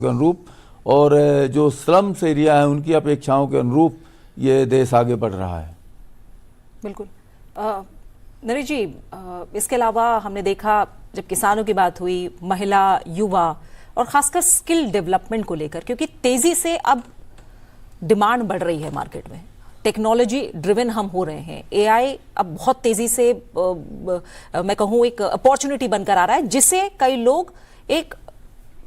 के अनुरूप और जो स्लम्स एरिया है उनकी अपेक्षाओं के अनुरूप ये देश आगे बढ़ रहा है। बिल्कुल। नरेश जी, इसके अलावा हमने देखा जब किसानों की बात हुई, महिला, युवा और खासकर स्किल डेवलपमेंट को लेकर, क्योंकि तेजी से अब डिमांड बढ़ रही है मार्केट में, टेक्नोलॉजी ड्रिवन हम हो रहे हैं, एआई अब बहुत तेजी से मैं कहूँ एक अपॉर्चुनिटी बनकर आ रहा है जिसे कई लोग एक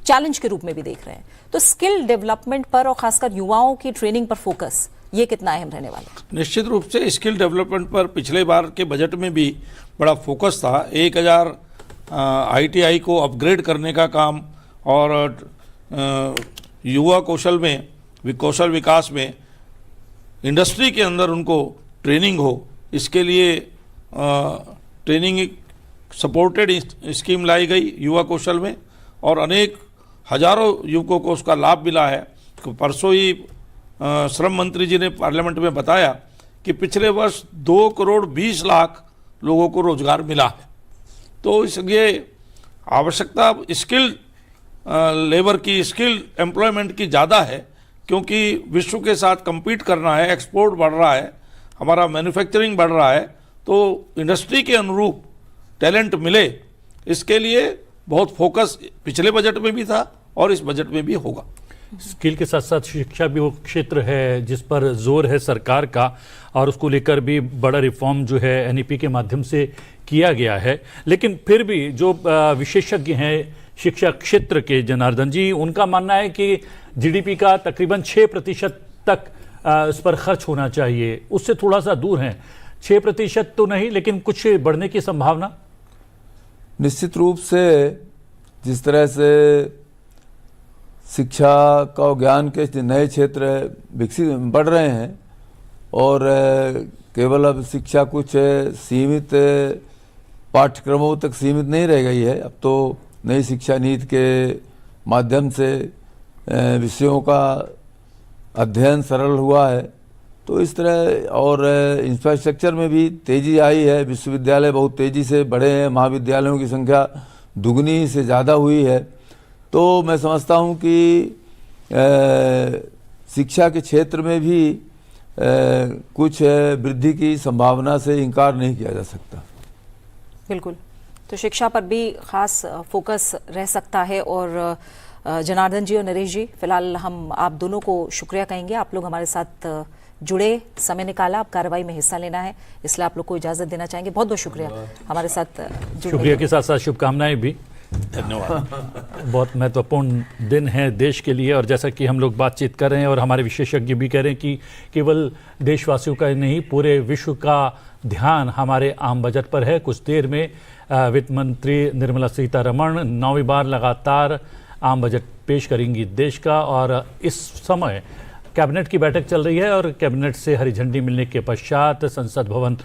चैलेंज के रूप में भी देख रहे हैं। तो स्किल डेवलपमेंट पर और खासकर युवाओं की ट्रेनिंग पर फोकस ये कितना अहम रहने वाला है? निश्चित रूप से स्किल डेवलपमेंट पर पिछले बार के बजट में भी बड़ा फोकस था। 1000 आईटीआई को अपग्रेड करने का काम और युवा कौशल विकास में इंडस्ट्री के अंदर उनको ट्रेनिंग हो, इसके लिए ट्रेनिंग सपोर्टेड स्कीम लाई गई युवा कौशल में और अनेक हजारों युवकों को उसका लाभ मिला है। परसों ही श्रम मंत्री जी ने पार्लियामेंट में बताया कि पिछले वर्ष 2 करोड़ 20 लाख लोगों को रोजगार मिला है। तो इसलिए आवश्यकता स्किल्ड लेबर की, स्किल्ड एम्प्लॉयमेंट की ज़्यादा है, क्योंकि विश्व के साथ compete करना है, एक्सपोर्ट बढ़ रहा है, हमारा मैन्युफैक्चरिंग बढ़ रहा है, तो इंडस्ट्री के अनुरूप टैलेंट मिले, इसके लिए बहुत फोकस पिछले बजट में भी था और इस बजट में भी होगा। स्किल के साथ साथ शिक्षा भी वो क्षेत्र है जिस पर जोर है सरकार का, और उसको लेकर भी बड़ा रिफॉर्म जो है एनईपी के माध्यम से किया गया है। लेकिन फिर भी जो विशेषज्ञ हैं शिक्षा क्षेत्र के, जनार्दन जी, उनका मानना है कि जीडीपी का तकरीबन 6% तक इस पर खर्च होना चाहिए। उससे थोड़ा सा दूर हैं, 6% तो नहीं लेकिन कुछ बढ़ने की संभावना। निश्चित रूप से जिस तरह से शिक्षा का ज्ञान के नए क्षेत्र विकसित बढ़ रहे हैं और केवल अब शिक्षा कुछ सीमित पाठ्यक्रमों तक सीमित नहीं रह गई है। अब तो नई शिक्षा नीति के माध्यम से विषयों का अध्ययन सरल हुआ है, तो इस तरह और इंफ्रास्ट्रक्चर में भी तेज़ी आई है। विश्वविद्यालय बहुत तेज़ी से बढ़े हैं, महाविद्यालयों की संख्या दुगनी से ज़्यादा हुई है। तो मैं समझता हूँ कि शिक्षा के क्षेत्र में भी कुछ वृद्धि की संभावना से इनकार नहीं किया जा सकता। बिल्कुल, तो शिक्षा पर भी खास फोकस रह सकता है। और जनार्दन जी और नरेश जी, फिलहाल हम आप दोनों को शुक्रिया कहेंगे, आप लोग हमारे साथ जुड़े, समय निकाला, आप कार्रवाई में हिस्सा लेना है, इसलिए आप लोग को इजाज़त देना चाहेंगे। बहुत बहुत शुक्रिया हमारे साथ जुड़ने। शुक्रिया के साथ साथ शुभकामनाएं भी। धन्यवाद। बहुत महत्वपूर्ण दिन है देश के लिए, और जैसा कि हम लोग बातचीत कर रहे हैं और हमारे विशेषज्ञ भी कह रहे हैं कि केवल देशवासियों का नहीं, पूरे विश्व का ध्यान हमारे आम बजट पर है। कुछ देर में वित्त मंत्री निर्मला सीतारमण 9वीं बार लगातार आम बजट पेश करेंगी देश का, और इस समय कैबिनेट की बैठक चल रही है और कैबिनेट से हरी झंडी मिलने के पश्चात संसद भवन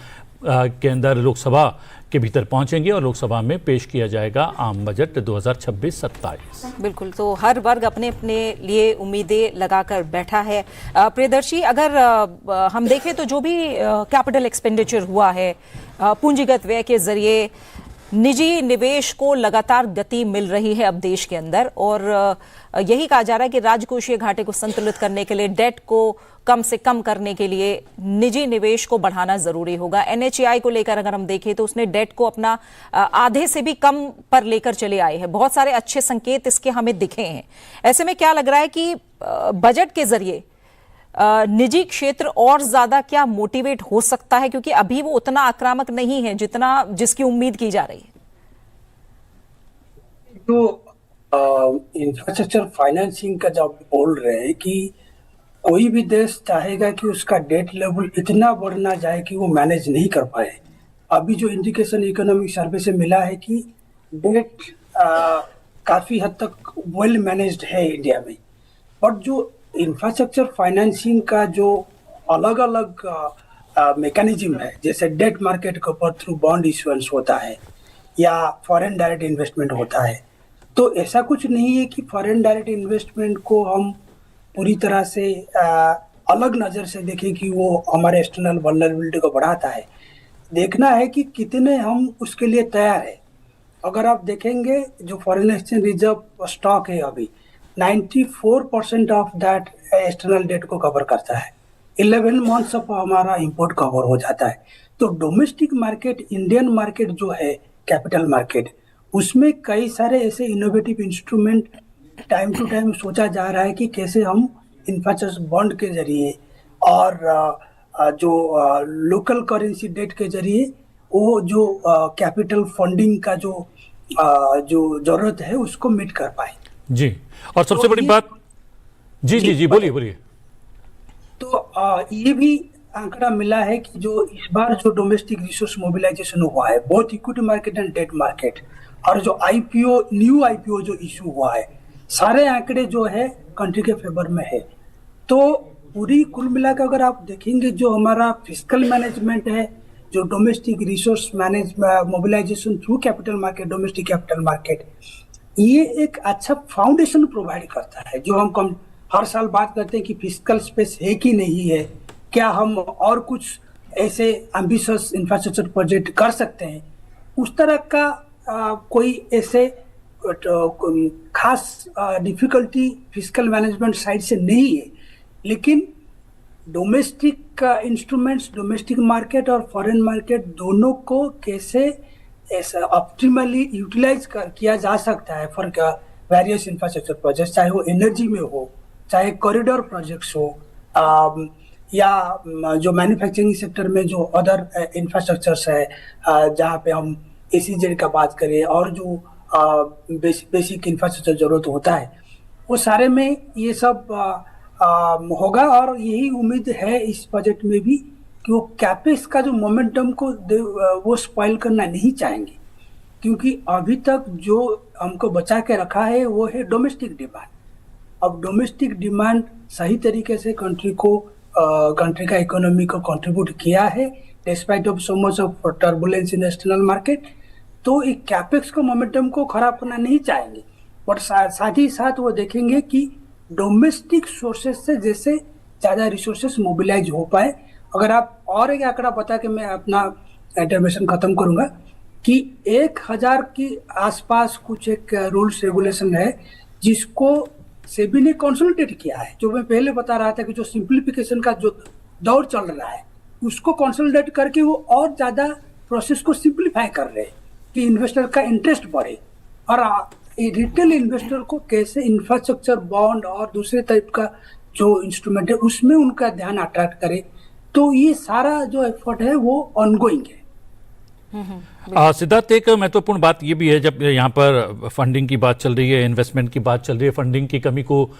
के अंदर लोकसभा के भीतर पहुंचेंगे और लोकसभा में पेश किया जाएगा आम बजट 2026-27। बिल्कुल, तो हर वर्ग अपने अपने लिए उम्मीदें लगाकर बैठा है। प्रियदर्शी, अगर हम देखें तो जो भी कैपिटल एक्सपेंडिचर हुआ है, पूंजीगत व्यय के जरिए निजी निवेश को लगातार गति मिल रही है अब देश के अंदर, और यही कहा जा रहा है कि राजकोषीय घाटे को संतुलित करने के लिए, डेट को कम से कम करने के लिए निजी निवेश को बढ़ाना जरूरी होगा। एनएचएआई को लेकर अगर हम देखें तो उसने डेट को अपना आधे से भी कम पर लेकर चले आए हैं। बहुत सारे अच्छे संकेत इसके हमें दिखे हैं। ऐसे में क्या लग रहा है कि बजट के जरिए निजी क्षेत्र और ज्यादा क्या मोटिवेट हो सकता है, क्योंकि अभी वो उतना आक्रामक नहीं है जिसकी उम्मीद की जा रही है? तो इंफ्रास्ट्रक्चर फाइनेंसिंग का जब बोल रहे हैं कि कोई भी देश चाहेगा कि उसका डेट लेवल इतना बढ़ ना जाए कि वो मैनेज नहीं कर पाए। अभी जो इंडिकेशन इकोनॉमिक सर्वे से मिला है कि डेट काफी हद तक वेल मैनेज्ड है इंडिया में, और जो इंफ्रास्ट्रक्चर फाइनेंसिंग का जो अलग अलग मैकेनिज्म है, जैसे डेट मार्केट के ऊपर थ्रू बॉन्ड इश्यूएंस होता है या फॉरेन डायरेक्ट इन्वेस्टमेंट होता है, तो ऐसा कुछ नहीं है कि फॉरेन डायरेक्ट इन्वेस्टमेंट को हम पूरी तरह से अलग नज़र से देखें कि वो हमारे एक्सटर्नल वल्नरेबिलिटी को बढ़ाता है। देखना है कि कितने हम उसके लिए तैयार है। अगर आप देखेंगे जो फॉरेन एक्सचेंज रिजर्व स्टॉक है अभी 94% ऑफ दैट एक्सटर्नल डेट को कवर करता है। 11 मंथ्स ऑफ हमारा इंपोर्ट कवर हो जाता है। तो डोमेस्टिक मार्केट, इंडियन मार्केट जो है कैपिटल मार्केट, उसमें कई सारे ऐसे innovative instrument time to time सोचा जा रहा है कि कैसे हम इंफ्रास्ट्रक्चर बॉन्ड के जरिए और जो लोकल करेंसी डेट के जरिए वो जो कैपिटल फंडिंग का जो जरूरत है उसको मीट कर पाए। जी, और सबसे बड़ी बात, जी बोलिए। तो ये भी आंकड़ा मिला है कि जो इस बार जो डोमेस्टिक रिसोर्स मोबिलाइजेशन हुआ है, both equity market and debt market, और जो आईपीओ, न्यू आईपीओ जो इशू हुआ है, सारे आंकड़े जो है कंट्री के फेवर में है। तो पूरी कुल मिलाकर अगर आप देखेंगे जो हमारा फिस्कल मैनेजमेंट है, जो domestic resource mobilization through capital market, domestic capital market, ये एक अच्छा फाउंडेशन प्रोवाइड करता है। जो हम हर साल बात करते हैं कि फिस्कल स्पेस है कि नहीं है, क्या हम और कुछ ऐसे एम्बिशियस इंफ्रास्ट्रक्चर प्रोजेक्ट कर सकते हैं, उस तरह का कोई ऐसे खास डिफिकल्टी फिस्कल मैनेजमेंट साइड से नहीं है। लेकिन डोमेस्टिक इंस्ट्रूमेंट्स, डोमेस्टिक मार्केट और फॉरेन मार्केट दोनों को कैसे ऐसा ऑप्टिमली यूटिलाइज किया जा सकता है फॉर वेरियस इंफ्रास्ट्रक्चर प्रोजेक्ट्स, चाहे वो एनर्जी में हो, चाहे कॉरिडोर प्रोजेक्ट्स हो, या जो मैन्युफैक्चरिंग सेक्टर में जो अदर इंफ्रास्ट्रक्चर्स है, जहाँ पे हम एसीजेड का बात करें और जो बेसिक इंफ्रास्ट्रक्चर जरूरत होता है, वो सारे में ये सब होगा। और यही उम्मीद है इस बजट में भी कि वो कैपेक्स का जो मोमेंटम को वो स्पॉइल करना नहीं चाहेंगे, क्योंकि अभी तक जो हमको बचा के रखा है वो है डोमेस्टिक डिमांड। अब डोमेस्टिक डिमांड सही तरीके से कंट्री का इकोनॉमी को कंट्रीब्यूट किया है despite of so much of turbulence in external market. तो एक कैपेक्स को मोमेंटम को खराब करना नहीं चाहेंगे, बट साथ ही साथ वो देखेंगे कि डोमेस्टिक सोर्सेज से जैसे ज़्यादा रिसोर्सेज मोबिलाइज हो पाए। अगर आप और एक आंकड़ा बता के मैं अपना इंटरवेंशन खत्म करूंगा कि 1000 के आसपास कुछ एक रूल्स रेगुलेशन है जिसको सेबी ने कंसोलिडेट किया है। जो मैं पहले बता रहा था कि जो सिंप्लीफिकेशन का जो दौर चल रहा है उसको कंसोलिडेट करके वो और ज़्यादा प्रोसेस को सिंप्लीफाई कर रहे हैं कि इन्वेस्टर का इंटरेस्ट बढ़े, और रिटेल इन्वेस्टर को कैसे इंफ्रास्ट्रक्चर बॉन्ड और दूसरे टाइप का जो इंस्ट्रूमेंट है उसमें उनका ध्यान अट्रैक्ट करे। तो ये सारा जो एफर्ट है वो ऑनगोइंग है। सिद्धार्थ, एक महत्वपूर्ण बात ये भी है, जब यहाँ पर फंडिंग की बात चल रही है, इन्वेस्टमेंट की बात चल रही है, फंडिंग की कमी को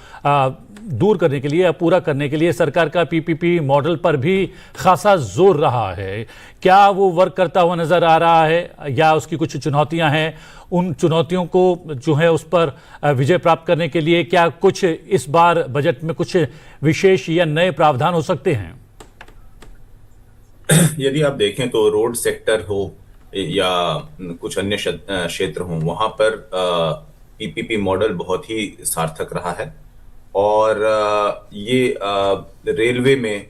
दूर करने के लिए या पूरा करने के लिए सरकार का पीपीपी मॉडल पर भी खासा जोर रहा है। क्या वो वर्क करता हुआ नजर आ रहा है या उसकी कुछ चुनौतियां हैं? उन चुनौतियों को जो है उस पर विजय प्राप्त करने के लिए क्या कुछ इस बार बजट में कुछ विशेष या नए प्रावधान हो सकते हैं? यदि आप देखें तो रोड सेक्टर हो या कुछ अन्य क्षेत्र हों, वहां पर पीपीपी मॉडल बहुत ही सार्थक रहा है। और ये रेलवे में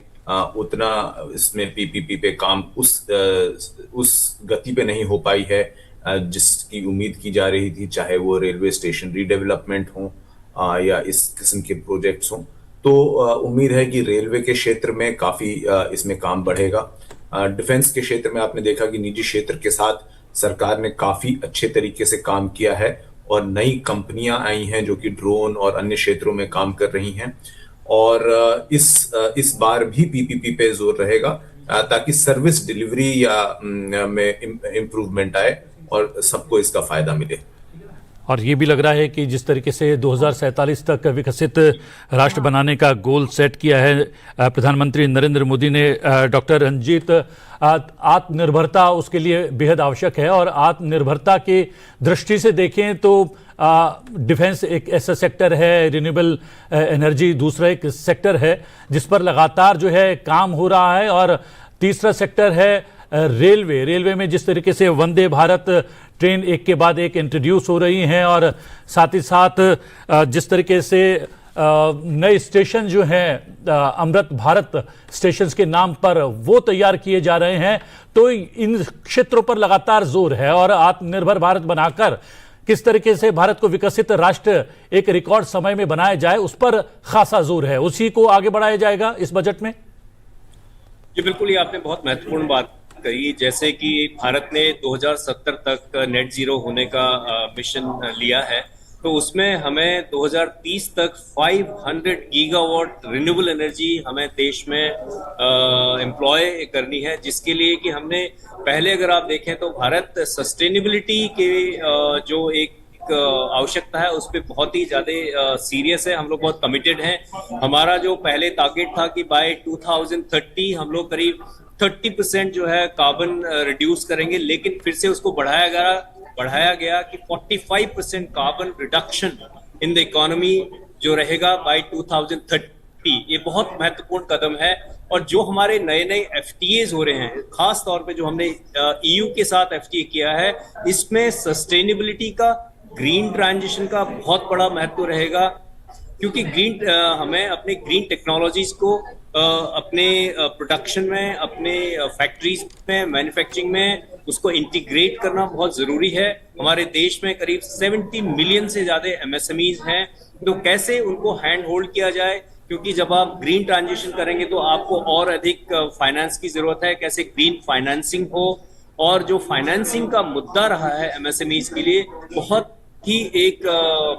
उतना इसमें पीपीपी पे काम उस गति पे नहीं हो पाई है जिसकी उम्मीद की जा रही थी, चाहे वो रेलवे स्टेशन रीडेवलपमेंट हो या इस किस्म के प्रोजेक्ट्स हों। तो उम्मीद है कि रेलवे के क्षेत्र में काफी इसमें काम बढ़ेगा। डिफेंस के क्षेत्र में आपने देखा कि निजी क्षेत्र के साथ सरकार ने काफी अच्छे तरीके से काम किया है और नई कंपनियां आई हैं जो कि ड्रोन और अन्य क्षेत्रों में काम कर रही हैं। और इस बार भी पीपीपी पे जोर रहेगा ताकि सर्विस डिलीवरी या में इम्प्रूवमेंट आए और सबको इसका फायदा मिले। और ये भी लग रहा है कि जिस तरीके से 2047 तक विकसित राष्ट्र बनाने का गोल सेट किया है प्रधानमंत्री नरेंद्र मोदी ने, डॉक्टर रंजीत, आत्मनिर्भरता उसके लिए बेहद आवश्यक है। और आत्मनिर्भरता की दृष्टि से देखें तो डिफेंस एक ऐसा सेक्टर है, रिन्यूएबल एनर्जी दूसरा एक सेक्टर है जिस पर लगातार जो है काम हो रहा है। और तीसरा सेक्टर है रेलवे में जिस तरीके से वंदे भारत ट्रेन एक के बाद एक इंट्रोड्यूस हो रही हैं और साथ ही साथ जिस तरीके से नए स्टेशन जो हैं अमृत भारत स्टेशन के नाम पर वो तैयार किए जा रहे हैं, तो इन क्षेत्रों पर लगातार जोर है। और आत्मनिर्भर भारत बनाकर किस तरीके से भारत को विकसित राष्ट्र एक रिकॉर्ड समय में बनाया जाए, उस पर खासा जोर है, उसी को आगे बढ़ाया जाएगा इस बजट में। जी बिल्कुल, ये आपने बहुत महत्वपूर्ण बात कही। जैसे कि भारत ने 2070 तक नेट जीरो होने का मिशन लिया है, तो उसमें हमें 2030 तक 500 गीगावाट रिन्यूएबल एनर्जी हमें देश में एम्प्लॉय करनी है, जिसके लिए कि हमने पहले अगर आप देखें तो भारत सस्टेनेबिलिटी के जो एक आवश्यकता है उस पर बहुत ही ज्यादा सीरियस है। हम लोग बहुत कमिटेड हैं। हमारा जो पहले टारगेट था कि बाय 2030 हम लोग करीब 30% जो है कार्बन रिड्यूस करेंगे, लेकिन फिर से उसको बढ़ाया गया कि 45% carbon reduction in the economy जो रहेगा बाय 2030। ये बहुत महत्वपूर्ण कदम है। और जो हमारे नए नए FTAs हो रहे हैं, खास तौर पे जो हमने EU के साथ FTA किया है, इसमें सस्टेनेबिलिटी का, ग्रीन ट्रांजिशन का बहुत बड़ा महत्व रहेगा, क्योंकि हमें अपने ग्रीन टेक्नोलॉजीज को अपने प्रोडक्शन में, अपने फैक्ट्रीज में, मैन्युफैक्चरिंग में उसको इंटीग्रेट करना बहुत जरूरी है। हमारे देश में करीब 70 मिलियन से ज्यादा MSMEs हैं, तो कैसे उनको हैंड होल्ड किया जाए, क्योंकि जब आप ग्रीन ट्रांजिशन करेंगे तो आपको और अधिक फाइनेंस की जरूरत है, कैसे ग्रीन फाइनेंसिंग हो। और जो फाइनेंसिंग का मुद्दा रहा है MSMEs के लिए, बहुत ही एक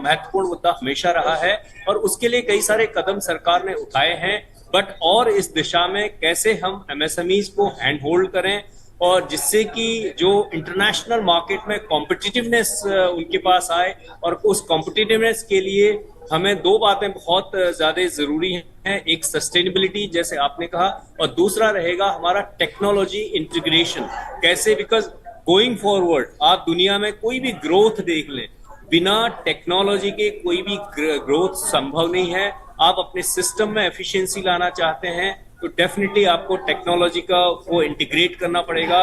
महत्वपूर्ण मुद्दा हमेशा रहा है, और उसके लिए कई सारे कदम सरकार ने उठाए हैं। बट और इस दिशा में कैसे हम MSMEs को हैंड होल्ड करें, और जिससे कि जो इंटरनेशनल मार्केट में कॉम्पिटिटिवनेस उनके पास आए, और उस कॉम्पिटिटिवनेस के लिए हमें दो बातें बहुत ज्यादा जरूरी हैं। एक सस्टेनेबिलिटी जैसे आपने कहा, और दूसरा रहेगा हमारा टेक्नोलॉजी इंटीग्रेशन। कैसे, बिकॉज गोइंग फॉरवर्ड आप दुनिया में कोई भी ग्रोथ देख लें, बिना टेक्नोलॉजी के कोई भी ग्रोथ संभव नहीं है। आप अपने सिस्टम में एफिशिएंसी लाना चाहते हैं तो डेफिनेटली आपको टेक्नोलॉजी का वो इंटीग्रेट करना पड़ेगा।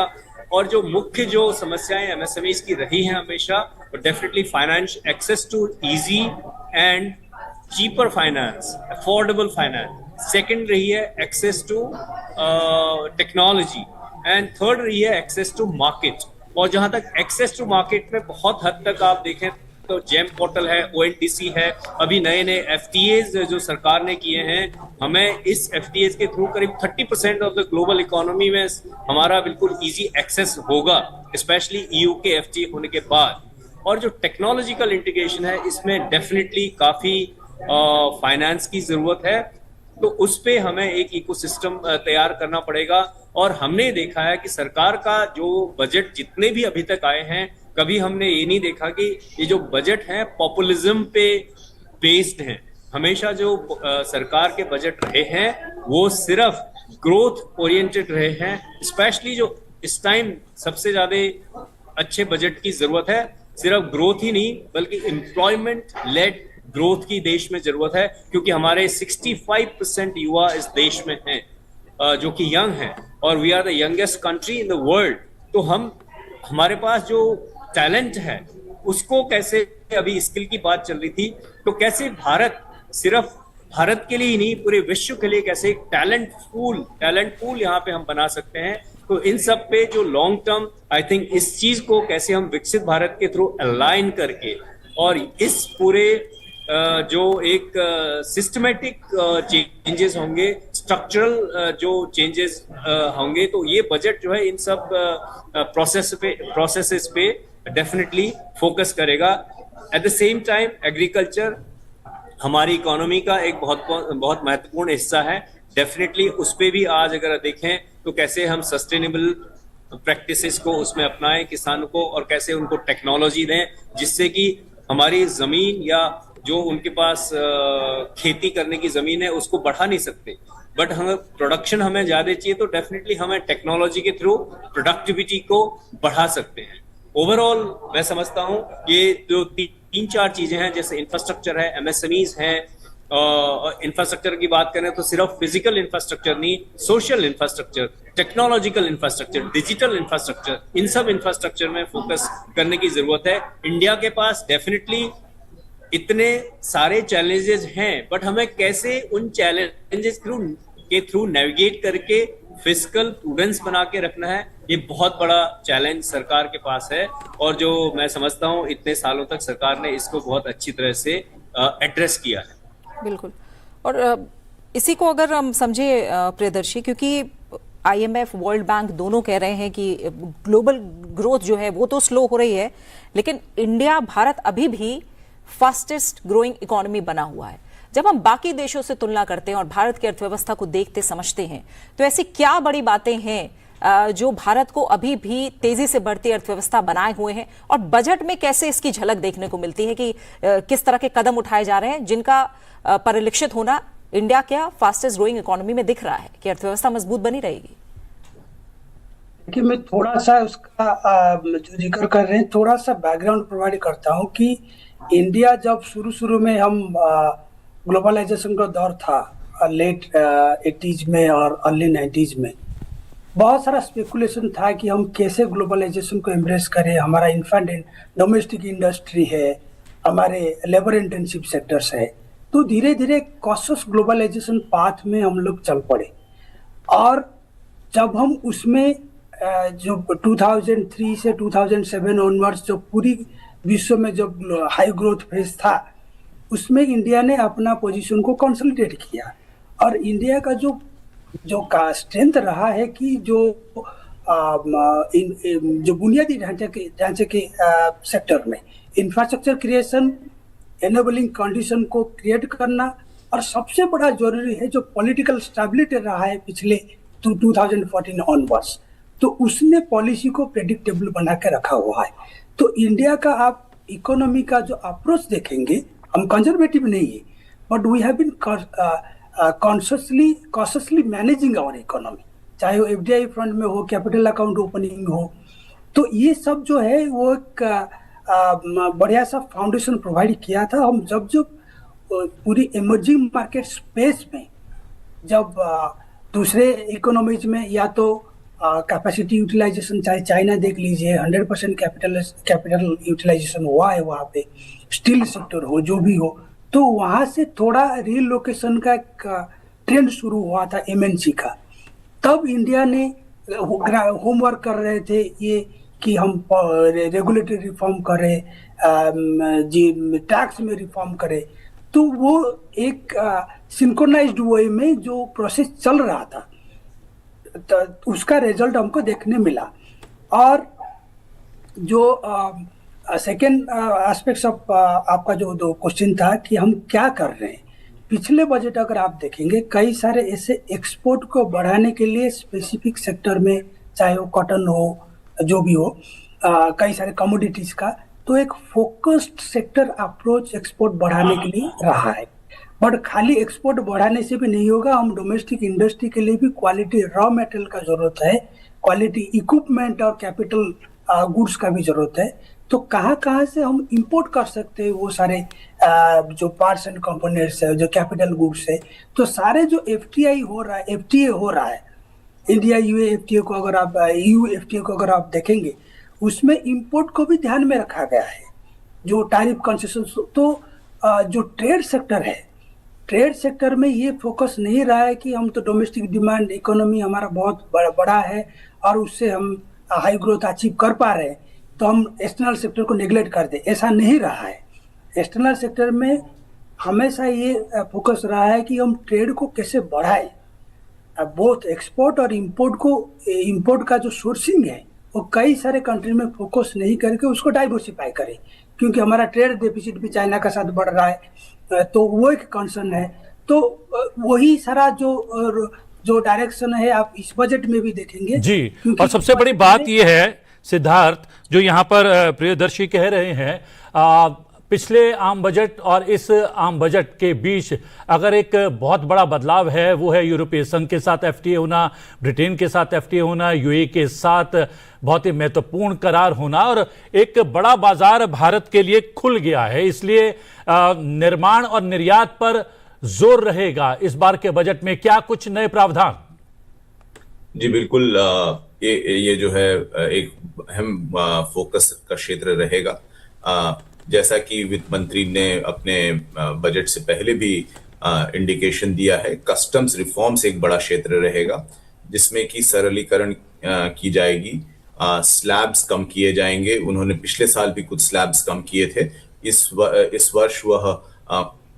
और जो मुख्य जो समस्याएं MSMEs की रही हैं हमेशा, तो definitely finance, access to easy and cheaper finance, affordable finance. Second रही है access to technology, and third रही है एक्सेस टू मार्केट। और जहां तक एक्सेस टू मार्केट में बहुत हद तक आप देखें तो जेम पोर्टल है, ONDC है, अभी नए नए FTAs जो सरकार ने किए हैं, हमें इस FTAs के थ्रू करीब 30% ऑफ द ग्लोबल इकोनॉमी में हमारा बिल्कुल इजी एक्सेस होगा, स्पेशली EU के FTA होने के बाद। और जो टेक्नोलॉजिकल इंटीग्रेशन है, इसमें डेफिनेटली काफी फाइनेंस की जरूरत है, तो उस पे हमें एक इकोसिस्टम तैयार करना पड़ेगा। और हमने देखा है कि सरकार का जो बजट जितने भी अभी तक आए हैं, कभी हमने ये नहीं देखा कि ये जो बजट है पॉपुलिज्म पे बेस्ड हैं। हमेशा जो सरकार के बजट रहे हैं वो सिर्फ ग्रोथ ओरिएंटेड रहे हैं। स्पेशली जो इस टाइम सबसे ज्यादा अच्छे बजट की जरूरत है, सिर्फ ग्रोथ ही नहीं बल्कि एम्प्लॉयमेंट लेड ग्रोथ की देश में जरूरत है, क्योंकि हमारे 65% युवा इस देश में हैं जो कि यंग हैं, और we are the youngest country in the world. तो हमारे पास जो टैलेंट है उसको कैसे, अभी स्किल की बात चल रही थी, तो कैसे भारत सिर्फ भारत के लिए ही नहीं पूरे विश्व के लिए कैसे एक टैलेंट पूल यहाँ पे हम बना सकते हैं। तो इन सब पे जो लॉन्ग टर्म, आई थिंक इस चीज को कैसे हम विकसित भारत के थ्रू अलाइन करके, और इस पूरे जो एक सिस्टमेटिक चेंजेस होंगे, स्ट्रक्चरल जो चेंजेस होंगे, तो ये बजट जो है इन सब प्रोसेसेस पे डेफिनेटली फोकस करेगा। Eight the same time agriculture हमारी इकोनॉमी का एक बहुत महत्वपूर्ण हिस्सा है। डेफिनेटली उस पे भी आज अगर देखें तो कैसे हम सस्टेनेबल प्रैक्टिसेस को उसमें अपनाएं किसानों को, और कैसे उनको टेक्नोलॉजी दें जिससे कि हमारी जमीन या जो उनके पास खेती करने की जमीन है उसको बढ़ा नहीं सकते, बट हमें प्रोडक्शन हमें ज्यादा चाहिए, तो डेफिनेटली हमें टेक्नोलॉजी के थ्रू प्रोडक्टिविटी को बढ़ा सकते हैं। ओवरऑल मैं समझता हूं ये जो तीन चार चीजें हैं, जैसे इंफ्रास्ट्रक्चर है, MSMEs हैं, इंफ्रास्ट्रक्चर की बात करें तो सिर्फ फिजिकल इंफ्रास्ट्रक्चर नहीं, social infrastructure, technological infrastructure, digital infrastructure, इन सब इंफ्रास्ट्रक्चर में फोकस करने की जरूरत है। इंडिया के पास डेफिनेटली इतने सारे चैलेंजेस हैं, बट हमें कैसे उन चैलेंजेस के थ्रू नेविगेट करके फिस्कल प्रूडेंस बना के रखना है, ये बहुत बड़ा चैलेंज सरकार के पास है, और जो मैं समझता हूँ इतने सालों तक सरकार ने इसको बहुत अच्छी तरह से एड्रेस किया है। बिल्कुल। और इसी को अगर हम समझे प्रियदर्शी, क्योंकि IMF, वर्ल्ड बैंक दोनों कह रहे हैं कि ग्लोबल ग्रोथ जो है वो तो स्लो हो रही है, लेकिन इंडिया, भारत अभी भी फास्टेस्ट ग्रोइंग इकोनॉमी बना हुआ है। जब हम बाकी देशों से तुलना करते हैं और भारत की अर्थव्यवस्था को देखते समझते हैं, तो ऐसी क्या बड़ी बातें हैं जो भारत को अभी भी तेजी से बढ़ती अर्थव्यवस्था बनाए हुए हैं, और बजट में कैसे इसकी झलक देखने को मिलती है कि किस तरह के कदम उठाए जा रहे हैं जिनका परिलक्षित होना इंडिया क्या फास्टेस्ट ग्रोइंग इकोनॉमी में दिख रहा है कि अर्थव्यवस्था मजबूत बनी रहेगी। कि मैं थोड़ा सा उसका जो जिक्र कर रहे हैं थोड़ा सा बैकग्राउंड प्रोवाइड करता हूं कि इंडिया जब शुरू में हम ग्लोबलाइजेशन का दौर था लेट 80s में और अर्ली 90s में, बहुत सारा स्पेकुलेशन था कि हम कैसे ग्लोबलाइजेशन को एम्ब्रेस करें। हमारा इन्फेंट डोमेस्टिक इंडस्ट्री है, हमारे लेबर इंटेंसिव सेक्टर्स है, तो धीरे धीरे कॉशियस ग्लोबलाइजेशन पाथ में हम लोग चल पड़े। और जब हम उसमें जो 2003 से 2007 ऑनवर्ड्स जो पूरी विश्व में जब हाई ग्रोथ फेज था, उसमें इंडिया ने अपना पोजीशन को कंसोलिडेट किया। और इंडिया का जो का स्ट्रेंथ रहा है कि जो बुनियादी ढांचे के सेक्टर में इंफ्रास्ट्रक्चर क्रिएशन, एनेबलिंग कंडीशन को क्रिएट करना, और सबसे बड़ा जरूरी है जो पॉलिटिकल स्टेबिलिटी रहा है पिछले 2014 ऑनवर्ड्स, तो उसने पॉलिसी को प्रेडिक्टेबल बना के रखा हुआ है। तो इंडिया का आप इकोनॉमी का जो अप्रोच देखेंगे, हम कंजर्वेटिव नहीं है, but we have been consciously managing our economy, चाहे वो FDI फ्रंट में हो, कैपिटल अकाउंट ओपनिंग हो। तो ये सब जो है वो एक बढ़िया सा फाउंडेशन प्रोवाइड किया था। हम जब पूरी इमर्जिंग मार्केट स्पेस में जब दूसरे इकोनॉमीज में या तो कैपेसिटी यूटिलाइजेशन, चाहे चाइना देख लीजिए 100% कैपिटल यूटिलाइजेशन हुआ है वहाँ पे, स्टील सेक्टर हो, जो भी हो, तो वहाँ से थोड़ा रीलोकेशन का एक ट्रेंड शुरू हुआ था MNC का। तब इंडिया ने होमवर्क कर रहे थे ये कि हम रेगुलेटरी रिफॉर्म करें, टैक्स में रिफॉर्म करें, तो वो एक सिंक्रोनाइज्ड वे में जो प्रोसेस चल रहा था, तो उसका रिजल्ट हमको देखने मिला। और जो सेकेंड एस्पेक्ट्स ऑफ आपका जो दो क्वेश्चन था कि हम क्या कर रहे हैं, पिछले बजट अगर आप देखेंगे कई सारे ऐसे एक्सपोर्ट को बढ़ाने के लिए स्पेसिफिक सेक्टर में, चाहे वो कॉटन हो, जो भी हो, कई सारे कमोडिटीज का, तो एक फोकस्ड सेक्टर अप्रोच एक्सपोर्ट बढ़ाने के लिए रहा है। बट खाली एक्सपोर्ट बढ़ाने से भी नहीं होगा, हम डोमेस्टिक इंडस्ट्री के लिए भी क्वालिटी रॉ मटेरियल का जरूरत है, क्वालिटी इक्विपमेंट और कैपिटल गुड्स का भी जरूरत है। तो कहाँ से हम इंपोर्ट कर सकते हैं वो सारे जो पार्ट्स एंड कंपोनेंट्स है, जो कैपिटल गुड्स है, तो सारे जो FTA हो रहा है, इंडिया UA FTA को अगर आप EU FTA को अगर आप देखेंगे, उसमें इंपोर्ट को भी ध्यान में रखा गया है, जो टैरिफ कंसेशन। तो जो ट्रेड सेक्टर है, ट्रेड सेक्टर में ये फोकस नहीं रहा है कि हम तो डोमेस्टिक डिमांड इकोनॉमी हमारा बहुत बड़ा है और उससे हम हाई ग्रोथ अचीव कर पा रहे हैं, तो हम एक्सटर्नल सेक्टर को नेग्लेक्ट कर दें, ऐसा नहीं रहा है। एक्सटर्नल सेक्टर में हमेशा ये फोकस रहा है कि हम ट्रेड को कैसे बढ़ाएं, बोथ एक्सपोर्ट और इंपोर्ट का जो सोर्सिंग है वो कई सारे कंट्री में फोकस नहीं करके उसको डाइवर्सिफाई करें, क्योंकि हमारा ट्रेड डेफिसिट भी चाइना का साथ बढ़ रहा है, तो वो एक कंसर्न है। तो वही सारा जो डायरेक्शन है आप इस बजट में भी देखेंगे जी। और सबसे बड़ी बात यह है सिद्धार्थ, जो यहाँ पर प्रियदर्शी कह रहे हैं, पिछले आम बजट और इस आम बजट के बीच अगर एक बहुत बड़ा बदलाव है वो है यूरोपीय संघ के साथ FTA होना, ब्रिटेन के साथ FTA होना, UAE के साथ बहुत ही महत्वपूर्ण करार होना, और एक बड़ा बाजार भारत के लिए खुल गया है। इसलिए निर्माण और निर्यात पर जोर रहेगा इस बार के बजट में। क्या कुछ नए प्रावधान? जी बिल्कुल, ये जो है एक अहम फोकस का क्षेत्र रहेगा। जैसा कि वित्त मंत्री ने अपने बजट से पहले भी इंडिकेशन दिया है, कस्टम्स रिफॉर्म्स एक बड़ा क्षेत्र रहेगा, जिसमें कि सरलीकरण की जाएगी, स्लैब्स कम किए जाएंगे। उन्होंने पिछले साल भी कुछ स्लैब्स कम किए थे, इस वर्ष वह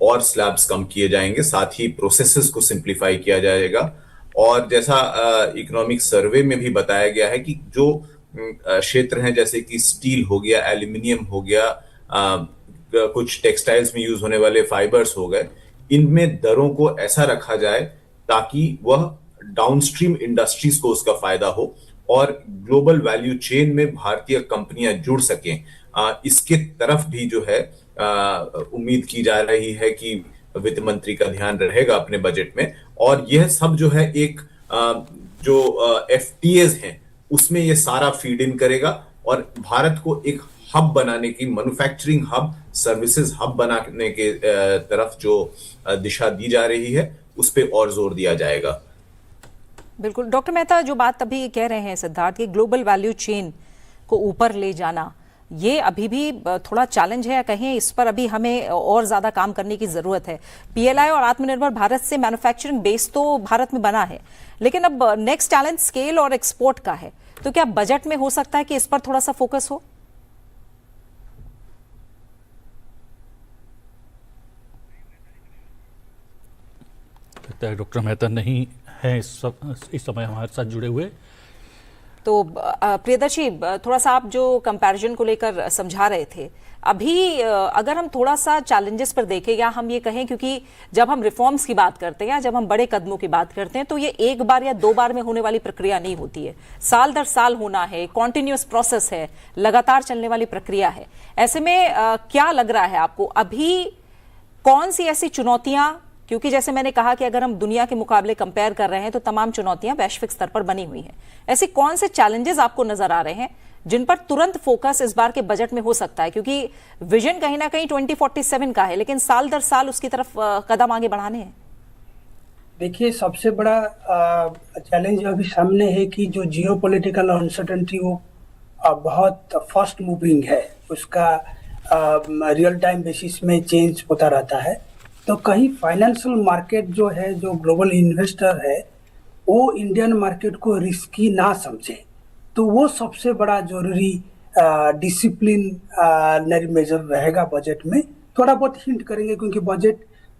और स्लैब्स कम किए जाएंगे, साथ ही प्रोसेसेस को सिंप्लीफाई किया जाएगा। और जैसा इकोनॉमिक सर्वे में भी बताया गया है कि जो क्षेत्र हैं जैसे कि स्टील हो गया, एल्यूमिनियम हो गया, कुछ टेक्सटाइल्स में यूज होने वाले फाइबर्स हो गए, इनमें दरों को ऐसा रखा जाए ताकि वह डाउनस्ट्रीम इंडस्ट्रीज को उसका फायदा हो और ग्लोबल वैल्यू चेन में भारतीय कंपनियां जुड़ सकें। इसके तरफ भी जो है उम्मीद की जा रही है कि वित्त मंत्री का ध्यान रहेगा अपने बजट में। और यह सब जो है एक जो एफटीएज हैं उसमें ये सारा फीड इन करेगा और भारत को एक हब बनाने की, मैन्युफैक्चरिंग हब, सर्विसेज हब बनाने के तरफ जो दिशा दी जा रही है उस पर और जोर दिया जाएगा। बिल्कुल डॉक्टर मेहता, जो बात अभी कह रहे हैं सिद्धार्थ कि ग्लोबल वैल्यू चेन को ऊपर ले जाना, ये अभी भी थोड़ा चैलेंज है या कहें इस पर अभी हमें और ज्यादा काम करने की जरूरत है। पीएलआई और आत्मनिर्भर भारत से मैन्युफैक्चरिंग बेस तो भारत में बना है, लेकिन अब नेक्स्ट चैलेंज स्केल और एक्सपोर्ट का है। तो क्या बजट में हो सकता है कि इस पर थोड़ा सा फोकस हो? लगता है डॉक्टर मेहता नहीं है इस समय हमारे साथ जुड़े हुए। तो प्रियदर्शी, थोड़ा सा आप जो कंपैरिजन को लेकर समझा रहे थे, अभी अगर हम थोड़ा सा चैलेंजेस पर देखें या हम ये कहें, क्योंकि जब हम रिफॉर्म्स की बात करते हैं या जब हम बड़े कदमों की बात करते हैं तो ये एक बार या दो बार में होने वाली प्रक्रिया नहीं होती है, साल दर साल होना है, कॉन्टिन्यूस प्रोसेस है, लगातार चलने वाली प्रक्रिया है। ऐसे में क्या लग रहा है आपको अभी कौन सी ऐसी चुनौतियां, क्योंकि जैसे मैंने कहा कि अगर हम दुनिया के मुकाबले कंपेयर कर रहे हैं तो तमाम चुनौतियां वैश्विक स्तर पर बनी हुई हैं, ऐसे कौन से चैलेंजेस आपको नजर आ रहे हैं जिन पर तुरंत फोकस इस बार के बजट में हो सकता है? क्योंकि विजन कहीं ना कहीं 2047 का है, लेकिन साल दर साल उसकी तरफ कदम आगे बढ़ाने हैं। देखिए, सबसे बड़ा चैलेंज अभी सामने है कि जो जियोपॉलिटिकल अनसर्टेनिटी वो बहुत फास्ट मूविंग है, उसका रियल टाइम बेसिस में चेंज होता रहता है। तो कहीं फाइनेंशियल मार्केट जो है, जो ग्लोबल इन्वेस्टर है, वो इंडियन मार्केट को रिस्की ना समझे। तो वो सबसे बड़ा जरूरी डिसिप्लिन मेजर रहेगा बजट में। थोड़ा बहुत हिंट करेंगे क्योंकि बजट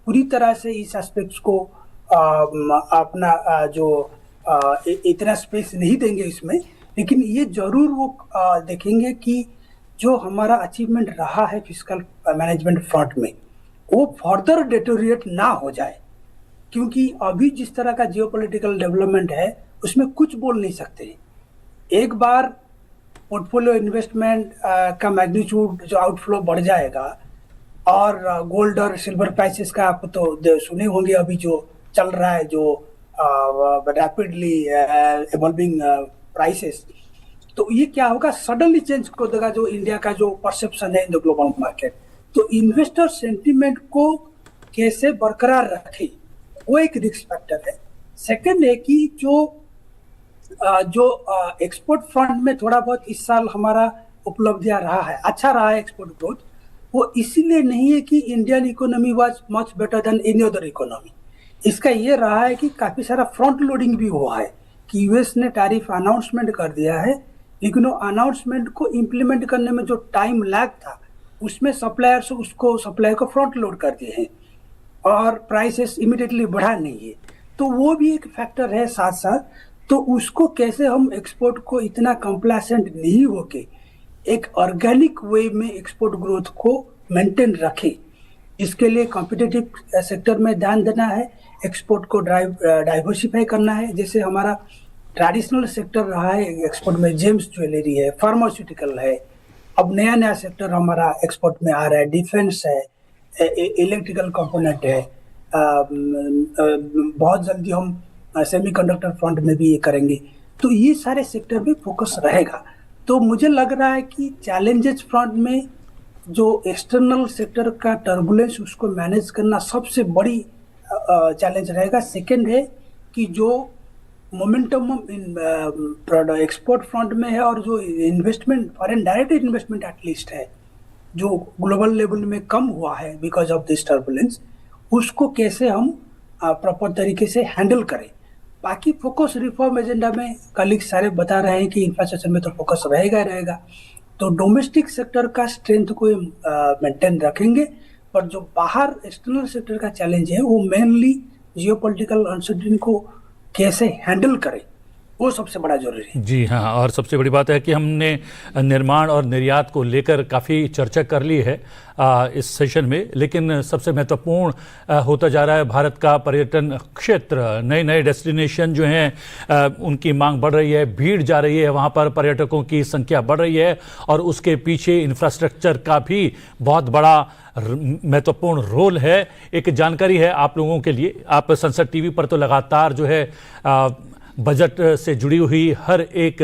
पूरी तरह से इस एस्पेक्ट्स को अपना इतना स्पेस नहीं देंगे इसमें, लेकिन ये जरूर वो देखेंगे कि जो हमारा अचीवमेंट रहा है फिस्कल मैनेजमेंट फ्रंट में वो फर्दर डेटोरिएट ना हो जाए, क्योंकि अभी जिस तरह का जियोपॉलिटिकल डेवलपमेंट है उसमें कुछ बोल नहीं सकते। एक बार पोर्टफोलियो इन्वेस्टमेंट का मैग्नीट्यूड जो आउटफ्लो बढ़ जाएगा और गोल्ड और सिल्वर प्राइसेस का आप तो सुने होंगे अभी जो चल रहा है, जो रैपिडली इवॉल्विंग प्राइसेस, तो ये क्या होगा, सडनली चेंज कर देगा जो इंडिया का जो परसेप्शन है इन द ग्लोबल मार्केट। तो इन्वेस्टर सेंटिमेंट को कैसे बरकरार रखे वो एक रिस्क फैक्टर है। सेकंड है कि जो एक्सपोर्ट फ्रंट में थोड़ा बहुत इस साल हमारा उपलब्धियां रहा है, अच्छा रहा है एक्सपोर्ट ग्रोथ, वो इसीलिए नहीं है कि Indian economy was much better than any other economy. इसका ये रहा है कि काफी सारा फ्रंट लोडिंग भी हुआ है कि यूएस ने टैरिफ अनाउंसमेंट कर दिया है, लेकिन वो अनाउंसमेंट को इम्प्लीमेंट करने में जो टाइम लैग था उसमें सप्लायर्स उसको सप्लाई को फ्रंट लोड कर दिए हैं और प्राइसेस इमीडिएटली बढ़ा नहीं है। तो वो भी एक फैक्टर है साथ साथ। तो उसको कैसे हम एक्सपोर्ट को इतना कंप्लासेंट नहीं होके एक ऑर्गेनिक वे में एक्सपोर्ट ग्रोथ को मेंटेन रखे, इसके लिए कॉम्पिटिटिव सेक्टर में ध्यान देना है, एक्सपोर्ट को डाइवर्सिफाई करना है। जैसे हमारा ट्रेडिशनल सेक्टर रहा है एक्सपोर्ट में, जेम्स ज्वेलरी है, फार्मास्यूटिकल है, अब नया नया सेक्टर हमारा एक्सपोर्ट में आ रहा है, डिफेंस है, इलेक्ट्रिकल कंपोनेंट है, बहुत जल्दी हम सेमीकंडक्टर फ्रंट में भी ये करेंगे। तो ये सारे सेक्टर पे फोकस रहेगा। तो मुझे लग रहा है कि चैलेंजेस फ्रंट में जो एक्सटर्नल सेक्टर का टर्बुलेंस उसको मैनेज करना सबसे बड़ी चैलेंज रहेगा। सेकंड है कि जो मोमेंटम इन एक्सपोर्ट फ्रंट में है और जो investment, foreign direct investment at least है, जो ग्लोबल लेवल में कम हुआ है बिकॉज ऑफ दिस टर्बुलेंस, उसको कैसे हम प्रॉपर तरीके से हैंडल करें। बाकी फोकस रिफॉर्म एजेंडा में कलीग सारे बता रहे हैं कि इंफ्रास्ट्रक्चर में तो फोकस रहेगा ही रहेगा। तो डोमेस्टिक सेक्टर का स्ट्रेंथ को मेंटेन रखेंगे, पर जो बाहर एक्सटर्नल सेक्टर का चैलेंज है वो मेनली जियोपॉलिटिकल अनसर्टेनिटी को कैसे हैंडल करें, वो सबसे बड़ा जरूरी है। जी हाँ, और सबसे बड़ी बात है कि हमने निर्माण और निर्यात को लेकर काफ़ी चर्चा कर ली है इस सेशन में, लेकिन सबसे महत्वपूर्ण होता जा रहा है भारत का पर्यटन क्षेत्र। नए नए डेस्टिनेशन जो हैं उनकी मांग बढ़ रही है, भीड़ जा रही है, वहाँ पर पर्यटकों की संख्या बढ़ रही है, और उसके पीछे इंफ्रास्ट्रक्चर का भी बहुत बड़ा महत्वपूर्ण रोल है। एक जानकारी है आप लोगों के लिए, आप संसद टीवी पर तो लगातार जो है बजट से जुड़ी हुई हर एक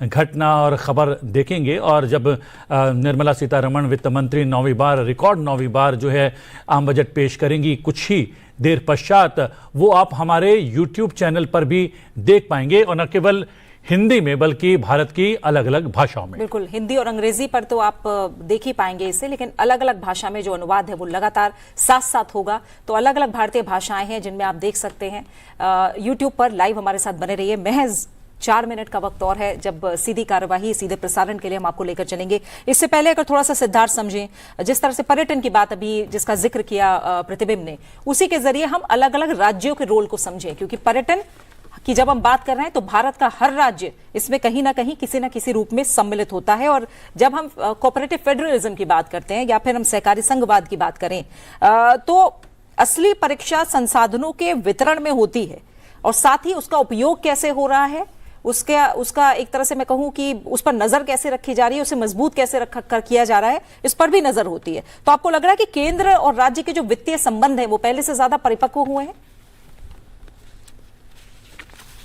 घटना और खबर देखेंगे, और जब निर्मला सीतारमण वित्त मंत्री 9वीं बार, रिकॉर्ड 9वीं बार जो है आम बजट पेश करेंगी कुछ ही देर पश्चात, वो आप हमारे YouTube चैनल पर भी देख पाएंगे, और न केवल हिंदी में बल्कि भारत की अलग अलग भाषाओं में। बिल्कुल, हिंदी और अंग्रेजी पर तो आप देख ही पाएंगे इसे, लेकिन अलग अलग भाषा में जो अनुवाद है वो लगातार साथ साथ होगा। तो अलग अलग भारतीय भाषाएं हैं जिनमें आप देख सकते हैं। यूट्यूब पर लाइव हमारे साथ बने रहिए। महज 4 मिनट का वक्त और है जब सीधी कार्यवाही, सीधे प्रसारण के लिए हम आपको लेकर चलेंगे। इससे पहले अगर थोड़ा सा सिद्धार्थ समझें, जिस तरह से पर्यटन की बात अभी जिसका जिक्र किया प्रतिबिंब ने, उसी के जरिए हम अलग अलग राज्यों के रोल को समझें, क्योंकि पर्यटन कि जब हम बात कर रहे हैं तो भारत का हर राज्य इसमें कहीं ना कहीं किसी ना किसी रूप में सम्मिलित होता है। और जब हम कोऑपरेटिव फेडरलिज्म की बात करते हैं या फिर हम सहकारी संघवाद की बात करें, तो असली परीक्षा संसाधनों के वितरण में होती है, और साथ ही उसका उपयोग कैसे हो रहा है, उसका एक तरह से मैं कहूं कि उस पर नजर कैसे रखी जा रही है, उसे मजबूत कैसे किया जा रहा है, इस पर भी नजर होती है। तो आपको लग रहा है कि केंद्र और राज्य के जो वित्तीय संबंध है वो पहले से ज्यादा परिपक्व हुए हैं?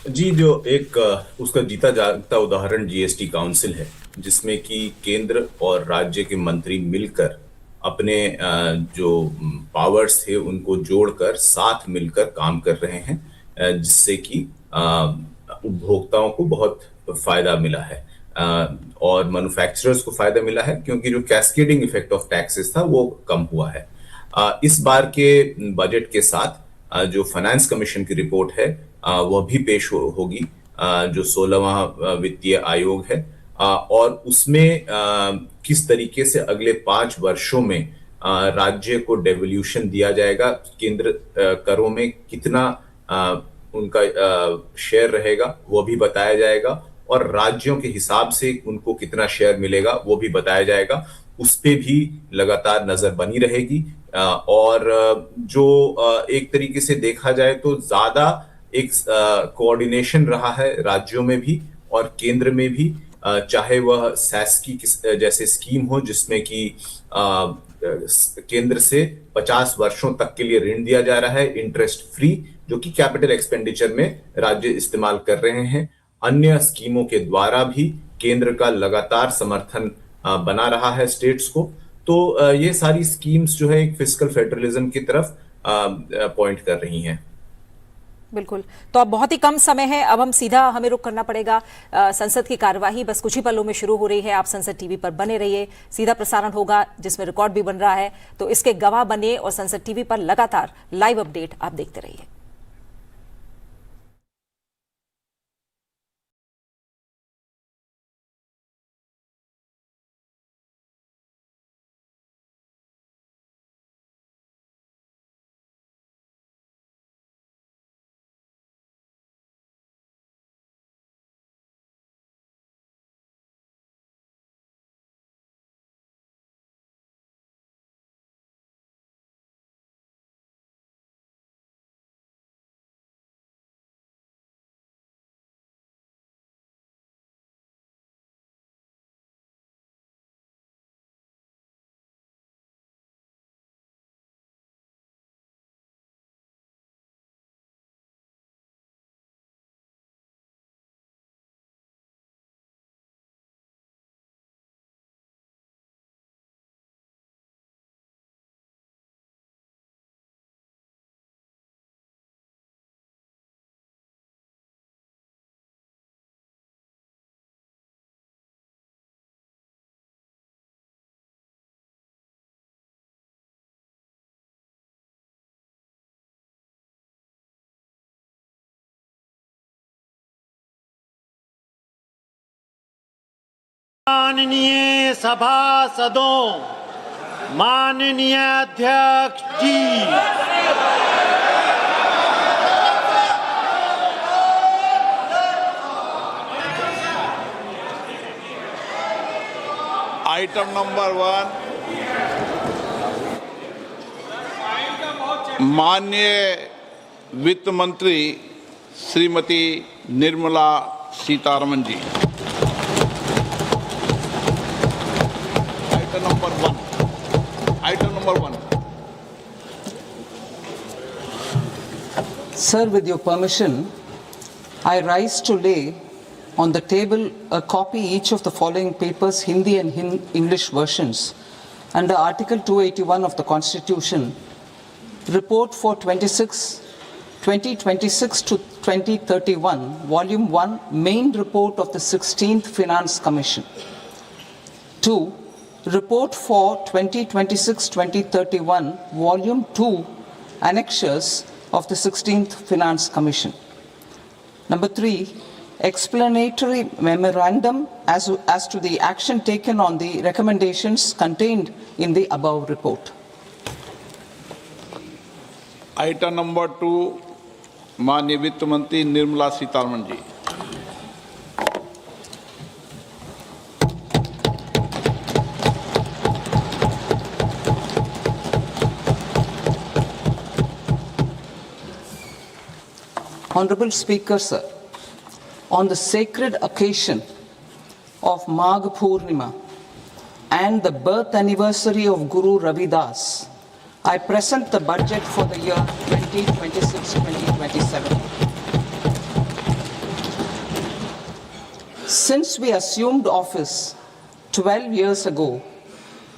जी, जो एक उसका जीता जागता उदाहरण जीएसटी काउंसिल है, जिसमें कि केंद्र और राज्य के मंत्री मिलकर अपने जो पावर्स थे उनको जोड़कर साथ मिलकर काम कर रहे हैं, जिससे कि उपभोक्ताओं को बहुत फायदा मिला है और मैन्युफैक्चरर्स को फायदा मिला है, क्योंकि जो कैस्केडिंग इफेक्ट ऑफ टैक्सेस था वो कम हुआ है। इस बार के बजट के साथ जो फाइनेंस कमीशन की रिपोर्ट है वह भी पेश होगी, जो 16वां वित्तीय आयोग है, और उसमें किस तरीके से अगले 5 वर्षों में राज्य को डेवोल्यूशन दिया जाएगा, केंद्र करों में कितना उनका शेयर रहेगा वो भी बताया जाएगा, और राज्यों के हिसाब से उनको कितना शेयर मिलेगा वो भी बताया जाएगा। उस पे भी लगातार नजर बनी रहेगी। और जो एक तरीके से देखा जाए तो ज्यादा एक कोऑर्डिनेशन रहा है राज्यों में भी और केंद्र में भी, चाहे वह सैस की जैसे स्कीम हो जिसमें कि केंद्र से 50 वर्षों तक के लिए ऋण दिया जा रहा है इंटरेस्ट फ्री, जो कि कैपिटल एक्सपेंडिचर में राज्य इस्तेमाल कर रहे हैं। अन्य स्कीमों के द्वारा भी केंद्र का लगातार समर्थन बना रहा है स्टेट्स को। तो ये सारी स्कीम्स जो है एक फिस्कल फेडरलिज्म की तरफ पॉइंट कर रही हैं। बिल्कुल। तो अब बहुत ही कम समय है, अब हम सीधा हमें रुख करना पड़ेगा। संसद की कार्यवाही बस कुछ ही पलों में शुरू हो रही है। आप संसद टीवी पर बने रहिए, सीधा प्रसारण होगा जिसमें रिकॉर्ड भी बन रहा है, तो इसके गवाह बनिए और संसद टीवी पर लगातार लाइव अपडेट आप देखते रहिए। माननीय सभासदों, माननीय अध्यक्ष जी, आइटम नंबर 1, माननीय वित्त मंत्री Shrimati Nirmala Sitharaman ji. Item number 1. Sir, with your permission, I rise to lay on the table a copy each of the following papers, Hindi and English versions, under Article 281 of the Constitution, Report for 2026 to 2031, Volume 1, Main Report of the 16th Finance Commission. 2. Report for 2026-2031, Volume 2, Annexures of the 16th Finance Commission. Number 3, explanatory memorandum as to the action taken on the recommendations contained in the above report. Item number 2, माननीय वित्त मंत्री Nirmala Sitharaman ji. Honorable Speaker, sir, on the sacred occasion of Magh Purnima and the birth anniversary of Guru Ravidas, I present the budget for the year 2026-2027. Since we assumed office 12 years ago,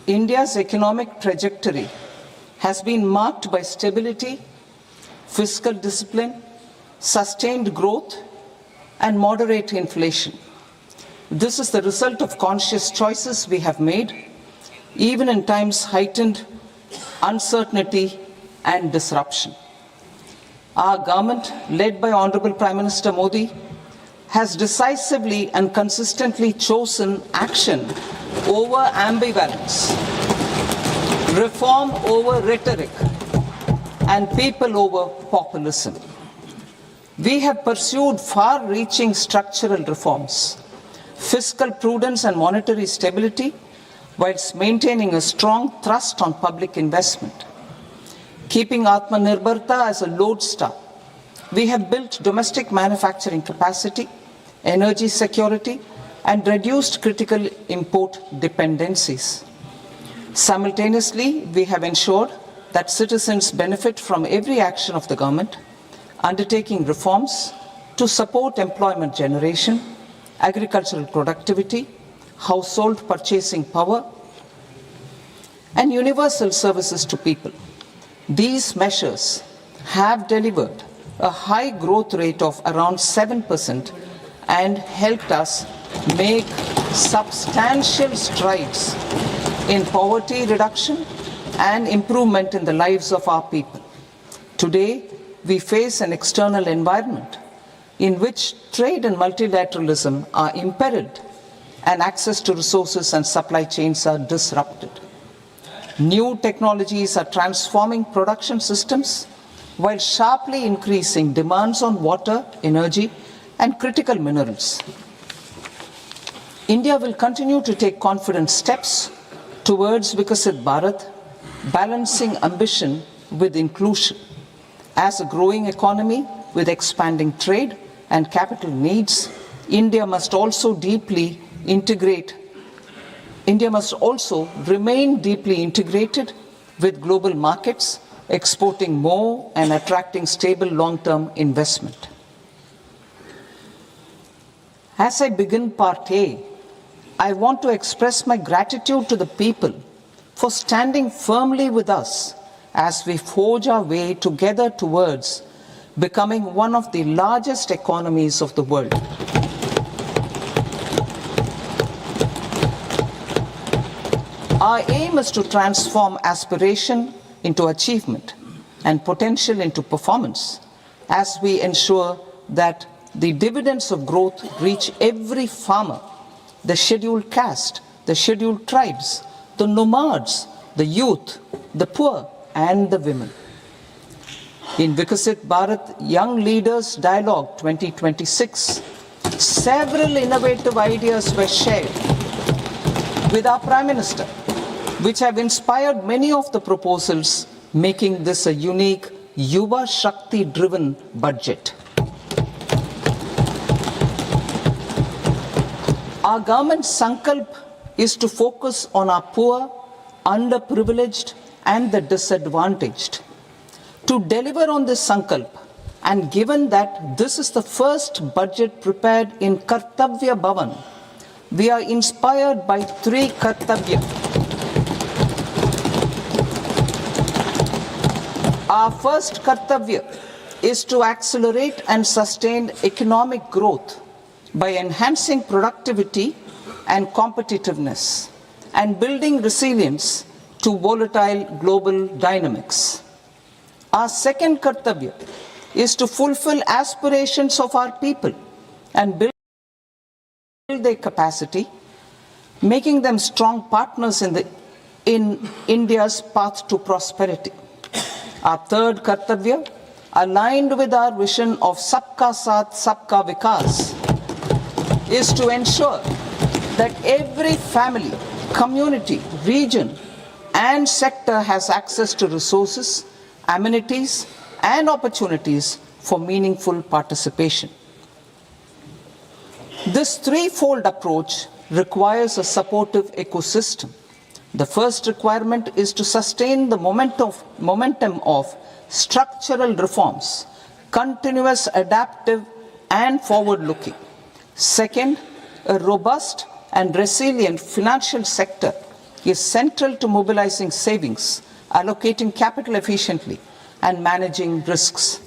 India's economic trajectory has been marked by stability, fiscal discipline, sustained growth, and moderate inflation. This is the result of conscious choices we have made, even in times heightened uncertainty and disruption. Our government, led by Honorable Prime Minister Modi, has decisively and consistently chosen action over ambivalence, reform over rhetoric, and people over populism. We have pursued far-reaching structural reforms, fiscal prudence and monetary stability, whilst maintaining a strong thrust on public investment. Keeping Atmanirbharta as a lodestar, we have built domestic manufacturing capacity, energy security, and reduced critical import dependencies. Simultaneously, we have ensured that citizens benefit from every action of the government, undertaking reforms to support employment generation, agricultural productivity, household purchasing power, and universal services to people. These measures have delivered a high growth rate of around 7% and helped us make substantial strides in poverty reduction and improvement in the lives of our people. Today, we face an external environment in which trade and multilateralism are imperiled and access to resources and supply chains are disrupted. New technologies are transforming production systems while sharply increasing demands on water, energy, and critical minerals. India will continue to take confident steps towards Vikasit Bharat, balancing ambition with inclusion. As a growing economy with expanding trade and capital needs, India must also remain deeply integrated with global markets, exporting more and attracting stable long-term investment. As I begin Part A, I want to express my gratitude to the people for standing firmly with us as we forge our way together towards becoming one of the largest economies of the world. Our aim is to transform aspiration into achievement and potential into performance as we ensure that the dividends of growth reach every farmer, the scheduled caste, the scheduled tribes, the nomads, the youth, the poor, and the women. In Vikasit Bharat Young Leaders Dialogue 2026, several innovative ideas were shared with our Prime Minister, which have inspired many of the proposals, making this a unique Yuva Shakti-driven budget. Our government's sankalp is to focus on our poor, underprivileged, and the disadvantaged. To deliver on this sankalp, and given that this is the first budget prepared in Kartavya Bhavan, we are inspired by 3 Kartavya. Our first Kartavya is to accelerate and sustain economic growth by enhancing productivity and competitiveness and building resilience to volatile global dynamics. Our second Kartavya is to fulfill aspirations of our people and build their capacity, making them strong partners in India's path to prosperity. Our third Kartavya, aligned with our vision of Sabka Saath, Sabka Vikas, is to ensure that every family, community, region, and sector has access to resources, amenities, and opportunities for meaningful participation. This threefold approach requires a supportive ecosystem. The first requirement is to sustain the momentum of structural reforms, continuous, adaptive, and forward-looking. Second, a robust and resilient financial sector is central to mobilizing savings, allocating capital efficiently, and managing risks.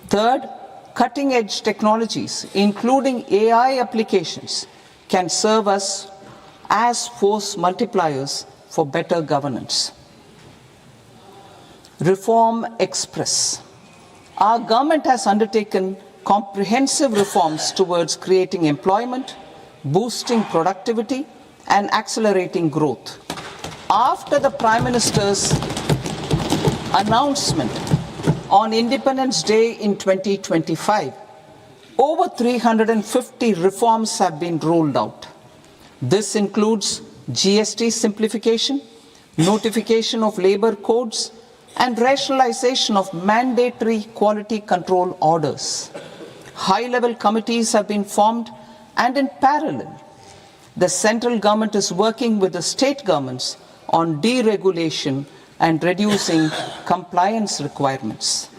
Third, cutting-edge technologies, including AI applications, can serve us as force multipliers for better governance. Reform Express. Our government has undertaken comprehensive reforms towards creating employment, boosting productivity, and accelerating growth. After the Prime Minister's announcement on Independence Day in 2025, over 350 reforms have been rolled out. This includes GST simplification, notification of labor codes, and rationalization of mandatory quality control orders. High-level committees have been formed, and in parallel, the central government is working with the state governments on deregulation and reducing compliance requirements.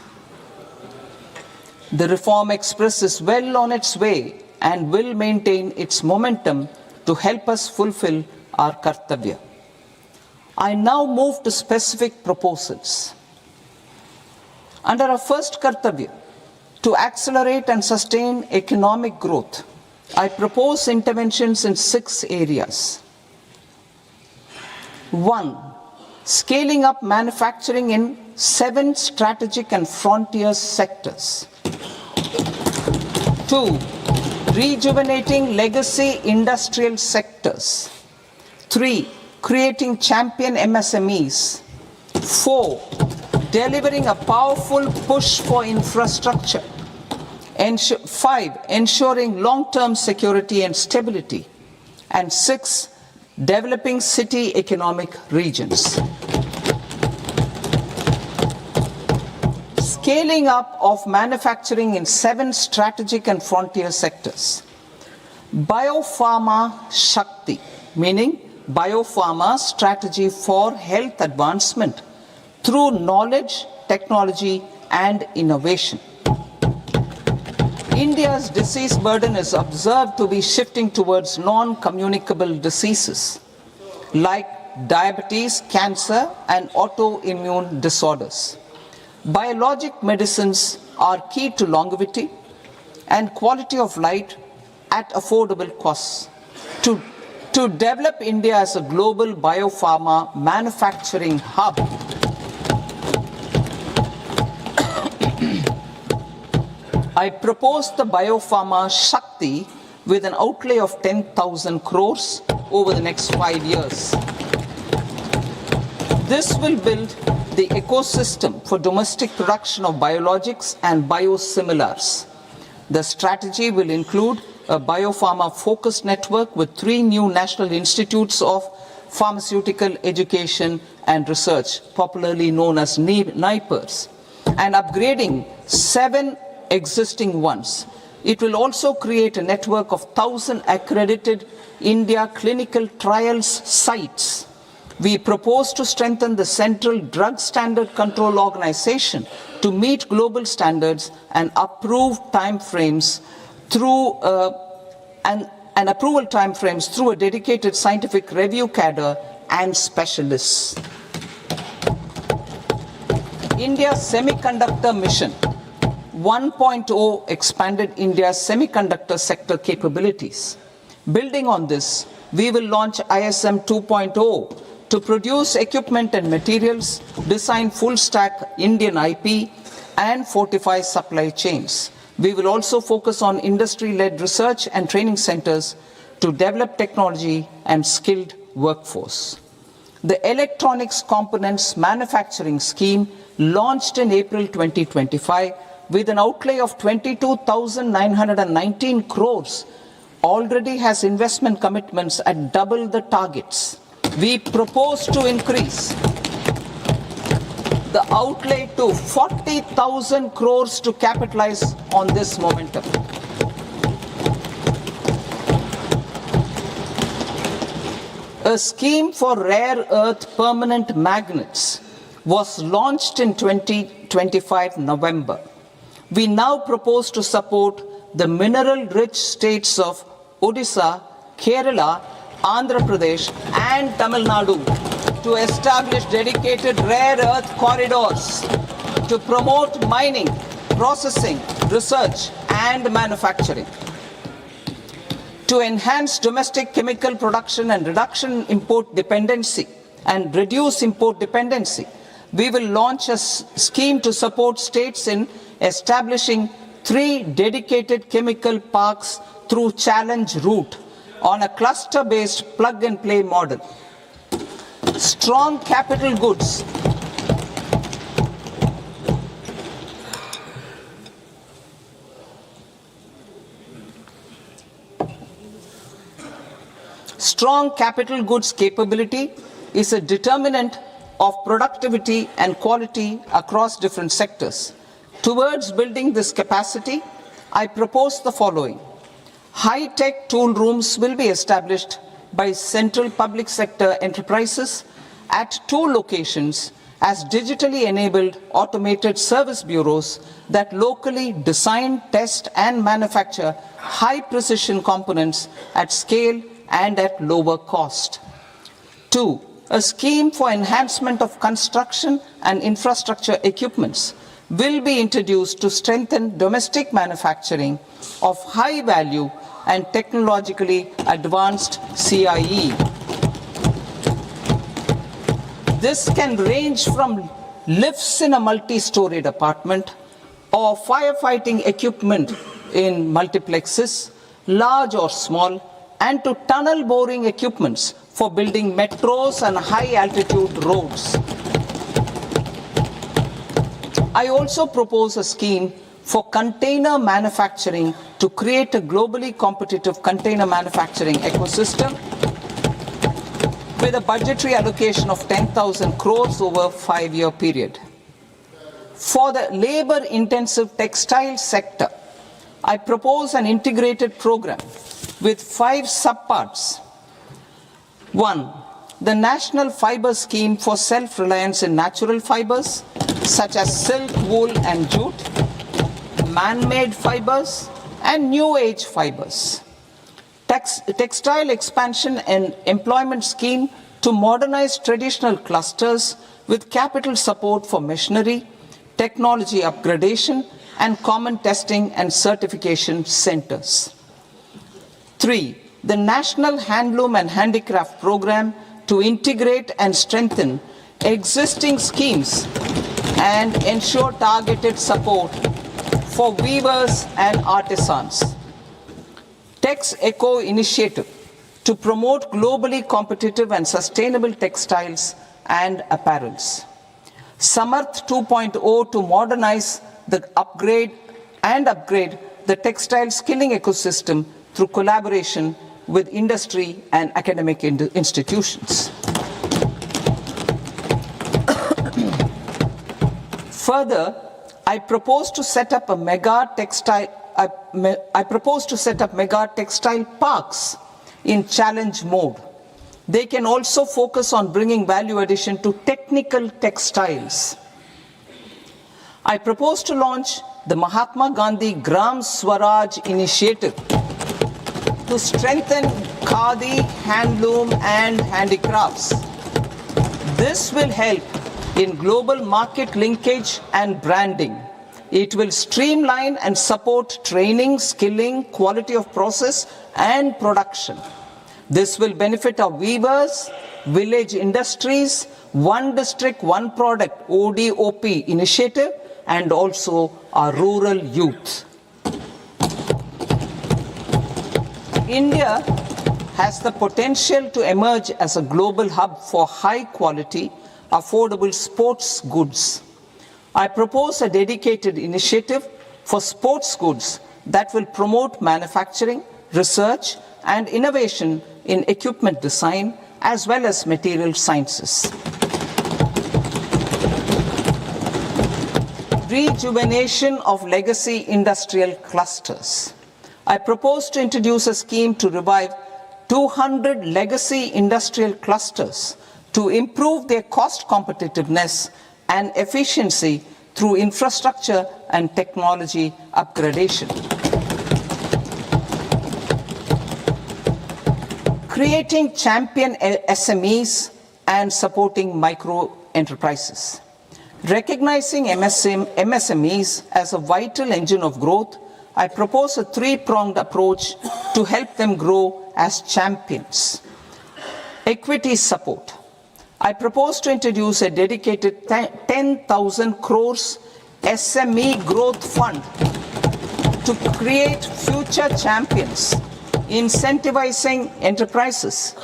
The Reform Express is well on its way and will maintain its momentum to help us fulfill our Kartavya. I now move to specific proposals. Under our first Kartavya, to accelerate and sustain economic growth, I propose interventions in 6 areas. 1. Scaling up manufacturing in 7 strategic and frontier sectors. 2. Rejuvenating legacy industrial sectors. 3. Creating champion MSMEs. 4. Delivering a powerful push for infrastructure. 5. Ensuring long-term security and stability. And 6. Developing city economic regions. Scaling up of manufacturing in 7 strategic and frontier sectors. Biopharma Shakti, meaning biopharma strategy for health advancement through knowledge, technology, and innovation. India's disease burden is observed to be shifting towards non-communicable diseases like diabetes, cancer, and autoimmune disorders. Biologic medicines are key to longevity and quality of life at affordable costs. To develop India as a global biopharma manufacturing hub, I propose the Biopharma Shakti with an outlay of 10,000 crores over the next 5 years. This will build the ecosystem for domestic production of biologics and biosimilars. The strategy will include a biopharma-focused network with 3 new national institutes of pharmaceutical education and research, popularly known as NIPERs, and upgrading 7 existing ones. It will also create a network of 1,000 accredited India clinical trials sites. We propose to strengthen the Central Drug Standard Control Organization to meet global standards and approve timeframes through and approval timeframes through a dedicated scientific review cadre and specialists. India's Semiconductor Mission 1.0 expanded India's semiconductor sector capabilities. Building on this, we will launch ISM 2.0 to produce equipment and materials, design full-stack Indian IP, and fortify supply chains. We will also focus on industry-led research and training centers to develop technology and skilled workforce. The Electronics Components Manufacturing Scheme, launched in April 2025 with an outlay of 22,919 crores, already has investment commitments at double the targets. We propose to increase the outlay to 40,000 crores to capitalize on this momentum. A scheme for rare earth permanent magnets was launched in 2025 November. We now propose to support the mineral-rich states of Odisha, Kerala, Andhra Pradesh and Tamil Nadu to establish dedicated rare earth corridors to promote mining, processing, research and manufacturing. To enhance domestic chemical production and reduce import dependency, we will launch a scheme to support states in establishing 3 dedicated chemical parks through challenge route on a cluster-based plug-and-play model. Strong capital goods. Strong capital goods capability is a determinant of productivity and quality across different sectors. Towards building this capacity, I propose the following. High-tech tool rooms will be established by central public sector enterprises at 2 locations as digitally enabled automated service bureaus that locally design, test and manufacture high-precision components at scale and at lower cost. 2. A scheme for enhancement of construction and infrastructure equipments will be introduced to strengthen domestic manufacturing of high value and technologically advanced CIE. This can range from lifts in a multi-storied apartment or firefighting equipment in multiplexes, large or small, and to tunnel boring equipments for building metros and high-altitude roads. I also propose a scheme for container manufacturing to create a globally competitive container manufacturing ecosystem with a budgetary allocation of 10,000 crores over a 5-year period. For the labor-intensive textile sector, I propose an integrated program with 5 subparts. 1. The National Fiber Scheme for self-reliance in natural fibers, such as silk, wool and jute, man-made fibers and new age fibers. Textile expansion and employment scheme to modernize traditional clusters with capital support for machinery, technology upgradation and common testing and certification centers. 3. The National Handloom and Handicraft Program to integrate and strengthen existing schemes and ensure targeted support for weavers and artisans. Tex Eco initiative to promote globally competitive and sustainable textiles and apparels. Samarth 2.0 to modernize the upgrade the textile skilling ecosystem through collaboration with industry and academic institutions. Further, I propose to set up mega textile parks in challenge mode. They can also focus on bringing value addition to technical textiles. I propose to launch the Mahatma Gandhi Gram Swaraj initiative to strengthen khadi, handloom and handicrafts. This will help in global market linkage and branding. It will streamline and support training, skilling, quality of process and production. This will benefit our weavers, village industries, one district, one product ODOP initiative and also our rural youth. India has the potential to emerge as a global hub for high quality, affordable sports goods. I propose a dedicated initiative for sports goods that will promote manufacturing, research and innovation in equipment design as well as material sciences. Rejuvenation of legacy industrial clusters. I propose to introduce a scheme to revive 200 legacy industrial clusters to improve their cost competitiveness and efficiency through infrastructure and technology upgradation. Creating champion SMEs and supporting micro enterprises. Recognizing MSMEs as a vital engine of growth, I propose a three-pronged approach to help them grow as champions. Equity support. I propose to introduce a dedicated 10,000 crores SME growth fund to create future champions, incentivizing enterprises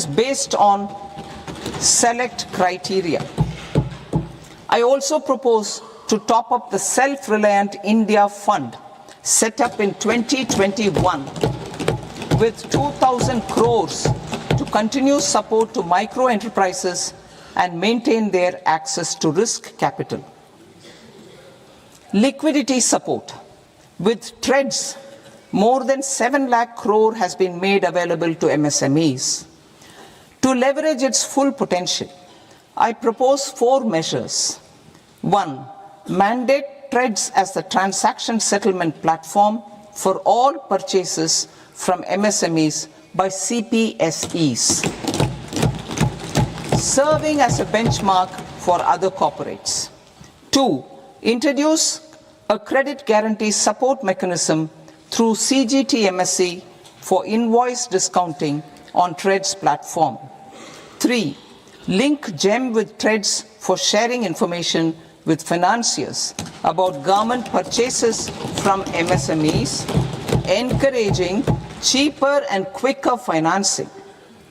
based on select criteria. I also propose to top up the Self-Reliant India Fund set up in 2021 with 2,000 crores to continue support to micro enterprises and maintain their access to risk capital. Liquidity support. With TREDS, more than 7 lakh crore has been made available to MSMEs. To leverage its full potential, I propose 4 measures. 1. Mandate TREDS as the transaction settlement platform for all purchases from MSMEs by CPSEs, serving as a benchmark for other corporates. 2. Introduce a credit guarantee support mechanism through CGTMSE for invoice discounting on TREDS platform. 3. Link GEM with TREDS for sharing information with financiers about government purchases from MSMEs, encouraging cheaper and quicker financing.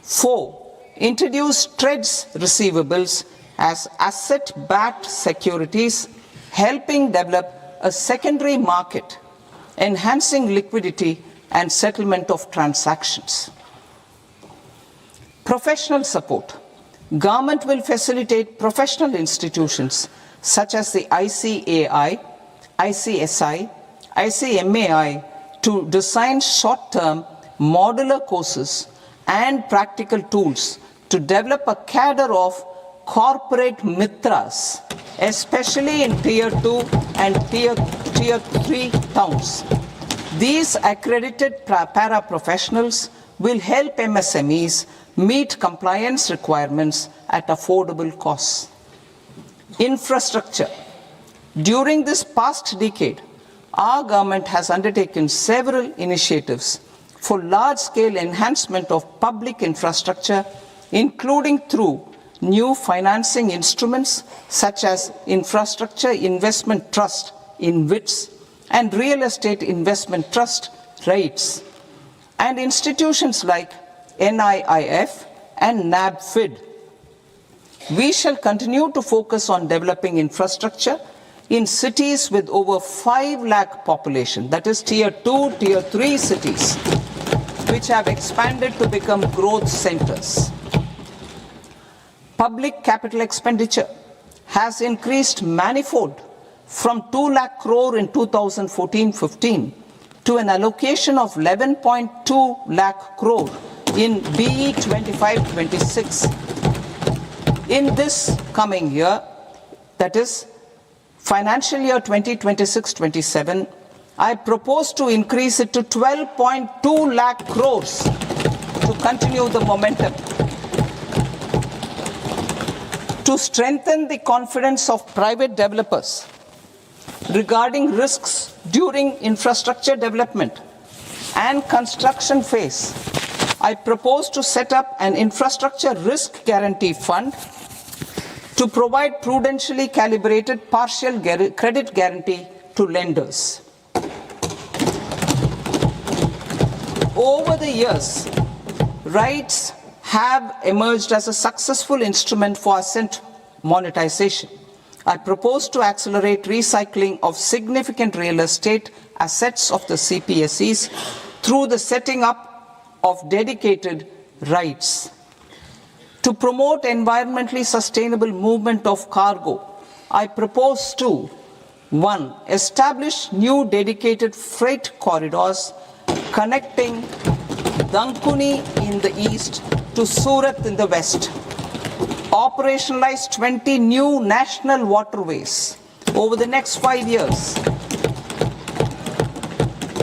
4. Introduce TREDS receivables as asset-backed securities, helping develop a secondary market, enhancing liquidity and settlement of transactions. Professional support. Government will facilitate professional institutions such as the ICAI, ICSI, ICMAI to design short-term modular courses and practical tools to develop a cadre of corporate mitras, especially in Tier 2 and Tier 3 towns. These accredited para-professionals will help MSMEs meet compliance requirements at affordable costs. Infrastructure. During this past decade, our government has undertaken several initiatives for large-scale enhancement of public infrastructure, including through new financing instruments such as Infrastructure Investment Trust (InvITs) and Real Estate Investment Trust (REITs), and institutions like NIIF and NABFID. We shall continue to focus on developing infrastructure in cities with over 5 lakh population, that is tier 2, tier 3 cities, which have expanded to become growth centers. Public capital expenditure has increased manifold from 2 lakh crore in 2014-15 to an allocation of 11.2 lakh crore in BE 25-26. In this coming year, that is financial year 2026-27, I propose to increase it to 12.2 lakh crores to continue the momentum. To strengthen the confidence of private developers regarding risks during infrastructure development and construction phase, I propose to set up an infrastructure risk guarantee fund to provide prudentially calibrated partial credit guarantee to lenders. Over the years, RITES have emerged as a successful instrument for asset monetization. I propose to accelerate recycling of significant real estate assets of the CPSEs through the setting up of dedicated RITES. To promote environmentally sustainable movement of cargo, I propose to 1. Establish new dedicated freight corridors connecting Dankuni in the east to Surat in the west. Operationalize 20 new national waterways over the next 5 years.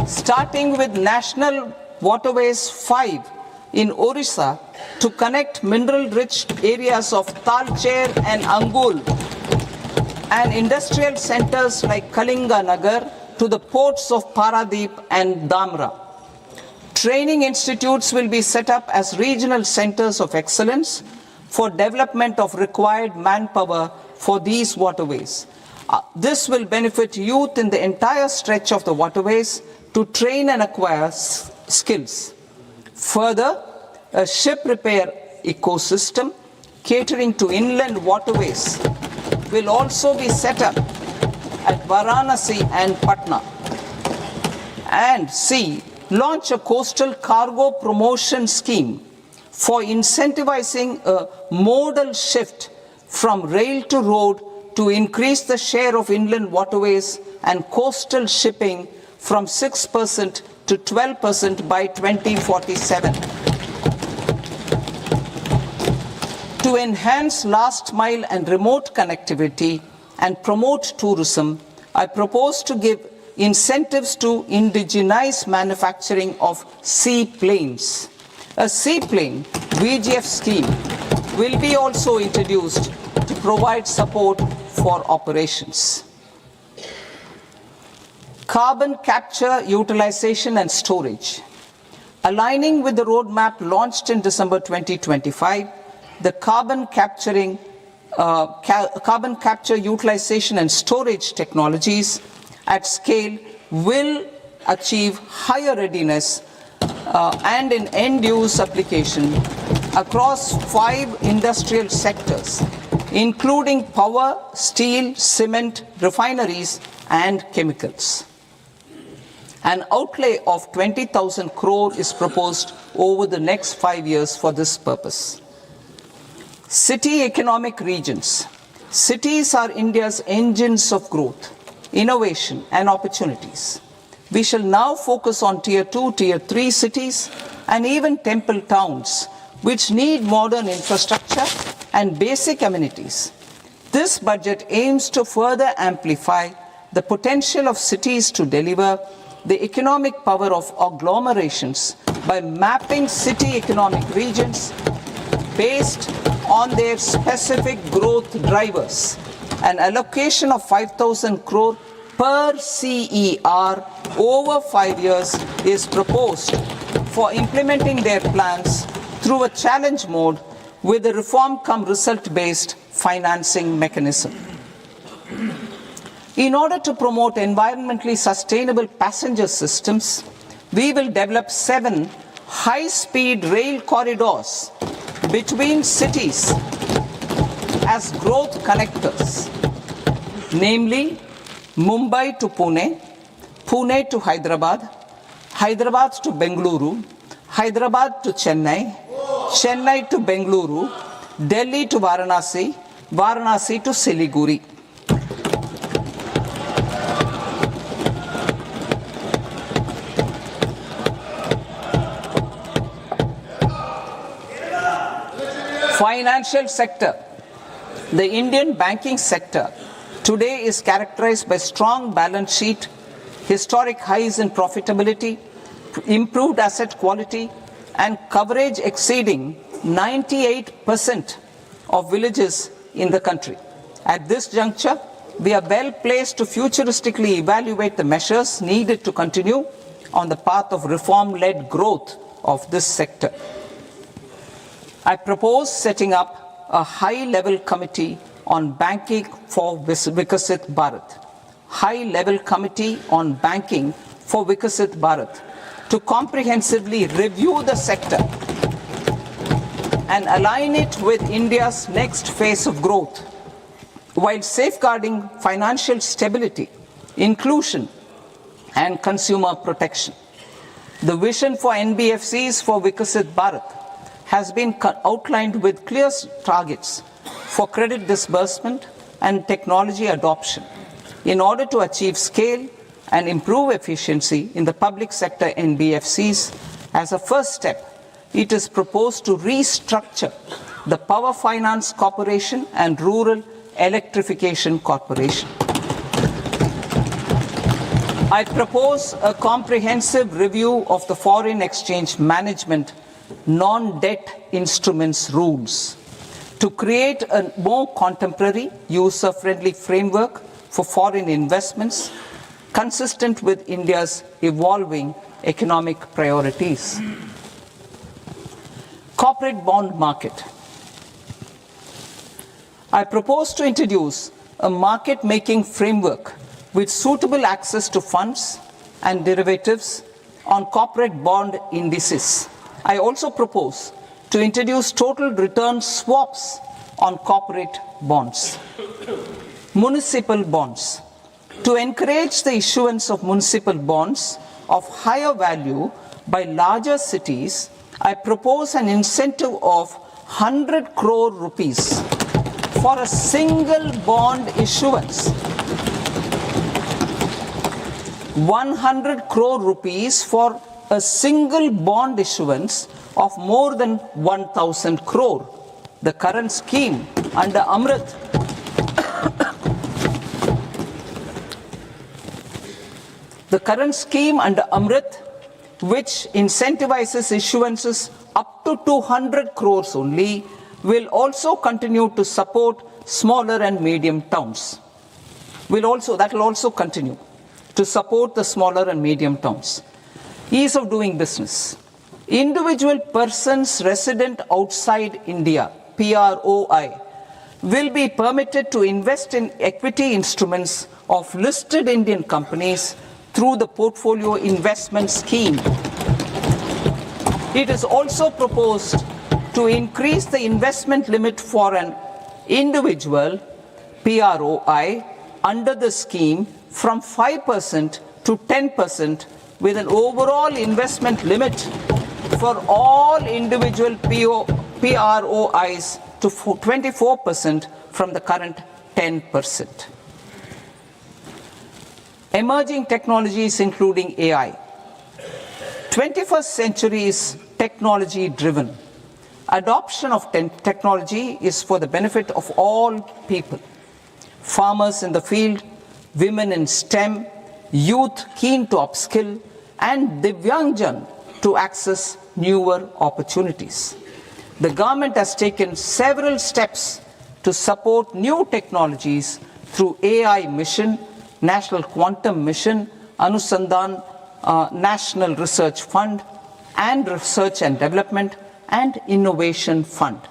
Starting with National Waterways 5 in Orissa to connect mineral-rich areas of Talcher and Angul and industrial centers like Kalinga Nagar to the ports of Paradeep and Dhamra. Training institutes will be set up as regional centers of excellence for development of required manpower for these waterways. This will benefit youth in the entire stretch of the waterways to train and acquire skills. Further, a ship repair ecosystem catering to inland waterways will also be set up at Varanasi and Patna. And C. Launch a coastal cargo promotion scheme for incentivizing a modal shift from rail to road to increase the share of inland waterways and coastal shipping from 6% to 12% by 2047. To enhance last mile and remote connectivity and promote tourism, I propose to give incentives to indigenize manufacturing of seaplanes. A seaplane VGF scheme will be also introduced to provide support for operations. Carbon capture, utilization and storage. Aligning with the roadmap launched in December 2025, the carbon capture, utilization and storage technologies at scale will achieve higher readiness and in end-use application across 5 industrial sectors, including power, steel, cement, refineries, and chemicals. An outlay of 20,000 crore is proposed over the next 5 years for this purpose. City economic regions. Cities are India's engines of growth, innovation, and opportunities. We shall now focus on tier 2, tier 3 cities and even temple towns, which need modern infrastructure and basic amenities. This budget aims to further amplify the potential of cities to deliver the economic power of agglomerations by mapping city economic regions based on their specific growth drivers. An allocation of 5,000 crore per CER over 5 years is proposed for implementing their plans through a challenge mode with a reform cum result-based financing mechanism. In order to promote environmentally sustainable passenger systems, we will develop 7 high-speed rail corridors between cities as growth connectors, namely Mumbai to Pune, Pune to Hyderabad, Hyderabad to Bengaluru, Hyderabad to Chennai, Chennai to Bengaluru, Delhi to Varanasi, Varanasi to Siliguri. Financial sector. The Indian banking sector today is characterized by strong balance sheet, historic highs in profitability, improved asset quality, and coverage exceeding 98% of villages in the country. At this juncture, we are well placed to futuristically evaluate the measures needed to continue on the path of reform-led growth of this sector. I propose setting up a high-level committee on banking for Vikasit Bharat. High-level committee on banking for Vikasit Bharat to comprehensively review the sector and align it with India's next phase of growth, while safeguarding financial stability, inclusion, and consumer protection. The vision for NBFCs for Vikasit Bharat has been outlined with clear targets for credit disbursement and technology adoption in order to achieve scale and improve efficiency in the public sector NBFCs. As a first step, it is proposed to restructure the Power Finance Corporation and Rural Electrification Corporation. I propose a comprehensive review of the foreign exchange management non-debt instruments rules to create a more contemporary, user-friendly framework for foreign investments consistent with India's evolving economic priorities. Corporate bond market. I propose to introduce a market-making framework with suitable access to funds and derivatives on corporate bond indices. I also propose to introduce total return swaps on corporate bonds. Municipal bonds. To encourage the issuance of municipal bonds of higher value by larger cities, I propose an incentive of 100 crore rupees for a single bond issuance. 100 crore rupees for a single bond issuance of more than 1,000 crore. The current scheme under Amrit which incentivizes issuances up to 200 crores only, will also continue to support smaller and medium towns. That will also continue to support the smaller and medium towns. Ease of doing business. Individual persons resident outside India, PROI, will be permitted to invest in equity instruments of listed Indian companies through the Portfolio Investment Scheme. It is also proposed to increase the investment limit for an individual PROI under the scheme from 5% to 10%, with an overall investment limit for all individual PROIs to 24% from the current 10%. Emerging technologies including AI. 21st century is technology driven. Adoption of technology is for the benefit of all people. Farmers in the field, women in STEM, youth keen to upskill, and Divyangjan to access newer opportunities. The government has taken several steps to support new technologies through AI Mission, National Quantum Mission, Anusandhan National Research Fund, and Research and Development and Innovation Fund.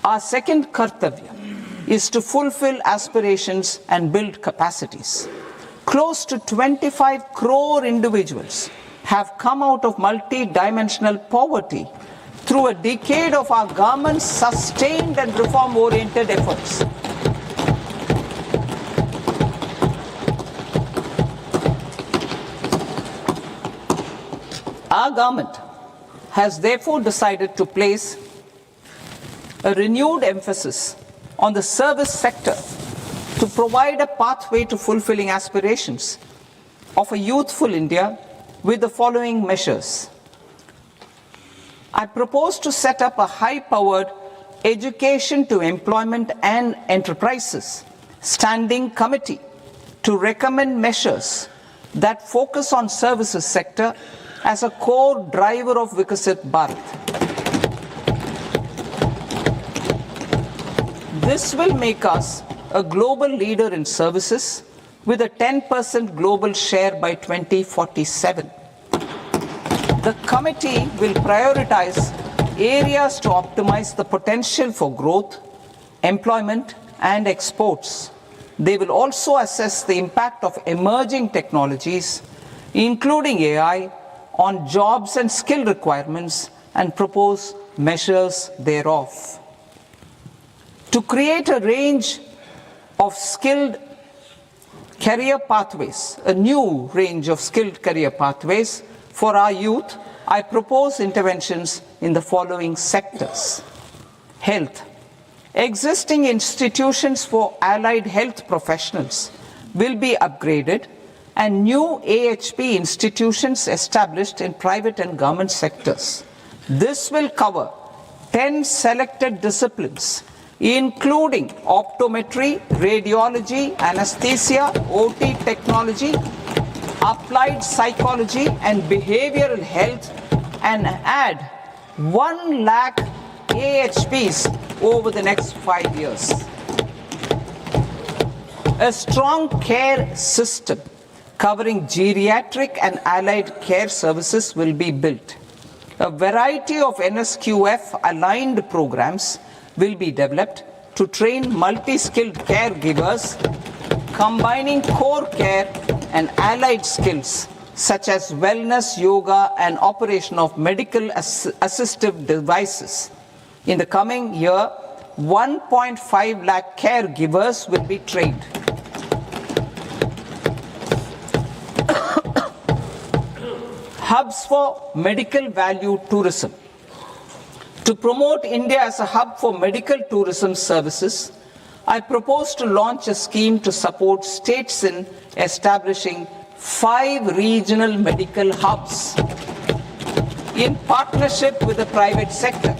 Our second kartavya is to fulfill aspirations and build capacities. Close to 25 crore individuals have come out of multi-dimensional poverty through a decade of our government's sustained and reform-oriented efforts. Our government has therefore decided to place a renewed emphasis on the service sector to provide a pathway to fulfilling aspirations of a youthful India with the following measures. I propose to set up a high-powered education to employment and enterprises standing committee to recommend measures that focus on services sector as a core driver of Viksit Bharat. This will make us a global leader in services with a 10% global share by 2047. The committee will prioritize areas to optimize the potential for growth, employment, and exports. They will also assess the impact of emerging technologies, including AI, on jobs and skill requirements and propose measures thereof. To create a range of skilled career pathways, a new range of skilled career pathways for our youth, I propose interventions in the following sectors. Health. Existing institutions for allied health professionals will be upgraded and new AHP institutions established in private and government sectors. This will cover 10 selected disciplines, including optometry, radiology, anesthesia, OT technology, applied psychology and behavioral health, and add 1 lakh AHPs over the next 5 years. A strong care system covering geriatric and allied care services will be built. A variety of NSQF aligned programs will be developed to train multi-skilled caregivers, combining core care and allied skills such as wellness, yoga, and operation of medical assistive devices. In the coming year, 1.5 lakh caregivers will be trained. Hubs for medical value tourism. To promote India as a hub for medical tourism services, I propose to launch a scheme to support states in establishing 5 regional medical hubs in partnership with the private sector.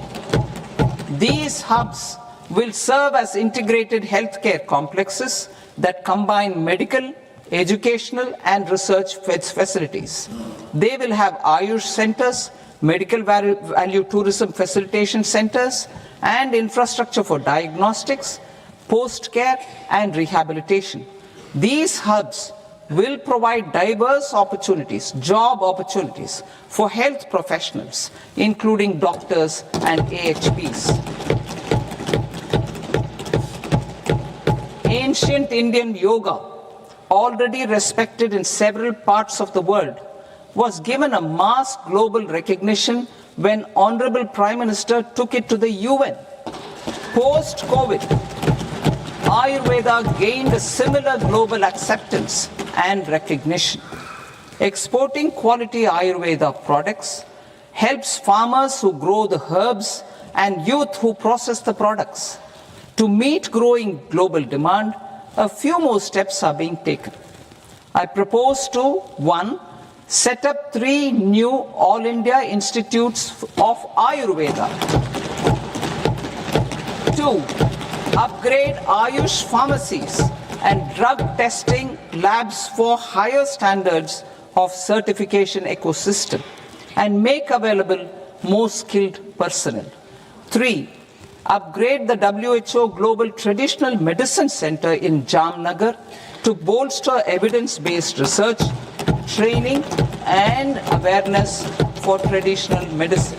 These hubs will serve as integrated healthcare complexes that combine medical, educational, and research facilities. They will have Ayush centers, medical value tourism facilitation centers, and infrastructure for diagnostics, post-care, and rehabilitation. These hubs will provide diverse opportunities, job opportunities for health professionals, including doctors and AHPs. Ancient Indian yoga, already respected in several parts of the world, was given a mass global recognition when Honorable Prime Minister took it to the UN. Post-COVID, Ayurveda gained a similar global acceptance and recognition. Exporting quality Ayurveda products helps farmers who grow the herbs and youth who process the products. To meet growing global demand, a few more steps are being taken. I propose to 1. Set up 3 new All India Institutes of Ayurveda. 2. Upgrade Ayush pharmacies and drug testing labs for higher standards of certification ecosystem and make available more skilled personnel. 3. Upgrade the WHO Global Traditional Medicine Center in Jamnagar to bolster evidence-based research, training, and awareness for traditional medicine.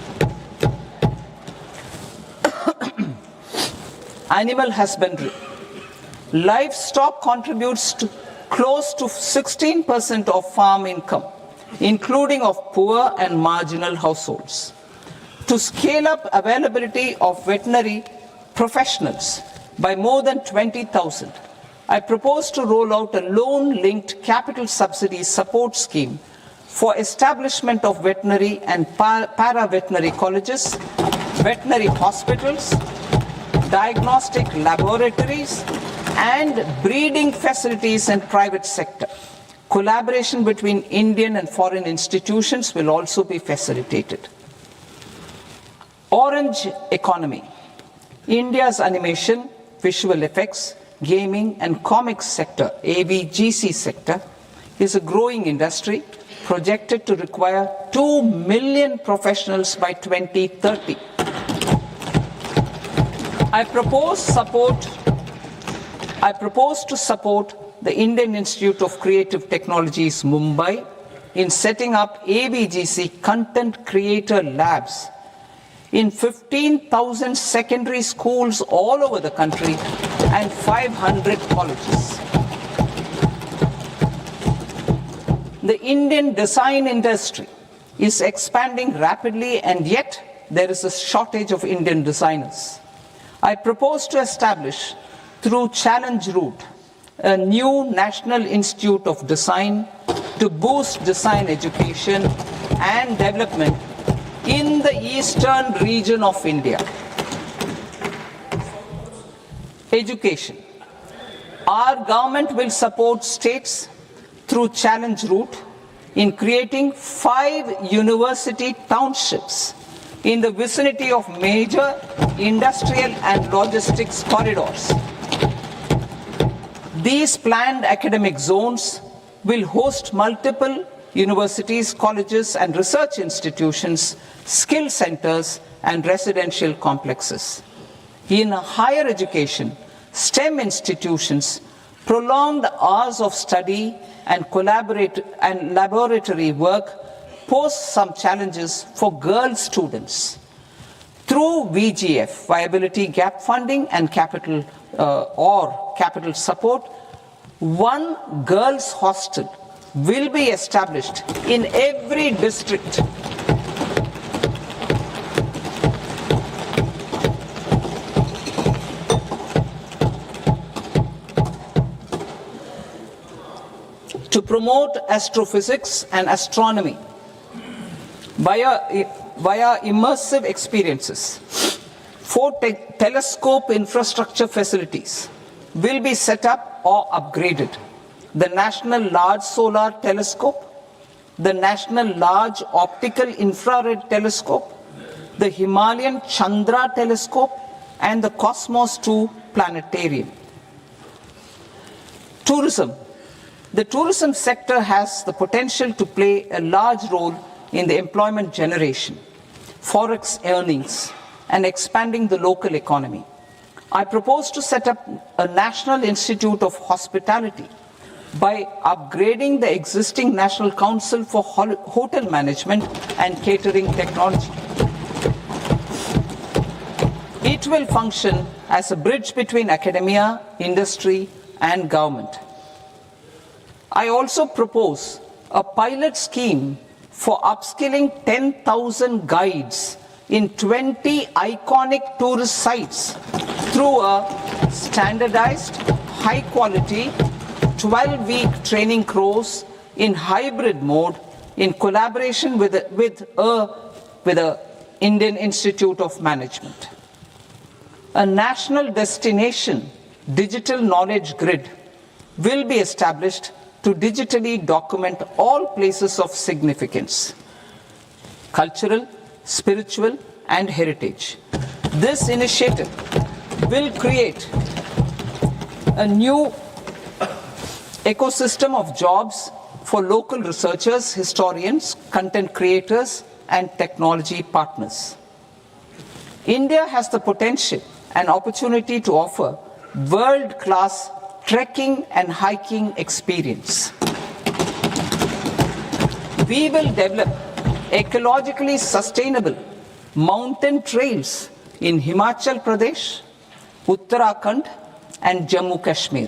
Animal husbandry. Livestock contributes close to 16% of farm income, including of poor and marginal households. To scale up availability of veterinary professionals by more than 20,000, I propose to roll out a loan-linked capital subsidy support scheme for establishment of veterinary and para-veterinary colleges, veterinary hospitals, diagnostic laboratories, and breeding facilities in private sector. Collaboration between Indian and foreign institutions will also be facilitated. Orange economy. India's animation, visual effects, gaming and comics sector, AVGC sector, is a growing industry projected to require 2 million professionals by 2030. I propose to support the Indian Institute of Creative Technologies, Mumbai, in setting up AVGC content creator labs in 15,000 secondary schools all over the country and 500 colleges. The Indian design industry is expanding rapidly, and yet there is a shortage of Indian designers. I propose to establish, through Challenge Route, a new National Institute of Design to boost design education and development in the eastern region of India. Education. Our government will support states through Challenge Route in creating 5 university townships in the vicinity of major industrial and logistics corridors. These planned academic zones will host multiple universities, colleges and research institutions, skill centers and residential complexes. In higher education, STEM institutions, prolonged hours of study and laboratory work pose some challenges for girl students. Through VGF, viability gap funding and capital support, one girls' hostel will be established in every district. To promote astrophysics and astronomy via immersive experiences, 4 telescope infrastructure facilities will be set up or upgraded. The National Large Solar Telescope, the National Large Optical Infrared Telescope, the Himalayan Chandra Telescope, and the Cosmos 2 Planetarium. Tourism. The tourism sector has the potential to play a large role in the employment generation, forex earnings, and expanding the local economy. I propose to set up a National Institute of Hospitality by upgrading the existing National Council for Hotel Management and Catering Technology. It will function as a bridge between academia, industry, and government. I also propose a pilot scheme for upskilling 10,000 guides in 20 iconic tourist sites through a standardized, high-quality, 12-week training course in hybrid mode in collaboration with the Indian Institute of Management. A national destination digital knowledge grid will be established to digitally document all places of significance, cultural, spiritual, and heritage. This initiative will create a new ecosystem of jobs for local researchers, historians, content creators, and technology partners. India has the potential and opportunity to offer world-class trekking and hiking experience. We will develop ecologically sustainable mountain trails in Himachal Pradesh, Uttarakhand, and Jammu Kashmir.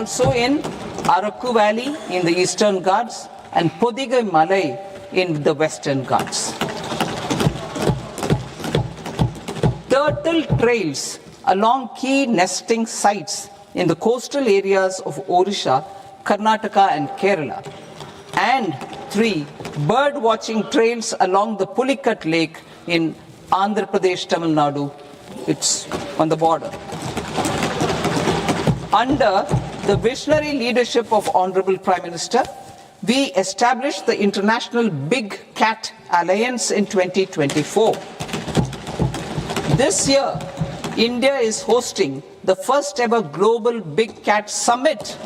also in Araku Valley in the Eastern Ghats and Podigai Malai in the Western Ghats. Turtle trails along key nesting sites in the coastal areas of Odisha, Karnataka and Kerala. And 3. Bird watching trails along the Pulikat Lake in Andhra Pradesh, Tamil Nadu. It's on the border. Under the visionary leadership of Honorable Prime Minister, we established the International Big Cat Alliance in 2024. This year, India is hosting the first ever Global Big Cat Summit,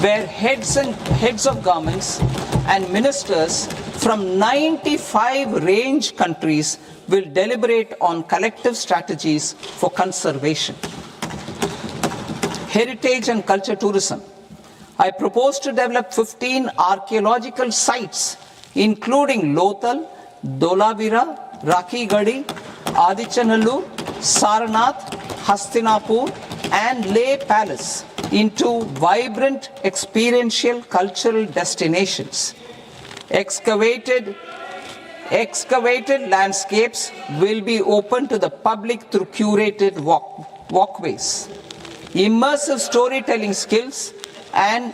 where heads of governments and ministers from 95 range countries will deliberate on collective strategies for conservation. Heritage and culture tourism. I propose to develop 15 archaeological sites, including Lothal, Dolavira, Rakhi Gadi, Adichanallur, Saranath, Hastinapur, and Leh Palace into vibrant experiential cultural destinations. Excavated landscapes will be open to the public through curated walkways. Immersive storytelling skills and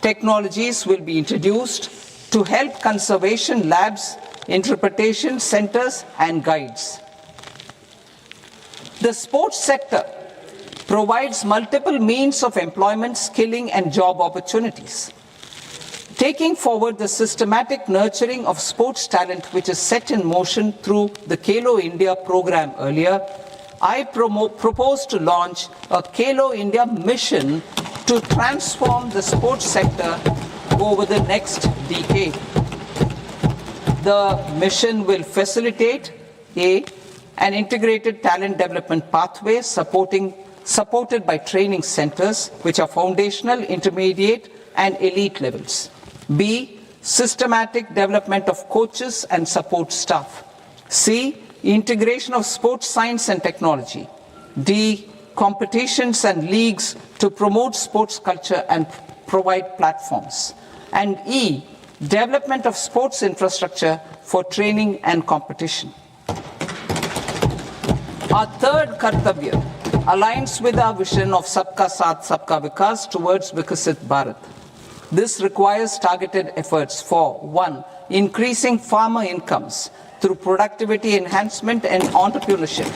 technologies will be introduced to help conservation labs, interpretation centers, and guides. The sports sector provides multiple means of employment, skilling, and job opportunities. Taking forward the systematic nurturing of sports talent, which is set in motion through the Khelo India program earlier, I propose to launch a Khelo India mission to transform the sports sector over the next decade. The mission will facilitate an integrated talent development pathway supported by training centers, which are foundational, intermediate, and elite levels. B, systematic development of coaches and support staff. C, integration of sports science and technology. D, competitions and leagues to promote sports culture and provide platforms. And E, development of sports infrastructure for training and competition. Our third Kartavya aligns with our vision of Sabka Saath, Sabka Vikas towards Vikasit Bharat. This requires targeted efforts for 1. Increasing farmer incomes through productivity enhancement and entrepreneurship,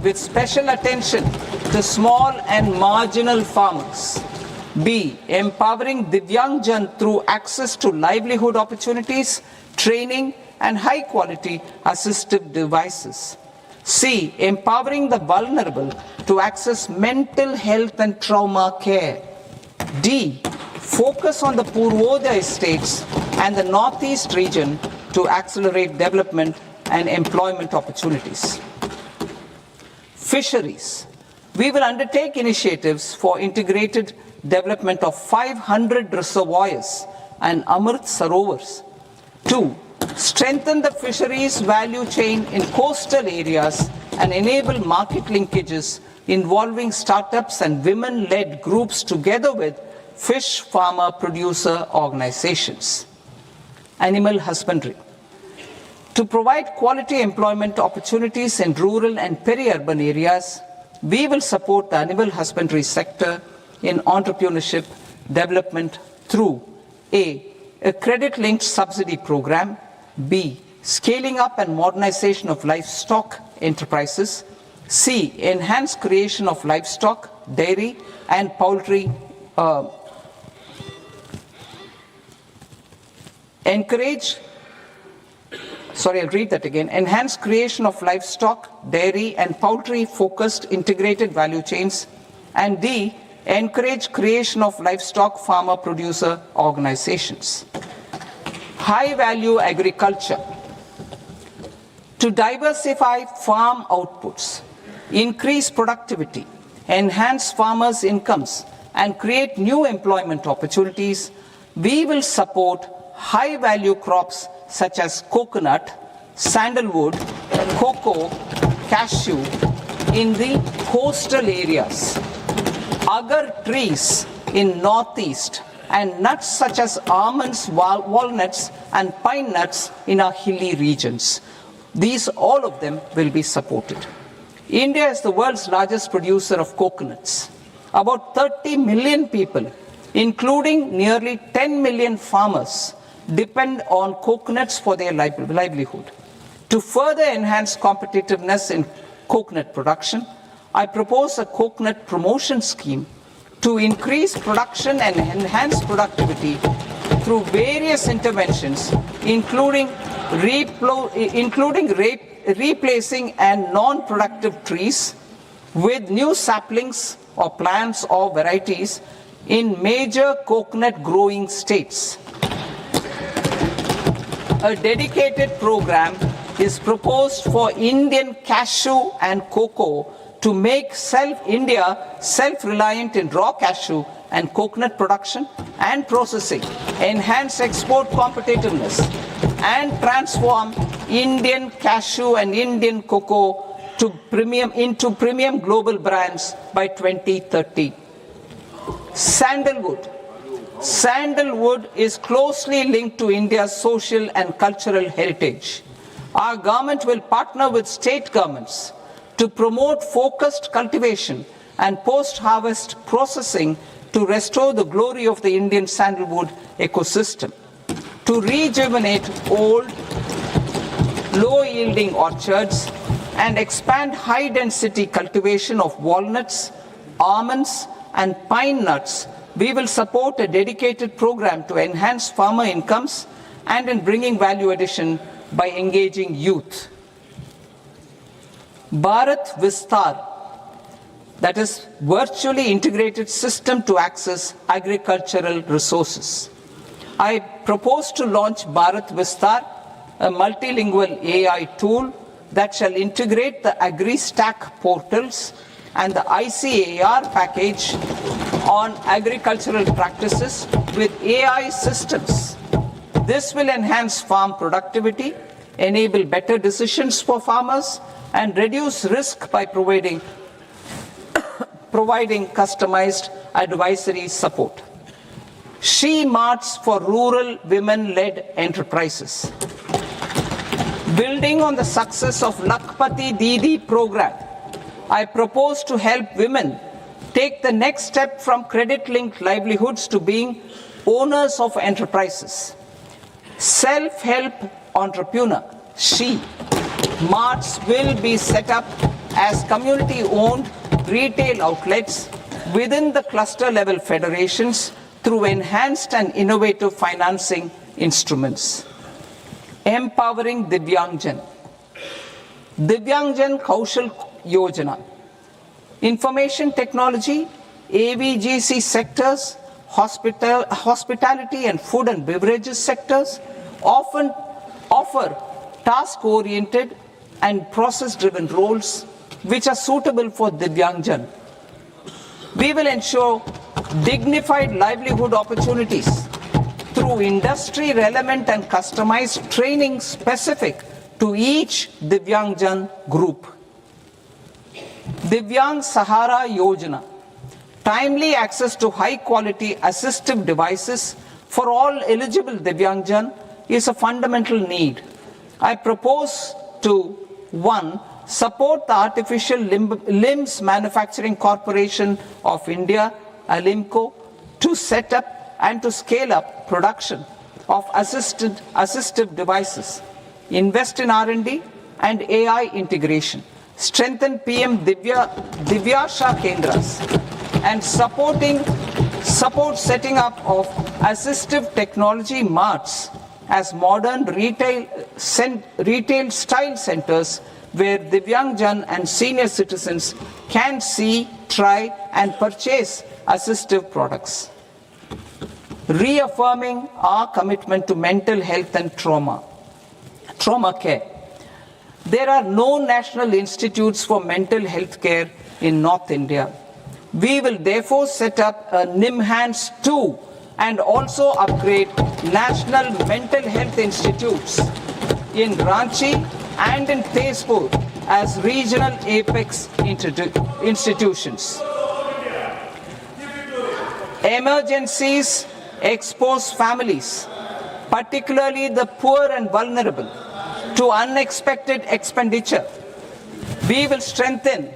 with special attention to small and marginal farmers. B. Empowering Divyangjan through access to livelihood opportunities, training, and high-quality assistive devices. C. Empowering the vulnerable to access mental health and trauma care. D. Focus on the Purvodaya states and the Northeast region to accelerate development and employment opportunities. Fisheries. We will undertake initiatives for integrated development of 500 reservoirs and Amrit Sarovars. 2. Strengthen the fisheries value chain in coastal areas and enable market linkages involving startups and women-led groups together with fish farmer producer organizations. Animal husbandry. To provide quality employment opportunities in rural and peri-urban areas, we will support the animal husbandry sector in entrepreneurship development through A. A credit-linked subsidy program. B. Scaling up and modernization of livestock enterprises. C. Enhanced creation of livestock, dairy, and poultry. Enhanced creation of livestock, dairy, and poultry-focused integrated value chains. And D. Encourage creation of livestock farmer-producer organizations. High-value agriculture. To diversify farm outputs, increase productivity, enhance farmers' incomes, and create new employment opportunities, we will support high-value crops such as coconut, sandalwood, cocoa, cashew in the coastal areas. Agar trees in Northeast and nuts such as almonds, walnuts and pine nuts in our hilly regions. These, all of them, will be supported. India is the world's largest producer of coconuts. About 30 million people, including nearly 10 million farmers, depend on coconuts for their livelihood. To further enhance competitiveness in coconut production, I propose a coconut promotion scheme to increase production and enhance productivity through various interventions, including replacing and non-productive trees with new saplings or plants or varieties in major coconut growing states. A dedicated program is proposed for Indian cashew and cocoa to make India self-reliant in raw cashew and coconut production and processing, enhance export competitiveness, and transform Indian cashew and Indian cocoa into premium global brands by 2030. Sandalwood. Sandalwood is closely linked to India's social and cultural heritage. Our government will partner with state governments to promote focused cultivation and post-harvest processing to restore the glory of the Indian sandalwood ecosystem, to rejuvenate old, low-yielding orchards and expand high-density cultivation of walnuts, almonds and pine nuts. We will support a dedicated program to enhance farmer incomes and in bringing value addition by engaging youth. Bharat Vistar, that is virtually integrated system to access agricultural resources. I propose to launch Bharat Vistar, a multilingual AI tool that shall integrate the AgriStack portals and the ICAR package on agricultural practices with AI systems. This will enhance farm productivity, enable better decisions for farmers, and reduce risk by providing customized advisory support. She Marts for rural women-led enterprises. Building on the success of Lakpati Didi program, I propose to help women take the next step from credit-linked livelihoods to being owners of enterprises. Self-help entrepreneur, She Marts will be set up as community-owned retail outlets within the cluster-level federations through enhanced and innovative financing instruments. Empowering Divyangjan. Divyangjan Kaushal Yojana. Information technology, AVGC sectors, hospitality and food and beverages sectors often offer task-oriented and process-driven roles which are suitable for Divyangjan. We will ensure dignified livelihood opportunities through industry-relevant and customized training specific to each Divyangjan group. Divyang Sahara Yojana. Timely access to high-quality assistive devices for all eligible Divyangjan is a fundamental need. I propose to 1. Support the Artificial Limbs Manufacturing Corporation of India, Alimco, to set up and to scale up production of assistive devices, invest in R&D and AI integration, strengthen PM Divyasha Kendras, and support setting up of assistive technology marts as modern retail style centers where Divyangjan and senior citizens can see, try and purchase assistive products. Reaffirming our commitment to mental health and trauma care. There are no national institutes for mental health care in North India. We will therefore set up a NIMHANS 2 and also upgrade national mental health institutes in Ranchi and in Tezpur as regional apex institutions. Emergencies expose families, particularly the poor and vulnerable, to unexpected expenditure. We will strengthen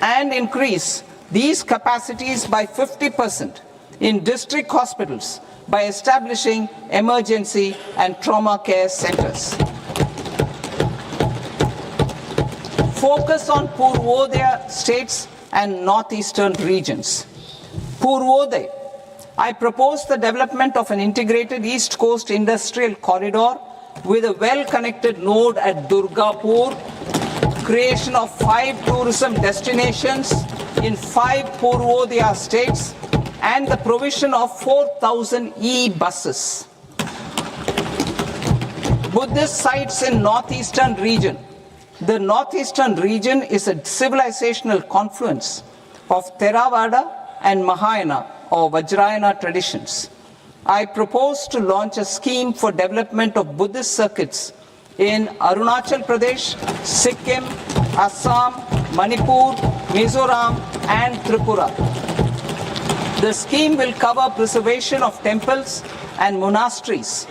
and increase these capacities by 50% in district hospitals by establishing emergency and trauma care centers. Focus on Purvodaya states and northeastern regions. Purvodaya, I propose the development of an integrated East Coast industrial corridor with a well-connected node at Durgapur, creation of 5 tourism destinations in 5 Purvodaya states, and the provision of 4,000 e-buses. Buddhist sites in northeastern region. The northeastern region is a civilizational confluence of Theravada and Mahayana or Vajrayana traditions. I propose to launch a scheme for development of Buddhist circuits in Arunachal Pradesh, Sikkim, Assam, Manipur, Mizoram, and Tripura. The scheme will cover preservation of temples and monasteries,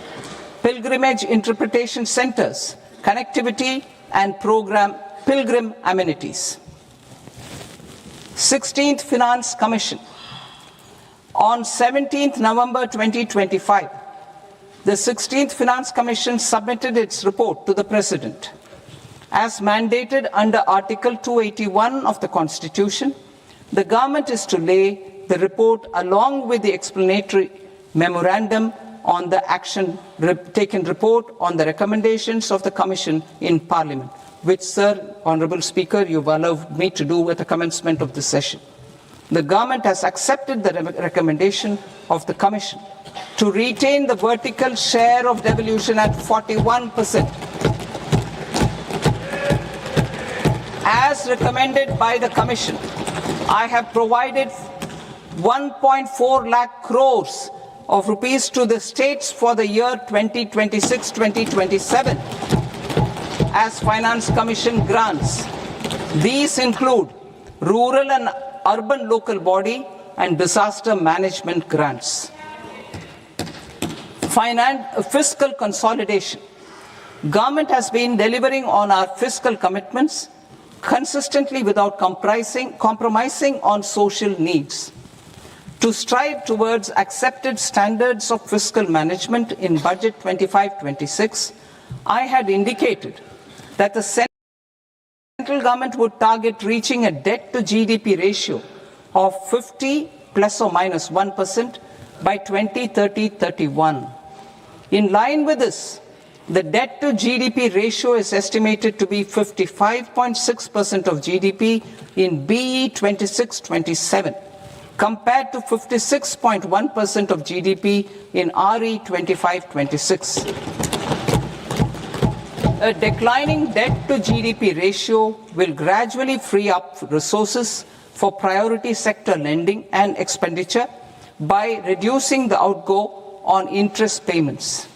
pilgrimage interpretation centers, connectivity, and pilgrim amenities. 16th Finance Commission. On 17th November 2025, the 16th Finance Commission submitted its report to the President. As mandated under Article 281 of the Constitution, the government is to lay the report along with the explanatory memorandum on the action taken report on the recommendations of the Commission in Parliament, which, Sir, Honourable Speaker, you've allowed me to do at the commencement of this session. The government has accepted the recommendation of the Commission to retain the vertical share of devolution at 41%. As recommended by the Commission, I have provided 1.4 lakh crores of rupees to the states for the year 2026-2027 as Finance Commission grants. These include rural and urban local body and disaster management grants. Fiscal consolidation. Government has been delivering on our fiscal commitments consistently without compromising on social needs. To strive towards accepted standards of fiscal management in Budget 25-26, I had indicated that the central government would target reaching a debt to GDP ratio of 50 plus or minus 1% by 2030-31. In line with this, the debt to GDP ratio is estimated to be 55.6% of GDP in BE 26-27, compared to 56.1% of GDP in RE 25-26. A declining debt to GDP ratio will gradually free up resources for priority sector lending and expenditure by reducing the outgo on interest payments.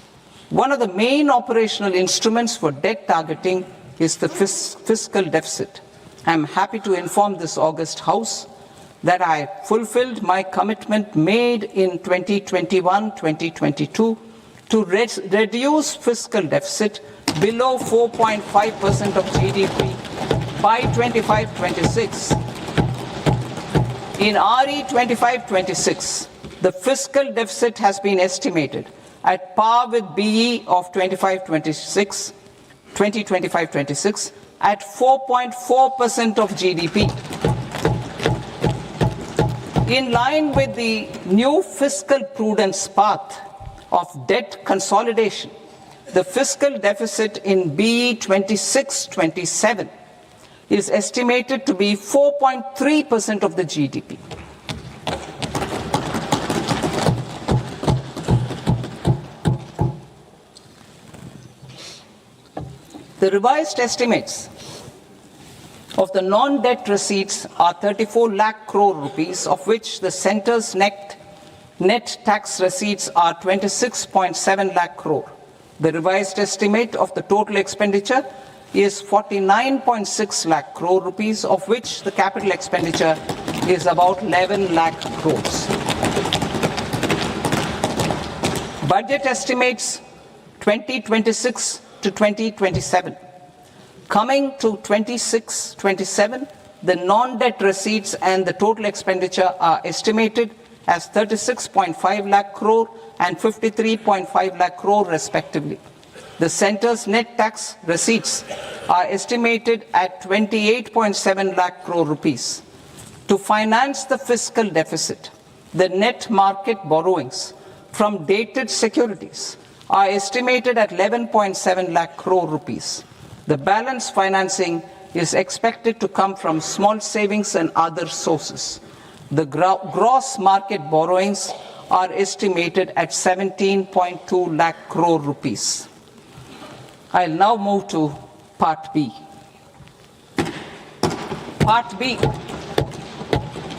One of the main operational instruments for debt targeting is the fiscal deficit. I am happy to inform this august House that I fulfilled my commitment made in 2021-2022 to reduce fiscal deficit below 4.5% of GDP by 25-26. In RE 25-26, the fiscal deficit has been estimated at par with BE of 2025-26 at 4.4% of GDP. In line with the new fiscal prudence path of debt consolidation, the fiscal deficit in BE 26-27 is estimated to be 4.3% of the GDP. The revised estimates of the non-debt receipts are 34 lakh crore rupees, of which the centre's net tax receipts are 26.7 lakh crore. The revised estimate of the total expenditure is 49.6 lakh crore rupees, of which the capital expenditure is about 11 lakh crores. Budget estimates 2026 to 2027. Coming to 26-27, the non-debt receipts and the total expenditure are estimated as 36.5 lakh crore and 53.5 lakh crore respectively. The centre's net tax receipts are estimated at 28.7 lakh crore rupees. To finance the fiscal deficit, the net market borrowings from dated securities are estimated at 11.7 lakh crore rupees. The balance financing is expected to come from small savings and other sources. The gross market borrowings are estimated at 17.2 lakh crore rupees. I'll now move to Part B. Part B,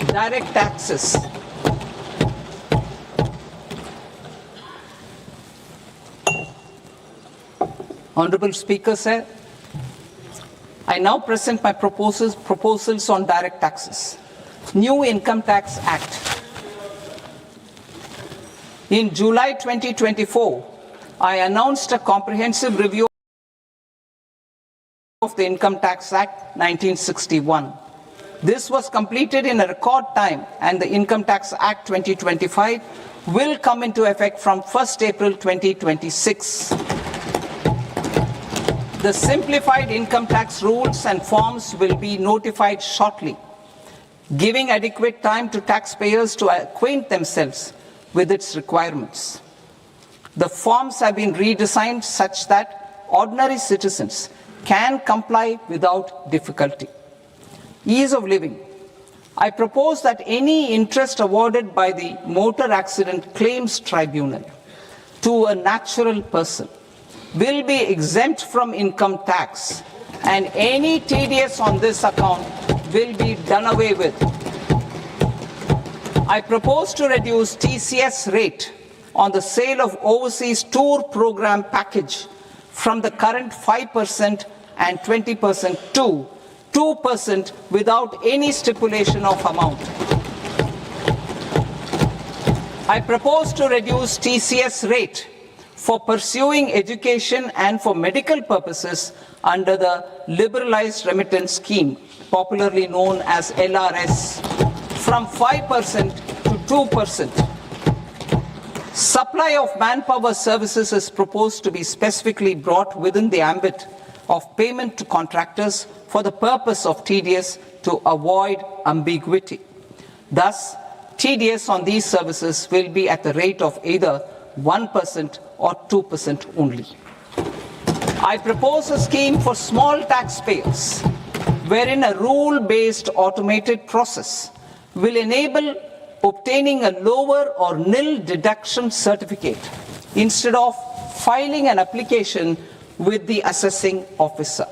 direct taxes. Honorable Speaker, sir, I now present my proposals on direct taxes. New Income Tax Act. In July 2024, I announced a comprehensive review of the Income Tax Act 1961. This was completed in a record time, and the Income Tax Act 2025 will come into effect from 1st April 2026. The simplified income tax rules and forms will be notified shortly, giving adequate time to taxpayers to acquaint themselves with its requirements. The forms have been redesigned such that ordinary citizens can comply without difficulty. Ease of living. I propose that any interest awarded by the Motor Accident Claims Tribunal to a natural person will be exempt from income tax, and any TDS on this account will be done away with. I propose to reduce TCS rate on the sale of overseas tour program package from the current 5% and 20% to 2% without any stipulation of amount. I propose to reduce TCS rate for pursuing education and for medical purposes under the Liberalized Remittance Scheme, popularly known as LRS, from 5% to 2%. Supply of manpower services is proposed to be specifically brought within the ambit of payment to contractors for the purpose of TDS to avoid ambiguity. Thus, TDS on these services will be at the rate of either 1% or 2% only. I propose a scheme for small taxpayers, wherein a rule-based automated process will enable obtaining a lower or nil deduction certificate instead of filing an application with the assessing officer.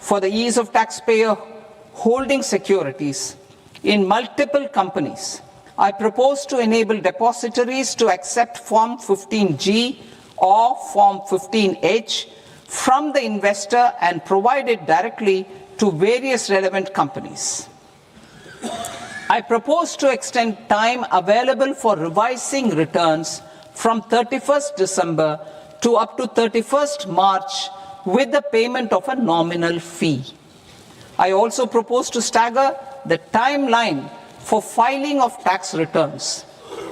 For the ease of taxpayer holding securities in multiple companies, I propose to enable depositories to accept Form 15G or Form 15H from the investor and provide it directly to various relevant companies. I propose to extend time available for revising returns from 31st December to up to 31st March with the payment of a nominal fee. I also propose to stagger the timeline for filing of tax returns.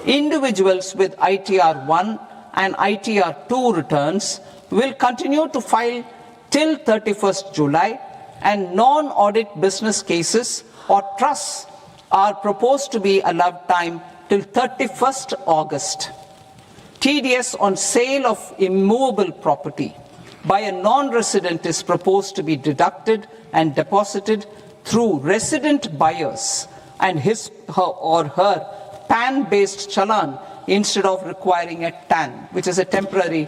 Individuals with ITR 1 and ITR 2 returns will continue to file till 31st July, and non-audit business cases or trusts are proposed to be allowed time till 31st August. TDS on sale of immovable property by a non-resident is proposed to be deducted and deposited through resident buyers and his or her PAN-based challan instead of requiring a TAN, which is a temporary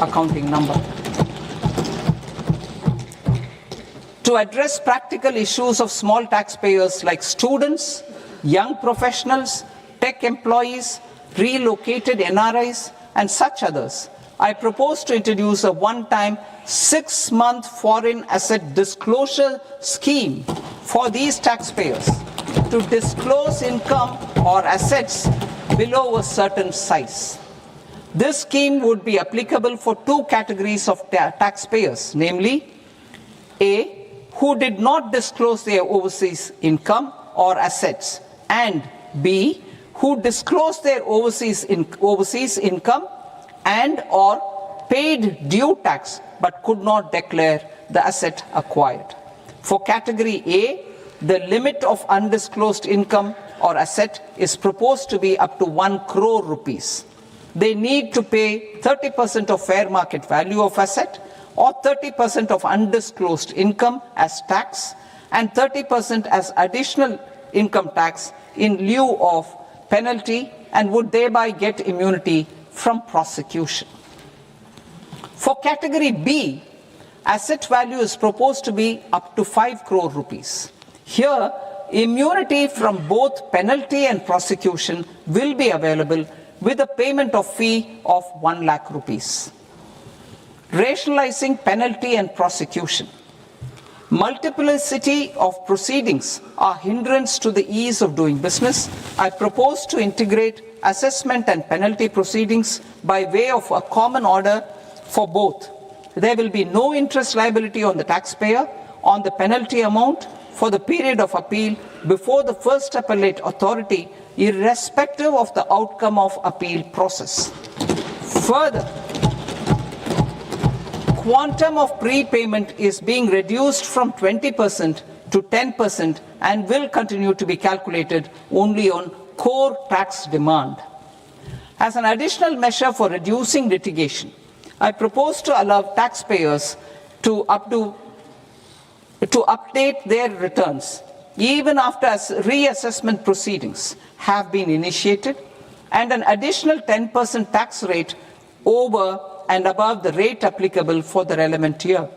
accounting number. To address practical issues of small taxpayers like students, young professionals, tech employees, relocated NRIs, and such others, I propose to introduce a one-time 6-month foreign asset disclosure scheme for these taxpayers to disclose income or assets below a certain size. This scheme would be applicable for two categories of taxpayers, namely A, who did not disclose their overseas income or assets, and B, who disclosed their overseas income and or paid due tax but could not declare the asset acquired. For category A, the limit of undisclosed income or asset is proposed to be up to 1 crore rupees. They need to pay 30% of fair market value of asset or 30% of undisclosed income as tax and 30% as additional income tax in lieu of penalty and would thereby get immunity from prosecution. For category B, asset value is proposed to be up to 5 crore rupees. Here, immunity from both penalty and prosecution will be available with a payment of fee of 1 lakh rupees. Rationalizing penalty and prosecution. Multiplicity of proceedings are hindrance to the ease of doing business. I propose to integrate assessment and penalty proceedings by way of a common order for both. There will be no interest liability on the taxpayer on the penalty amount for the period of appeal before the first appellate authority, irrespective of the outcome of appeal process. Further, quantum of prepayment is being reduced from 20% to 10% and will continue to be calculated only on core tax demand. As an additional measure for reducing litigation, I propose to allow taxpayers to update their returns even after reassessment proceedings have been initiated and an additional 10% tax rate over and above the rate applicable for the relevant year.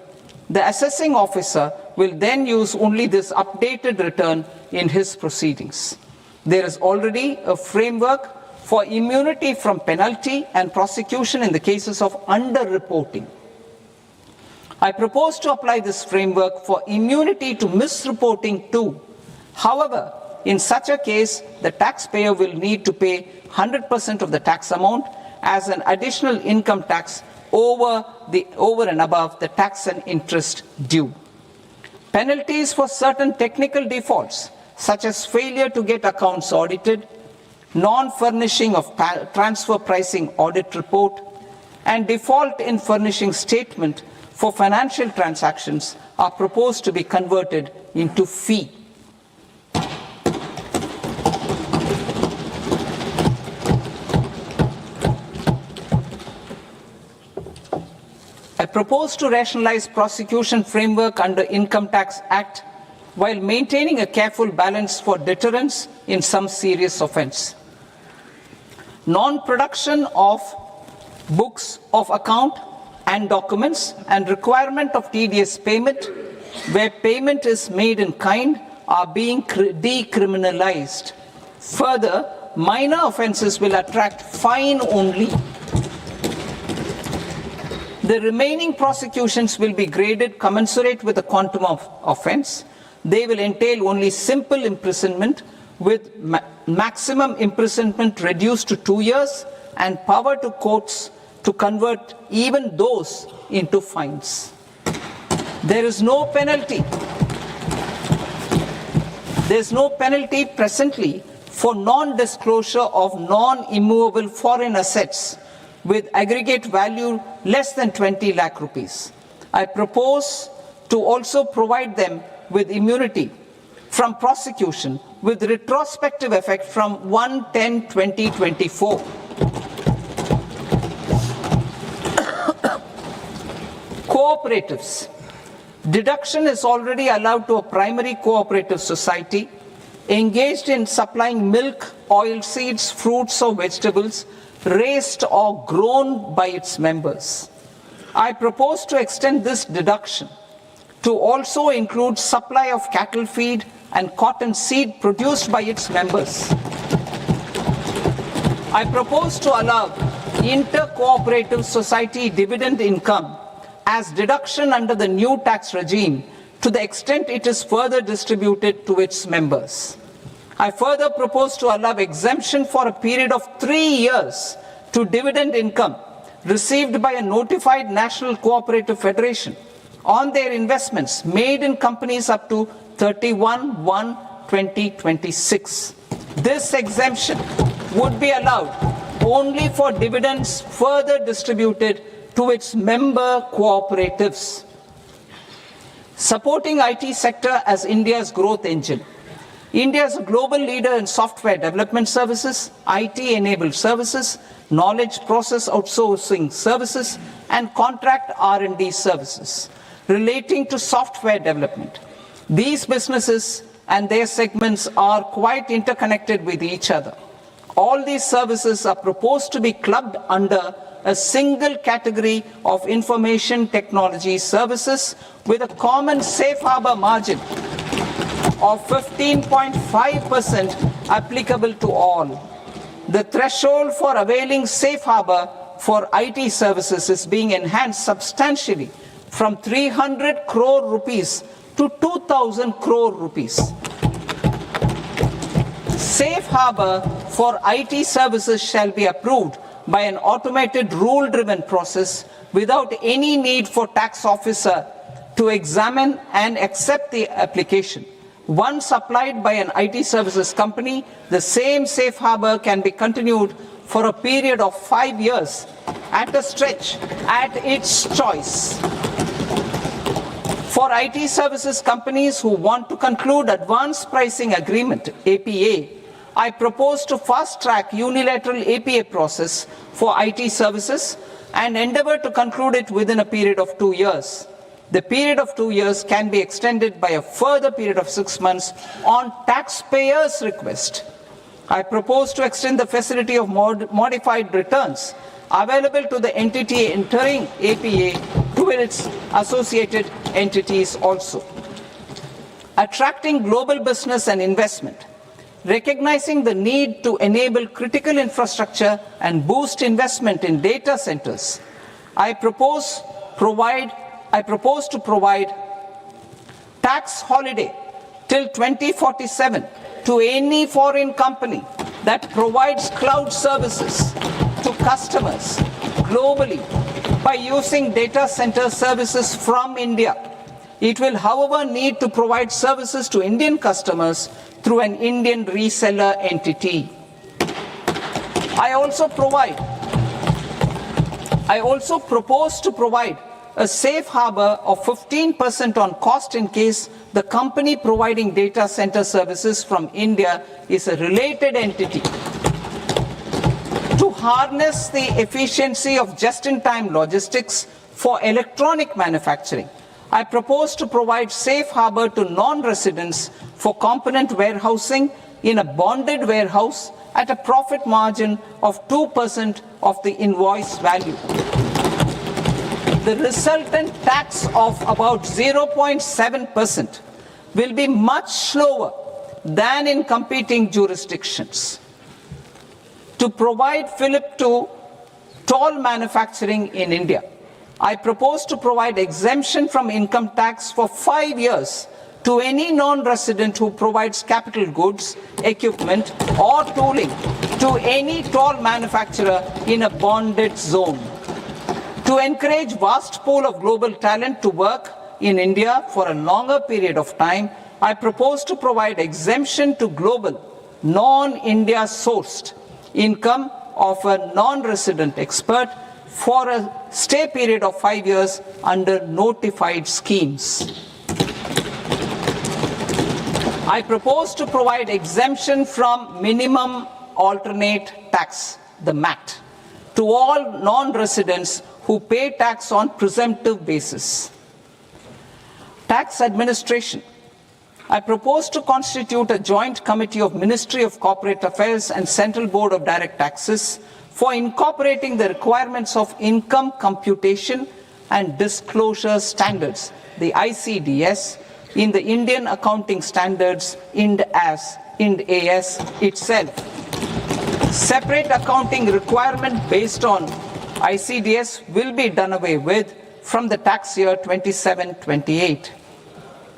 The assessing officer will then use only this updated return in his proceedings. There is already a framework for immunity from penalty and prosecution in the cases of underreporting. I propose to apply this framework for immunity to misreporting too. However, in such a case, the taxpayer will need to pay 100% of the tax amount as an additional income tax over and above the tax and interest due. Penalties for certain technical defaults, such as failure to get accounts audited, non-furnishing of transfer pricing audit report, and default in furnishing statement for financial transactions are proposed to be converted into fee. I propose to rationalize prosecution framework under Income Tax Act while maintaining a careful balance for deterrence in some serious offence. Non-production of books of account and documents and requirement of TDS payment where payment is made in kind are being decriminalized. Further, minor offences will attract fine only. The remaining prosecutions will be graded commensurate with the quantum of offence. They will entail only simple imprisonment with maximum imprisonment reduced to 2 years and power to courts to convert even those into fines. There is no penalty. There is no penalty presently for non-disclosure of non-immovable foreign assets with aggregate value less than 20 lakh rupees. I propose to also provide them with immunity from prosecution with retrospective effect from 1/10/2024. Cooperatives. Deduction is already allowed to a primary cooperative society engaged in supplying milk, oilseeds, fruits or vegetables raised or grown by its members. I propose to extend this deduction to also include supply of cattle feed and cotton seed produced by its members. I propose to allow inter-cooperative society dividend income as deduction under the new tax regime to the extent it is further distributed to its members. I further propose to allow exemption for a period of 3 years to dividend income received by a notified national cooperative federation on their investments made in companies up to 31/1/2026. This exemption would be allowed only for dividends further distributed to its member cooperatives. Supporting IT sector as India's growth engine. India is a global leader in software development services, IT-enabled services, knowledge process outsourcing services, and contract R&D services relating to software development. These businesses and their segments are quite interconnected with each other. All these services are proposed to be clubbed under a single category of information technology services with a common safe harbor margin of 15.5% applicable to all. The threshold for availing safe harbor for IT services is being enhanced substantially from 300 crore rupees to 2,000 crore rupees. Safe harbor for IT services shall be approved by an automated rule-driven process without any need for tax officer to examine and accept the application. Once applied by an IT services company, the same safe harbor can be continued for a period of 5 years at a stretch at its choice. For IT services companies who want to conclude advanced pricing agreement, APA, I propose to fast-track unilateral APA process for IT services and endeavor to conclude it within a period of 2 years. The period of 2 years can be extended by a further period of 6 months on taxpayers' request. I propose to extend the facility of modified returns available to the entity entering APA to its associated entities also. Attracting global business and investment. Recognizing the need to enable critical infrastructure and boost investment in data centers, I propose to provide tax holiday till 2047 to any foreign company that provides cloud services to customers globally by using data center services from India. It will, however, need to provide services to Indian customers through an Indian reseller entity. I also propose to provide a safe harbor of 15% on cost in case the company providing data center services from India is a related entity. To harness the efficiency of just-in-time logistics for electronic manufacturing, I propose to provide safe harbor to non-residents for component warehousing in a bonded warehouse at a profit margin of 2% of the invoice value. The resultant tax of about 0.7% will be much lower than in competing jurisdictions. To provide fillip to toll manufacturing in India, I propose to provide exemption from income tax for 5 years to any non-resident who provides capital goods, equipment, or tooling to any toll manufacturer in a bonded zone. To encourage vast pool of global talent to work in India for a longer period of time, I propose to provide exemption to global, non-India sourced income of a non-resident expert for a stay period of 5 years under notified schemes. I propose to provide exemption from minimum alternate tax, the MAT, to all non-residents who pay tax on presumptive basis. Tax administration. I propose to constitute a joint committee of Ministry of Corporate Affairs and Central Board of Direct Taxes for incorporating the requirements of income computation and disclosure standards, the ICDS, in the Indian Accounting Standards, IND AS itself. Separate accounting requirement based on ICDS will be done away with from the tax year 27-28.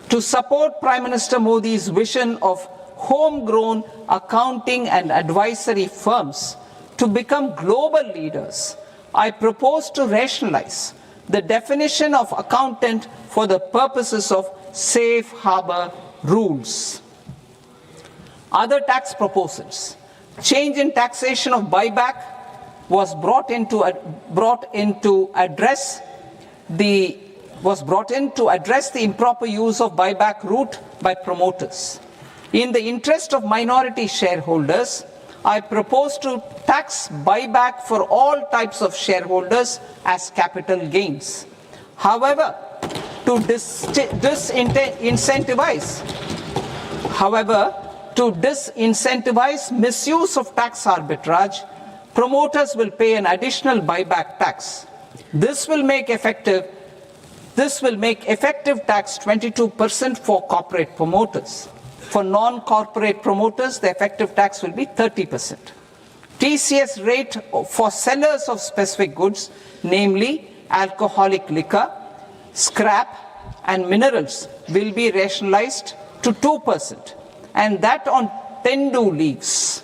To support Prime Minister Modi's vision of homegrown accounting and advisory firms to become global leaders, I propose to rationalize the definition of accountant for the purposes of safe harbor rules. Other tax proposals. Change in taxation of buyback was brought in to address the improper use of buyback route by promoters. In the interest of minority shareholders, I propose to tax buyback for all types of shareholders as capital gains. However, to disincentivize misuse of tax arbitrage, promoters will pay an additional buyback tax. This will make effective tax 22% for corporate promoters. For non-corporate promoters, the effective tax will be 30%. TCS rate for sellers of specific goods, namely alcoholic liquor, scrap, and minerals, will be rationalized to 2%, and that on tendu leaves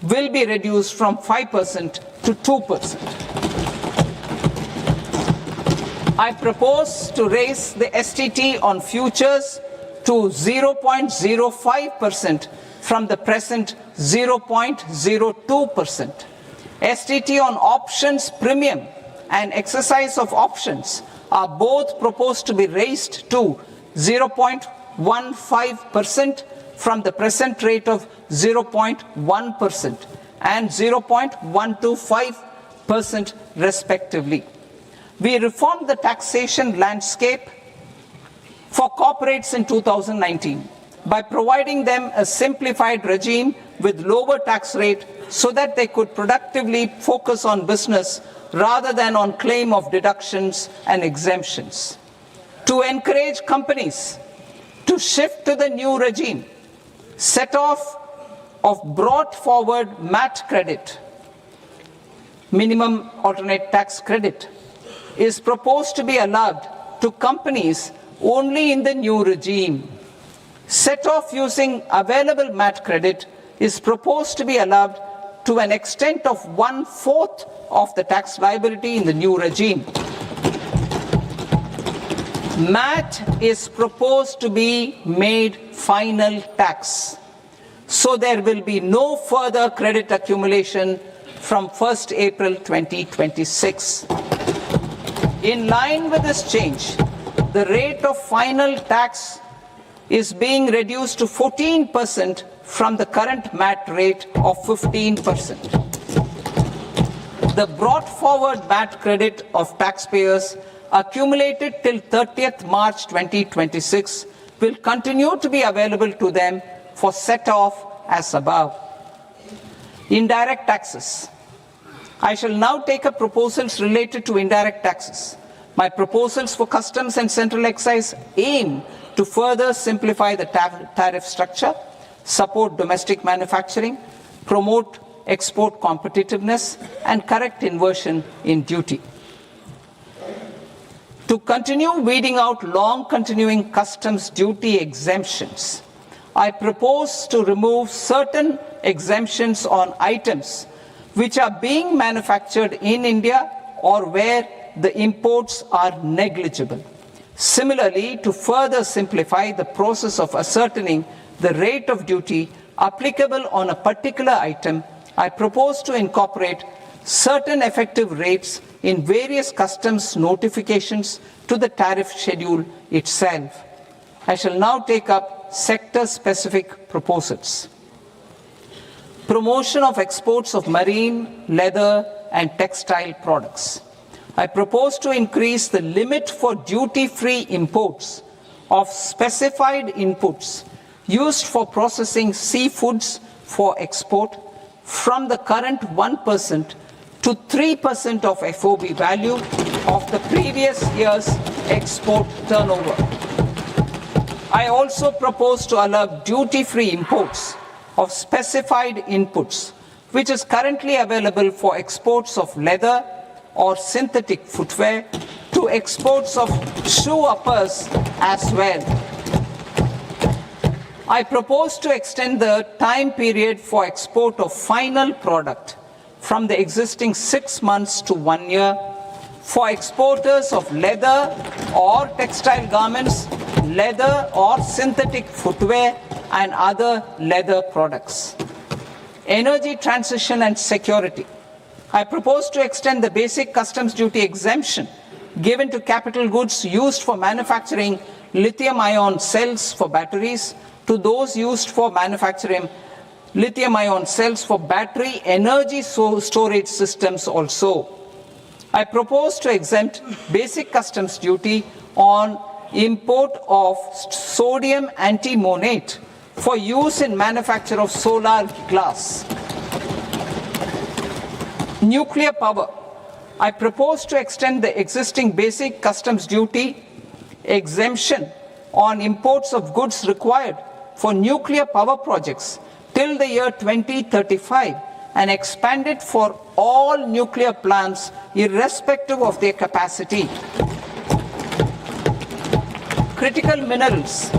will be reduced from 5% to 2%. I propose to raise the STT on futures to 0.05% from the present 0.02%. STT on options premium and exercise of options are both proposed to be raised to 0.15% from the present rate of 0.1% and 0.125% respectively. We reformed the taxation landscape for corporates in 2019 by providing them a simplified regime with lower tax rate so that they could productively focus on business rather than on claim of deductions and exemptions. To encourage companies to shift to the new regime, set off of brought forward MAT credit, minimum alternate tax credit, is proposed to be allowed to companies only in the new regime. Set off using available MAT credit is proposed to be allowed to an extent of 1/4 of the tax liability in the new regime. MAT is proposed to be made final tax, so there will be no further credit accumulation from 1st April 2026. In line with this change, the rate of final tax is being reduced to 14% from the current MAT rate of 15%. The brought forward MAT credit of taxpayers accumulated till 30th March 2026 will continue to be available to them for set-off as above. Indirect taxes. I shall now take up proposals related to indirect taxes. My proposals for customs and central excise aim to further simplify the tariff structure, support domestic manufacturing, promote export competitiveness, and correct inversion in duty. To continue weeding out long continuing customs duty exemptions, I propose to remove certain exemptions on items which are being manufactured in India or where the imports are negligible. Similarly, to further simplify the process of ascertaining the rate of duty applicable on a particular item, I propose to incorporate certain effective rates in various customs notifications to the tariff schedule itself. I shall now take up sector-specific proposals. Promotion of exports of marine, leather, and textile products. I propose to increase the limit for duty-free imports of specified inputs used for processing seafoods for export from the current 1% to 3% of FOB value of the previous year's export turnover. I also propose to allow duty-free imports of specified inputs, which is currently available for exports of leather or synthetic footwear, to exports of shoe uppers as well. I propose to extend the time period for export of final product from the existing 6 months to 1 year for exporters of leather or textile garments, leather or synthetic footwear, and other leather products. Energy transition and security. I propose to extend the basic customs duty exemption given to capital goods used for manufacturing lithium-ion cells for batteries to those used for manufacturing lithium-ion cells for battery energy storage systems also. I propose to exempt basic customs duty on import of sodium antimonate for use in manufacture of solar glass. Nuclear power. I propose to extend the existing basic customs duty exemption on imports of goods required for nuclear power projects till the year 2035 and expand it for all nuclear plants irrespective of their capacity. Critical minerals.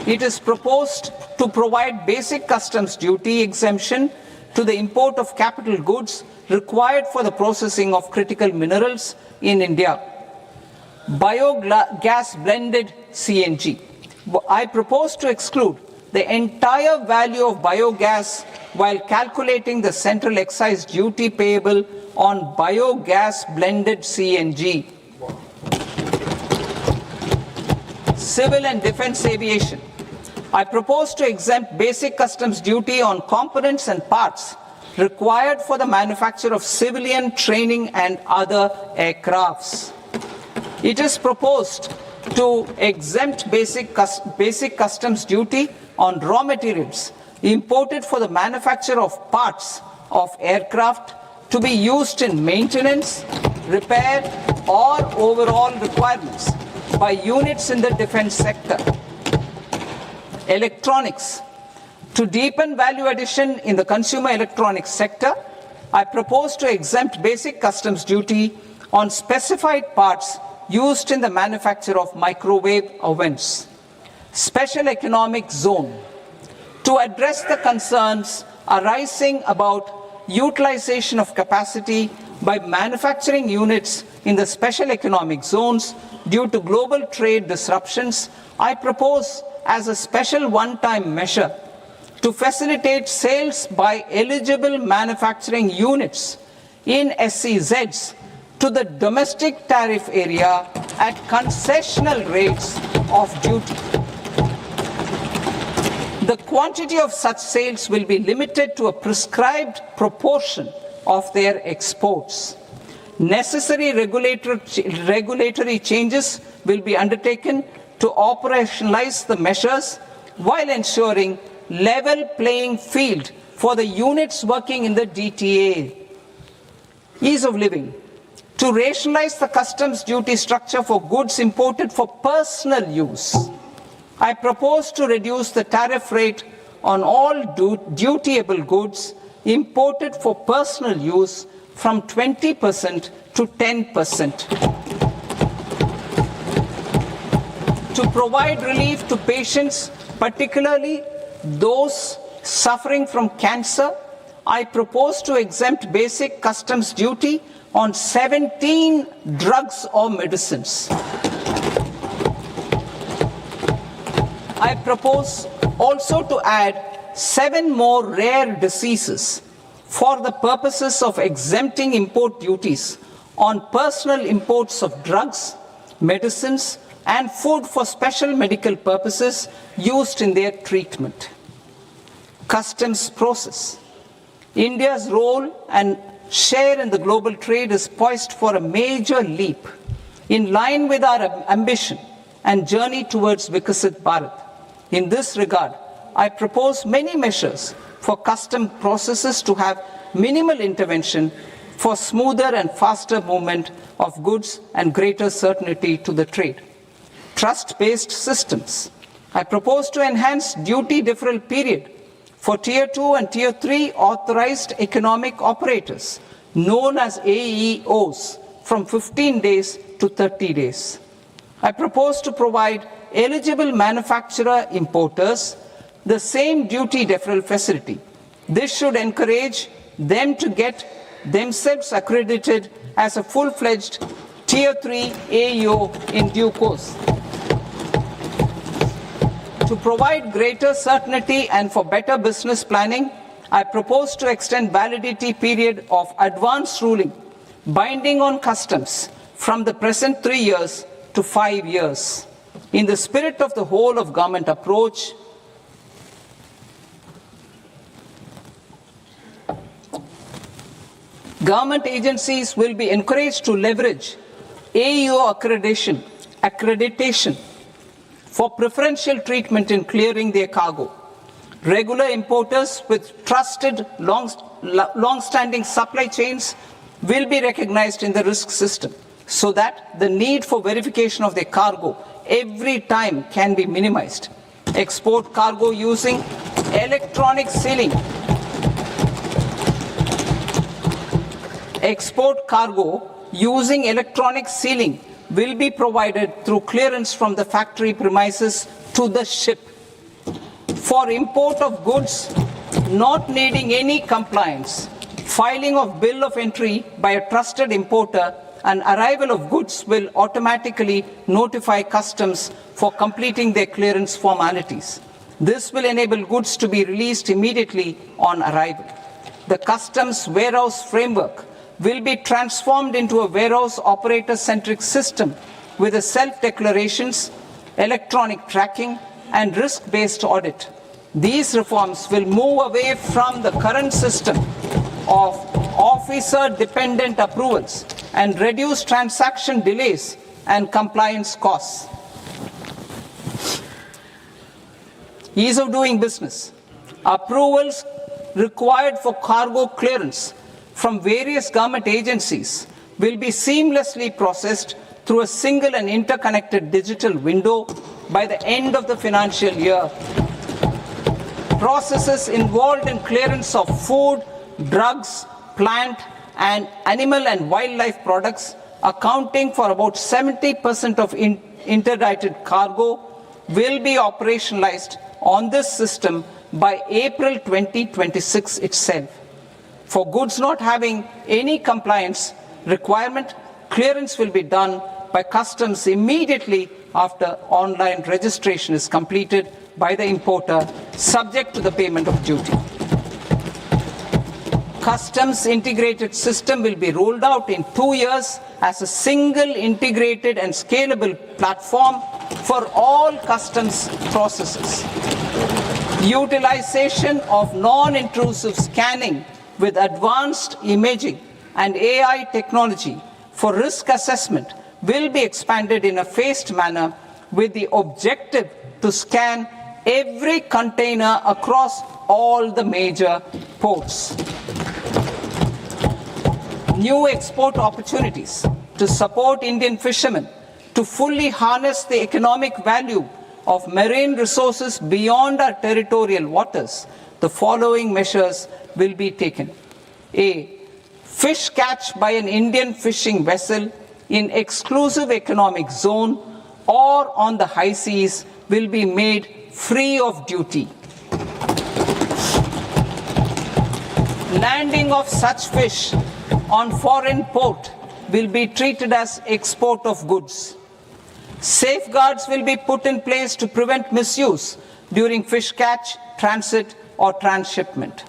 It is proposed to provide basic customs duty exemption to the import of capital goods required for the processing of critical minerals in India. Biogas blended CNG. I propose to exclude the entire value of biogas while calculating the central excise duty payable on biogas blended CNG. Civil and defense aviation. I propose to exempt basic customs duty on components and parts required for the manufacture of civilian training and other aircrafts. It is proposed to exempt basic customs duty on raw materials imported for the manufacture of parts of aircraft to be used in maintenance, repair, or overall requirements by units in the defense sector. Electronics. To deepen value addition in the consumer electronics sector, I propose to exempt basic customs duty on specified parts used in the manufacture of microwave ovens. Special economic zone. To address the concerns arising about utilization of capacity by manufacturing units in the special economic zones due to global trade disruptions, I propose as a special one-time measure to facilitate sales by eligible manufacturing units in SEZs to the domestic tariff area at concessional rates of duty. The quantity of such sales will be limited to a prescribed proportion of their exports. Necessary regulatory changes will be undertaken to operationalize the measures while ensuring level playing field for the units working in the DTA. Ease of living. To rationalize the customs duty structure for goods imported for personal use, I propose to reduce the tariff rate on all dutiable goods imported for personal use from 20% to 10%. To provide relief to patients, particularly those suffering from cancer, I propose to exempt basic customs duty on 17 drugs or medicines. I propose also to add 7 more rare diseases for the purposes of exempting import duties on personal imports of drugs, medicines, and food for special medical purposes used in their treatment. Customs process. India's role and share in the global trade is poised for a major leap in line with our ambition and journey towards Viksit Bharat. In this regard, I propose many measures for custom processes to have minimal intervention for smoother and faster movement of goods and greater certainty to the trade. Trust-based systems. I propose to enhance duty deferral period for Tier 2 and Tier 3 authorized economic operators, known as AEOs, from 15 days to 30 days. I propose to provide eligible manufacturer importers the same duty deferral facility. This should encourage them to get themselves accredited as a full-fledged Tier 3 AEO in due course. To provide greater certainty and for better business planning, I propose to extend validity period of advance ruling binding on customs from the present 3 years to 5 years. In the spirit of the whole of government approach, government agencies will be encouraged to leverage AEO accreditation for preferential treatment in clearing their cargo. Regular importers with trusted long-standing supply chains will be recognized in the risk system so that the need for verification of their cargo every time can be minimized. Export cargo using electronic sealing. Export cargo using electronic sealing will be provided through clearance from the factory premises to the ship. For import of goods not needing any compliance, filing of bill of entry by a trusted importer and arrival of goods will automatically notify customs for completing their clearance formalities. This will enable goods to be released immediately on arrival. The customs warehouse framework will be transformed into a warehouse operator-centric system with a self-declarations, electronic tracking, and risk-based audit. These reforms will move away from the current system of officer-dependent approvals and reduce transaction delays and compliance costs. Ease of doing business. Approvals required for cargo clearance from various government agencies will be seamlessly processed through a single and interconnected digital window by the end of the financial year. Processes involved in clearance of food, drugs, plant, and animal and wildlife products, accounting for about 70% of interdicted cargo, will be operationalized on this system by April 2026 itself. For goods not having any compliance requirement, clearance will be done by customs immediately after online registration is completed by the importer, subject to the payment of duty. Customs integrated system will be rolled out in 2 years as a single integrated and scalable platform for all customs processes. Utilization of non-intrusive scanning with advanced imaging and AI technology for risk assessment will be expanded in a phased manner with the objective to scan every container across all the major ports. New export opportunities to support Indian fishermen to fully harness the economic value of marine resources beyond our territorial waters. The following measures will be taken. A. Fish catch by an Indian fishing vessel in exclusive economic zone or on the high seas will be made free of duty. Landing of such fish on foreign port will be treated as export of goods. Safeguards will be put in place to prevent misuse during fish catch, transit, or transshipment.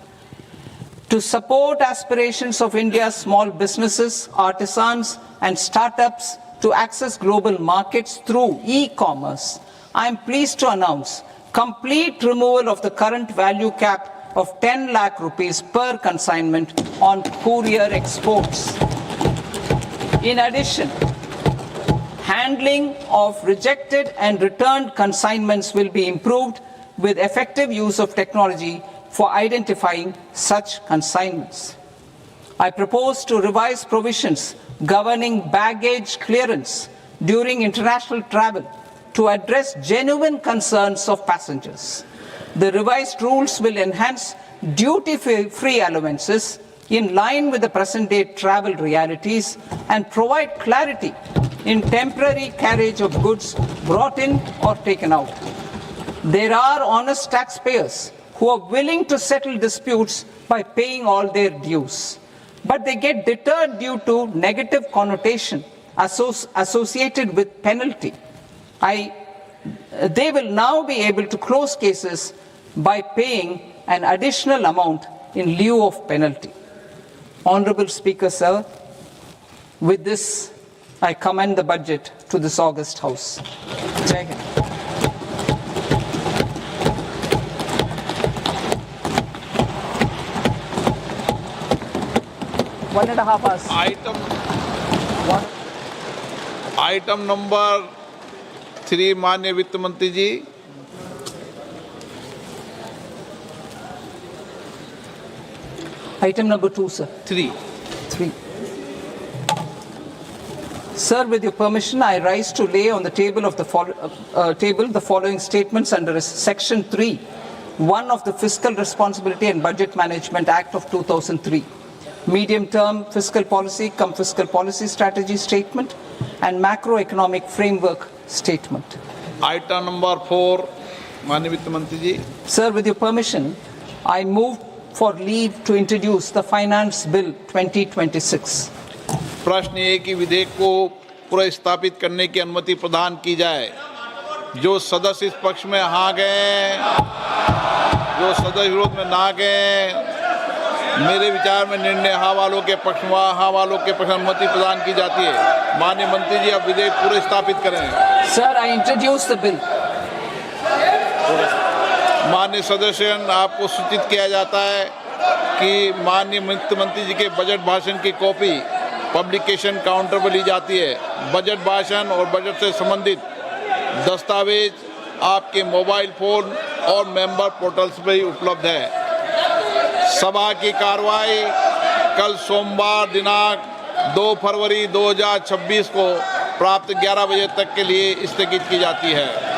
To support aspirations of India's small businesses, artisans, and startups to access global markets through e-commerce, I am pleased to announce complete removal of the current value cap of 10 lakh rupees per consignment on courier exports. In addition, handling of rejected and returned consignments will be improved with effective use of technology for identifying such consignments. I propose to revise provisions governing baggage clearance during international travel to address genuine concerns of passengers. The revised rules will enhance duty-free allowances in line with the present-day travel realities and provide clarity in temporary carriage of goods brought in or taken out. There are honest taxpayers who are willing to settle disputes by paying all their dues. but they get deterred due to negative connotation associated with penalty. They will now be able to close cases by paying an additional amount in lieu of penalty. Honorable Speaker, sir, with this, I commend the budget to this august House. Jai Hind. One and a half hours. Item number 3 माननीय वित्त मंत्री जी। Item number 2, sir. 3 Sir, with your permission, I rise to lay on the table of the following statements under Section 3, 1 of the Fiscal Responsibility and Budget Management Act of 2003, medium-term fiscal policy cum fiscal policy strategy statement, and macroeconomic framework statement. Item number 4 माननीय वित्त मंत्री जी। Sir, with your permission, I move for leave to introduce the Finance Bill 2026. प्रश्न ये कि विधेयक को पुनर्स्थापित करने की अनुमति प्रदान की जाए। जो सदस्य इस पक्ष में हाँ गए, जो सदस्य विरोध में ना गए, मेरे विचार में निर्णय हाँ वालों के पक्ष में, हाँ वालों के पक्ष में अनुमति प्रदान की जाती है। माननीय मंत्री जी, अब विधेयक पुनर्स्थापित करें। Sir, I introduce the bill. माननीय सदस्यगण, आपको सूचित किया जाता है कि माननीय वित्त मंत्री जी के बजट भाषण की कॉपी पब्लिकेशन काउंटर पर ली जाती है। बजट भाषण और बजट से संबंधित दस्तावेज आपके मोबाइल फोन और मेंबर पोर्टल्स पर ही उपलब्ध है। सभा की कार्रवाई कल सोमवार दिनांक 2 फरवरी 2026 को प्राप्त 11 बजे तक के लिए स्थगित की जाती है।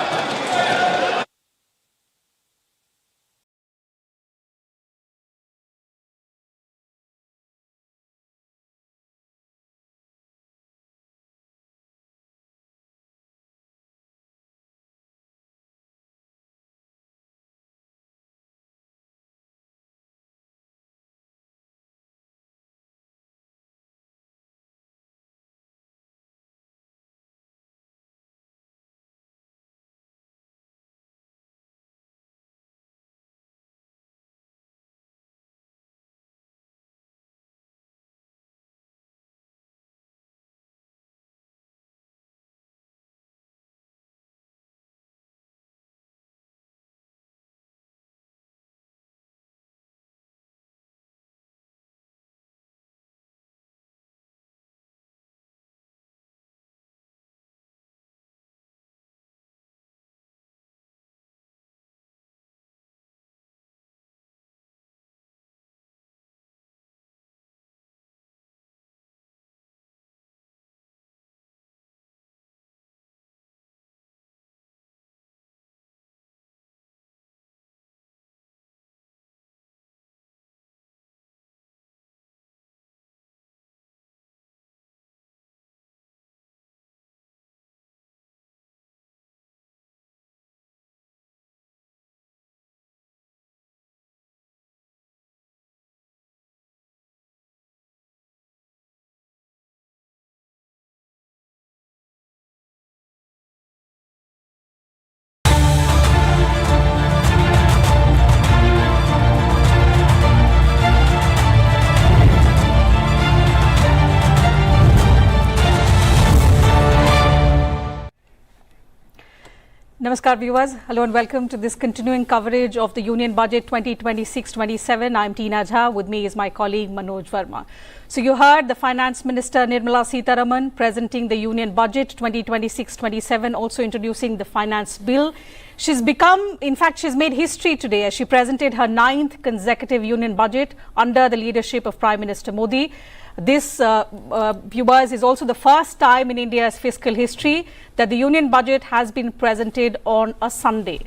Namaskar viewers, hello and welcome to this continuing coverage of the Union Budget 2026-27. I'm Tina Jha, with me is my colleague Manoj Verma. So you heard the Finance Minister Nirmala Sitharaman presenting the Union Budget 2026-27, also introducing the Finance Bill. She's made history today as she presented her 9th consecutive Union Budget under the leadership of Prime Minister Modi. This, viewers, is also the first time in India's fiscal history that the Union Budget has been presented on a Sunday.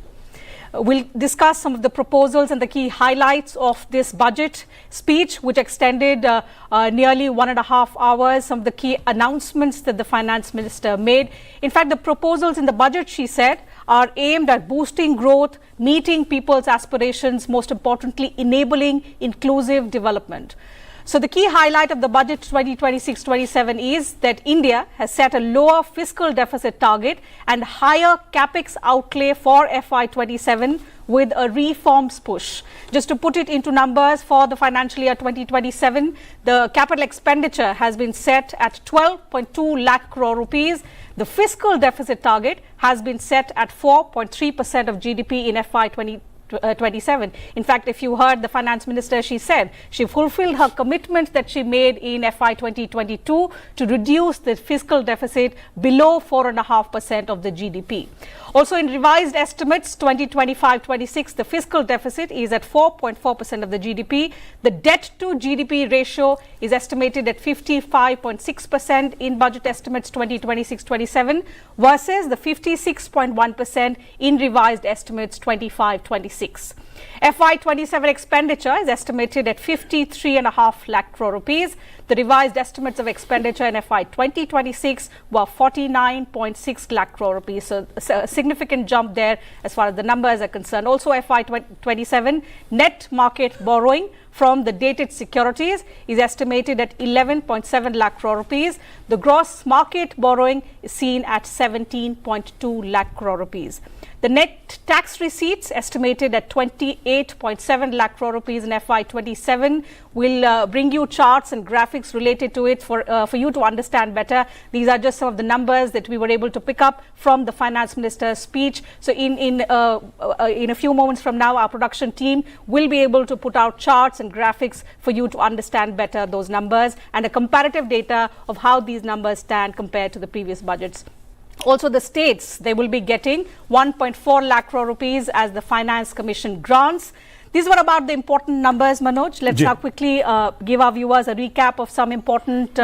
We'll discuss some of the proposals and the key highlights of this budget speech, which extended nearly 1.5 hours, some of the key announcements that the Finance Minister made. In fact, the proposals in the budget, she said, are aimed at boosting growth, meeting people's aspirations, most importantly, enabling inclusive development. So the key highlight of the budget 2026-27 is that India has set a lower fiscal deficit target and higher capex outlay for FY27 with a reforms push. Just to put it into numbers, for the financial year 2027, the capital expenditure has been set at 12.2 lakh crore rupees. The fiscal deficit target has been set at 4.3% of GDP in FY27. In fact, if you heard the finance minister, she said she fulfilled her commitment that she made in FY 2022 to reduce the fiscal deficit below 4.5% of the GDP. Also, in revised estimates 2025-26, the fiscal deficit is at 4.4% of the GDP. The debt to GDP ratio is estimated at 55.6% in budget estimates 2026-27 versus the 56.1% in revised estimates 25-26. FY27 expenditure is estimated at 53.5 lakh crore rupees. The revised estimates of expenditure in FY 2026 were 49.6 lakh crore rupees. So a significant jump there as far as the numbers are concerned. Also, FY 27 net market borrowing from the dated securities is estimated at 11.7 lakh crore rupees. The gross market borrowing is seen at 17.2 lakh crore rupees. The net tax receipts estimated at 28.7 lakh crore rupees in FY27. We'll bring you charts and graphics related to it for you to understand better. These are just some of the numbers that we were able to pick up from the finance minister's speech. So in a few moments from now, our production team will be able to put out charts and graphics for you to understand better those numbers and a comparative data of how these numbers stand compared to the previous budgets. Also, the states, they will be getting 1.4 lakh crore rupees as the Finance Commission grants. These were about the important numbers, Manoj. Let's now quickly give our viewers a recap of some important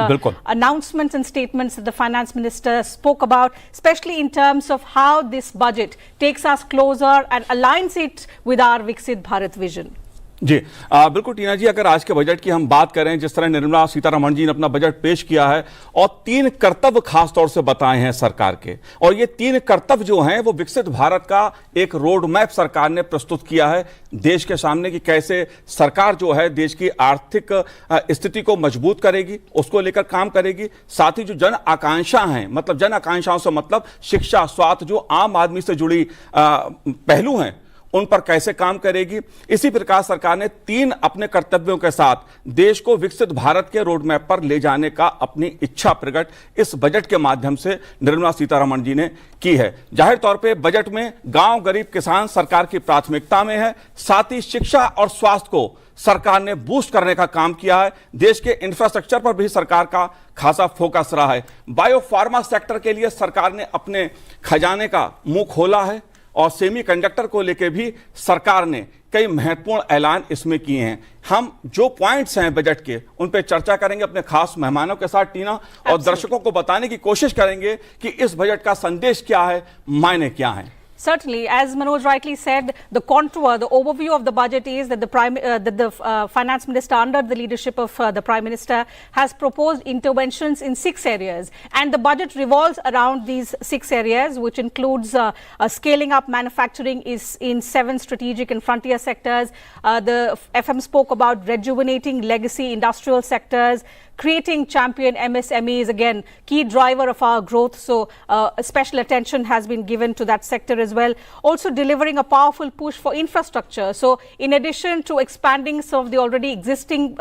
announcements and statements that the Finance Minister spoke about, especially in terms of how this budget takes us closer and aligns it with our Viksit Bharat vision. जी बिल्कुल टीना जी, अगर आज के budget की हम बात करें, जिस तरह निर्मला सीतारमण जी ने अपना बजट पेश किया है और 3 कर्तव्य खास तौर से बताए हैं सरकार के, और ये 3 कर्तव्य जो हैं वो विकसित भारत का एक रोड मैप सरकार ने प्रस्तुत किया है देश के सामने कि कैसे सरकार जो है देश की आर्थिक स्थिति को मजबूत करेगी, उसको लेकर काम करेगी। साथ ही जो जन आकांक्षा हैं, मतलब जन आकांक्षाओं से मतलब शिक्षा, स्वास्थ्य, जो आम आदमी से जुड़ी पहलू हैं, उन पर कैसे काम करेगी। इसी प्रकार सरकार ने 3 अपने कर्तव्यों के साथ देश को विकसित भारत के रोड मैप पर ले जाने का अपनी इच्छा प्रकट इस बजट के माध्यम से निर्मला सीतारमण जी ने की है। जाहिर तौर पे बजट में गांव, गरीब, किसान सरकार की प्राथमिकता में है। साथ ही शिक्षा और स्वास्थ्य को सरकार ने बूस्ट करने का काम किया है। देश के इंफ्रास्ट्रक्चर पर भी सरकार का खासा फोकस रहा है। बायो फार्मा सेक्टर के लिए सरकार ने अपने खजाने का मुंह खोला है और सेमीकंडक्टर को लेकर भी सरकार ने कई महत्वपूर्ण ऐलान इसमें किए हैं। हम जो पॉइंट्स हैं बजट के, उन पे चर्चा करेंगे अपने खास मेहमानों के साथ टीना, और दर्शकों को बताने की कोशिश करेंगे कि इस बजट का संदेश क्या है, मायने क्या हैं। Certainly, as Manoj rightly said, the contour, the overview of the budget is that the finance minister, under the leadership of the Prime Minister, has proposed interventions in 6 areas, and the budget revolves around these 6 areas, which includes scaling up manufacturing is in 7 strategic and frontier sectors. The FM spoke about rejuvenating legacy industrial sectors, creating champion MSMEs, again, key driver of our growth. So special attention has been given to that sector as well. Also delivering a powerful push for infrastructure. So in addition to expanding some of the already existing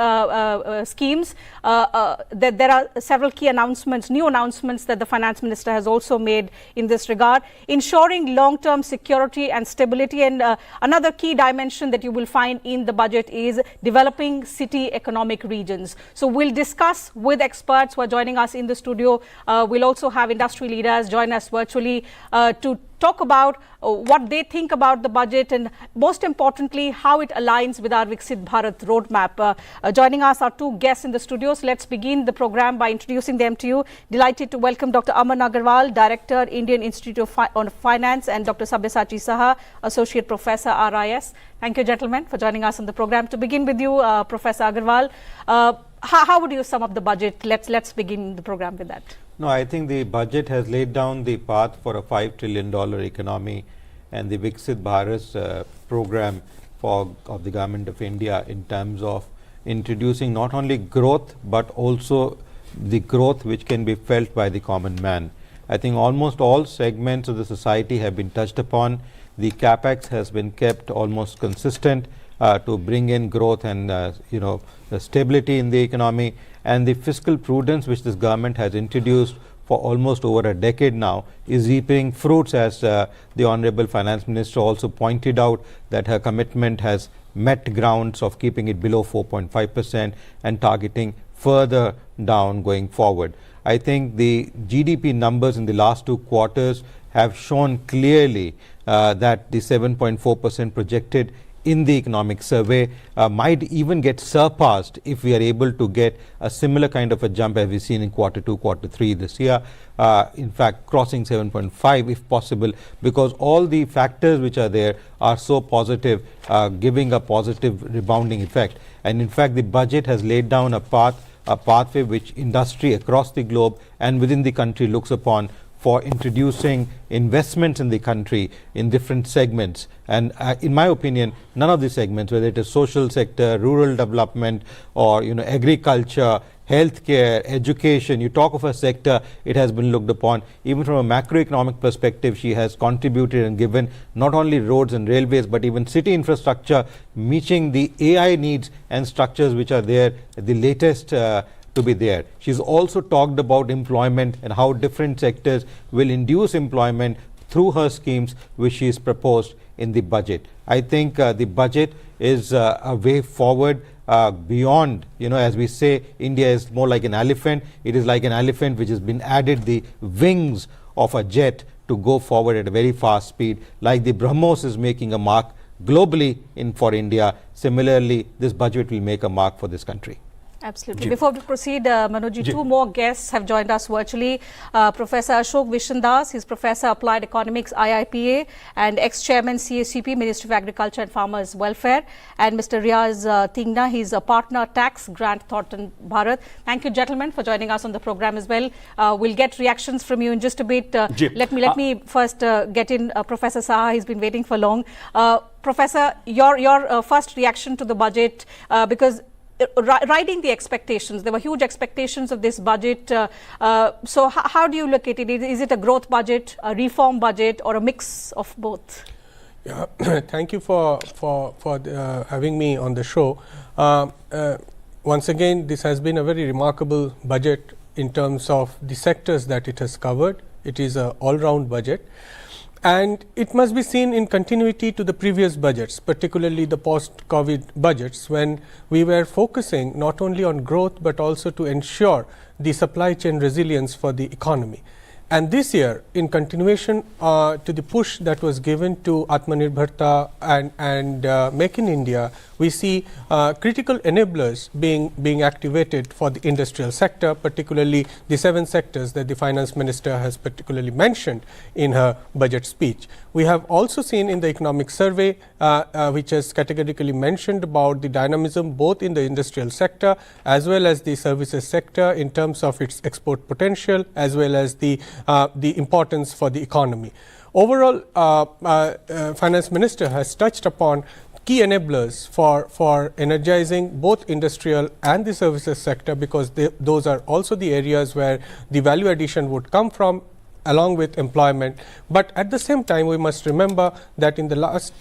schemes, there are several key announcements, new announcements that the finance minister has also made in this regard. Ensuring long-term security and stability, and another key dimension that you will find in the budget is developing city economic regions. So we'll discuss with experts who are joining us in the studio. We'll also have industry leaders join us virtually to talk about what they think about the budget and, most importantly, how it aligns with our Viksit Bharat roadmap. Joining us are 2 guests in the studio. So let's begin the program by introducing them to you. Delighted to welcome Dr. Aman Agarwal, Director, Indian Institute of Finance, and Dr. Sabyasachi Saha, Associate Professor, RIS. Thank you, gentlemen, for joining us on the program. To begin with you, Professor Agarwal, how would you sum up the budget? Let's begin the program with that. No, I think the budget has laid down the path for a $5 trillion economy, and the Viksit Bharat program of the government of India in terms of introducing not only growth but also the growth which can be felt by the common man. I think almost all segments of the society have been touched upon. The capex has been kept almost consistent to bring in growth and the stability in the economy, and the fiscal prudence which this government has introduced for almost over a decade now is reaping fruits, as the Honorable Finance Minister also pointed out that her commitment has met grounds of keeping it below 4.5% and targeting further down going forward. I think the GDP numbers in the last 2 quarters have shown clearly that the 7.4% projected in the economic survey might even get surpassed if we are able to get a similar kind of a jump as we've seen in quarter 2, quarter 3 this year. In fact, crossing 7.5 if possible, because all the factors which are there are so positive, giving a positive rebounding effect. And in fact, the budget has laid down a pathway which industry across the globe and within the country looks upon for introducing investments in the country in different segments. And in my opinion, none of the segments, whether it is social sector, rural development, or agriculture, healthcare, education, you talk of a sector, it has been looked upon. Even from a macroeconomic perspective, she has contributed and given not only roads and railways, but even city infrastructure, meeting the AI needs and structures which are there, the latest to be there. She's also talked about employment and how different sectors will induce employment through her schemes which she has proposed in the budget. I think the budget is a way forward beyond, as we say, India is more like an elephant. It is like an elephant which has been added the wings of a jet to go forward at a very fast speed. Like the BrahMos is making a mark globally for India, similarly this budget will make a mark for this country. Absolutely. Before we proceed, Manoj, 2 more guests have joined us virtually. Professor Ashok Vishandas, he's Professor Applied Economics, IIPA, and ex-chairman CACP, Ministry of Agriculture and Farmers Welfare. And Mr. Riaz Tingna, he's a partner tax, Grant Thornton Bharat. Thank you, gentlemen, for joining us on the program as well. We'll get reactions from you in just a bit. Let me first get in Professor Saha. He's been waiting for long. Professor, your first reaction to the budget, because riding the expectations, there were huge expectations of this budget. So how do you look at it? Is it a growth budget, a reform budget, or a mix of both? Yeah, thank you for having me on the show. Once again, this has been a very remarkable budget in terms of the sectors that it has covered. It is an all-round budget. And it must be seen in continuity to the previous budgets, particularly the post-COVID budgets, when we were focusing not only on growth but also to ensure the supply chain resilience for the economy. And this year, in continuation to the push that was given to Atmanirbharta and Make in India, we see critical enablers being activated for the industrial sector, particularly the 7 sectors that the Finance Minister has particularly mentioned in her budget speech. We have also seen in the economic survey, which has categorically mentioned about the dynamism both in the industrial sector as well as the services sector in terms of its export potential as well as the importance for the economy. Overall, Finance Minister has touched upon key enablers for energizing both industrial and the services sector, because those are also the areas where the value addition would come from, along with employment. But at the same time, we must remember that in the last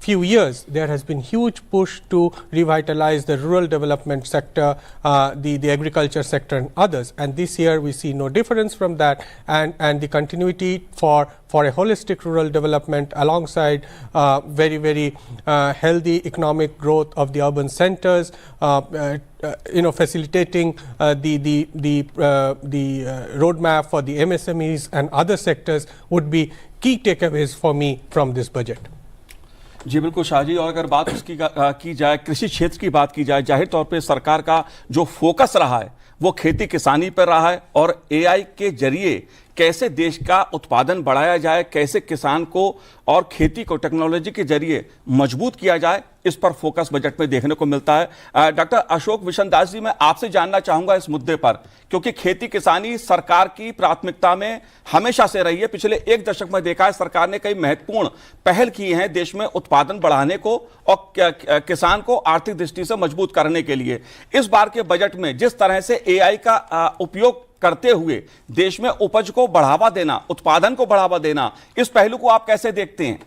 few years, there has been huge push to revitalize the rural development sector, the agriculture sector and others. And this year, we see no difference from that, and the continuity for a holistic rural development alongside very, very healthy economic growth of the urban centers, facilitating the roadmap for the MSMEs and other sectors would be key takeaways for me from this budget. जी बिल्कुल शाहजी, और अगर बात उसकी की जाए, कृषि क्षेत्र की बात की जाए, जाहिर तौर पे सरकार का जो फोकस रहा है वो खेती किसानी पर रहा है, और एआई के जरिए कैसे देश का उत्पादन बढ़ाया जाए, कैसे किसान को और खेती को टेक्नोलॉजी के जरिए मजबूत किया जाए, इस पर फोकस बजट में देखने को मिलता है। डॉक्टर अशोक विशन दास जी, मैं आपसे जानना चाहूंगा इस मुद्दे पर, क्योंकि खेती किसानी सरकार की प्राथमिकता में हमेशा से रही है। पिछले एक दशक में देखा है सरकार ने कई महत्वपूर्ण पहल की हैं देश में उत्पादन बढ़ाने को और किसान को आर्थिक दृष्टि से मजबूत करने के लिए। इस बार के बजट में जिस तरह से एआई का उपयोग करते हुए देश में उपज को बढ़ावा देना, उत्पादन को बढ़ावा देना, इस पहलू को आप कैसे देखते हैं?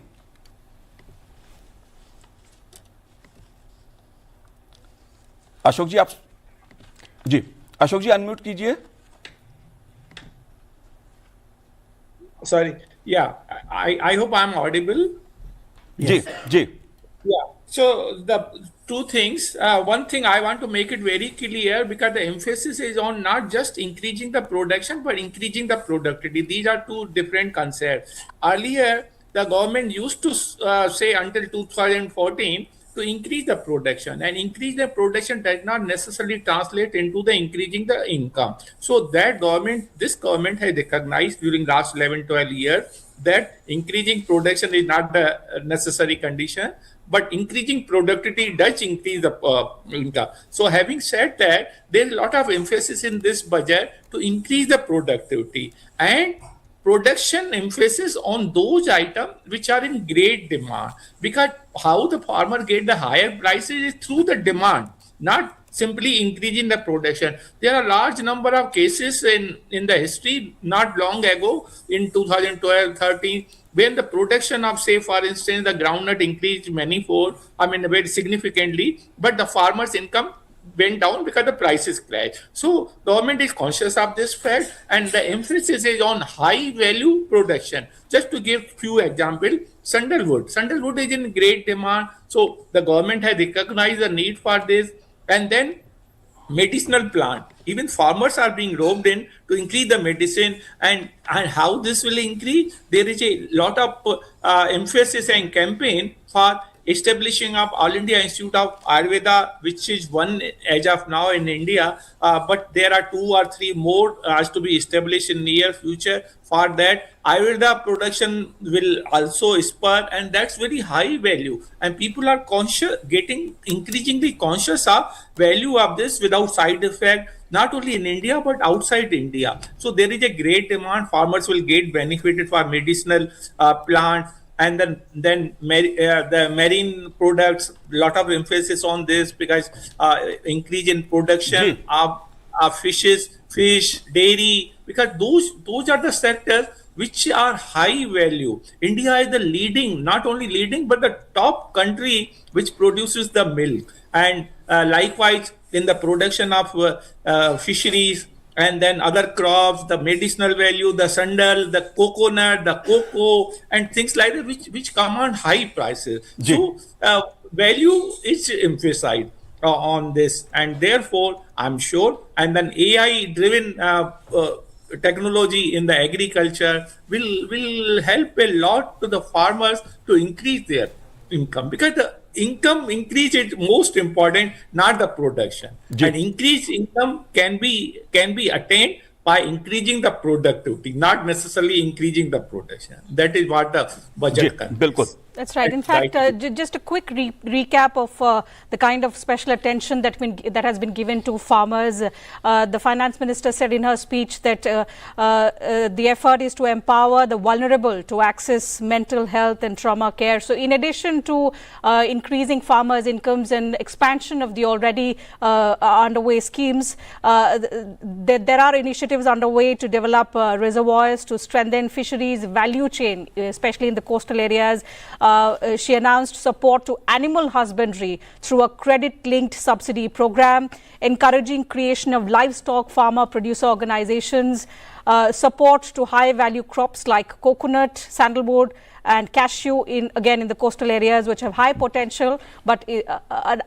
अशोक जी, अशोक जी अनम्यूट कीजिए। Sorry. Yeah, I hope I'm audible. Yes. जी. Yeah. So the two things. One thing I want to make it very clear, because the emphasis is on not just increasing the production but increasing the productivity. These are two different concepts. Earlier, the government used to say until 2014 to increase the production, and increase the production does not necessarily translate into the increasing the income. So that this government has recognized during last 11-12 years that increasing production is not the necessary condition, but increasing productivity does increase the income. So having said that, there is a lot of emphasis in this budget to increase the productivity and production emphasis on those items which are in great demand, because how the farmer get the higher prices is through the demand, not simply increasing the production. There are large number of cases in the history not long ago in 2012-13 when the production of, say for instance, the groundnut increased manifold, very significantly, but the farmer's income went down because the prices crashed. So government is conscious of this fact, and the emphasis is on high value production. Just to give few examples, sandalwood is in great demand, so the government has recognized the need for this. And then medicinal plant, even farmers are being roped in to increase the medicine. And how this will increase, there is a lot of emphasis and campaign for establishing of All India Institute of Ayurveda, which is one as of now in India, but there are 2 or 3 more has to be established in near future. For that, Ayurveda production will also spur, and that's very high value. And people are getting increasingly conscious of value of this without side effect, not only in India but outside India. So there is a great demand. Farmers will get benefited for medicinal plants. And then the marine products, lot of emphasis on this, because increase in production of fish, dairy, because those are the sectors which are high value. India is the leading, not only leading, but the top country which produces the milk. And likewise, in the production of fisheries, and then other crops, the medicinal value, the sandal, the coconut, the cocoa, and things like that, which command high prices. So value is emphasized on this, and therefore I'm sure, and then AI-driven technology in the agriculture will help a lot to the farmers to increase their income, because the income increase is most important, not the production. And increased income can be attained by increasing the productivity, not necessarily increasing the production. That is what the budget contains. That's right. In fact, just a quick recap of the kind of special attention that has been given to farmers. The finance minister said in her speech that the effort is to empower the vulnerable to access mental health and trauma care. So in addition to increasing farmers' incomes and expansion of the already underway schemes, there are initiatives underway to develop reservoirs, to strengthen fisheries value chain, especially in the coastal areas. She announced support to animal husbandry through a credit-linked subsidy program, encouraging creation of livestock farmer producer organizations, support to high-value crops like coconut, sandalwood, and cashew in the coastal areas which have high potential, but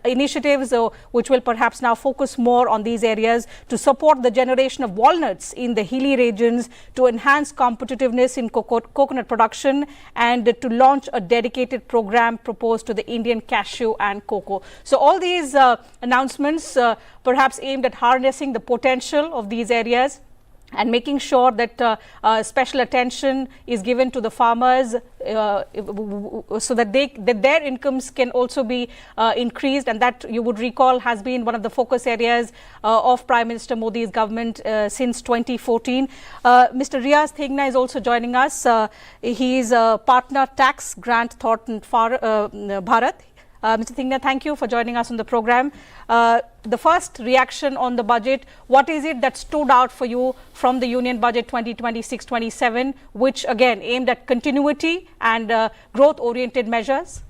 initiatives which will perhaps now focus more on these areas to support the generation of walnuts in the hilly regions, to enhance competitiveness in coconut production, and to launch a dedicated program proposed to the Indian cashew and cocoa. So all these announcements perhaps aimed at harnessing the potential of these areas and making sure that special attention is given to the farmers so that their incomes can also be increased, and that, you would recall, has been one of the focus areas of Prime Minister Modi's government since 2014. Mr. Riaz Thegna is also joining us. He is a partner tax grant Thornton Bharat. Mr. Thegna, thank you for joining us on the program. The first reaction on the budget, what is it that stood out for you from the Union Budget 2026-27, which again aimed at continuity and growth-oriented measures?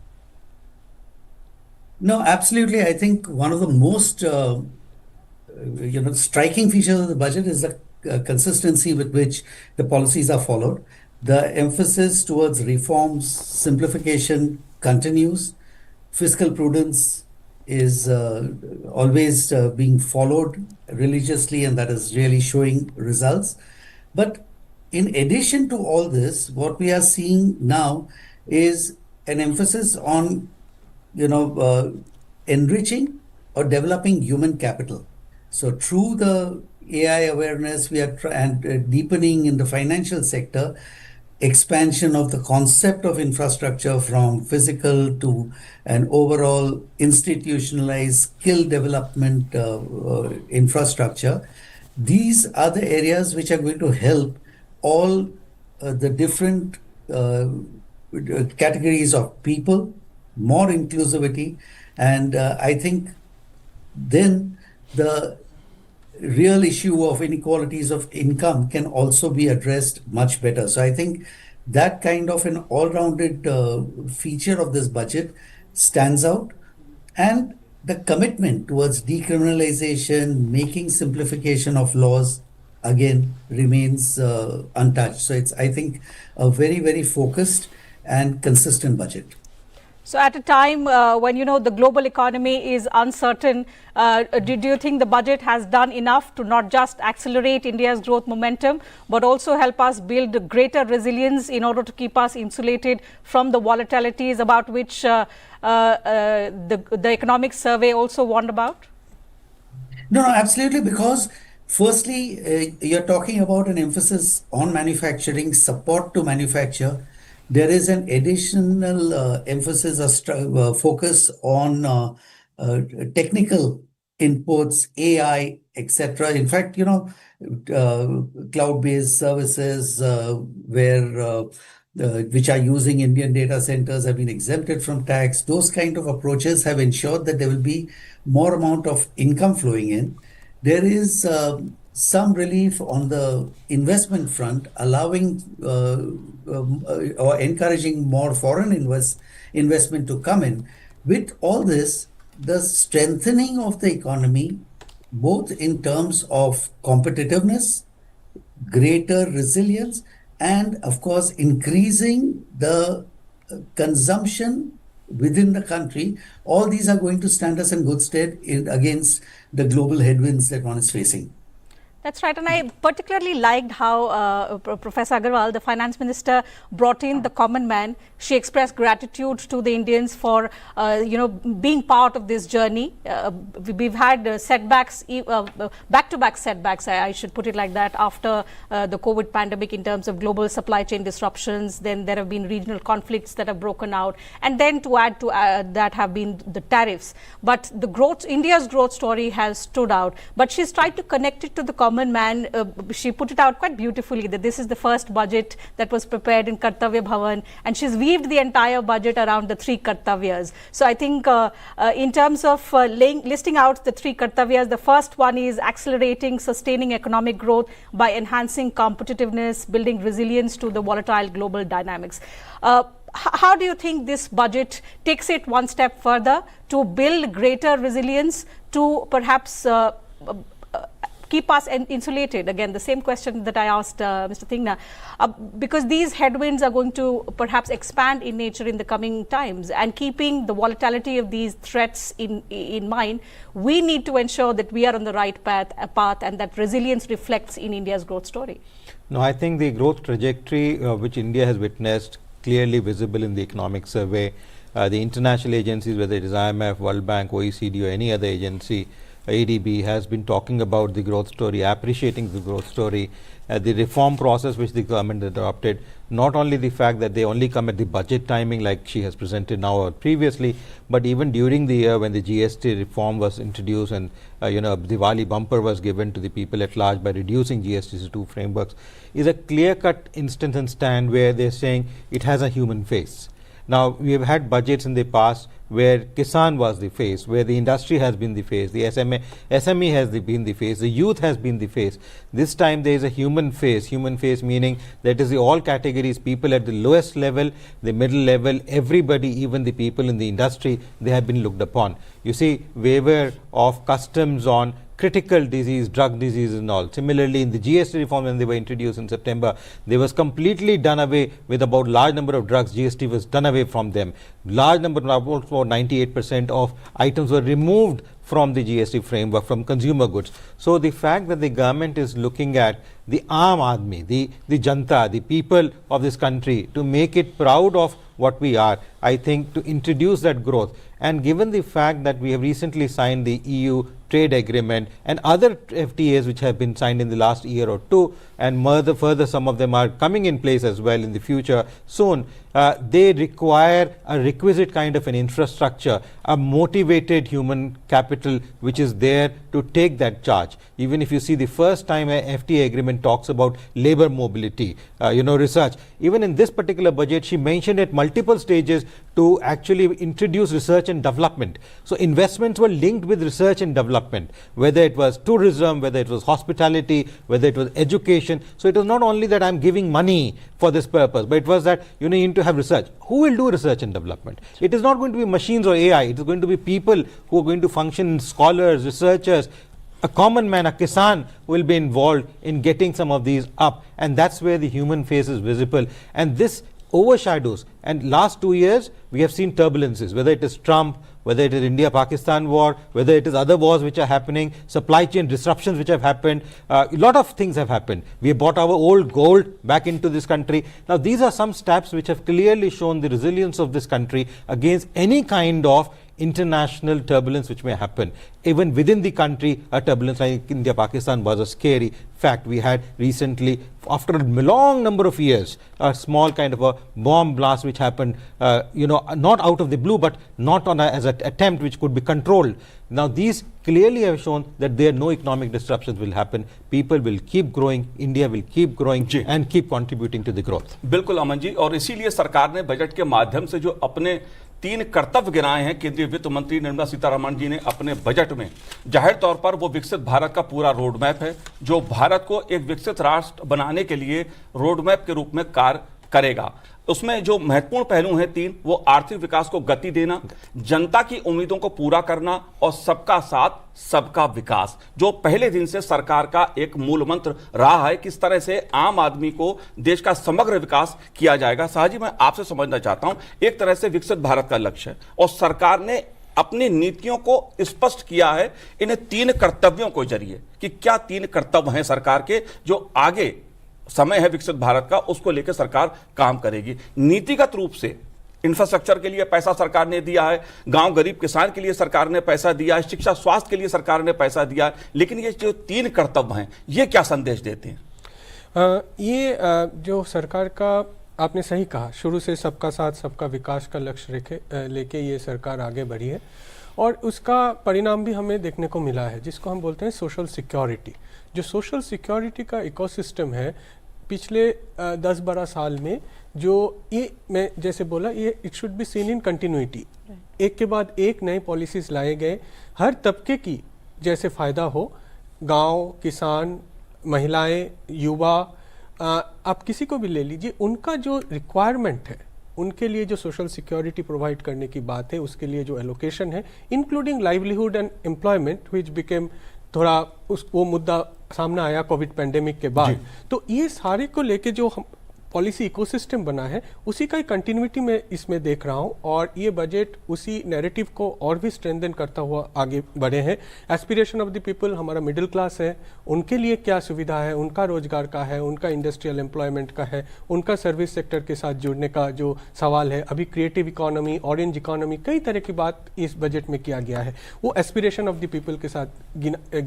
No, absolutely. I think one of the most striking features of the budget is the consistency with which the policies are followed. The emphasis towards reforms, simplification continues. Fiscal prudence is always being followed religiously, and that is really showing results. But in addition to all this, what we are seeing now is an emphasis on, enriching or developing human capital. So through the AI awareness, we are deepening in the financial sector, expansion of the concept of infrastructure from physical to an overall institutionalized skill development infrastructure. These are the areas which are going to help all the different categories of people, more inclusivity, and I think then the real issue of inequalities of income can also be addressed much better. So I think that kind of an all-rounded feature of this budget stands out, and the commitment towards decriminalization, making simplification of laws, again remains untouched. So it's, I think, a very, very focused and consistent budget. So at a time when, the global economy is uncertain, do you think the budget has done enough to not just accelerate India's growth momentum, but also help us build greater resilience in order to keep us insulated from the volatilities about which the economic survey also warned about? No, absolutely, because firstly, you're talking about an emphasis on manufacturing, support to manufacture. There is an additional emphasis, focus on technical inputs, AI, etc. In fact, cloud-based services which are using Indian data centers have been exempted from tax. Those kind of approaches have ensured that there will be more amount of income flowing in. There is some relief on the investment front, allowing or encouraging more foreign investment to come in. With all this, the strengthening of the economy, both in terms of competitiveness, greater resilience, and of course increasing the consumption within the country, all these are going to stand us in good stead against the global headwinds that one is facing. That's right, and I particularly liked how Professor Agarwal, the finance minister, brought in the common man. She expressed gratitude to the Indians for, being part of this journey. We've had setbacks, back-to-back setbacks, I should put it like that, after the COVID pandemic in terms of global supply chain disruptions. Then there have been regional conflicts that have broken out, and then to add to that have been the tariffs. But the growth, India's growth story has stood out. But she's tried to connect it to the common man. She put it out quite beautifully that this is the first budget that was prepared in Kartavya Bhavan, and she's weaved the entire budget around the three Kartavyas. So I think in terms of listing out the three Kartavyas, the first one is accelerating, sustaining economic growth by enhancing competitiveness, building resilience to the volatile global dynamics. How do you think this budget takes it one step further to build greater resilience, to perhaps keep us insulated? Again, the same question that I asked Mr. Thegna, because these headwinds are going to perhaps expand in nature in the coming times, and keeping the volatility of these threats in mind, we need to ensure that we are on the right path and that resilience reflects in India's growth story. No, I think the growth trajectory which India has witnessed, clearly visible in the economic survey, the international agencies, whether it is IMF, World Bank, OECD or any other agency, ADB, has been talking about the growth story, appreciating the growth story, the reform process which the government adopted, not only the fact that they only come at the budget timing like she has presented now or previously, but even during the year when the GST reform was introduced and Diwali bumper was given to the people at large by reducing GST to 2 frameworks, is a clear-cut instance and stand where they're saying it has a human face. Now, we have had budgets in the past where Kisan was the face, where the industry has been the face, the SME has been the face, the youth has been the face. This time there is a human face meaning that is the all categories, people at the lowest level, the middle level, everybody, even the people in the industry, they have been looked upon. You see, waiver of customs on critical disease, drug disease and all. Similarly, in the GST reform when they were introduced in September, they was completely done away with about large number of drugs. GST was done away from them. Large number, about 98% of items were removed from the GST framework, from consumer goods. So the fact that the government is looking at the aam aadmi, the janta, the people of this country, to make it proud of what we are, I think to introduce that growth, and given the fact that we have recently signed the EU trade agreement and other FTAs which have been signed in the last year or two, and further some of them are coming in place as well in the future soon, they require a requisite kind of an infrastructure, a motivated human capital which is there to take that charge. Even if you see the first time a FTA agreement talks about labor mobility, research, even in this particular budget she mentioned at multiple stages to actually introduce research and development. So investments were linked with research and development, whether it was tourism, whether it was hospitality, whether it was education. So it was not only that I'm giving money for this purpose, but it was that you need to have research. Who will do research and development? It is not going to be machines or AI. It is going to be people who are going to function, scholars, researchers. A common man, a Kisan, will be involved in getting some of these up, and that's where the human face is visible. And this overshadows, and last 2 years we have seen turbulences, whether it is Trump, whether it is India-Pakistan war, whether it is other wars which are happening, supply chain disruptions which have happened, a lot of things have happened. We have brought our old gold back into this country. Now these are some steps which have clearly shown the resilience of this country against any kind of international turbulence which may happen. Even within the country, a turbulence like India-Pakistan was a scary fact. We had recently, after a long number of years, a small kind of a bomb blast which happened, not out of the blue, but not as an attempt which could be controlled. Now these clearly have shown that there no economic disruptions will happen. People will keep growing, India will keep growing and keep contributing to the growth. बिल्कुल अमन जी, और इसीलिए सरकार ने budget के माध्यम से जो अपने 3 कर्तव्य गिनाए हैं केंद्रीय वित्त मंत्री निर्मला सीतारमण जी ने अपने बजट में, जाहिर तौर पर वो विकसित भारत का पूरा रोड मैप है जो भारत को एक विकसित राष्ट्र बनाने के लिए रोड मैप के रूप में कार्य करेगा। उसमें जो महत्वपूर्ण पहलू हैं 3, वो आर्थिक विकास को गति देना, जनता की उम्मीदों को पूरा करना और सबका साथ सबका विकास, जो पहले दिन से सरकार का एक मूल मंत्र रहा है। किस तरह से आम आदमी को देश का समग्र विकास किया जाएगा। साहजी, मैं आपसे समझना चाहता हूं, एक तरह से विकसित भारत का लक्ष्य है और सरकार ने अपनी नीतियों को स्पष्ट किया है इन्हें 3 कर्तव्यों के जरिए कि क्या 3 कर्तव्य हैं सरकार के जो आगे समय है विकसित भारत का, उसको लेकर सरकार काम करेगी। नीतिगत रूप से इंफ्रास्ट्रक्चर के लिए पैसा सरकार ने दिया है, गांव गरीब किसान के लिए सरकार ने पैसा दिया है, शिक्षा स्वास्थ्य के लिए सरकार ने पैसा दिया है, लेकिन ये जो 3 कर्तव्य हैं ये क्या संदेश देते हैं? ये जो सरकार का, आपने सही कहा, शुरू से सबका साथ सबका विकास का लक्ष्य लेके ये सरकार आगे बढ़ी है और उसका परिणाम भी हमें देखने को मिला है, जिसको हम बोलते हैं सोशल सिक्योरिटी। जो सोशल सिक्योरिटी का इकोसिस्टम है पिछले 10-12 साल में, जो ये मैं जैसे बोला, ये it should be seen in continuity. एक के बाद एक नए पॉलिसीज लाए गए, हर तबके की जैसे फ़ायदा हो, गांव, किसान, महिलाएं, युवा, आप किसी को भी ले लीजिए, उनका जो रिक्वायरमेंट है उनके लिए जो सोशल सिक्योरिटी प्रोवाइड करने की बात है, उसके लिए जो एलोकेशन है, including livelihood and employment, which became थोड़ा वो मुद्दा सामने आया कोविड पैंडेमिक के बाद। तो ये सारे को लेके जो पॉलिसी इकोसिस्टम बना है उसी का ही कंटिन्यूटी में इसमें देख रहा हूं और ये बजट उसी नैरेटिव को और भी स्ट्रेंथन करता हुआ आगे बढ़े हैं। एस्पिरेशन ऑफ द पीपल, हमारा मिडिल क्लास है, उनके लिए क्या सुविधा है, उनका रोजगार का है, उनका इंडस्ट्रियल एम्प्लॉयमेंट का है, उनका सर्विस सेक्टर के साथ जुड़ने का जो सवाल है, अभी क्रिएटिव इकोनॉमी, ऑरेंज इकोनॉमी, कई तरह की बात इस बजट में किया गया है। वो एस्पिरेशन ऑफ द पीपल के साथ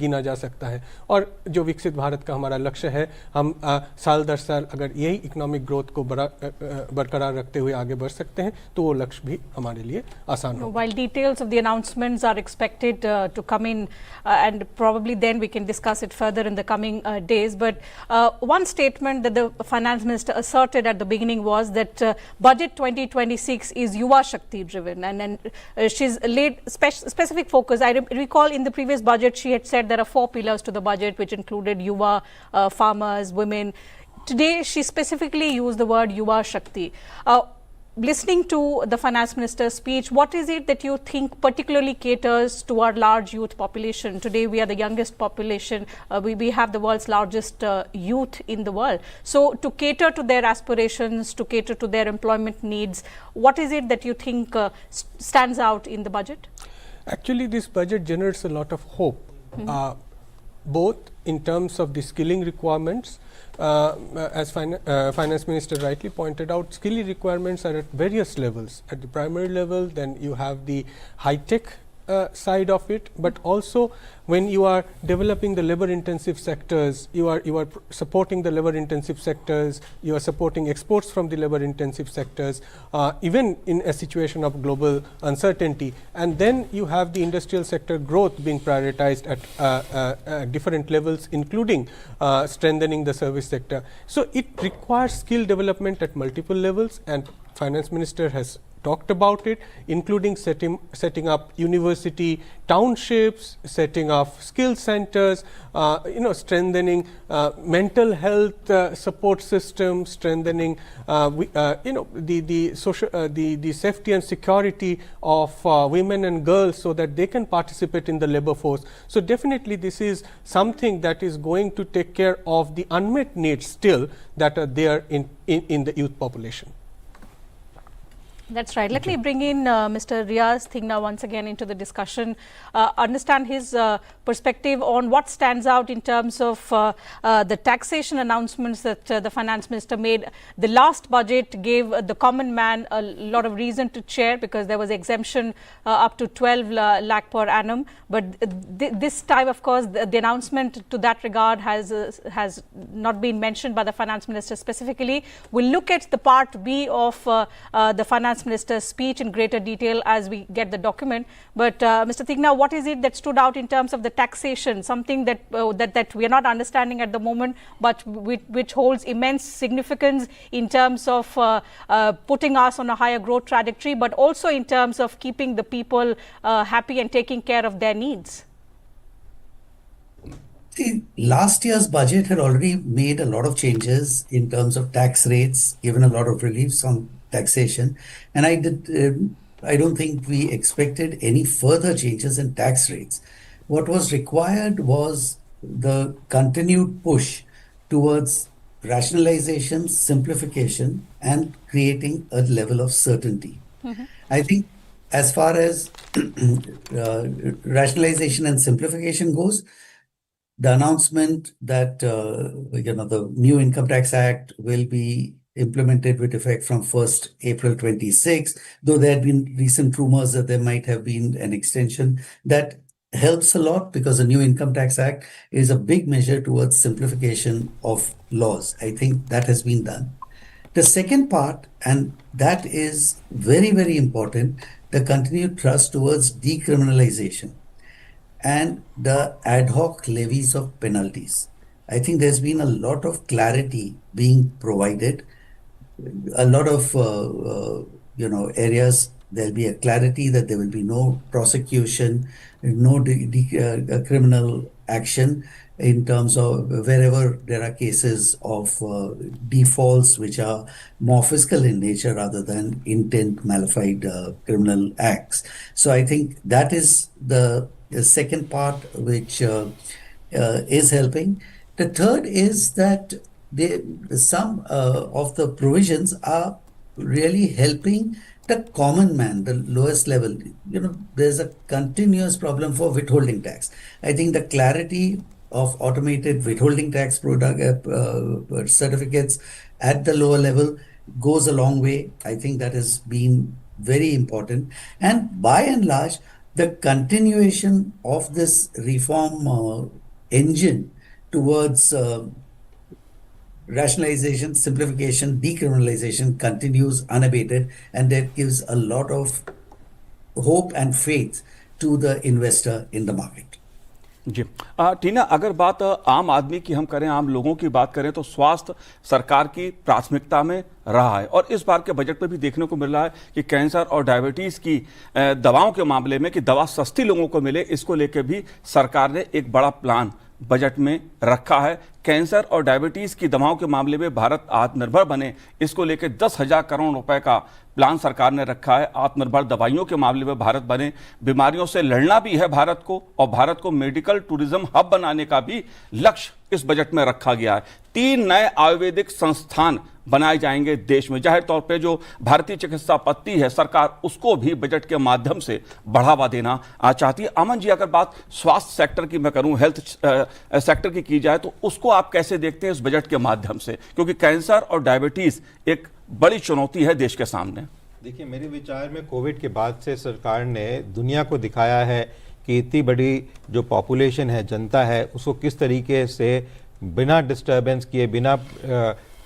गिना जा सकता है और जो विकसित भारत का हमारा लक्ष्य है, हम साल दर साल अगर यही इकोनॉमिक ग्रोथ को बरकरार रखते हुए आगे बढ़ सकते हैं तो वो लक्ष्य भी हमारे लिए आसान होगा। While details of the announcements are expected to come in and probably then we can discuss it further in the coming days, but one statement that the finance minister asserted at the beginning was that budget 2026 is Yuva Shakti driven, and she's laid specific focus. I recall in the previous budget she had said there are 4 pillars to the budget which included Yuva, farmers, women. Today she specifically used the word Yuva Shakti. Listening to the finance minister's speech, what is it that you think particularly caters to our large youth population? Today we are the youngest population, we have the world's largest youth in the world. So to cater to their aspirations, to cater to their employment needs, what is it that you think stands out in the budget? Actually, this budget generates a lot of hope, both in terms of the skilling requirements. As finance minister rightly pointed out, skilling requirements are at various levels. At the primary level, then you have the high-tech side of it, but also when you are developing the labor-intensive sectors, you are supporting the labor-intensive sectors, you are supporting exports from the labor-intensive sectors, even in a situation of global uncertainty. And then you have the industrial sector growth being prioritized at different levels, including strengthening the service sector. So it requires skill development at multiple levels, and finance minister has talked about it, including setting up university townships, setting up skill centers, strengthening mental health support system, strengthening the safety and security of women and girls so that they can participate in the labor force. So definitely this is something that is going to take care of the unmet needs still that are there in the youth population. That's right. Let me bring in Mr. Riaz Thingna once again into the discussion, understand his perspective on what stands out in terms of the taxation announcements that the finance minister made. The last budget gave the common man a lot of reason to cheer because there was exemption up to 12 lakh per annum. But this time, of course, the announcement to that regard has not been mentioned by the finance minister specifically. We'll look at the part B of the finance minister's speech in greater detail as we get the document. But Mr. Thingna, what is it that stood out in terms of the taxation, something that that we are not understanding at the moment, but which holds immense significance in terms of putting us on a higher growth trajectory, but also in terms of keeping the people happy and taking care of their needs? See, last year's budget had already made a lot of changes in terms of tax rates, given a lot of reliefs on taxation, and I don't think we expected any further changes in tax rates. What was required was the continued push towards rationalization, simplification, and creating a level of certainty. I think as far as rationalization and simplification goes, the announcement that the new Income Tax Act will be implemented with effect from 1st April 26, though there had been recent rumors that there might have been an extension, that helps a lot because the new Income Tax Act is a big measure towards simplification of laws. I think that has been done. The second part, and that is very, very important, the continued thrust towards decriminalization and the ad hoc levies of penalties. I think there's been a lot of clarity being provided. A lot of areas, there'll be a clarity that there will be no prosecution, no criminal action in terms of wherever there are cases of defaults which are more fiscal in nature rather than intent malified criminal acts. So I think that is the second part which is helping. The third is that some of the provisions are really helping the common man, the lowest level. There's a continuous problem for withholding tax. I think the clarity of automated withholding tax certificates at the lower level goes a long way. I think that has been very important. And by and large, the continuation of this reform engine towards rationalization, simplification, decriminalization continues unabated, and that gives a lot of hope and faith to the investor in the market. जी टीना, अगर बात आम आदमी की हम करें, आम लोगों की बात करें, तो स्वास्थ्य सरकार की प्राथमिकता में रहा है और इस बार के बजट में भी देखने को मिल रहा है कि कैंसर और डायबिटीज की दवाओं के मामले में कि दवा सस्ती लोगों को मिले, इसको लेकर भी सरकार ने एक बड़ा प्लान बजट में रखा है। कैंसर और डायबिटीज की दवाओं के मामले में भारत आत्मनिर्भर बने, इसको लेकर 10,000 करोड़ रुपए का प्लान सरकार ने रखा है। आत्मनिर्भर दवाइयों के मामले में भारत बने, बीमारियों से लड़ना भी है भारत को, और भारत को मेडिकल टूरिज्म हब बनाने का भी लक्ष्य इस बजट में रखा गया है। 3 नए आयुर्वेदिक संस्थान बनाए जाएंगे देश में। जाहिर तौर पे जो भारतीय चिकित्सा पद्धति है, सरकार उसको भी बजट के माध्यम से बढ़ावा देना चाहती है। अमन जी, अगर बात स्वास्थ्य सेक्टर की मैं करूं, हेल्थ सेक्टर की जाए, तो उसको आप कैसे देखते हैं इस बजट के माध्यम से, क्योंकि कैंसर और डायबिटीज एक बड़ी चुनौती है देश के सामने? देखिए, मेरे विचार में कोविड के बाद से सरकार ने दुनिया को दिखाया है कि इतनी बड़ी जो पॉपुलेशन है, जनता है, उसको किस तरीके से बिना डिस्टर्बेंस किए, बिना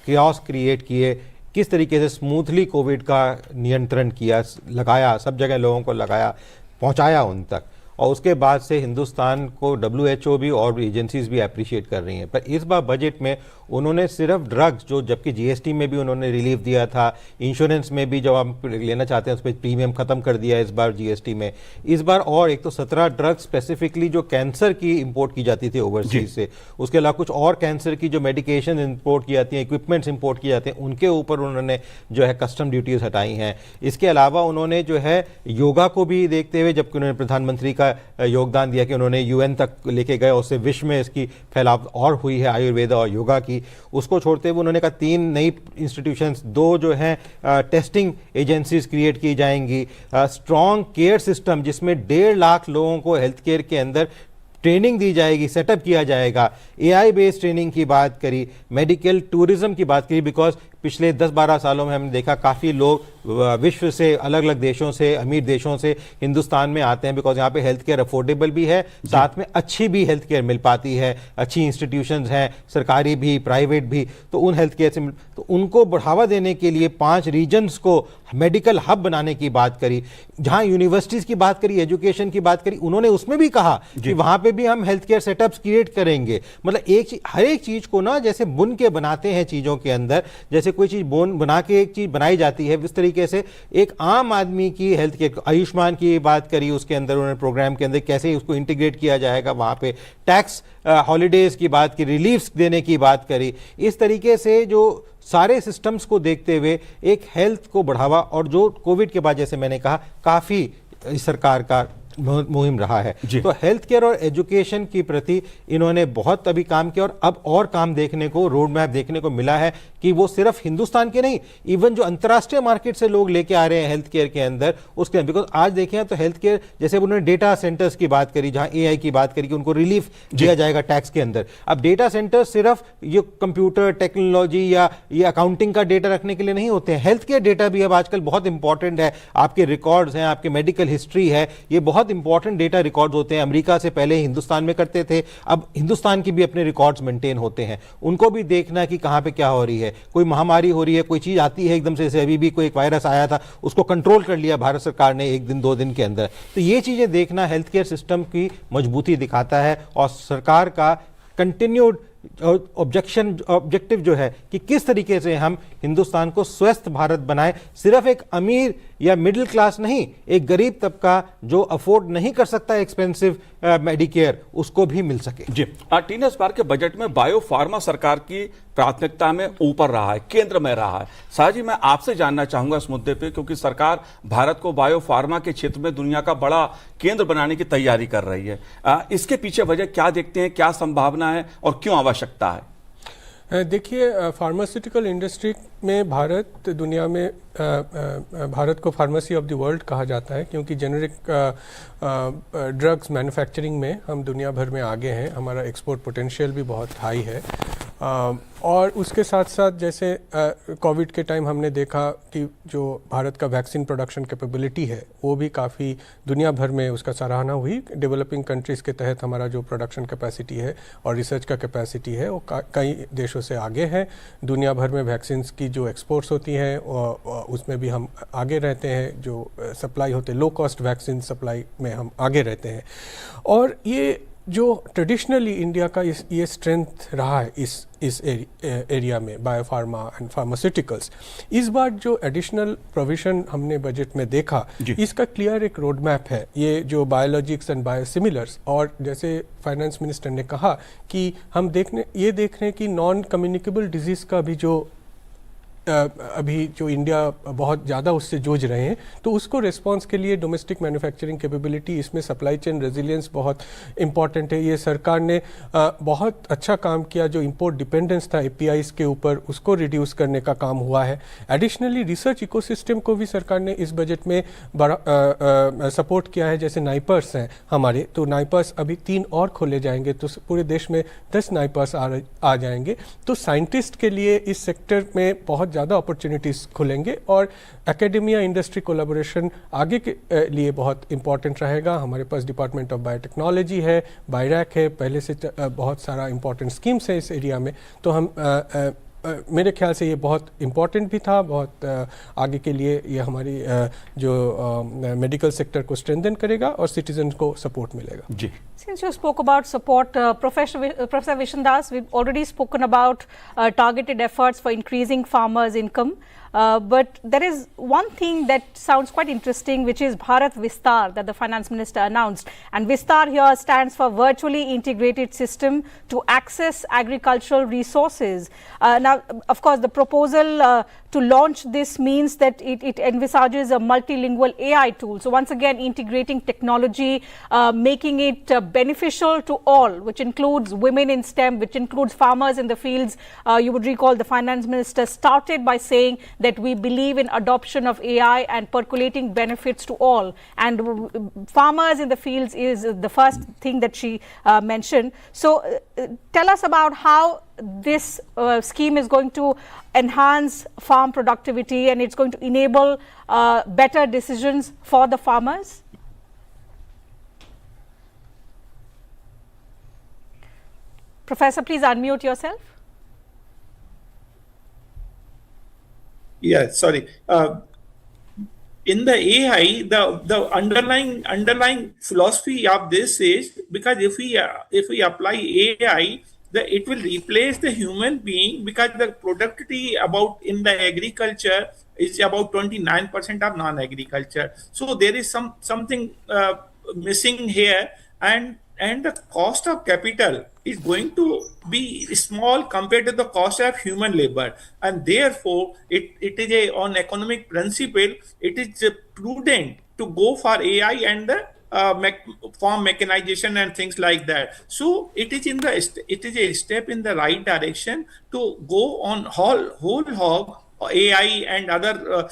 कियोस क्रिएट किए, किस तरीके से स्मूथली कोविड का नियंत्रण किया, लगाया, सब जगह लोगों को लगाया, पहुंचाया उन तक। और उसके बाद से हिंदुस्तान को WHO भी और एजेंसीज भी अप्रिशिएट कर रही हैं। पर इस बार बजट में उन्होंने सिर्फ ड्रग्स, जो जबकि GST में भी उन्होंने रिलीफ दिया था, इंश्योरेंस में भी जब हम लेना चाहते हैं उस पर प्रीमियम खत्म कर दिया इस बार GST में। इस बार और एक तो 17 ड्रग्स स्पेसिफिकली जो कैंसर की इंपोर्ट की जाती थी ओवरसीज से, उसके अलावा कुछ और कैंसर की जो मेडिकेशन इंपोर्ट की जाती हैं, इक्विपमेंट्स इंपोर्ट किए जाते हैं, उनके ऊपर उन्होंने जो है कस्टम ड्यूटीज हटाई हैं। इसके अलावा उन्होंने जो है योगा को भी देखते हुए, जबकि उन्होंने प्रधानमंत्री का योगदान दिया कि उन्होंने UN तक लेके गए, उससे विश्व में इसकी फैलाव और हुई है आयुर्वेद और योगा की, उसको छोड़ते हुए उन्होंने कहा 3 नई इंस्टीट्यूशंस, 2 जो हैं टेस्टिंग एजेंसीज क्रिएट की जाएंगी, स्ट्रॉन्ग केयर सिस्टम जिसमें 1.5 लाख लोगों को हेल्थ केयर के अंदर ट्रेनिंग दी जाएगी, सेटअप किया जाएगा, AI बेस्ड ट्रेनिंग की बात करी, मेडिकल टूरिज्म की बात करी, बिकॉज पिछले 10-12 सालों में हमने देखा काफ़ी लोग विश्व से, अलग अलग देशों से, अमीर देशों से हिंदुस्तान में आते हैं, बिकॉज यहाँ पे हेल्थ केयर अफोर्डेबल भी है, साथ में अच्छी भी हेल्थ केयर मिल पाती है, अच्छी इंस्टीट्यूशंस हैं, सरकारी भी, प्राइवेट भी, तो उन हेल्थ केयर से तो उनको बढ़ावा देने के लिए 5 रीजन्स को मेडिकल हब बनाने की बात करी। जहाँ यूनिवर्सिटीज़ की बात करी, एजुकेशन की बात करी, उन्होंने उसमें भी कहा कि वहाँ पे भी हम हेल्थ केयर सेटअप्स क्रिएट करेंगे। मतलब हर एक चीज़ को ना जैसे बुन के बनाते हैं चीज़ों के अंदर, जैसे कोई चीज़ बना के एक चीज़ बनाई जाती है, इस तरीके से एक आम आदमी की हेल्थ केयर, आयुष्मान की बात करी, उसके अंदर उन्होंने प्रोग्राम के अंदर कैसे उसको इंटीग्रेट किया जाएगा, वहाँ पे टैक्स हॉलीडेज की बात की, रिलीफ्स देने की बात करी। इस तरीके से जो सारे सिस्टम्स को देखते हुए एक हेल्थ को बढ़ावा, और जो कोविड के बाद जैसे मैंने कहा काफ़ी सरकार का मुहिम रहा है, तो हेल्थ केयर और एजुकेशन की प्रति इन्होंने बहुत अभी काम किया, और अब और काम देखने को, रोड मैप देखने को मिला है कि वो सिर्फ हिंदुस्तान के नहीं, इवन जो अंतर्राष्ट्रीय मार्केट से लोग लेके आ रहे हैं हेल्थ केयर के अंदर, उसके बिकॉज आज देखें तो हेल्थ केयर, जैसे उन्होंने डेटा सेंटर्स की बात करी, जहां AI की बात करी कि उनको रिलीफ दिया जाएगा टैक्स के अंदर। अब डेटा सेंटर सिर्फ ये कंप्यूटर टेक्नोलॉजी या ये अकाउंटिंग का डेटा रखने के लिए नहीं होते हैं, हेल्थ केयर डेटा भी अब आजकल बहुत इंपॉर्टेंट है, आपके रिकॉर्ड्स हैं, आपके मेडिकल हिस्ट्री है, ये बहुत इंपॉर्टेंट डेटा रिकॉर्ड्स होते हैं। अमेरिका से पहले हिंदुस्तान में करते थे, अब हिंदुस्तान की भी अपने रिकॉर्ड्स मेंटेन होते हैं, उनको भी देखना कि कहां पे क्या हो रही है, कोई महामारी हो रही है, कोई चीज आती है एकदम से, जैसे अभी भी कोई एक वायरस आया था, उसको कंट्रोल कर लिया भारत सरकार ने 1 दिन 2 दिन के अंदर। तो ये चीजें देखना हेल्थ केयर सिस्टम की मजबूती दिखाता है, और सरकार का कंटिन्यूड ऑब्जेक्टिव जो है कि किस तरीके से हम हिंदुस्तान को स्वस्थ भारत बनाएं, सिर्फ एक अमीर या मिडिल क्लास नहीं, एक गरीब तबका जो अफोर्ड नहीं कर सकता एक्सपेंसिव मेडिकेयर, उसको भी मिल सके। जी टीना, इस बार के बजट में बायो फार्मा सरकार की प्राथमिकता में ऊपर रहा है, केंद्र में रहा है। साजी, मैं आपसे जानना चाहूंगा इस मुद्दे पे, क्योंकि सरकार भारत को बायो फार्मा के क्षेत्र में दुनिया का बड़ा केंद्र बनाने की तैयारी कर रही है। इसके पीछे वजह क्या देखते हैं, क्या संभावना है और क्यों आवश्यकता है? देखिए, फार्मास्यूटिकल इंडस्ट्री में भारत दुनिया में भारत को फार्मेसी ऑफ द वर्ल्ड कहा जाता है, क्योंकि जेनेरिक ड्रग्स मैन्युफैक्चरिंग में हम दुनिया भर में आगे हैं। हमारा एक्सपोर्ट पोटेंशियल भी बहुत हाई है। और उसके साथ साथ जैसे कोविड के टाइम हमने देखा कि जो भारत का वैक्सीन प्रोडक्शन कैपेबिलिटी है वो भी काफ़ी दुनिया भर में उसका सराहना हुई। डेवलपिंग कंट्रीज़ के तहत हमारा जो प्रोडक्शन कैपेसिटी है और रिसर्च का कैपेसिटी है वो कई देशों से आगे है। दुनिया भर में वैक्सीन्स की जो एक्सपोर्ट्स होती हैं उसमें भी हम आगे रहते हैं। जो सप्लाई होते लो कॉस्ट वैक्सीन सप्लाई में हम आगे रहते हैं। और ये जो ट्रेडिशनली इंडिया का ये स्ट्रेंथ रहा है इस एरिया में, बायोफार्मा एंड फार्मास्यूटिकल्स, इस बार जो एडिशनल प्रोविजन हमने बजट में देखा इसका क्लियर एक रोड मैप है। ये जो बायोलॉजिक्स एंड बायोसिमिलर्स, और जैसे फाइनेंस मिनिस्टर ने कहा कि हम देख रहे हैं कि नॉन कम्युनिकेबल डिजीज़ का भी जो अभी जो इंडिया बहुत ज़्यादा उससे जूझ रहे हैं, तो उसको रिस्पांस के लिए डोमेस्टिक मैन्युफैक्चरिंग कैपेबिलिटी, इसमें सप्लाई चेन रेजिलियंस बहुत इंपॉर्टेंट है। ये सरकार ने बहुत अच्छा काम किया। जो इंपोर्ट डिपेंडेंस था एपीआईज के ऊपर उसको रिड्यूस करने का काम हुआ है। एडिशनली रिसर्च इकोसिस्टम को भी सरकार ने इस बजट में सपोर्ट किया है। जैसे नाइपर्स हैं हमारे, तो नाइपर्स अभी 3 और खोले जाएंगे, तो पूरे देश में 10 नाइपर्स आ जाएंगे। तो साइंटिस्ट के लिए इस सेक्टर में बहुत ज़्यादा अपॉर्चुनिटीज़ खुलेंगे और एकेडमिया इंडस्ट्री कोलैबोरेशन आगे के लिए बहुत इंपॉर्टेंट रहेगा। हमारे पास डिपार्टमेंट ऑफ बायोटेक्नोलॉजी है, बायरैक है, पहले से बहुत सारा इंपॉर्टेंट स्कीम्स है इस एरिया में। तो हम मेरे ख्याल से ये बहुत इम्पॉर्टेंट भी था। बहुत आगे के लिए ये हमारी जो मेडिकल सेक्टर को स्ट्रेंथन करेगा और सिटीजन को सपोर्ट मिलेगा। जी, Since you spoke about support, Professor Vishandas, we've already spoken about targeted efforts for increasing farmers' income. But there is one thing that sounds quite interesting, which is Bharat Vistar that the finance minister announced. And Vistar here stands for Virtually Integrated System to Access Agricultural Resources. Now, of course, the proposal to launch this means that it envisages a multilingual AI tool. So once again, integrating technology, making it beneficial to all, which includes women in STEM, which includes farmers in the fields. You would recall the finance minister started by saying that we believe in adoption of AI and percolating benefits to all. And farmers in the fields is the first thing that she mentioned. So tell us about how this scheme is going to enhance farm productivity and it's going to enable better decisions for the farmers. Professor, please unmute yourself. Yeah, sorry. In the AI, the underlying philosophy of this is because if we apply AI, it will replace the human being, because the productivity in the agriculture is about 29% of non-agriculture. So there is something missing here, and the cost of capital is going to be small compared to the cost of human labor, and therefore it is on economic principle it is prudent to go for AI and the farm mechanization and things like that. So it is a step in the right direction to go on whole hog AI and other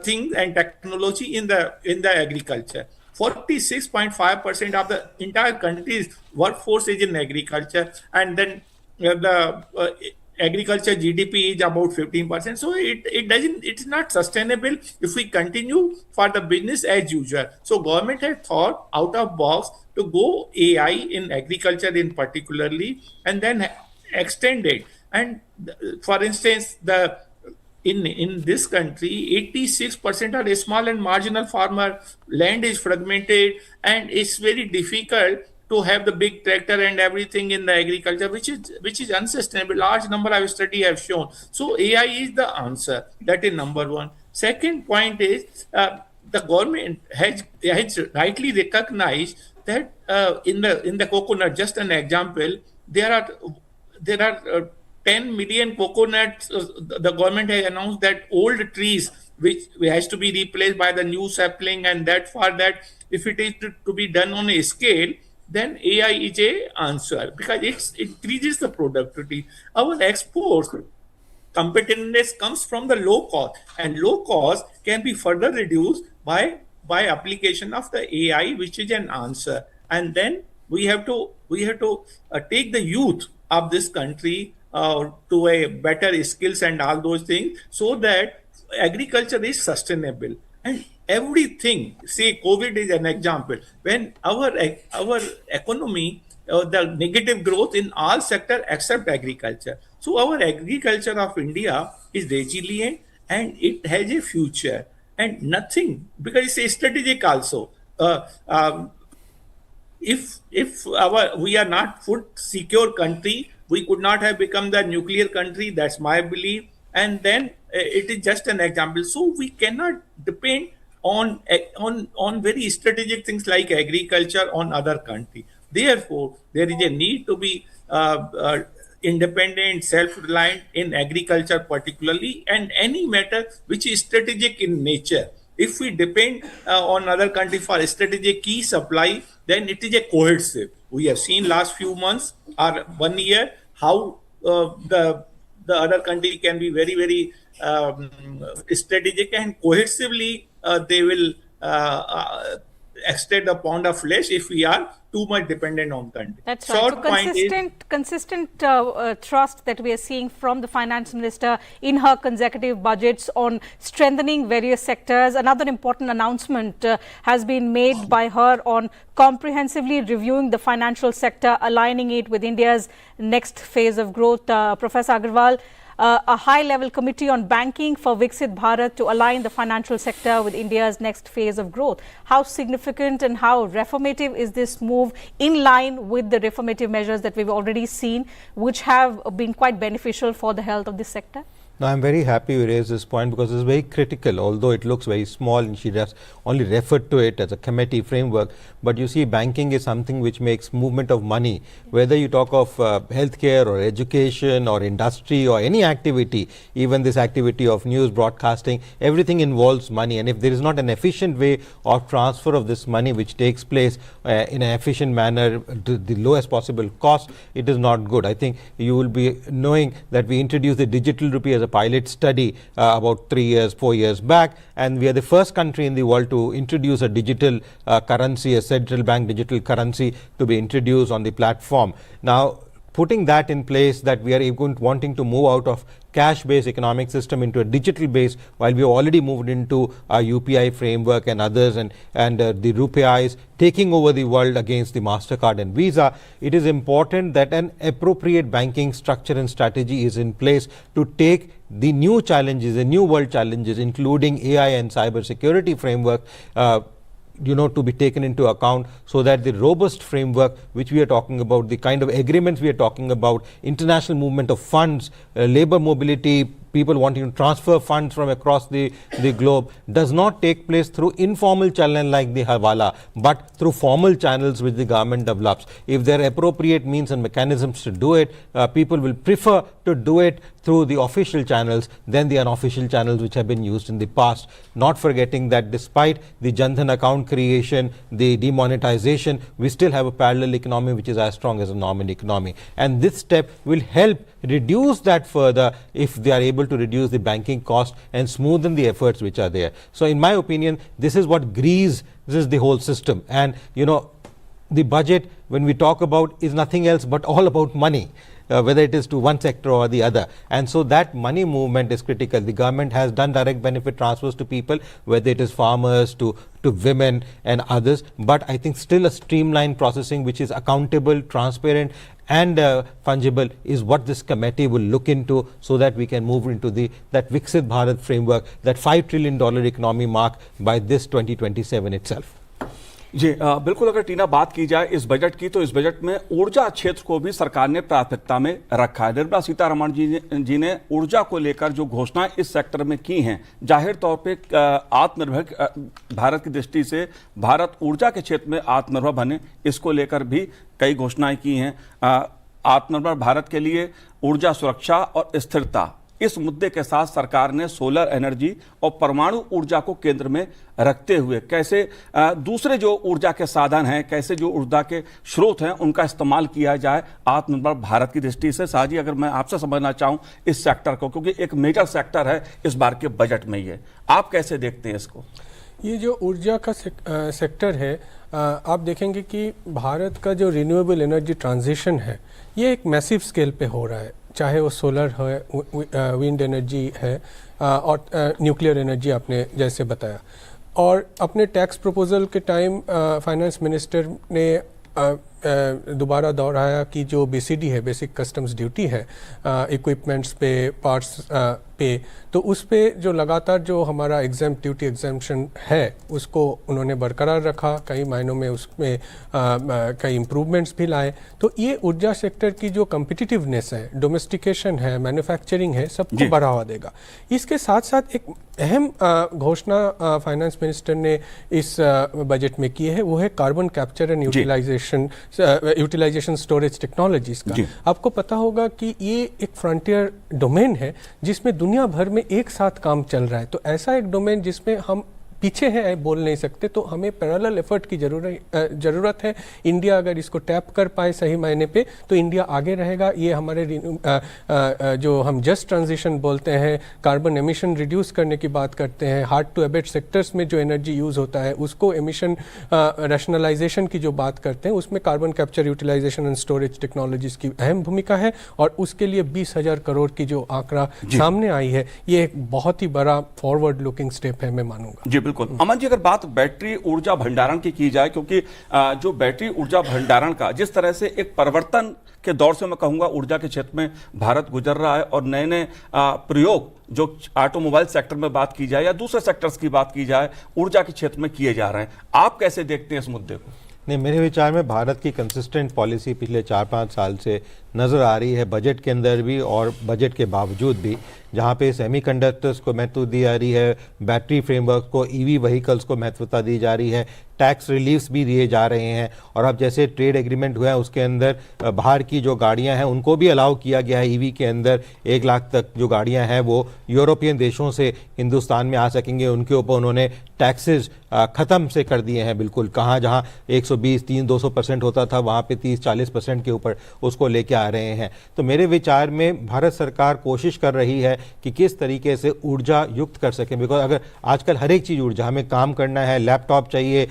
things and technology in the agriculture. 46.5% of the entire country's workforce is in agriculture, and then the agriculture GDP is about 15%. So it's not sustainable if we continue for the business as usual. So government has thought out of box to go AI in agriculture in particularly, and then extend it. And for instance, in this country, 86% are small and marginal farmer. Land is fragmented, and it's very difficult to have the big tractor and everything in the agriculture, which is unsustainable. Large number of studies have shown. So AI is the answer. That is number one. Second point is the government has rightly recognized that in the coconut, just an example, there are 10 million coconuts. The government has announced that old trees which has to be replaced by the new sapling, and that if it is to be done on a scale, then AI is a answer because it increases the productivity. Our exports competitiveness comes from the low cost, and low cost can be further reduced by application of the AI, which is an answer. And then we have to take the youth of this country to a better skills and all those things, so that agriculture is sustainable. And everything, say COVID is an example, when our economy the negative growth in all sector except agriculture. So our agriculture of India is resilient and it has a future, and nothing, because it's a strategic also. If we are not food secure country, we could not have become the nuclear country. That's my belief. And then it is just an example. So we cannot depend on very strategic things like agriculture on other country. Therefore, there is a need to be independent, self-reliant in agriculture particularly, and any matter which is strategic in nature. If we depend on other country for strategic key supply, then it is a coercive. We have seen last few months or 1 year how the other country can be very, very strategic, and coercively they will extend a pound of flesh if we are too much dependent on country. That's right. So consistent trust that we are seeing from the finance minister in her consecutive budgets on strengthening various sectors. Another important announcement has been made by her on comprehensively reviewing the financial sector, aligning it with India's next phase of growth. Professor Agarwal, a high-level committee on banking for Viksit Bharat to align the financial sector with India's next phase of growth. How significant and how reformative is this move, in line with the reformative measures that we've already seen, which have been quite beneficial for the health of this sector? No, I'm very happy you raised this point because it's very critical, although it looks very small and she has only referred to it as a committee framework. But you see, banking is something which makes movement of money, whether you talk of healthcare or education or industry or any activity, even this activity of news broadcasting, everything involves money. And if there is not an efficient way of transfer of this money which takes place in an efficient manner to the lowest possible cost, it is not good. I think you will be knowing that we introduced the digital rupee as a pilot study about 4 years back, and we are the first country in the world to introduce a digital currency, a central bank digital currency to be introduced on the platform. Now, putting that in place, that we are wanting to move out of cash-based economic system into a digital base, while we have already moved into our UPI framework and others, and the RuPay is taking over the world against the MasterCard and Visa. It is important that an appropriate banking structure and strategy is in place to take the new challenges, the new world challenges, including AI and cyber security framework, to be taken into account, so that the robust framework which we are talking about, the kind of agreements we are talking about, international movement of funds, labor mobility, people wanting to transfer funds from across the globe, does not take place through informal channel like the Hawala, but through formal channels which the government develops. If there are appropriate means and mechanisms to do it, people will prefer to do it through the official channels than the unofficial channels which have been used in the past. Not forgetting that despite the Jan Dhan account creation, the demonetization, we still have a parallel economy which is as strong as a normal economy. And this step will help reduce that further if they are able to reduce the banking cost and smoothen the efforts which are there. So in my opinion, this is what greases the whole system. And the budget, when we talk about, is nothing else but all about money. Whether it is to one sector or the other. And so that money movement is critical. The government has done direct benefit transfers to people, whether it is farmers to women and others. But I think still a streamlined processing which is accountable, transparent and fungible is what this committee will look into, so that we can move into that Viksit Bharat framework, that $5 trillion economy mark by this 2027 itself. जी बिल्कुल, अगर टीना बात की जाए इस budget की, तो इस budget में ऊर्जा क्षेत्र को भी सरकार ने प्राथमिकता में रखा है। निर्मला सीतारमण जी ने ऊर्जा को लेकर जो घोषणाएं इस सेक्टर में की हैं, जाहिर तौर पे आत्मनिर्भर भारत की दृष्टि से भारत ऊर्जा के क्षेत्र में आत्मनिर्भर बने, इसको लेकर भी कई घोषणाएं की हैं। आत्मनिर्भर भारत के लिए ऊर्जा सुरक्षा और स्थिरता, इस मुद्दे के साथ सरकार ने सोलर एनर्जी और परमाणु ऊर्जा को केंद्र में रखते हुए कैसे दूसरे जो ऊर्जा के साधन हैं, कैसे जो ऊर्जा के स्रोत हैं, उनका इस्तेमाल किया जाए आत्मनिर्भर भारत की दृष्टि से। साजी, अगर मैं आपसे समझना चाहूं इस सेक्टर को, क्योंकि एक मेजर सेक्टर है इस बार के बजट में, ये आप कैसे देखते हैं इसको? ये जो ऊर्जा का सेक्टर है, आप देखेंगे कि भारत का जो रिन्यूएबल एनर्जी ट्रांजिशन है ये एक मैसिव स्केल पे हो रहा है, चाहे वो सोलर है, विंड एनर्जी है और न्यूक्लियर एनर्जी आपने जैसे बताया। और अपने टैक्स प्रपोजल के टाइम फाइनेंस मिनिस्टर ने दोबारा दोहराया कि जो BCD है, बेसिक कस्टम्स ड्यूटी है, इक्विपमेंट्स पे, पार्ट्स पे, तो उस पे जो लगातार जो हमारा ड्यूटी एग्जाम्पशन है उसको उन्होंने बरकरार रखा, कई मायनों में उसमें कई इम्प्रूवमेंट्स भी लाए। तो ये ऊर्जा सेक्टर की जो कम्पिटिटिवनेस है, डोमेस्टिकेशन है, मैन्युफैक्चरिंग है, सबको बढ़ावा देगा। इसके साथ साथ एक अहम घोषणा फाइनेंस मिनिस्टर ने इस बजट में की है, वो है carbon capture and utilization storage technologies का। आपको पता होगा कि ये एक फ्रंटियर डोमेन है जिसमें दुनिया भर में एक साथ काम चल रहा है। तो ऐसा एक डोमेन जिसमें हम पीछे हैं, बोल नहीं सकते, तो हमें पैरेलल एफर्ट की ज़रूरत है। इंडिया अगर इसको टैप कर पाए सही मायने पे तो इंडिया आगे रहेगा। ये हमारे जो हम जस्ट ट्रांजिशन बोलते हैं, कार्बन एमिशन रिड्यूस करने की बात करते हैं, हार्ड टू एबेट सेक्टर्स में जो एनर्जी यूज़ होता है उसको एमिशन रैशनलाइजेशन की जो बात करते हैं, उसमें carbon capture, utilization and storage technologies की अहम भूमिका है। और उसके लिए 20,000 करोड़ की जो आंकड़ा सामने आई है, ये एक बहुत ही बड़ा फॉरवर्ड लुकिंग स्टेप है, मैं मानूंगा। जी बिल्कुल। अमन जी, अगर बात बैटरी ऊर्जा भंडारण की जाए, क्योंकि जो बैटरी ऊर्जा भंडारण का जिस तरह से एक परिवर्तन के दौर से मैं कहूंगा ऊर्जा के क्षेत्र में भारत गुजर रहा है, और नए नए प्रयोग जो ऑटोमोबाइल सेक्टर में बात की जाए या दूसरे सेक्टर्स की बात की जाए, ऊर्जा के क्षेत्र में किए जा रहे हैं, आप कैसे देखते हैं इस मुद्दे को? नहीं, मेरे विचार में भारत की कंसिस्टेंट पॉलिसी पिछले 4-5 साल से नज़र आ रही है, बजट के अंदर भी और बजट के बावजूद भी, जहाँ पे सेमीकंडक्टर्स को महत्व दी जा रही है, बैटरी फ्रेमवर्क को, EV व्हीकल्स को महत्वता दी जा रही है, टैक्स रिलीफ्स भी दिए जा रहे हैं। और अब जैसे ट्रेड एग्रीमेंट हुआ है उसके अंदर बाहर की जो गाड़ियां हैं उनको भी अलाउ किया गया है। EV के अंदर 1 लाख तक जो गाड़ियां हैं वो यूरोपियन देशों से हिंदुस्तान में आ सकेंगे। उनके ऊपर उन्होंने टैक्सेस ख़त्म से कर दिए हैं बिल्कुल। कहाँ जहाँ 120, 300-200% होता था, वहाँ पे 30-40% के ऊपर उसको लेके आ रहे हैं। तो मेरे विचार में भारत सरकार कोशिश कर रही है कि किस तरीके से ऊर्जा युक्त कर सकें। बिकॉज अगर आजकल हर एक चीज़ ऊर्जा, हमें काम करना है, लैपटॉप चाहिए,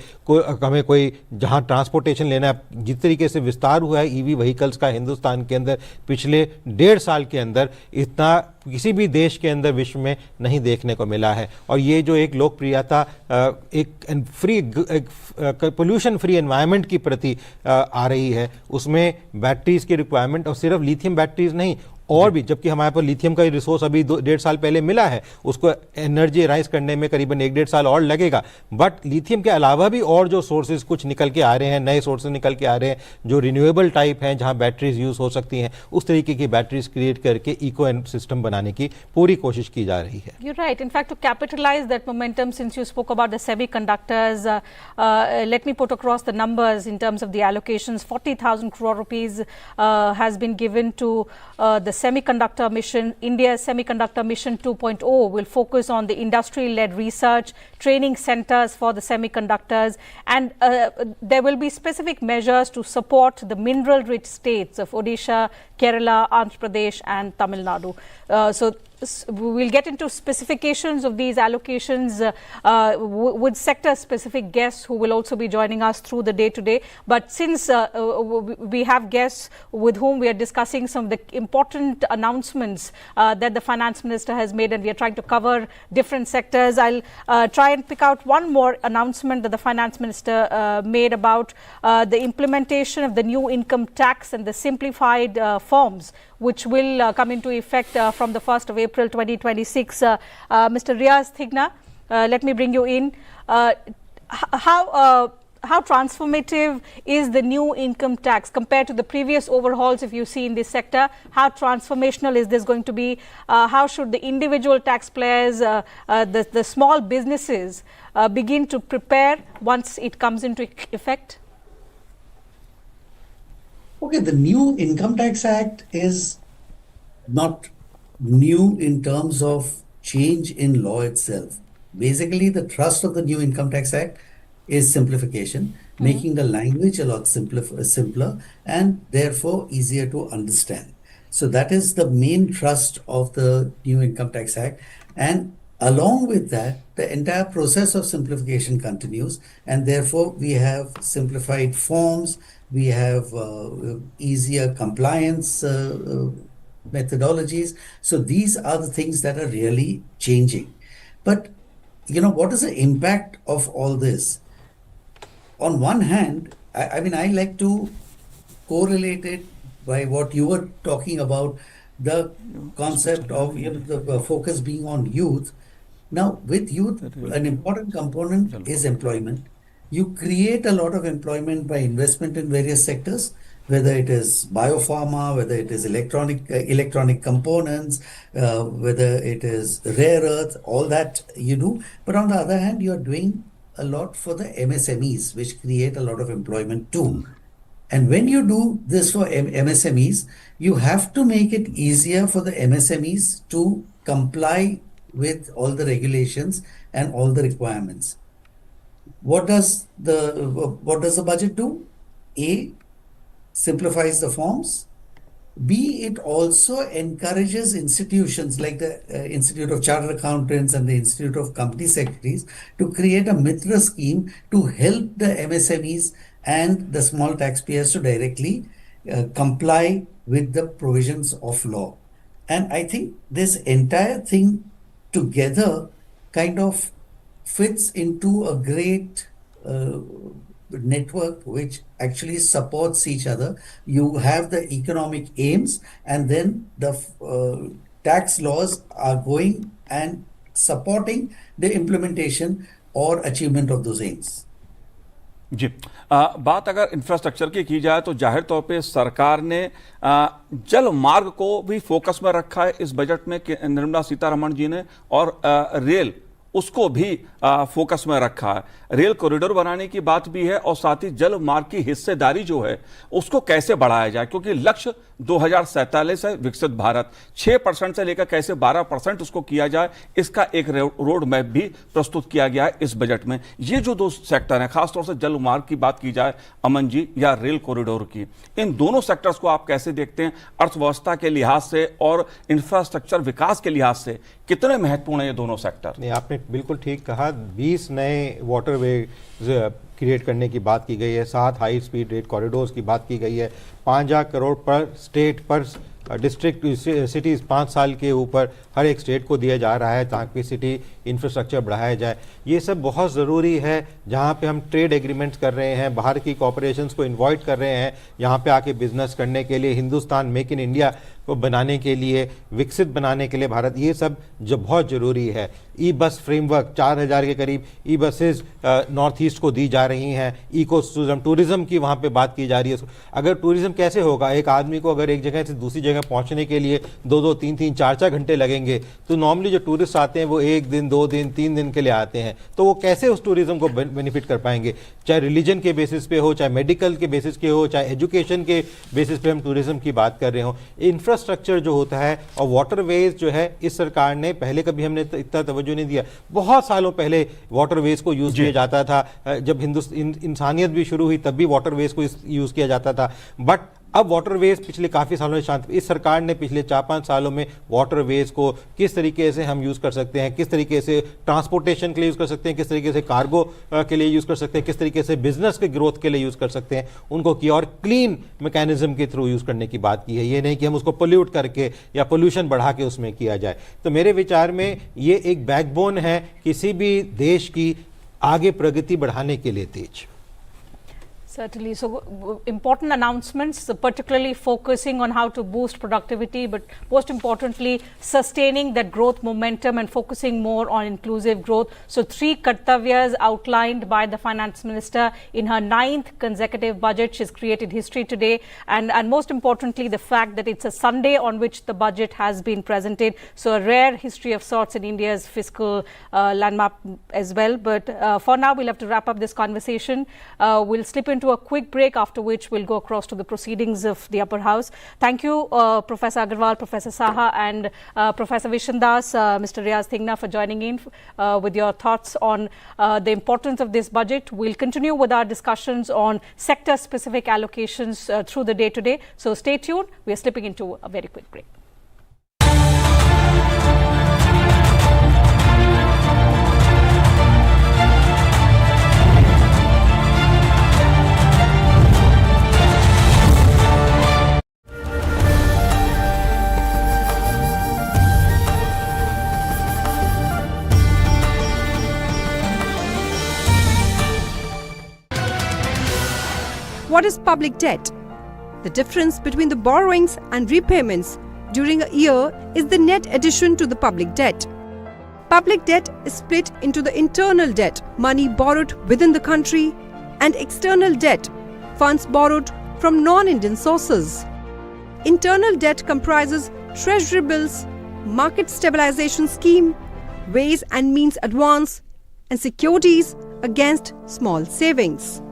हमें कोई जहाँ ट्रांसपोर्टेशन लेना है, जिस तरीके से विस्तार हुआ है EV व्हीकल्स का हिंदुस्तान के अंदर पिछले 1.5 साल के अंदर, इतना किसी भी देश के अंदर विश्व में नहीं देखने को मिला है। और ये जो एक लोकप्रियता एक पोल्यूशन फ्री एनवायरनमेंट की प्रति आ रही है, उसमें बैटरीज की रिक्वायरमेंट, और सिर्फ लिथियम बैटरीज नहीं और भी, जबकि हमारे पास लिथियम का रिसोर्स अभी 1.5 साल पहले मिला है, उसको एनर्जी राइज करने में करीबन 1-1.5 साल और लगेगा। बट लिथियम के अलावा भी और जो सोर्सेज कुछ निकल के आ रहे हैं, नए सोर्सेज निकल के आ रहे हैं जो रिन्यूएबल टाइप हैं, जहां बैटरीज यूज हो सकती हैं, उस तरीके की बैटरीज क्रिएट करके इको सिस्टम बनाने की पूरी कोशिश की जा रही है। You're right. In fact, to capitalize that momentum, since you spoke about the semiconductors, let me put across the numbers in terms of the allocations. 40,000 crore rupees has been given to the semiconductor mission. India's semiconductor mission 2.0 will focus on the industry-led research, training centers for the semiconductors, and there will be specific measures to support the mineral-rich states of Odisha, Kerala, Andhra Pradesh and Tamil Nadu. So we'll get into specifications of these allocations with sector-specific guests who will also be joining us through the day-to-day. But since we have guests with whom we are discussing some of the important announcements that the Finance Minister has made, and we are trying to cover different sectors, I'll try and pick out one more announcement that the Finance Minister made about the implementation of the new income tax and the simplified forms, which will come into effect from the 1st of April 2026. Mr. Riaz Thigna, let me bring you in. How transformative is the new income tax compared to the previous overhauls, if you see in this sector? How transformational is this going to be? How should the individual taxpayers, the small businesses begin to prepare once it comes into effect? Okay, the new Income Tax Act is not new in terms of change in law itself. Basically, the thrust of the new Income Tax Act is simplification, making the language a lot simpler and therefore easier to understand. So that is the main thrust of the new Income Tax Act. And along with that, the entire process of simplification continues, and therefore we have simplified forms, we have easier compliance methodologies. So these are the things that are really changing. But what is the impact of all this? On one hand, I mean, I like to correlate it by what you were talking about, the concept of the focus being on youth. Now, with youth, an important component is employment. You create a lot of employment by investment in various sectors, whether it is biopharma, whether it is electronic components, whether it is rare earth, all that you do. But on the other hand, you are doing a lot for the MSMEs, which create a lot of employment too. And when you do this for MSMEs, you have to make it easier for the MSMEs to comply with all the regulations and all the requirements. What does the budget do? A, simplifies the forms. B, it also encourages institutions like the Institute of Chartered Accountants and the Institute of Company Secretaries to create a Mitra scheme to help the MSMEs and the small taxpayers to directly comply with the provisions of law. And I think this entire thing together kind of fits into a great network which actually supports each other. You have the economic aims, and then the tax laws are going and supporting the implementation or achievement of those aims. जी बात अगर infrastructure की जाए तो जाहिर तौर पे सरकार ने जल मार्ग को भी फोकस में रखा है इस बजट में निर्मला सीतारमण जी ने, और रेल उसको भी फोकस में रखा है। रेल कॉरिडोर बनाने की बात भी है और साथ ही जल मार्ग की हिस्सेदारी जो है उसको कैसे बढ़ाया जाए, क्योंकि लक्ष्य 2047 है विकसित भारत, 6% से लेकर कैसे 12% उसको किया जाए, इसका एक रोड मैप भी प्रस्तुत किया गया है इस बजट में। ये जो दो सेक्टर हैं, खासतौर से जल मार्ग की बात की जाए अमन जी, या रेल कॉरिडोर की, इन दोनों सेक्टर्स को आप कैसे देखते हैं अर्थव्यवस्था के लिहाज से और इंफ्रास्ट्रक्चर विकास के लिहाज से, कितने महत्वपूर्ण है ये दोनों सेक्टर? नहीं, आपने बिल्कुल ठीक कहा। 20 नए वाटरवे क्रिएट करने की बात की गई है, 7 हाई स्पीड रेल कॉरिडोर्स की बात की गई है, 5,000 करोड़ पर स्टेट पर डिस्ट्रिक्ट सिटीज़ 5 साल के ऊपर हर एक स्टेट को दिया जा रहा है ताकि सिटी इंफ्रास्ट्रक्चर बढ़ाया जाए। ये सब बहुत ज़रूरी है। जहाँ पे हम ट्रेड एग्रीमेंट्स कर रहे हैं, बाहर की कॉरपोरेशंस को इनवाइट कर रहे हैं यहाँ पे आके बिजनेस करने के लिए, हिंदुस्तान मेक इन इंडिया को बनाने के लिए, विकसित बनाने के लिए भारत, ये सब जो बहुत ज़रूरी है। ई बस फ्रेमवर्क 4,000 के करीब ई बसेज नॉर्थ ईस्ट को दी जा रही हैं। इको टूरिज़्म की वहाँ पे बात की जा रही है। अगर टूरिज़्म कैसे होगा, एक आदमी को अगर एक जगह से दूसरी जगह पहुँचने के लिए 2-2, 3-3, 4-4 घंटे लगेंगे, तो नॉर्मली जो टूरिस्ट आते हैं वो 1 दिन, 2 दिन, 3 दिन के लिए आते हैं, तो वो कैसे उस टूरिज़्म को बेनिफिट कर पाएंगे? चाहे रिलीजन के बेसिस पे हो, चाहे मेडिकल के बेसिस के हो, चाहे एजुकेशन के बेसिस पे हम टूरिज़्म की बात कर रहे हो। इंफ्रास्ट्रक्चर जो होता है और वाटरवेज जो है, इस सरकार ने पहले कभी हमने इतना तवज्जो नहीं दिया। बहुत सालों पहले वाटरवेज को यूज़ किया जाता था, जब इंसानियत भी शुरू हुई तब भी वाटरवेज को यूज़ किया जाता था, बट अब वाटरवेज पिछले काफ़ी सालों में शांत। इस सरकार ने पिछले 4-5 सालों में वाटरवेज को किस तरीके से हम यूज़ कर सकते हैं, किस तरीके से ट्रांसपोर्टेशन के लिए यूज़ कर सकते हैं, किस तरीके से कार्गो के लिए यूज़ कर सकते हैं, किस तरीके से बिजनेस के ग्रोथ के लिए यूज़ कर सकते हैं, उनको किया और क्लीन मैकेनिज्म के थ्रू यूज़ करने की बात की है। ये नहीं कि हम उसको पोल्यूट करके या पोल्यूशन बढ़ा के उसमें किया जाए। तो मेरे विचार में ये एक बैकबोन है किसी भी देश की आगे प्रगति बढ़ाने के लिए तेज। Certainly. So important announcements, particularly focusing on how to boost productivity, but most importantly, sustaining that growth momentum and focusing more on inclusive growth. So 3 kartavyas outlined by the finance minister in her 9th consecutive budget. She's created history today. And most importantly, the fact that it's a Sunday on which the budget has been presented. So a rare history of sorts in India's fiscal landmark as well. But for now, we'll have to wrap up this conversation. We'll slip into into a quick break, after which we'll go across to the proceedings of the upper house. Thank you, Professor Agarwal, Professor Saha, and Professor Vishendas, Mr. Riaz Thingna, for joining in with your thoughts on the importance of this budget. We'll continue with our discussions on sector-specific allocations through the day today. So stay tuned. We are slipping into a very quick break. What is public debt? The difference between the borrowings and repayments during a year is the net addition to the public debt. Public debt is split into the internal debt, money borrowed within the country, and external debt, funds borrowed from non-Indian sources. Internal debt comprises treasury bills, market stabilization scheme, ways and means advance, and securities against small savings.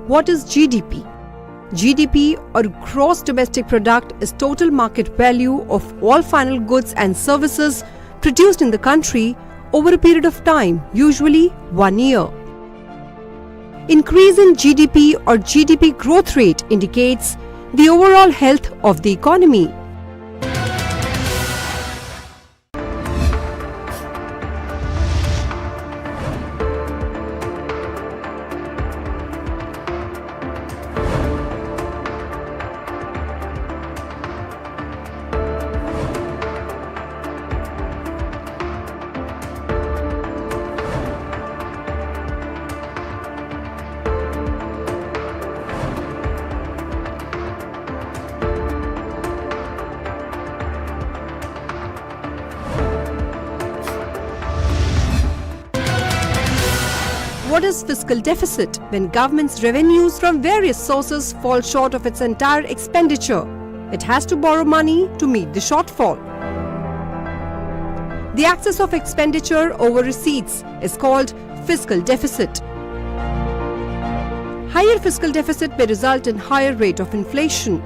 What is GDP? GDP, or Gross Domestic Product, is total market value of all final goods and services produced in the country over a period of time, usually 1 year. Increase in GDP or GDP growth rate indicates the overall health of the economy. What is fiscal deficit? When government's revenues from various sources fall short of its entire expenditure, it has to borrow money to meet the shortfall. The excess of expenditure over receipts is called fiscal deficit. Higher fiscal deficit may result in higher rate of inflation.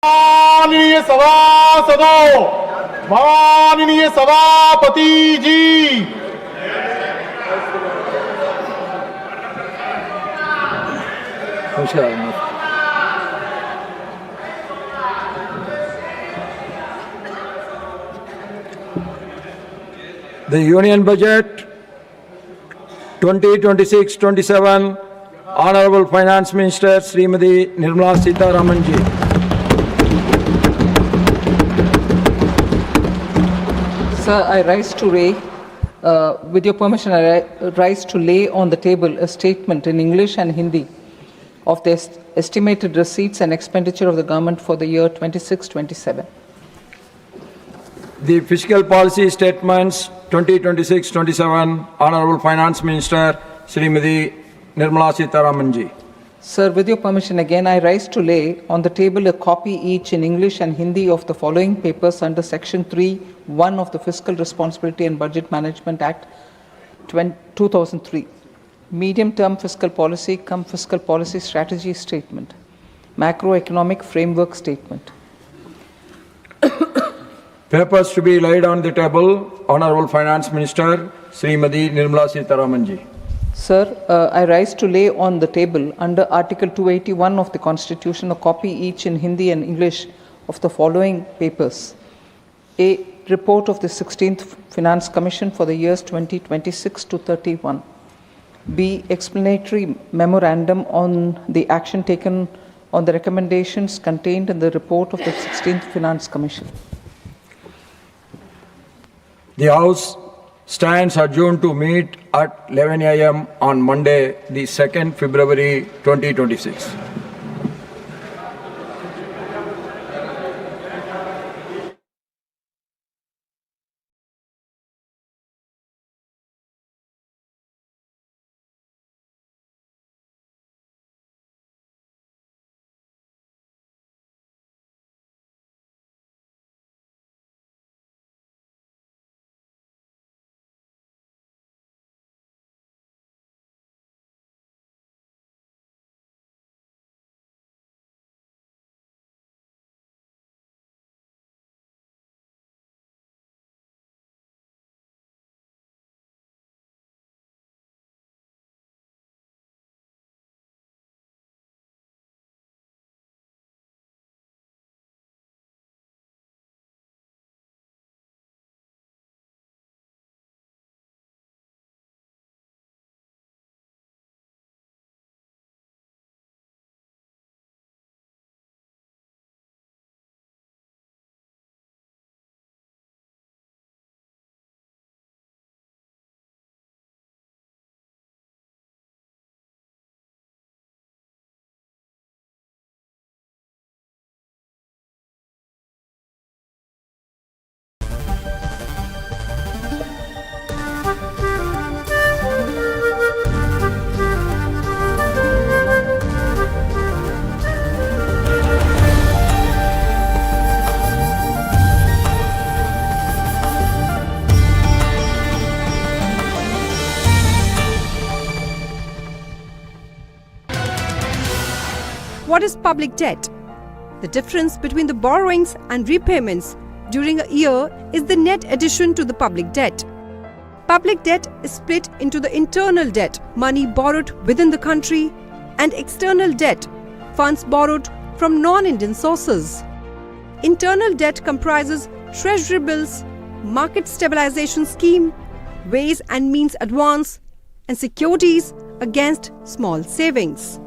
माननीय सभासदों, माननीय सभापति जी, The Union Budget 2026-27, Honorable Finance Minister Srimati Nirmala Sitharaman ji. Sir, I rise to with your permission, I rise to lay on the table a statement in English and Hindi of the estimated receipts and expenditure of the government for the year 26-27. The Fiscal Policy Statements 2026-27, Honorable Finance Minister Srimati Nirmala Sitharaman ji. Sir, with your permission again, I rise to lay on the table a copy each in English and Hindi of the following papers under Section 3(1) of the Fiscal Responsibility and Budget Management Act 2003. Medium-term fiscal policy cum fiscal policy strategy statement. Macroeconomic framework statement. Papers to be laid on the table, Honorable Finance Minister Srimati Nirmala Sitharaman ji. Sir, I rise to lay on the table under Article 281 of the Constitution a copy each in Hindi and English of the following papers. A report of the 16th Finance Commission for the years 2026 to 31. B. Explanatory memorandum on the action taken on the recommendations contained in the report of the 16th Finance Commission. The House stands adjourned to meet at 11 a.m. on Monday, the 2nd February 2026. What is public debt? The difference between the borrowings and repayments during a year is the net addition to the public debt. Public debt is split into the internal debt, money borrowed within the country, and external debt, funds borrowed from non-Indian sources. Internal debt comprises treasury bills, market stabilization scheme, ways and means advance, and securities against small savings.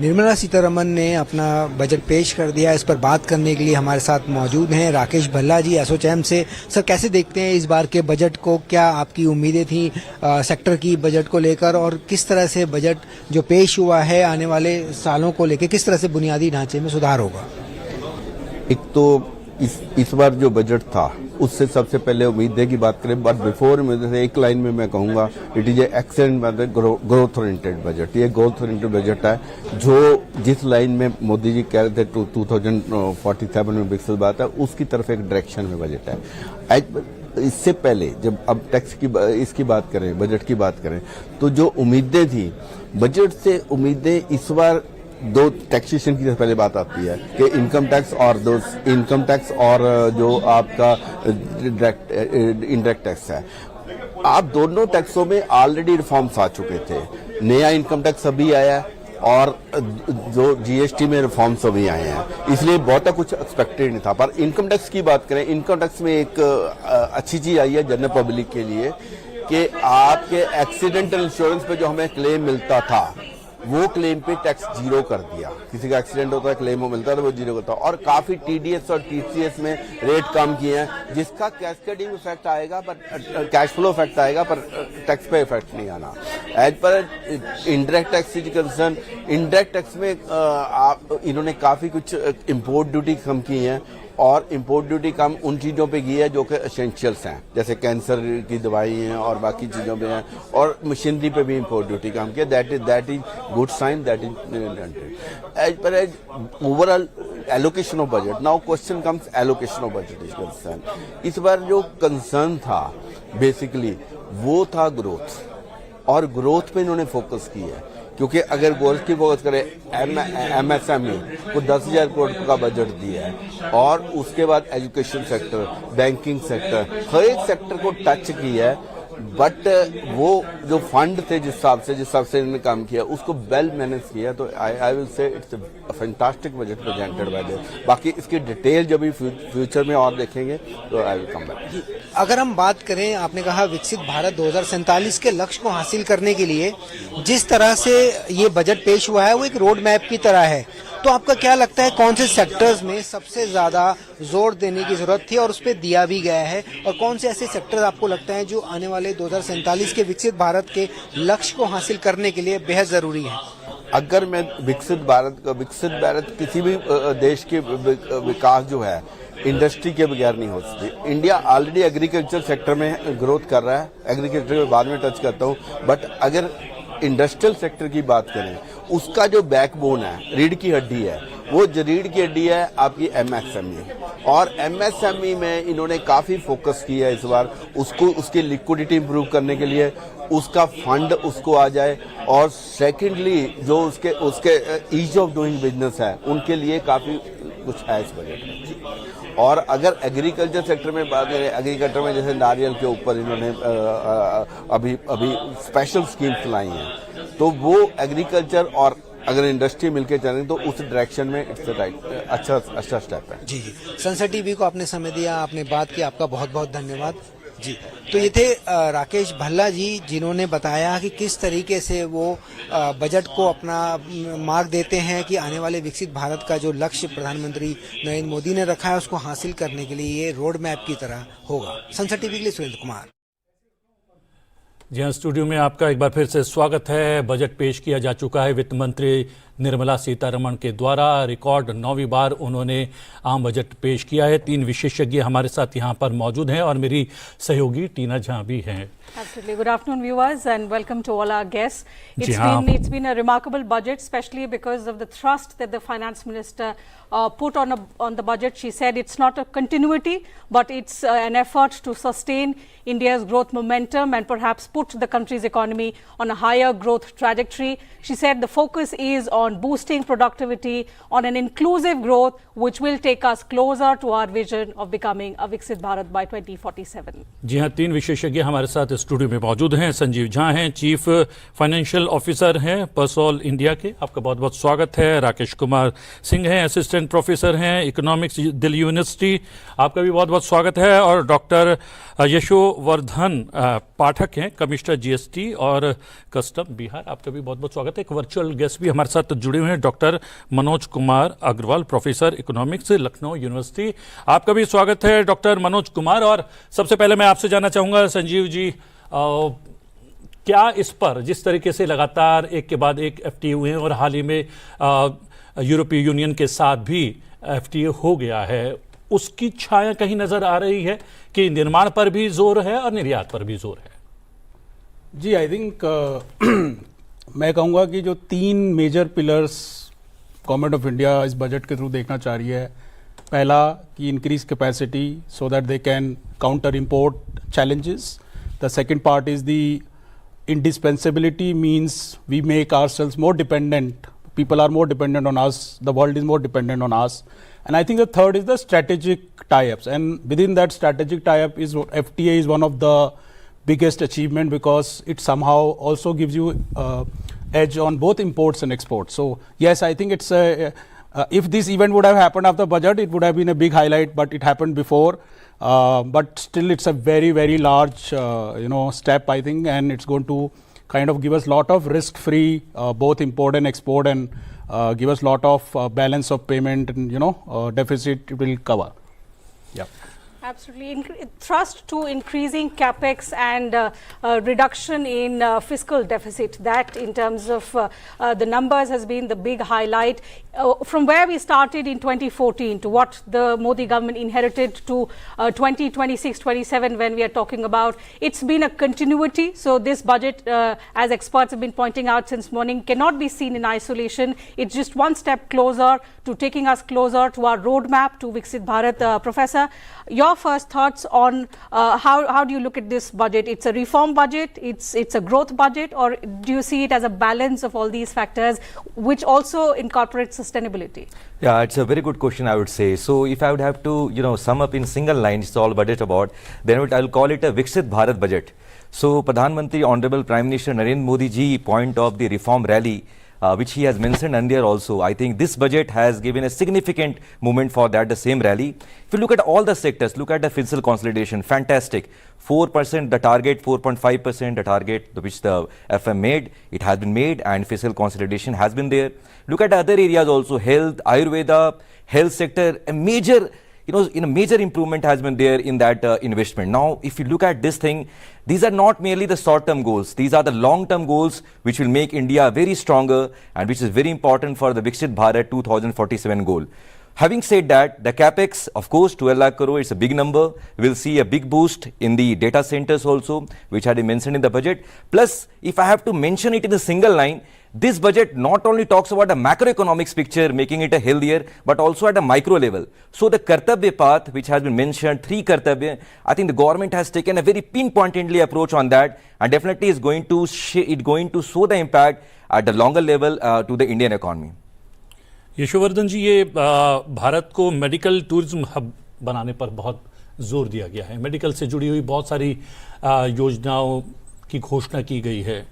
Nirmala Sitharaman ने अपना budget पेश कर दिया। इस पर बात करने के लिए हमारे साथ मौजूद हैं राकेश भल्ला जी एसोचैम से। सर, कैसे देखते हैं इस बार के बजट को? क्या आपकी उम्मीदें थी सेक्टर की बजट को लेकर, और किस तरह से बजट जो पेश हुआ है आने वाले सालों को लेकर किस तरह से बुनियादी ढांचे में सुधार होगा? एक तो इस बार जो बजट था उससे सबसे पहले उम्मीदें की बात करें, बट बिफोर में एक लाइन में मैं कहूंगा it is a excellent budget, growth oriented budget. ये ग्रोथ ओरिएंटेड बजट है जो जिस लाइन में मोदी जी कह रहे थे 2047 में विकसित भारत है, उसकी तरफ एक डायरेक्शन में बजट है। इससे पहले जब अब टैक्स की इसकी बात करें, बजट की बात करें, तो जो उम्मीदें थी बजट से, उम्मीदें इस बार दो टैक्सेशन की पहले बात आती है कि इनकम टैक्स और जो आपका इनडायरेक्ट टैक्स है। आप दोनों टैक्सों में ऑलरेडी रिफॉर्म्स आ चुके थे। नया इनकम टैक्स अभी आया और जो जीएसटी में रिफॉर्म्स अभी आए हैं, इसलिए बहुत कुछ एक्सपेक्टेड नहीं था। पर इनकम टैक्स की बात करें, इनकम टैक्स में एक अच्छी चीज आई है जनरल पब्लिक के लिए कि आपके एक्सीडेंटल इंश्योरेंस पे जो हमें क्लेम मिलता था वो क्लेम पे टैक्स जीरो कर दिया। किसी का एक्सीडेंट होता है, क्लेम वो मिलता है तो वो जीरो करता है। और काफी टीडीएस और टीसीएस में रेट कम किए हैं, जिसका कैस्केडिंग इफेक्ट आएगा, पर कैश फ्लो इफेक्ट आएगा, पर टैक्स पे इफेक्ट नहीं आना। As per indirect tax is concern, indirect tax में इन्होंने काफी कुछ इम्पोर्ट ड्यूटी कम की है, और इम्पोर्ट ड्यूटी कम उन चीज़ों पे की है जो कि एसेंशियल्स हैं, जैसे कैंसर की दवाई हैं और बाकी चीज़ों पे हैं, और मशीनरी पे भी इम्पोर्ट ड्यूटी कम की है। That is good sign, that is as per as overall allocation of budget. Now question comes allocation of budget is concern. इस बार जो कंसर्न था बेसिकली वो था ग्रोथ, और ग्रोथ पे इन्होंने फोकस किया है। क्योंकि अगर ग्रोथ की फोकस करें, एमएसएमई को 10,000 करोड़ का बजट दिया है, और उसके बाद एजुकेशन सेक्टर, बैंकिंग सेक्टर, हर एक सेक्टर को टच किया है। बट वो जो फंड थे जिस हिसाब से इन्होंने काम किया उसको वेल मैनेज किया। तो I will say it's a fantastic budget presented by this. बाकी इसकी डिटेल जब भी फ्यूचर में और देखेंगे तो आई विल कम बैक। अगर हम बात करें, आपने कहा विकसित भारत 2047 के लक्ष्य को हासिल करने के लिए जिस तरह से ये बजट पेश हुआ है वो एक रोड मैप की तरह है, तो आपका क्या लगता है कौन से सेक्टर्स में सबसे ज्यादा जोर देने की जरूरत थी और उस पर दिया भी गया है, और कौन से ऐसे सेक्टर्स आपको लगता है जो आने वाले 2047 के विकसित भारत के लक्ष्य को हासिल करने के लिए बेहद जरूरी है? अगर मैं विकसित भारत किसी भी देश के विकास जो है इंडस्ट्री के बगैर नहीं हो सकती। इंडिया ऑलरेडी एग्रीकल्चर सेक्टर में ग्रोथ कर रहा है, एग्रीकल्चर में बाद में टच करता हूँ, बट अगर इंडस्ट्रियल सेक्टर की बात करें, उसका जो बैकबोन है, रीढ़ की हड्डी है, वो रीढ़ की हड्डी है आपकी एमएसएमई। और एमएसएमई में इन्होंने काफी फोकस किया है इस बार, उसकी लिक्विडिटी इंप्रूव करने के लिए, उसका फंड उसको आ जाए, और सेकेंडली जो उसके ईज ऑफ डूइंग बिजनेस है उनके लिए काफी कुछ है इस बजट में। और अगर एग्रीकल्चर सेक्टर में बात करें, एग्रीकल्चर में जैसे नारियल के ऊपर इन्होंने अभी स्पेशल स्कीम्स लाई हैं, तो वो एग्रीकल्चर और अगर इंडस्ट्री मिलकर चलें तो उस डायरेक्शन में इट्स राइट, अच्छा स्टेप है। जी, संसद टीवी को आपने समय दिया, आपने बात की, आपका बहुत बहुत धन्यवाद जी। तो ये थे राकेश भल्ला जी, जिन्होंने बताया कि किस तरीके से वो बजट को अपना मार्ग देते हैं कि आने वाले विकसित भारत का जो लक्ष्य प्रधानमंत्री नरेंद्र मोदी ने रखा है उसको हासिल करने के लिए ये रोड मैप की तरह होगा। संसद टीवी के लिए सुरेंद्र कुमार। जी हाँ, स्टूडियो में आपका एक बार फिर से स्वागत है। बजट पेश किया जा चुका है वित्त मंत्री निर्मला सीतारमण के द्वारा। रिकॉर्ड 9वीं बार उन्होंने आम बजट पेश किया है। 3 विशेषज्ञ हमारे साथ यहाँ पर मौजूद हैं और मेरी सहयोगी टीना झा भी हैं। Absolutely. Good afternoon, viewers, and welcome to all our guests. It's been a remarkable budget, especially because of the thrust that the finance minister put on the budget. She said it's not a continuity, but it's an effort to sustain India's growth momentum and perhaps put the country's economy on a higher growth trajectory. She said the focus is on boosting productivity, on an inclusive growth, which will take us closer to our vision of becoming a Viksit Bharat by 2047. जी हाँ, 3 विशेषज्ञ हमारे साथ studio में मौजूद हैं। संजीव झा हैं, chief financial officer हैं पर्सोल India के, आपका बहुत बहुत स्वागत है। राकेश कुमार सिंह हैं, असिस्टेंट प्रोफेसर हैं इकोनॉमिक्स दिल्ली यूनिवर्सिटी, आपका भी बहुत बहुत स्वागत है। और डॉक्टर यशोवर्धन पाठक हैं, कमिश्नर जीएसटी और कस्टम बिहार, आपका भी बहुत बहुत स्वागत है। एक वर्चुअल गेस्ट भी हमारे साथ जुड़े हुए हैं, doctor Manoj Kumar Agarwal, professor economics Lucknow university, आपका भी स्वागत है डॉक्टर मनोज कुमार। और सबसे पहले मैं आपसे जानना चाहूँगा संजीव जी, क्या इस पर जिस तरीके से लगातार एक के बाद एक एफटीए हुए हैं और हाल ही में यूरोपीय यूनियन के साथ भी एफटीए हो गया है, उसकी छाया कहीं नजर आ रही है कि निर्माण पर भी जोर है और निर्यात पर भी जोर है? जी, आई थिंक मैं कहूँगा कि जो 3 major pillars government of India इस बजट के थ्रू देखना चाह रही है, पहला कि increase capacity so that they can counter import challenges. The second part is the indispensability, means we make ourselves more dependent. People are more dependent on us. The world is more dependent on us. And I think the third is the strategic tie-ups. And within that strategic tie-up is FTA is one of the biggest achievement because it somehow also gives you edge on both imports and exports. So yes, I think it's a if this event would have happened after budget, it would have been a big highlight, but it happened before. But still, it's a very, very large, step, I think, and it's going to kind of give us lot of risk-free, both import and export, and give us lot of balance of payment and, deficit it will cover. Yeah. Absolutely. Thrust to increasing capex and reduction in fiscal deficit. That, in terms of the numbers, has been the big highlight. From where we started in 2014 to what the Modi government inherited to 2026-27, when we are talking about, it's been a continuity. So this budget, as experts have been pointing out since morning, cannot be seen in isolation. It's just one step closer to taking us closer to our roadmap to Viksit Bharat. Professor, your first thoughts on how do you look at this budget? It's a reform budget, it's a growth budget, or do you see it as a balance of all these factors which also incorporates sustainability? Yeah, it's a very good question, I would say. So if I would have to, sum up in single line, it's all budget about, then I'll call it a Viksit Bharat budget. So Pradhan Mantri, Honorable Prime Minister Narendra Modi ji point of the reform rally, which he has mentioned earlier also. I think this budget has given a significant movement for that, the same rally. If you look at all the sectors, look at the fiscal consolidation, fantastic. 4% the target, 4.5% the target which the FM made, it has been made, and fiscal consolidation has been there. Look at other areas also, health, Ayurveda, health sector, a major, major improvement has been there in that investment. Now, if you look at this thing, these are not merely the short-term goals. These are the long-term goals which will make India very stronger and which is very important for the Viksit Bharat 2047 goal. Having said that, the capex, of course, 12 lakh crore, it's a big number. We'll see a big boost in the data centers also, which had been mentioned in the budget. Plus, if I have to mention it in a single line, this budget not only talks about a macroeconomics picture, making it a healthier, but also at a micro level. So the Kartavya path, which has been mentioned, 3 Kartavya, I think the government has taken a very pinpointedly approach on that, and definitely is going to show the impact at the longer level to the Indian economy. Yashovardhan ji, ये भारत को medical tourism hub बनाने पर बहुत जोर दिया गया है। Medical से जुड़ी हुई बहुत सारी योजनाओं की घोषणा की गई है।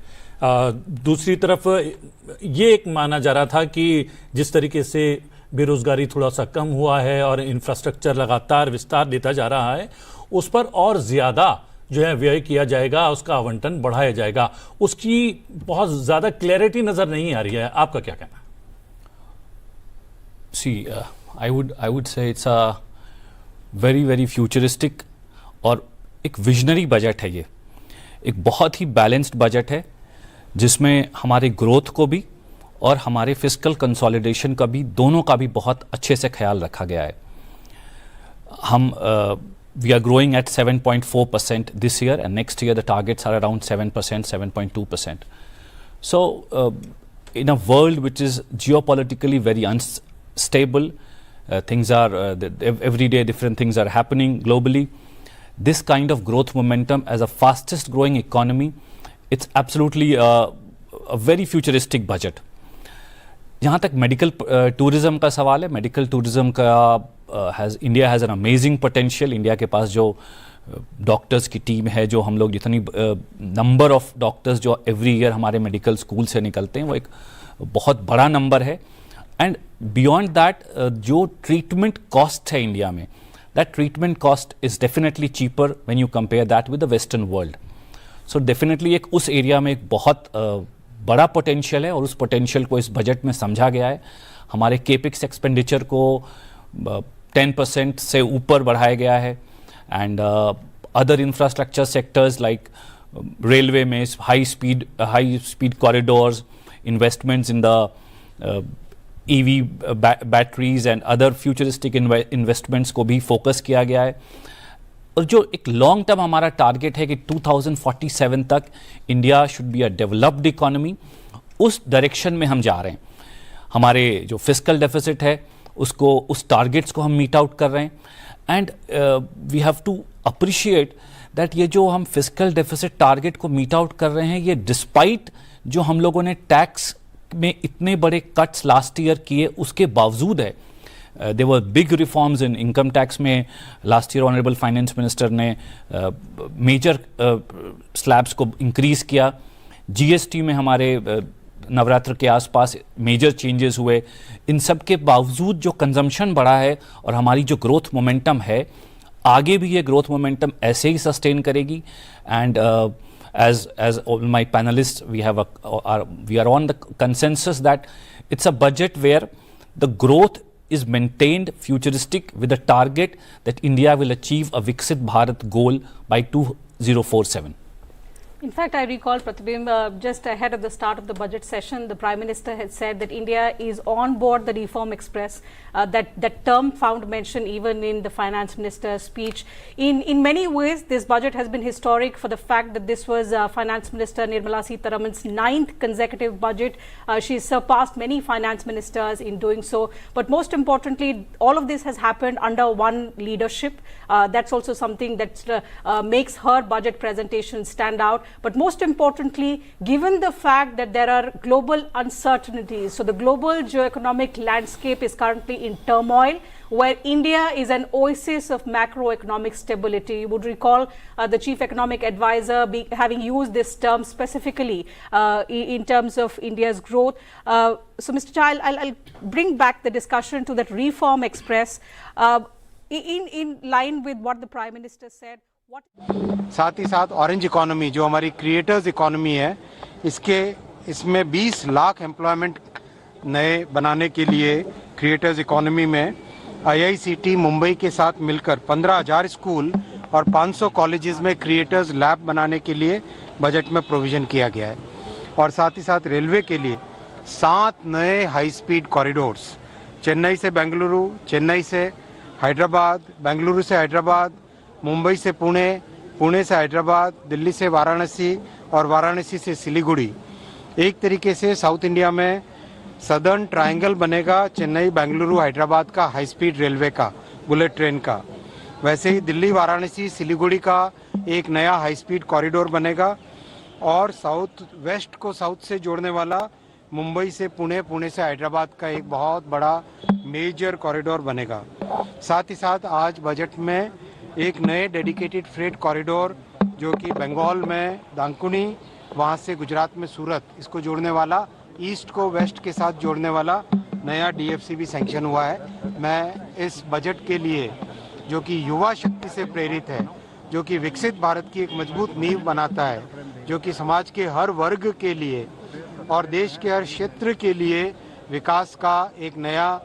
दूसरी तरफ ये एक माना जा रहा था कि जिस तरीके से बेरोजगारी थोड़ा सा कम हुआ है और इंफ्रास्ट्रक्चर लगातार विस्तार लेता जा रहा है, उस पर और ज़्यादा जो है व्यय किया जाएगा, उसका आवंटन बढ़ाया जाएगा। उसकी बहुत ज़्यादा क्लैरिटी नज़र नहीं आ रही है। आपका क्या कहना है? See, I would say it's a very, very futuristic और एक विजनरी बजट है। ये एक बहुत ही बैलेंस्ड बजट है जिसमें हमारे ग्रोथ को भी और हमारे फिस्कल कंसोलिडेशन का भी, दोनों का भी बहुत अच्छे से ख्याल रखा गया है। हम we are growing at 7.4% this year, and next year the targets are around 7%, 7.2%. So in a world which is geopolitically very unstable, things are every day different things are happening globally. This kind of growth momentum as a fastest growing economy, it's absolutely a very futuristic budget. जहाँ तक medical tourism का सवाल है, medical tourism का India has an amazing potential. India के पास जो doctors की team है, जो हम लोग जितनी नंबर ऑफ डॉक्टर्स जो एवरी ईयर हमारे मेडिकल स्कूल से निकलते हैं, वो एक बहुत बड़ा नंबर है। एंड बियॉन्ड दैट जो ट्रीटमेंट कॉस्ट है इंडिया में, that treatment cost is definitely cheaper when you compare that with the western world. So definitely एक उस एरिया में एक बहुत बड़ा पोटेंशियल है और उस पोटेंशियल को इस बजट में समझा गया है। हमारे केपिक्स एक्सपेंडिचर को 10% से ऊपर बढ़ाया गया है। And other infrastructure sectors like railway में high speed corridors, investments in the EV batteries and other futuristic investments को भी फोकस किया गया है। और जो एक लॉन्ग टर्म हमारा टारगेट है कि 2047 तक India should be a developed economy, उस डायरेक्शन में हम जा रहे हैं। हमारे जो फिस्कल डेफिसिट है उसको, उस टारगेट्स को हम मीट आउट कर रहे हैं। And we have to appreciate that ये जो हम फिस्कल डेफिसिट टारगेट को मीट आउट कर रहे हैं, ये डिस्पाइट जो हम लोगों ने टैक्स में इतने बड़े कट्स लास्ट ईयर किए उसके बावजूद है। There were big reforms in income tax में। Last year honourable finance minister ने मेजर स्लैब्स को इंक्रीज किया। जीएसटी में हमारे नवरात्र के आसपास मेजर चेंजेस हुए। इन सब के बावजूद जो कंजम्पशन बढ़ा है और हमारी जो ग्रोथ मोमेंटम है, आगे भी ये ग्रोथ मोमेंटम ऐसे ही सस्टेन करेगी। And as all my panelists, we are on the consensus that it's a budget where the growth is maintained futuristic with a target that India will achieve a Viksit Bharat goal by 2047. In fact, I recall, Pratibim, just ahead of the start of the budget session, the Prime Minister had said that India is on board the Reform Express. That term found mention even in the Finance Minister's speech. In many ways, this budget has been historic for the fact that this was Finance Minister Nirmala Sitharaman's 9th consecutive budget. She surpassed many finance ministers in doing so. But most importantly, all of this has happened under one leadership. That's also something that makes her budget presentation stand out. But most importantly, given the fact that there are global uncertainties, so the global geoeconomic landscape is currently in turmoil, where India is an oasis of macroeconomic stability. You would recall the chief economic advisor having used this term specifically in terms of India's growth. So Mr. Chai, I'll bring back the discussion to that Reform Express in line with what the Prime Minister said. साथ ही साथ orange economy जो हमारी creators economy है, इसमें 20 lakh employment नए बनाने के लिए क्रिएटर्स इकोनॉमी में आईआईसीटी मुंबई के साथ मिलकर 15,000 स्कूल और 500 कॉलेजेस में क्रिएटर्स लैब बनाने के लिए बजट में प्रोविजन किया गया है। और साथ ही साथ रेलवे के लिए 7 नए हाई स्पीड कॉरिडोर्स, चेन्नई से बेंगलुरु, चेन्नई से हैदराबाद, बेंगलुरु से हैदराबाद, मुंबई से पुणे, पुणे से हैदराबाद, दिल्ली से वाराणसी और वाराणसी से सिलीगुड़ी। एक तरीके से साउथ इंडिया में सदर्न ट्रायंगल बनेगा चेन्नई, बेंगलुरु, हैदराबाद का हाई स्पीड रेलवे का, बुलेट ट्रेन का। वैसे ही दिल्ली, वाराणसी, सिलीगुड़ी का एक नया हाई स्पीड कॉरिडोर बनेगा और साउथ वेस्ट को साउथ से जोड़ने वाला मुंबई से पुणे, पुणे से हैदराबाद का एक बहुत बड़ा मेजर कॉरिडोर बनेगा। साथ ही साथ आज बजट में एक नए डेडिकेटेड फ्रेट कॉरिडोर जो कि बंगाल में दांकुनी, वहाँ से गुजरात में सूरत, इसको जोड़ने वाला, ईस्ट को वेस्ट के साथ जोड़ने वाला नया डीएफसी भी सैंक्शन हुआ है। मैं इस बजट के लिए जो कि युवा शक्ति से प्रेरित है, जो कि विकसित भारत की एक मजबूत नींव बनाता है, जो कि समाज के हर वर्ग के लिए और देश के हर क्षेत्र के लिए विकास का एक नया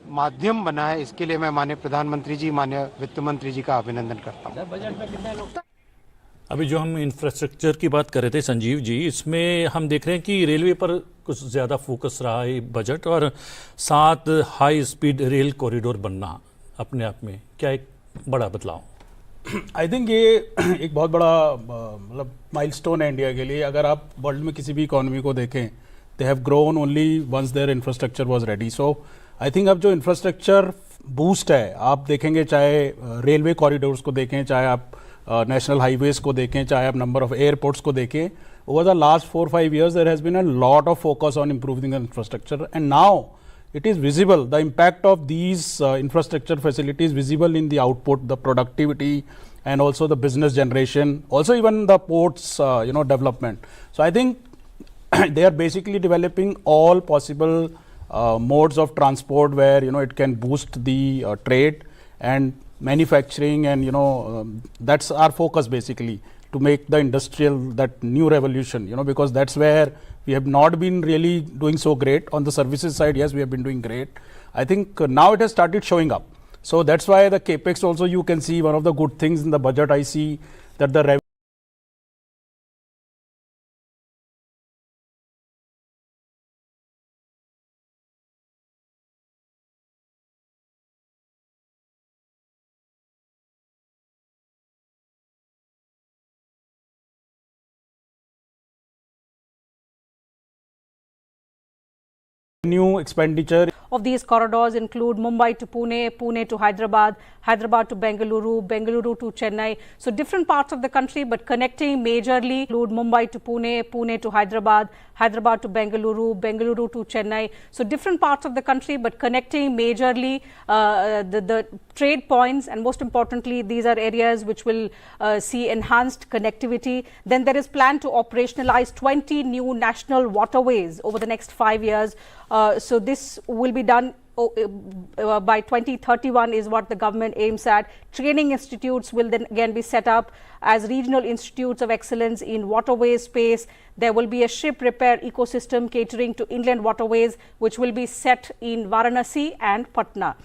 माध्यम बना है, इसके लिए मैं माननीय प्रधानमंत्री जी, माननीय वित्त मंत्री जी का अभिनंदन करता हूँ। अभी जो हम इंफ्रास्ट्रक्चर की बात कर रहे थे संजीव जी, इसमें हम देख रहे हैं कि रेलवे पर कुछ ज़्यादा फोकस रहा है बजट, और 7 हाई स्पीड रेल कॉरिडोर बनना अपने आप में क्या एक बड़ा बदलाव? आई थिंक ये एक बहुत बड़ा मतलब माइलस्टोन है इंडिया के लिए। अगर आप वर्ल्ड में किसी भी इकोनॉमी को देखें, they have grown only once there infrastructure was ready. So I think अब जो इंफ्रास्ट्रक्चर बूस्ट है, आप देखेंगे चाहे रेलवे कॉरिडोर्स को देखें, चाहे आप नेशनल हाईवेज को देखें, चाहे आप नंबर ऑफ एयरपोर्ट्स को देखें, over the last 4-5 years there has been a lot of focus on improving the infrastructure, and now it is visible, the impact of these infrastructure facilities visible in the output, the productivity, and also the business generation, also even the ports development. So I think they are basically developing all possible modes of transport where it can boost the trade and manufacturing, and that's our focus basically, to make the industrial, that new revolution, because that's where we have not been really doing so great. On the services side, yes, we have been doing great. I think now it has started showing up. So that's why the capex also, you can see one of the good things in the budget, I see that the revenue New expenditure of these corridors include Mumbai to Pune, Pune to Hyderabad, Hyderabad to Bengaluru, Bengaluru to Chennai. So different parts of the country, but connecting majorly include Mumbai to Pune, Pune to Hyderabad, Hyderabad to Bengaluru, Bengaluru to Chennai. So different parts of the country, but connecting majorly the trade points, and most importantly, these are areas which will see enhanced connectivity. Then there is plan to operationalize 20 new national waterways over the next 5 years. So this will be done by 2031 is what the government aims at. Training institutes will then again be set up as regional institutes of excellence in waterway space. There will be a ship repair ecosystem catering to inland waterways, which will be set in Varanasi and Patna.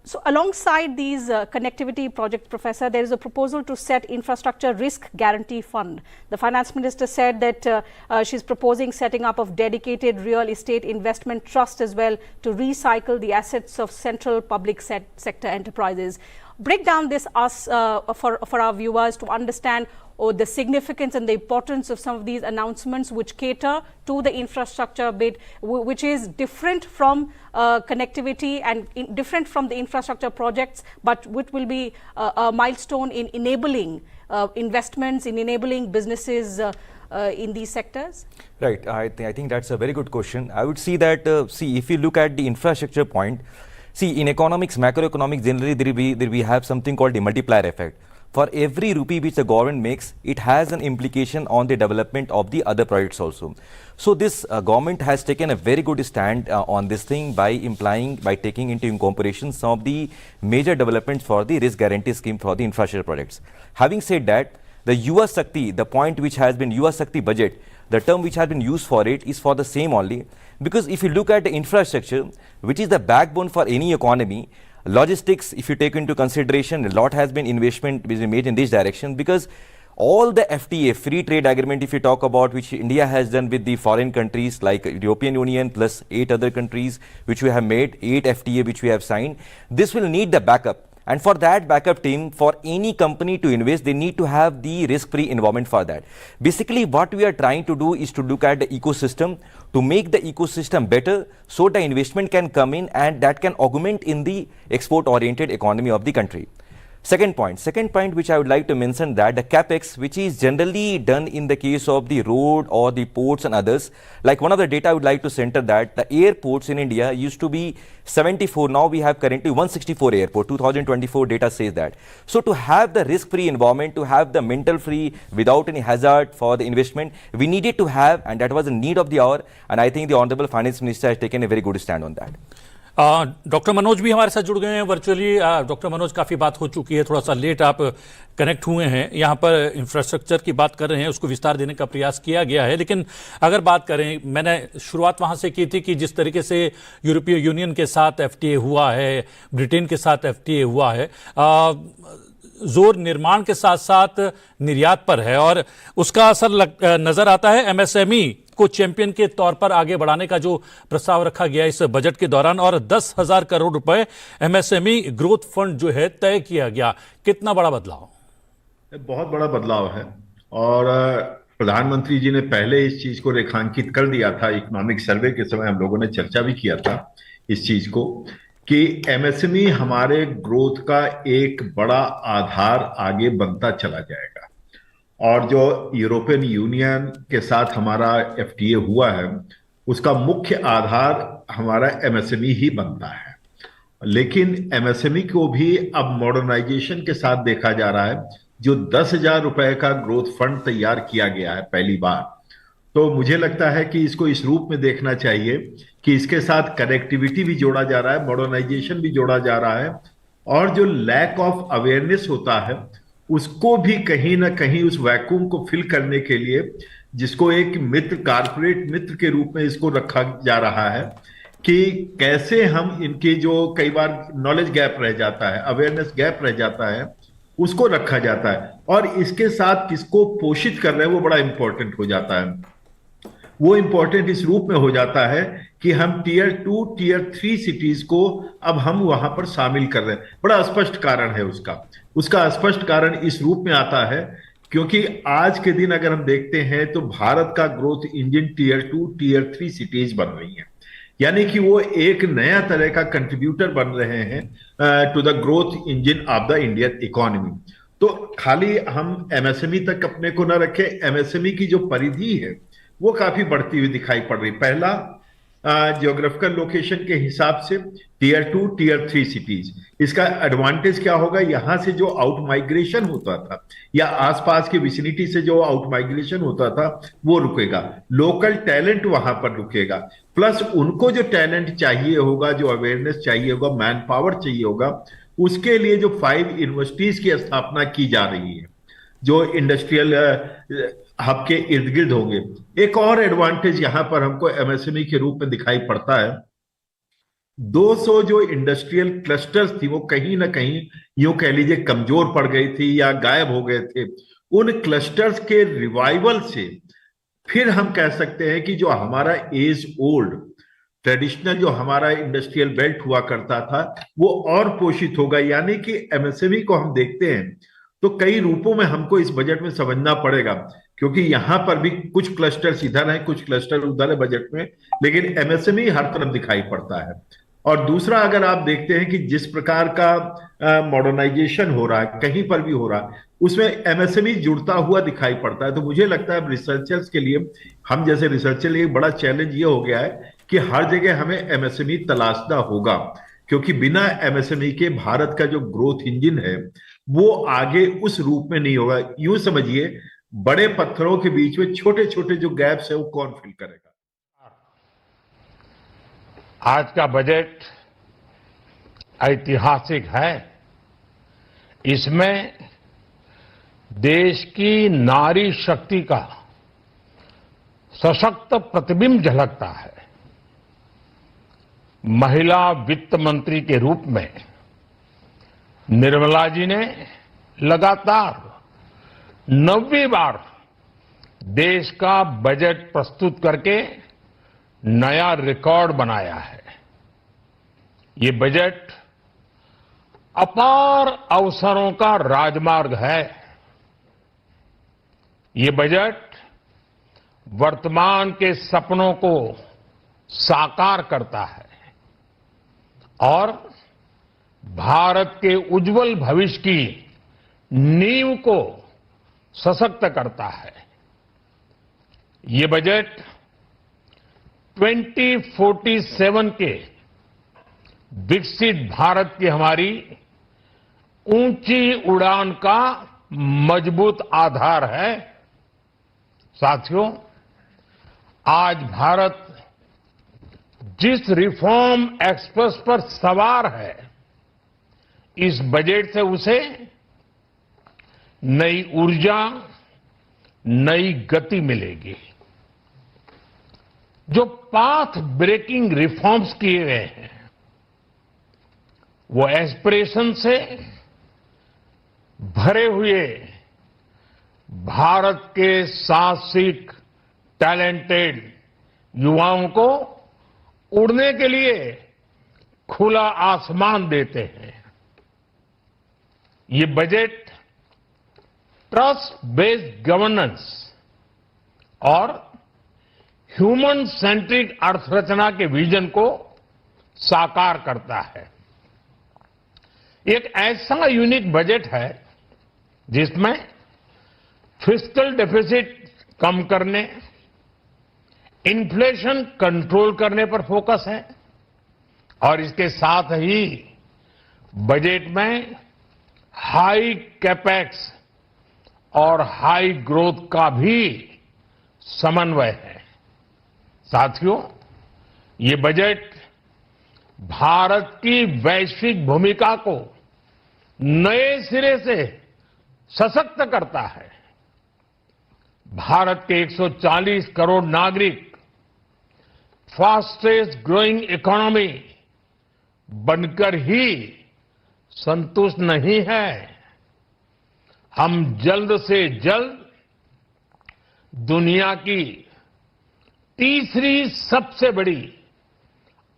So alongside these connectivity projects, Professor, there is a proposal to set infrastructure risk guarantee fund. The finance minister said that she's proposing setting up of dedicated real estate investment trust as well to recycle the assets of central public sector enterprises. Break down this for our viewers to understand the significance and the importance of some of these announcements which cater to the infrastructure bit, which is different from connectivity and different from the infrastructure projects, but which will be a milestone in enabling investments, in enabling businesses in these sectors? Right. I think that's a very good question. I would see that, if you look at the infrastructure point, in economics, macroeconomics, generally we have something called the multiplier effect. For every rupee which the government makes, it has an implication on the development of the other projects also. So this government has taken a very good stand on this thing by taking into incorporation some of the major developments for the risk guarantee scheme for the infrastructure projects. Having said that, the Yuva Shakti, the point which has been Yuva Shakti budget, the term which has been used for it is for the same only. Because if you look at the infrastructure, which is the backbone for any economy, logistics, if you take into consideration, a lot has been investment made in this direction, because all the FTA, free trade agreement, if you talk about, which India has done with the foreign countries like European Union plus 8 other countries which we have made, 8 FTA which we have signed, this will need the backup. And for that backup team, for any company to invest, they need to have the risk-free environment for that. Basically, what we are trying to do is to look at the ecosystem, to make the ecosystem better so the investment can come in and that can augment in the export-oriented economy of the country. Second point which I would like to mention, that the capex which is generally done in the case of the road or the ports and others, like one of the data I would like to center that the airports in India used to be 74, now we have currently 164 airport, 2024 data says that. So to have the risk-free environment, to have the mental free without any hazard for the investment, we needed to have, and that was a need of the hour, and I think the Honorable Finance Minister has taken a very good stand on that. Doctor Manoj भी हमारे साथ जुड़ गए हैं virtually. Doctor Manoj, काफ़ी बात हो चुकी है, थोड़ा सा लेट आप कनेक्ट हुए हैं, यहाँ पर इंफ्रास्ट्रक्चर की बात कर रहे हैं, उसको विस्तार देने का प्रयास किया गया है, लेकिन अगर बात करें, मैंने शुरुआत वहाँ से की थी कि जिस तरीके से यूरोपीय यूनियन के साथ FTA हुआ है, ब्रिटेन के साथ FTA हुआ है, जोर निर्माण के साथ साथ निर्यात पर है और उसका असर नजर आता है। MSME को चैंपियन के तौर पर आगे बढ़ाने का जो प्रस्ताव रखा गया इस बजट के दौरान, और 10,000 करोड़ रुपए MSME ग्रोथ फंड जो है तय किया गया, कितना बड़ा बदलाव? बहुत बड़ा बदलाव है और प्रधानमंत्री जी ने पहले इस चीज को रेखांकित कर दिया था। इकोनॉमिक सर्वे के समय हम लोगों ने चर्चा भी किया था इस चीज को कि MSME हमारे ग्रोथ का एक बड़ा आधार आगे बनता चला जाएगा, और जो यूरोपियन यूनियन के साथ हमारा FTA हुआ है उसका मुख्य आधार हमारा MSME ही बनता है। लेकिन MSME को भी अब मॉडर्नाइजेशन के साथ देखा जा रहा है। जो 10,000 रुपए का ग्रोथ फंड तैयार किया गया है पहली बार, तो मुझे लगता है कि इसको इस रूप में देखना चाहिए कि इसके साथ कनेक्टिविटी भी जोड़ा जा रहा है, मॉडर्नाइजेशन भी जोड़ा जा रहा है, और जो लैक ऑफ अवेयरनेस होता है उसको भी कहीं ना कहीं उस वैक्यूम को फिल करने के लिए, जिसको एक मित्र, कारपोरेट मित्र के रूप में इसको रखा जा रहा है कि कैसे हम इनके जो कई बार नॉलेज गैप रह जाता है, अवेयरनेस गैप रह जाता है, उसको रखा जाता है, और इसके साथ किसको पोषित कर रहे हैं वो बड़ा इंपॉर्टेंट हो जाता है। वो इंपॉर्टेंट इस रूप में हो जाता है कि हम Tier 2, Tier 3 सिटीज को अब हम वहां पर शामिल कर रहे हैं। बड़ा स्पष्ट कारण है उसका स्पष्ट कारण इस रूप में आता है क्योंकि आज के दिन अगर हम देखते हैं तो भारत का growth engine Tier 2, Tier 3 cities बन रही हैं। यानी कि वो एक नया तरह का कंट्रीब्यूटर बन रहे हैं to the growth engine of the Indian economy. तो खाली हम एमएसएमई तक अपने को न रखें, एमएसएमई की जो परिधि है वो काफी बढ़ती हुई दिखाई पड़ रही। पहला, जियोग्राफिकल लोकेशन के हिसाब से टीयर 2 टीयर 3 सिटीज। इसका एडवांटेज क्या होगा, यहां से जो आउट माइग्रेशन होता था या आसपास की विसिनिटी से जो आउट माइग्रेशन होता था वो रुकेगा, लोकल टैलेंट वहां पर रुकेगा, प्लस उनको जो टैलेंट चाहिए होगा, जो अवेयरनेस चाहिए होगा, मैन पावर चाहिए होगा, उसके लिए जो 5 यूनिवर्सिटीज की स्थापना की जा रही है जो इंडस्ट्रियल हब के इर्द गिर्द होंगे। एक और एडवांटेज यहां पर हमको एमएसएमई के रूप में दिखाई पड़ता है, 200 जो इंडस्ट्रियल क्लस्टर्स थी वो कहीं ना कहीं यूं कह लीजिए कमजोर पड़ गई थी या गायब हो गए थे। उन क्लस्टर्स के रिवाइवल से फिर हम कह सकते हैं कि जो हमारा एज ओल्ड ट्रेडिशनल जो हमारा इंडस्ट्रियल बेल्ट हुआ करता था वो और पोषित होगा। यानी कि एमएसएमई को हम देखते हैं तो कई रूपों में हमको इस बजट में समझना पड़ेगा, क्योंकि यहां पर भी कुछ क्लस्टर्स इधर हैं, कुछ क्लस्टर उधर है बजट में, लेकिन एमएसएमई हर तरफ दिखाई पड़ता है। और दूसरा, अगर आप देखते हैं कि जिस प्रकार का मॉडर्नाइजेशन हो रहा है, कहीं पर भी हो रहा है, उसमें एमएसएमई जुड़ता हुआ दिखाई पड़ता है। तो मुझे लगता है रिसर्चर्स के लिए, हम जैसे रिसर्चर लिए बड़ा चैलेंज ये हो गया है कि हर जगह हमें एमएसएमई तलाशना होगा, क्योंकि बिना एमएसएमई के भारत का जो ग्रोथ इंजन है वो आगे उस रूप में नहीं होगा। यूं समझिए, बड़े पत्थरों के बीच में छोटे छोटे जो गैप्स है वो कौन फिल करेगा। आज का बजट ऐतिहासिक है। इसमें देश की नारी शक्ति का सशक्त प्रतिबिंब झलकता है। महिला वित्त मंत्री के रूप में निर्मला जी ने लगातार 9वीं बार देश का बजट प्रस्तुत करके नया रिकॉर्ड बनाया है। ये बजट अपार अवसरों का राजमार्ग है। ये बजट वर्तमान के सपनों को साकार करता है और भारत के उज्जवल भविष्य की नींव को सशक्त करता है। ये बजट 2047 के विकसित भारत की हमारी ऊंची उड़ान का मजबूत आधार है। साथियों, आज भारत जिस रिफॉर्म एक्सप्रेस पर सवार है, इस बजट से उसे नई ऊर्जा, नई गति मिलेगी। जो पाथ ब्रेकिंग रिफॉर्म्स किए गए हैं वो एस्पिरेशन से भरे हुए भारत के साहसिक टैलेंटेड युवाओं को उड़ने के लिए खुला आसमान देते हैं। ये बजट ट्रस्ट बेस्ड गवर्नेंस और ह्यूमन सेंट्रिक अर्थरचना के विजन को साकार करता है। एक ऐसा यूनिक बजट है जिसमें फिस्कल डेफिसिट कम करने, इन्फ्लेशन कंट्रोल करने पर फोकस है और इसके साथ ही बजट में हाई कैपेक्स और हाई ग्रोथ का भी समन्वय है। साथियों, ये बजट भारत की वैश्विक भूमिका को नए सिरे से सशक्त करता है। भारत के 140 करोड़ नागरिक फास्टेस्ट ग्रोइंग इकोनॉमी बनकर ही संतुष्ट नहीं है। हम जल्द से जल्द दुनिया की तीसरी सबसे बड़ी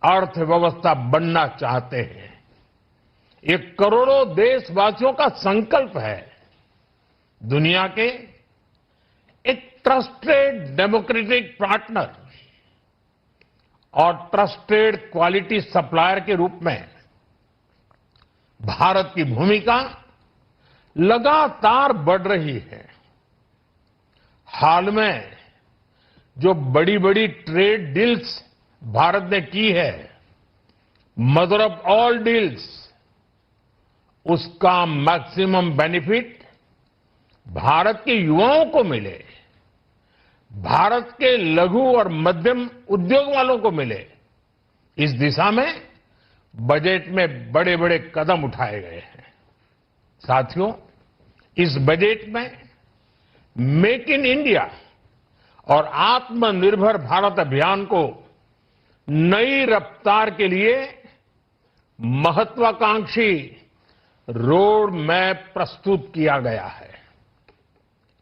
अर्थव्यवस्था बनना चाहते हैं। ये करोड़ों देशवासियों का संकल्प है। दुनिया के एक ट्रस्टेड डेमोक्रेटिक पार्टनर और ट्रस्टेड क्वालिटी सप्लायर के रूप में भारत की भूमिका लगातार बढ़ रही है। हाल में जो बड़ी बड़ी ट्रेड डील्स भारत ने की है, मदर ऑफ ऑल डील्स, उसका मैक्सिमम बेनिफिट भारत के युवाओं को मिले, भारत के लघु और मध्यम उद्योग वालों को मिले, इस दिशा में बजट में बड़े बड़े कदम उठाए गए हैं। साथियों, इस बजट में मेक इन इंडिया और आत्मनिर्भर भारत अभियान को नई रफ्तार के लिए महत्वाकांक्षी रोड मैप प्रस्तुत किया गया है।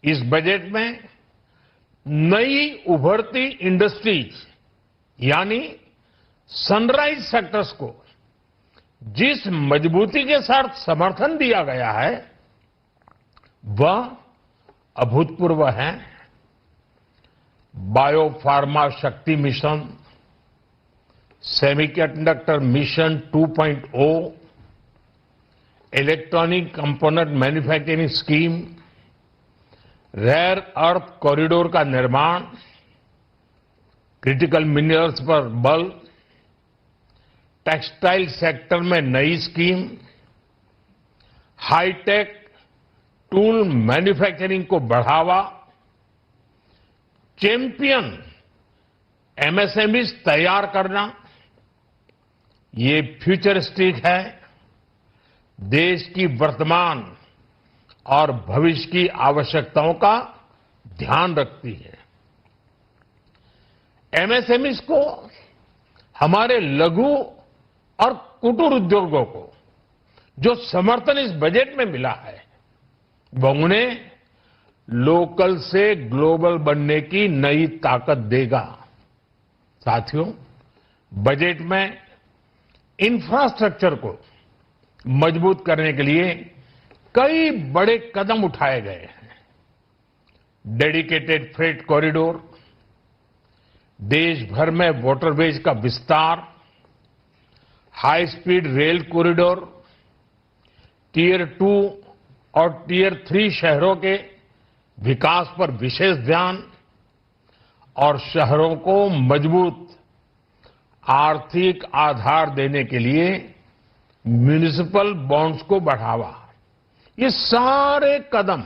इस बजट में नई उभरती इंडस्ट्रीज यानी सनराइज सेक्टर्स को जिस मजबूती के साथ समर्थन दिया गया है वह अभूतपूर्व है। Biopharma Shakti mission, semiconductor mission 2.0, electronic component manufacturing scheme, rare earth corridor का निर्माण, क्रिटिकल मिनरल्स पर बल, टेक्सटाइल सेक्टर में नई स्कीम, हाईटेक टूल मैन्युफैक्चरिंग को बढ़ावा, चैंपियन एमएसएमईज तैयार करना, ये फ्यूचरिस्टिक है, देश की वर्तमान और भविष्य की आवश्यकताओं का ध्यान रखती है। एमएसएमईज को, हमारे लघु और कुटीर उद्योगों को जो समर्थन इस बजट में मिला है वह उन्हें लोकल से ग्लोबल बनने की नई ताकत देगा। साथियों, बजट में इंफ्रास्ट्रक्चर को मजबूत करने के लिए कई बड़े कदम उठाए गए हैं। डेडिकेटेड फ्रेट कॉरिडोर, देश भर में वाटरवेज का विस्तार, high speed rail corridor, tier 2 और टियर 3 शहरों के विकास पर विशेष ध्यान और शहरों को मजबूत आर्थिक आधार देने के लिए म्युनिसिपल बॉन्ड्स को बढ़ावा। ये सारे कदम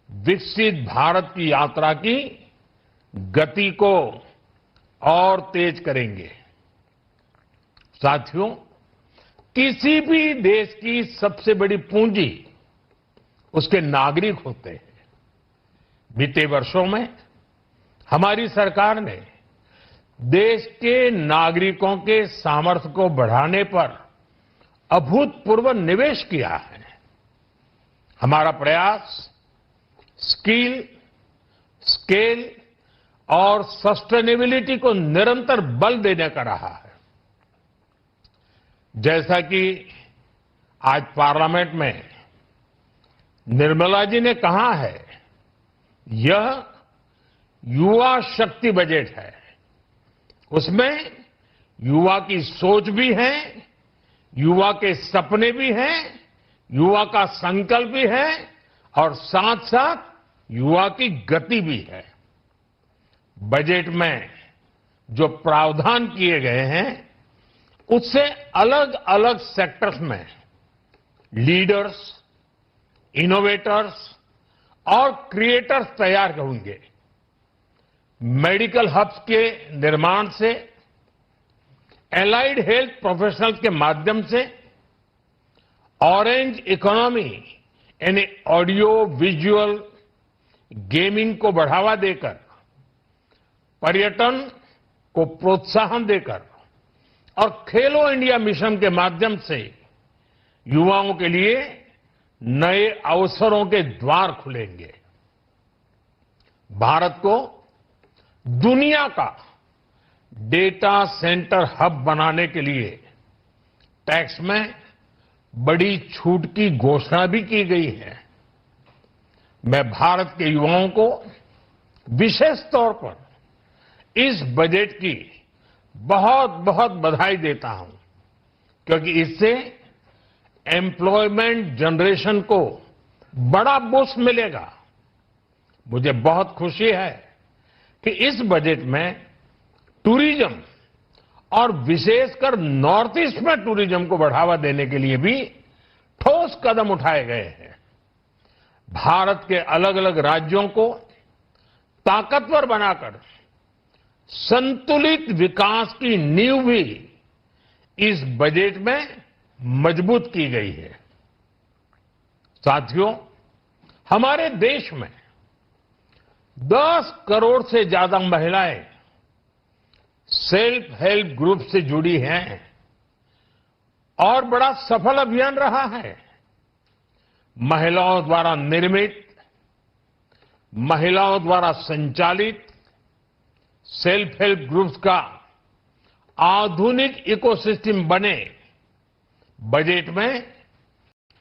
विकसित भारत की यात्रा की गति को और तेज करेंगे। साथियों, किसी भी देश की सबसे बड़ी पूंजी उसके नागरिक होते हैं। बीते वर्षों में हमारी सरकार ने देश के नागरिकों के सामर्थ्य को बढ़ाने पर अभूतपूर्व निवेश किया है। हमारा प्रयास स्किल, स्केल और सस्टेनेबिलिटी को निरंतर बल देने का रहा है। जैसा कि आज पार्लियामेंट में निर्मला जी ने कहा है, यह युवा शक्ति बजट है। उसमें युवा की सोच भी है, युवा के सपने भी हैं, युवा का संकल्प भी है और साथ साथ युवा की गति भी है। बजट में जो प्रावधान किए गए हैं उससे अलग अलग सेक्टर्स में लीडर्स, इनोवेटर्स और क्रिएटर्स तैयार होंगे। मेडिकल हब्स के निर्माण से, एलाइड हेल्थ प्रोफेशनल्स के माध्यम से, ऑरेंज इकोनॉमी यानी ऑडियो विजुअल गेमिंग को बढ़ावा देकर, पर्यटन को प्रोत्साहन देकर और खेलो इंडिया मिशन के माध्यम से युवाओं के लिए नए अवसरों के द्वार खुलेंगे। भारत को दुनिया का डेटा सेंटर हब बनाने के लिए टैक्स में बड़ी छूट की घोषणा भी की गई है। मैं भारत के युवाओं को विशेष तौर पर इस बजट की बहुत बहुत बधाई देता हूं, क्योंकि इससे एम्प्लॉयमेंट जनरेशन को बड़ा बूस्ट मिलेगा। मुझे बहुत खुशी है कि इस बजट में टूरिज्म और विशेषकर नॉर्थ ईस्ट में टूरिज्म को बढ़ावा देने के लिए भी ठोस कदम उठाए गए हैं। भारत के अलग अलग राज्यों को ताकतवर बनाकर संतुलित विकास की नींव भी इस बजट में मजबूत की गई है। साथियों, हमारे देश में 10 करोड़ से ज्यादा महिलाएं सेल्फ हेल्प ग्रुप से जुड़ी हैं और बड़ा सफल अभियान रहा है। महिलाओं द्वारा निर्मित, महिलाओं द्वारा संचालित सेल्फ हेल्प ग्रुप्स का आधुनिक इकोसिस्टम बने, बजट में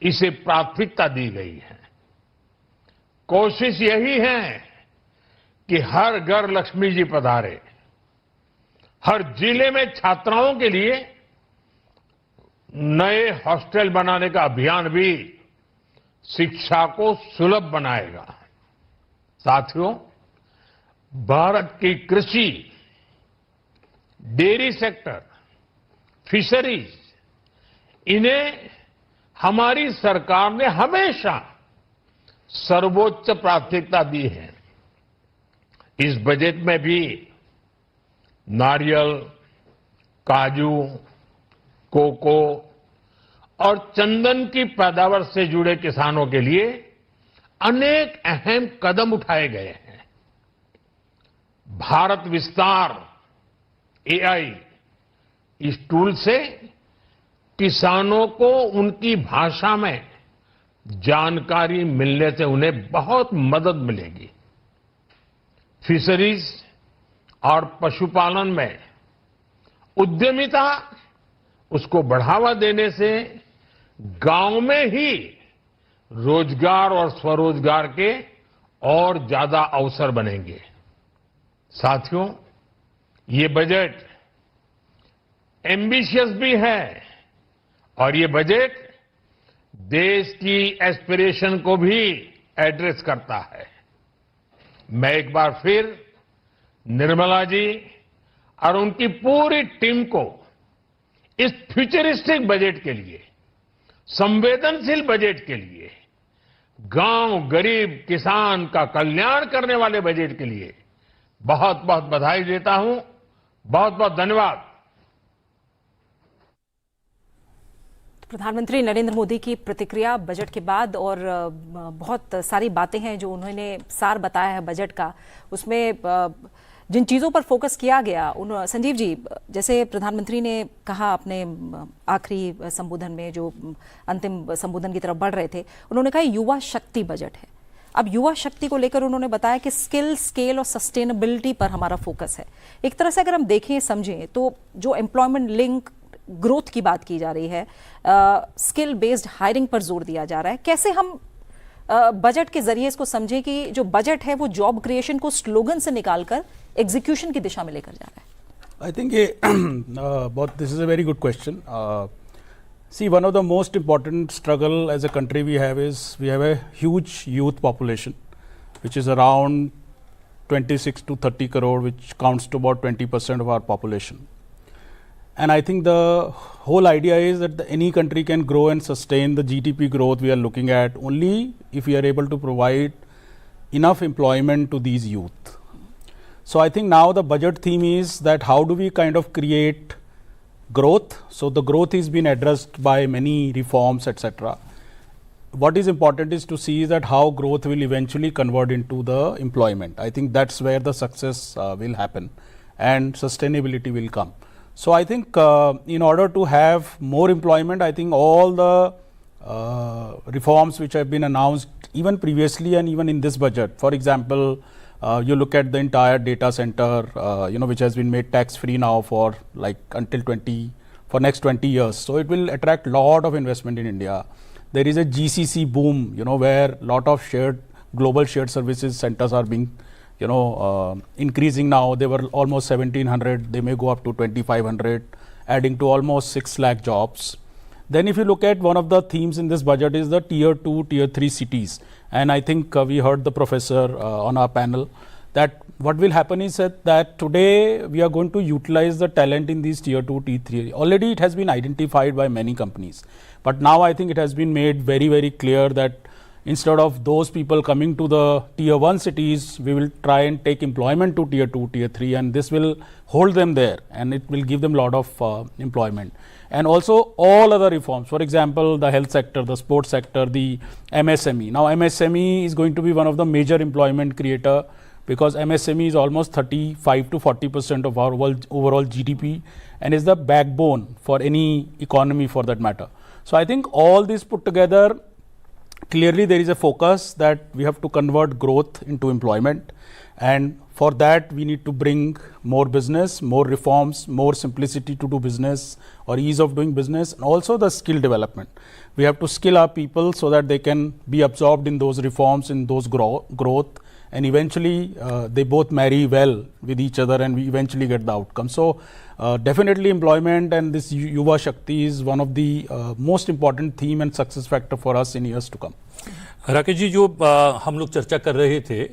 इसे प्राथमिकता दी गई है। कोशिश यही है कि हर घर लक्ष्मी जी पधारे। हर जिले में छात्राओं के लिए नए हॉस्टल बनाने का अभियान भी शिक्षा को सुलभ बनाएगा। साथियों, भारत की कृषि, डेयरी सेक्टर, फिशरीज, इन्हें हमारी सरकार ने हमेशा सर्वोच्च प्राथमिकता दी है। इस बजट में भी नारियल, काजू, कोको और चंदन की पैदावार से जुड़े किसानों के लिए अनेक अहम कदम उठाए गए हैं। भारत विस्तार एआई, इस टूल से किसानों को उनकी भाषा में जानकारी मिलने से उन्हें बहुत मदद मिलेगी। फिशरीज और पशुपालन में उद्यमिता, उसको बढ़ावा देने से गांव में ही रोजगार और स्वरोजगार के और ज्यादा अवसर बनेंगे। साथियों, ये बजट एम्बिशियस भी है और ये बजट देश की एस्पिरेशन को भी एड्रेस करता है। मैं एक बार फिर निर्मला जी और उनकी पूरी टीम को इस फ्यूचरिस्टिक बजट के लिए, संवेदनशील बजट के लिए, गांव, गरीब, किसान का कल्याण करने वाले बजट के लिए बहुत बहुत बधाई देता हूं। बहुत बहुत धन्यवाद। प्रधानमंत्री नरेंद्र मोदी की प्रतिक्रिया बजट के बाद, और बहुत सारी बातें हैं जो उन्होंने सार बताया है बजट का। उसमें जिन चीज़ों पर फोकस किया गया, उन संजीव जी, जैसे प्रधानमंत्री ने कहा अपने आखिरी संबोधन में, जो अंतिम संबोधन की तरफ बढ़ रहे थे, उन्होंने कहा युवा शक्ति बजट है। अब युवा शक्ति को लेकर उन्होंने बताया कि स्किल, स्केल और सस्टेनेबिलिटी पर हमारा फोकस है। एक तरह से अगर हम देखें, समझें, तो जो एम्प्लॉयमेंट लिंक ग्रोथ की बात की जा रही है, स्किल बेस्ड हायरिंग पर जोर दिया जा रहा है। कैसे हम बजट के जरिए इसको समझें कि जो बजट है वो जॉब क्रिएशन को स्लोगन से निकालकर एग्जीक्यूशन की दिशा में लेकर जा रहा है? आई थिंक ये this is a very good question. See, one of the most important struggle as a country we have is we have a huge youth population, which is around 26 to 30 crore, which counts to about 20% of our population. And I think the whole idea is that any country can grow and sustain the GDP growth we are looking at only if we are able to provide enough employment to these youth. So I think now the budget theme is that how do we kind of create growth. So the growth is being addressed by many reforms, etc. What is important is to see that how growth will eventually convert into the employment. I think that's where the success will happen and sustainability will come. So I think in order to have more employment, I think all the reforms which have been announced even previously and even in this budget, for example, you look at the entire data center, which has been made tax free now for like for next 20 years. So it will attract lot of investment in India. There is a GCC boom, where lot of global shared services centers are being increasing now. They were almost 1700, they may go up to 2500, adding to almost 6 lakh jobs. Then if you look at one of the themes in this budget is the tier 2, tier 3 cities. And I think we heard the professor on our panel that what will happen is that today we are going to utilize the talent in these tier 2, tier 3. Already it has been identified by many companies. But now I think it has been made very, very clear that instead of those people coming to the tier 1 cities, we will try and take employment to tier 2, tier 3, and this will hold them there and it will give them a lot of employment. And also all other reforms, for example, the health sector, the sports sector, the MSME. Now MSME is going to be one of the major employment creator because MSME is almost 35 to 40% of our overall GDP and is the backbone for any economy for that matter. So I think all this put together, clearly there is a focus that we have to convert growth into employment, and for that we need to bring more business, more reforms, more simplicity to do business or ease of doing business, and also the skill development. We have to skill our people so that they can be absorbed in those reforms, in those growth, and eventually they both marry well with each other and we eventually get the outcome. So definitely employment and this Yuva Shakti is one of the most important theme and success factor for us in years to come. Rakesh ji, जो हम लोग चर्चा कर रहे थे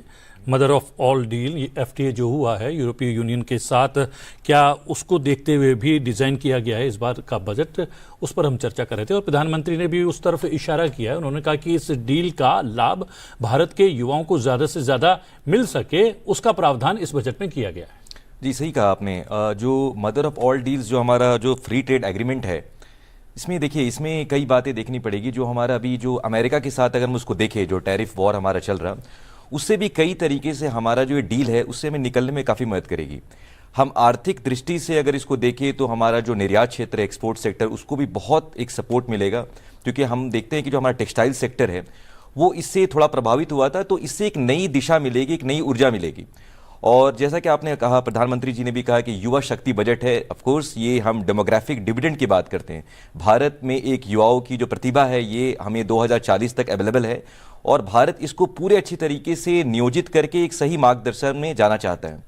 mother of all deal FTA जो हुआ है यूरोपीय यूनियन के साथ, क्या उसको देखते हुए भी डिज़ाइन किया गया है इस बार का बजट, उस पर हम चर्चा कर रहे थे और प्रधानमंत्री ने भी उस तरफ इशारा किया है। उन्होंने कहा कि इस डील का लाभ भारत के युवाओं को ज़्यादा से ज़्यादा मिल सके, उसका प्रावधान इस बजट में किया गया है। जी सही कहा आपने। जो मदर ऑफ ऑल डील्स जो हमारा जो फ्री ट्रेड एग्रीमेंट है, इसमें देखिए इसमें कई बातें देखनी पड़ेगी। जो हमारा अभी जो अमेरिका के साथ अगर हम उसको देखें, जो टैरिफ वॉर हमारा चल रहा, उससे भी कई तरीके से हमारा जो ये डील है उससे हमें निकलने में काफ़ी मदद करेगी। हम आर्थिक दृष्टि से अगर इसको देखें तो हमारा जो निर्यात क्षेत्र है, एक्सपोर्ट सेक्टर, उसको भी बहुत एक सपोर्ट मिलेगा, क्योंकि हम देखते हैं कि जो हमारा टेक्सटाइल सेक्टर है वो इससे थोड़ा प्रभावित हुआ था, तो इससे एक नई दिशा मिलेगी, एक नई ऊर्जा मिलेगी। और जैसा कि आपने कहा, प्रधानमंत्री जी ने भी कहा कि युवा शक्ति बजट है। ऑफ कोर्स ये हम डेमोग्राफिक डिविडेंड की बात करते हैं। भारत में एक युवाओं की जो प्रतिभा है ये हमें 2040 तक अवेलेबल है और भारत इसको पूरे अच्छी तरीके से नियोजित करके एक सही मार्गदर्शन में जाना चाहता है।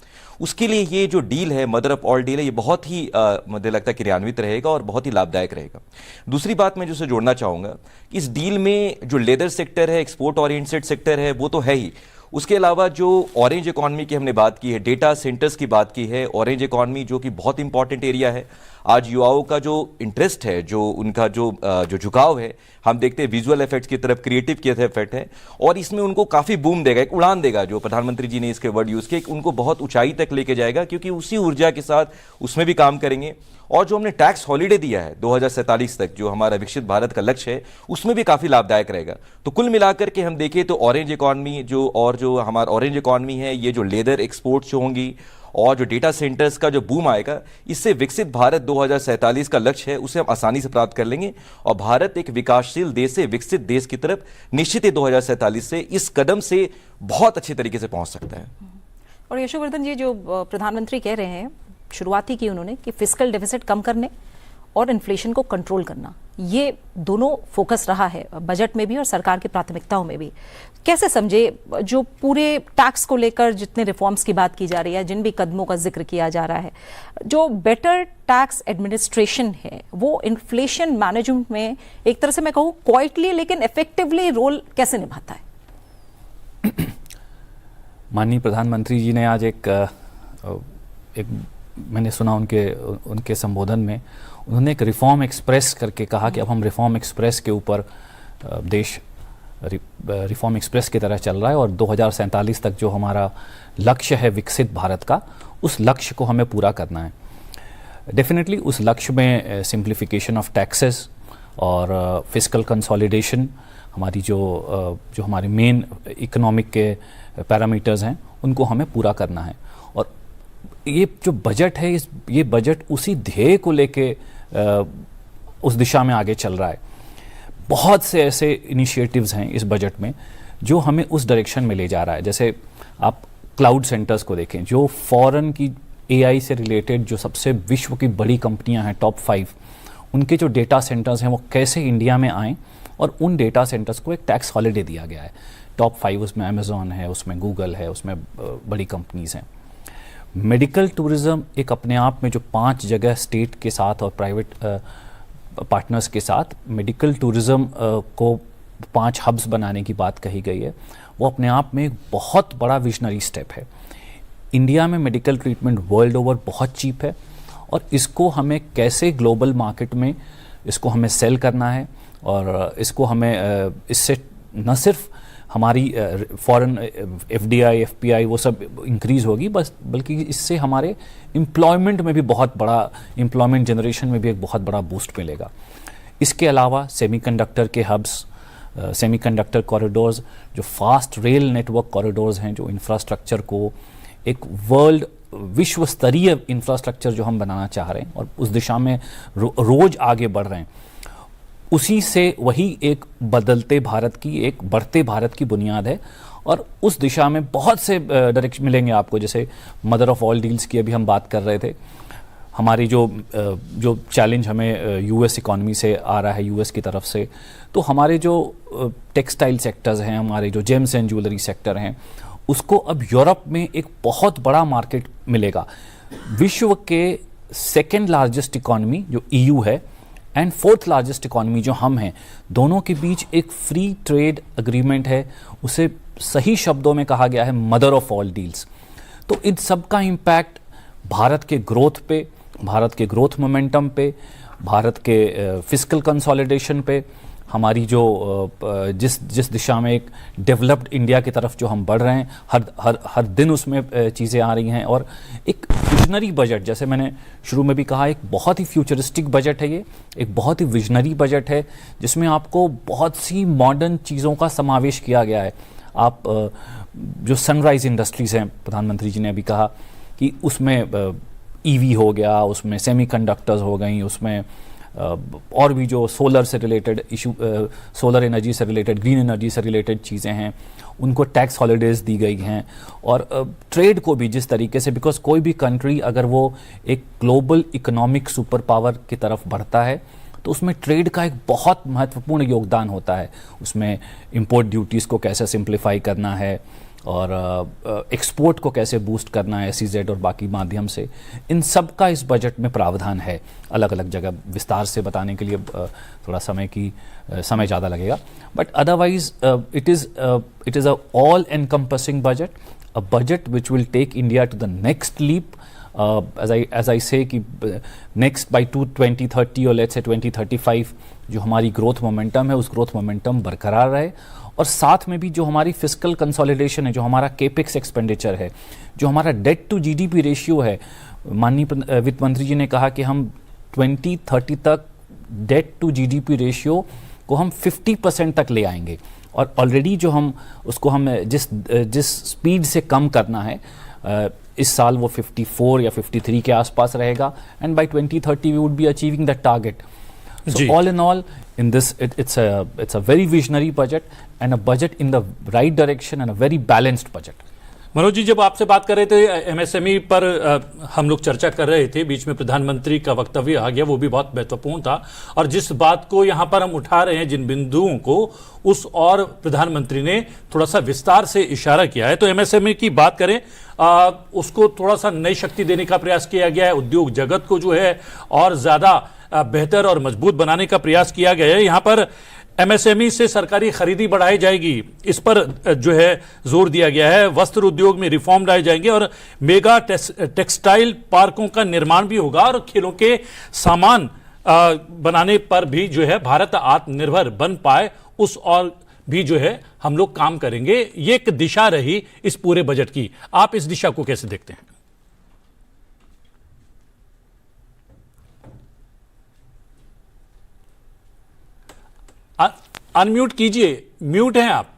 उसके लिए ये जो डील है, मदर ऑफ ऑल डील है, ये बहुत ही मुझे लगता है क्रियान्वित रहेगा और बहुत ही लाभदायक रहेगा। दूसरी बात मैं जो जोड़ना चाहूँगा, इस डील में जो लेदर सेक्टर है, एक्सपोर्ट ओरिएंटेड सेक्टर है, वो तो है ही। उसके अलावा जो ऑरेंज इकॉनमी की हमने बात की है, डेटा सेंटर्स की बात की है, ऑरेंज इकॉनमी जो कि बहुत इंपॉर्टेंट एरिया है। आज युवाओं का जो इंटरेस्ट है, जो उनका जो झुकाव है, हम देखते हैं विजुअल इफेक्ट्स की तरफ, क्रिएटिव की तरफ इफेक्ट है और इसमें उनको काफ़ी बूम देगा, एक उड़ान देगा। जो प्रधानमंत्री जी ने इसके वर्ड यूज़ किए, उनको बहुत ऊंचाई तक लेके जाएगा, क्योंकि उसी ऊर्जा के साथ उसमें भी काम करेंगे। और जो हमने टैक्स हॉलीडे दिया है 2047 तक, जो हमारा विकसित भारत का लक्ष्य है, उसमें भी काफ़ी लाभदायक रहेगा। तो कुल मिलाकर के हम देखें तो ऑरेंज इकॉनमी जो हमारा ऑरेंज इकॉनमी है, ये जो लेदर एक्सपोर्ट्स जो होंगी और जो डेटा सेंटर्स का जो बूम आएगा, इससे विकसित भारत 2047 का लक्ष्य है उसे हम आसानी से प्राप्त कर लेंगे और भारत एक विकासशील देश से विकसित देश की तरफ निश्चित ही 2047 से इस कदम से बहुत अच्छे तरीके से पहुंच सकता है। और यशोवर्धन जी, जो प्रधानमंत्री कह रहे हैं, शुरुआती की उन्होंने कि फिस्कल डेफिसिट कम करने और इन्फ्लेशन को कंट्रोल करना, ये दोनों फोकस रहा है बजट में भी और सरकार की प्राथमिकताओं में भी। कैसे समझे जो पूरे टैक्स को लेकर जितने रिफॉर्म्स की बात की जा रही है, जिन भी कदमों का जिक्र किया जा रहा है, जो बेटर टैक्स एडमिनिस्ट्रेशन है वो इन्फ्लेशन मैनेजमेंट में एक तरह से मैं कहूँ क्वाइटली लेकिन इफेक्टिवली रोल कैसे निभाता है? माननीय प्रधानमंत्री जी ने आज एक मैंने सुना उनके संबोधन में, उन्होंने एक रिफॉर्म एक्सप्रेस करके कहा कि अब हम रिफॉर्म एक्सप्रेस के ऊपर देश रिफॉर्म एक्सप्रेस की तरह चल रहा है और 2047 तक जो हमारा लक्ष्य है विकसित भारत का, उस लक्ष्य को हमें पूरा करना है। डेफिनेटली उस लक्ष्य में सिंप्लीफिकेशन ऑफ टैक्सेस और फिस्कल कंसोलिडेशन, हमारी जो हमारे मेन इकोनॉमिक के पैरामीटर्स हैं उनको हमें पूरा करना है। और ये जो बजट है, ये बजट उसी ध्येय को लेके उस दिशा में आगे चल रहा है। बहुत से ऐसे इनिशिएटिव्स हैं इस बजट में जो हमें उस डायरेक्शन में ले जा रहा है। जैसे आप क्लाउड सेंटर्स को देखें, जो फॉरेन की AI से रिलेटेड जो सबसे विश्व की बड़ी कंपनियां हैं टॉप 5, उनके जो डेटा सेंटर्स हैं वो कैसे इंडिया में आएँ और उन डेटा सेंटर्स को एक टैक्स हॉलिडे दिया गया है। टॉप 5 उसमें अमेजॉन है, उसमें गूगल है, उसमें बड़ी कंपनीज हैं। मेडिकल टूरिज्म एक अपने आप में जो 5 जगह स्टेट के साथ और प्राइवेट पार्टनर्स के साथ मेडिकल टूरिज्म को 5 हब्स बनाने की बात कही गई है, वो अपने आप में एक बहुत बड़ा विजनरी स्टेप है। इंडिया में मेडिकल ट्रीटमेंट वर्ल्ड ओवर बहुत चीप है और इसको हमें कैसे ग्लोबल मार्केट में इसको हमें सेल करना है और इसको हमें इससे न सिर्फ हमारी फॉरेन एफडीआई एफपीआई वो सब इंक्रीज़ होगी बल्कि इससे हमारे एम्प्लॉयमेंट में भी बहुत बड़ा एम्प्लॉयमेंट जनरेशन में भी एक बहुत बड़ा बूस्ट मिलेगा। इसके अलावा सेमीकंडक्टर के हब्स, सेमीकंडक्टर कॉरिडोर्स, जो फास्ट रेल नेटवर्क कॉरिडोर्स हैं, जो इंफ्रास्ट्रक्चर को एक वर्ल्ड विश्व स्तरीय इंफ्रास्ट्रक्चर जो हम बनाना चाह रहे हैं और उस दिशा में रोज आगे बढ़ रहे हैं, उसी से वही एक बदलते भारत की, एक बढ़ते भारत की बुनियाद है। और उस दिशा में बहुत से डायरेक्शन मिलेंगे आपको, जैसे मदर ऑफ ऑल डील्स की अभी हम बात कर रहे थे। हमारी जो चैलेंज हमें यूएस इकॉनमी से आ रहा है, यूएस की तरफ से, तो हमारे जो टेक्सटाइल सेक्टर्स हैं, हमारे जो जेम्स एंड ज्वेलरी सेक्टर हैं, उसको अब यूरोप में एक बहुत बड़ा मार्केट मिलेगा। विश्व के सेकेंड लार्जेस्ट इकॉनमी जो ईयू है एंड 4th लार्जेस्ट इकॉनमी जो हम हैं, दोनों के बीच एक फ्री ट्रेड अग्रीमेंट है। उसे सही शब्दों में कहा गया है मदर ऑफ ऑल डील्स। तो इन सब का इम्पैक्ट भारत के ग्रोथ पे, भारत के ग्रोथ मोमेंटम पे, भारत के फिस्कल कंसोलिडेशन पे, हमारी जो जिस दिशा में एक डेवलप्ड इंडिया की तरफ जो हम बढ़ रहे हैं, हर दिन उसमें चीज़ें आ रही हैं। और एक विजनरी बजट, जैसे मैंने शुरू में भी कहा, एक बहुत ही फ्यूचरिस्टिक बजट है ये, एक बहुत ही विजनरी बजट है जिसमें आपको बहुत सी मॉडर्न चीज़ों का समावेश किया गया है। आप जो सनराइज इंडस्ट्रीज़ हैं, प्रधानमंत्री जी ने अभी कहा कि उसमें ईवी हो गया, उसमें सेमीकंडक्टर्स हो गई, उसमें और भी जो सोलर से रिलेटेड इशू, सोलर एनर्जी से रिलेटेड, ग्रीन एनर्जी से रिलेटेड चीज़ें हैं, उनको टैक्स हॉलिडेज़ दी गई हैं। और ट्रेड को भी जिस तरीके से, बिकॉज कोई भी कंट्री अगर वो एक ग्लोबल इकोनॉमिक सुपर पावर की तरफ बढ़ता है तो उसमें ट्रेड का एक बहुत महत्वपूर्ण योगदान होता है। उसमें इंपोर्ट ड्यूटीज़ को कैसे सिंप्लीफाई करना है और एक्सपोर्ट को कैसे बूस्ट करना है SEZ और बाकी माध्यम से, इन सब का इस बजट में प्रावधान है। अलग अलग जगह विस्तार से बताने के लिए थोड़ा समय ज़्यादा लगेगा, but otherwise it is a all encompassing budget, a budget which will take India to the next leap, as I say कि नेक्स्ट बाई 2030 और लेट्स से 2035 जो हमारी ग्रोथ मोमेंटम है, उस ग्रोथ मोमेंटम बरकरार रहे। और साथ में भी जो हमारी फिस्कल कंसोलिडेशन है, जो हमारा केपेक्स एक्सपेंडिचर है, जो हमारा डेट टू GDP रेशियो है, माननीय वित्त मंत्री जी ने कहा कि हम 2030 तक डेट टू GDP रेशियो को हम 50% तक ले आएंगे। और ऑलरेडी जो हम उसको हम जिस स्पीड से कम करना है, इस साल वो 54 या 53 के आसपास रहेगा, and by 2030 we would be achieving that target. So all in all, in this, it's a very visionary budget and a budget in the right direction and a very balanced budget. Manoj ji, जब आपसे बात कर रहे थे MSME पर हम लोग चर्चा कर रहे थे, बीच में प्रधानमंत्री का वक्तव्य आ गया, वो भी बहुत महत्वपूर्ण था। और जिस बात को यहाँ पर हम उठा रहे हैं, जिन बिंदुओं को, उस और प्रधानमंत्री ने थोड़ा सा विस्तार से इशारा किया है। तो MSME की बात करें, उसको थोड़ा सा नई शक्ति देने का प्रयास किया गया है। उद्योग जगत को जो है और ज़्यादा बेहतर और मजबूत बनाने का प्रयास किया गया है। यहाँ पर MSME से सरकारी खरीदी बढ़ाई जाएगी, इस पर जो है जोर दिया गया है। वस्त्र उद्योग में रिफॉर्म लाए जाएंगे और मेगा टेक्सटाइल पार्कों का निर्माण भी होगा और खेलों के सामान बनाने पर भी जो है भारत आत्मनिर्भर बन पाए, उस और भी जो है हम लोग काम करेंगे। ये एक दिशा रही इस पूरे बजट की। आप इस दिशा को कैसे देखते हैं? अनम्यूट कीजिए, म्यूट हैं आप।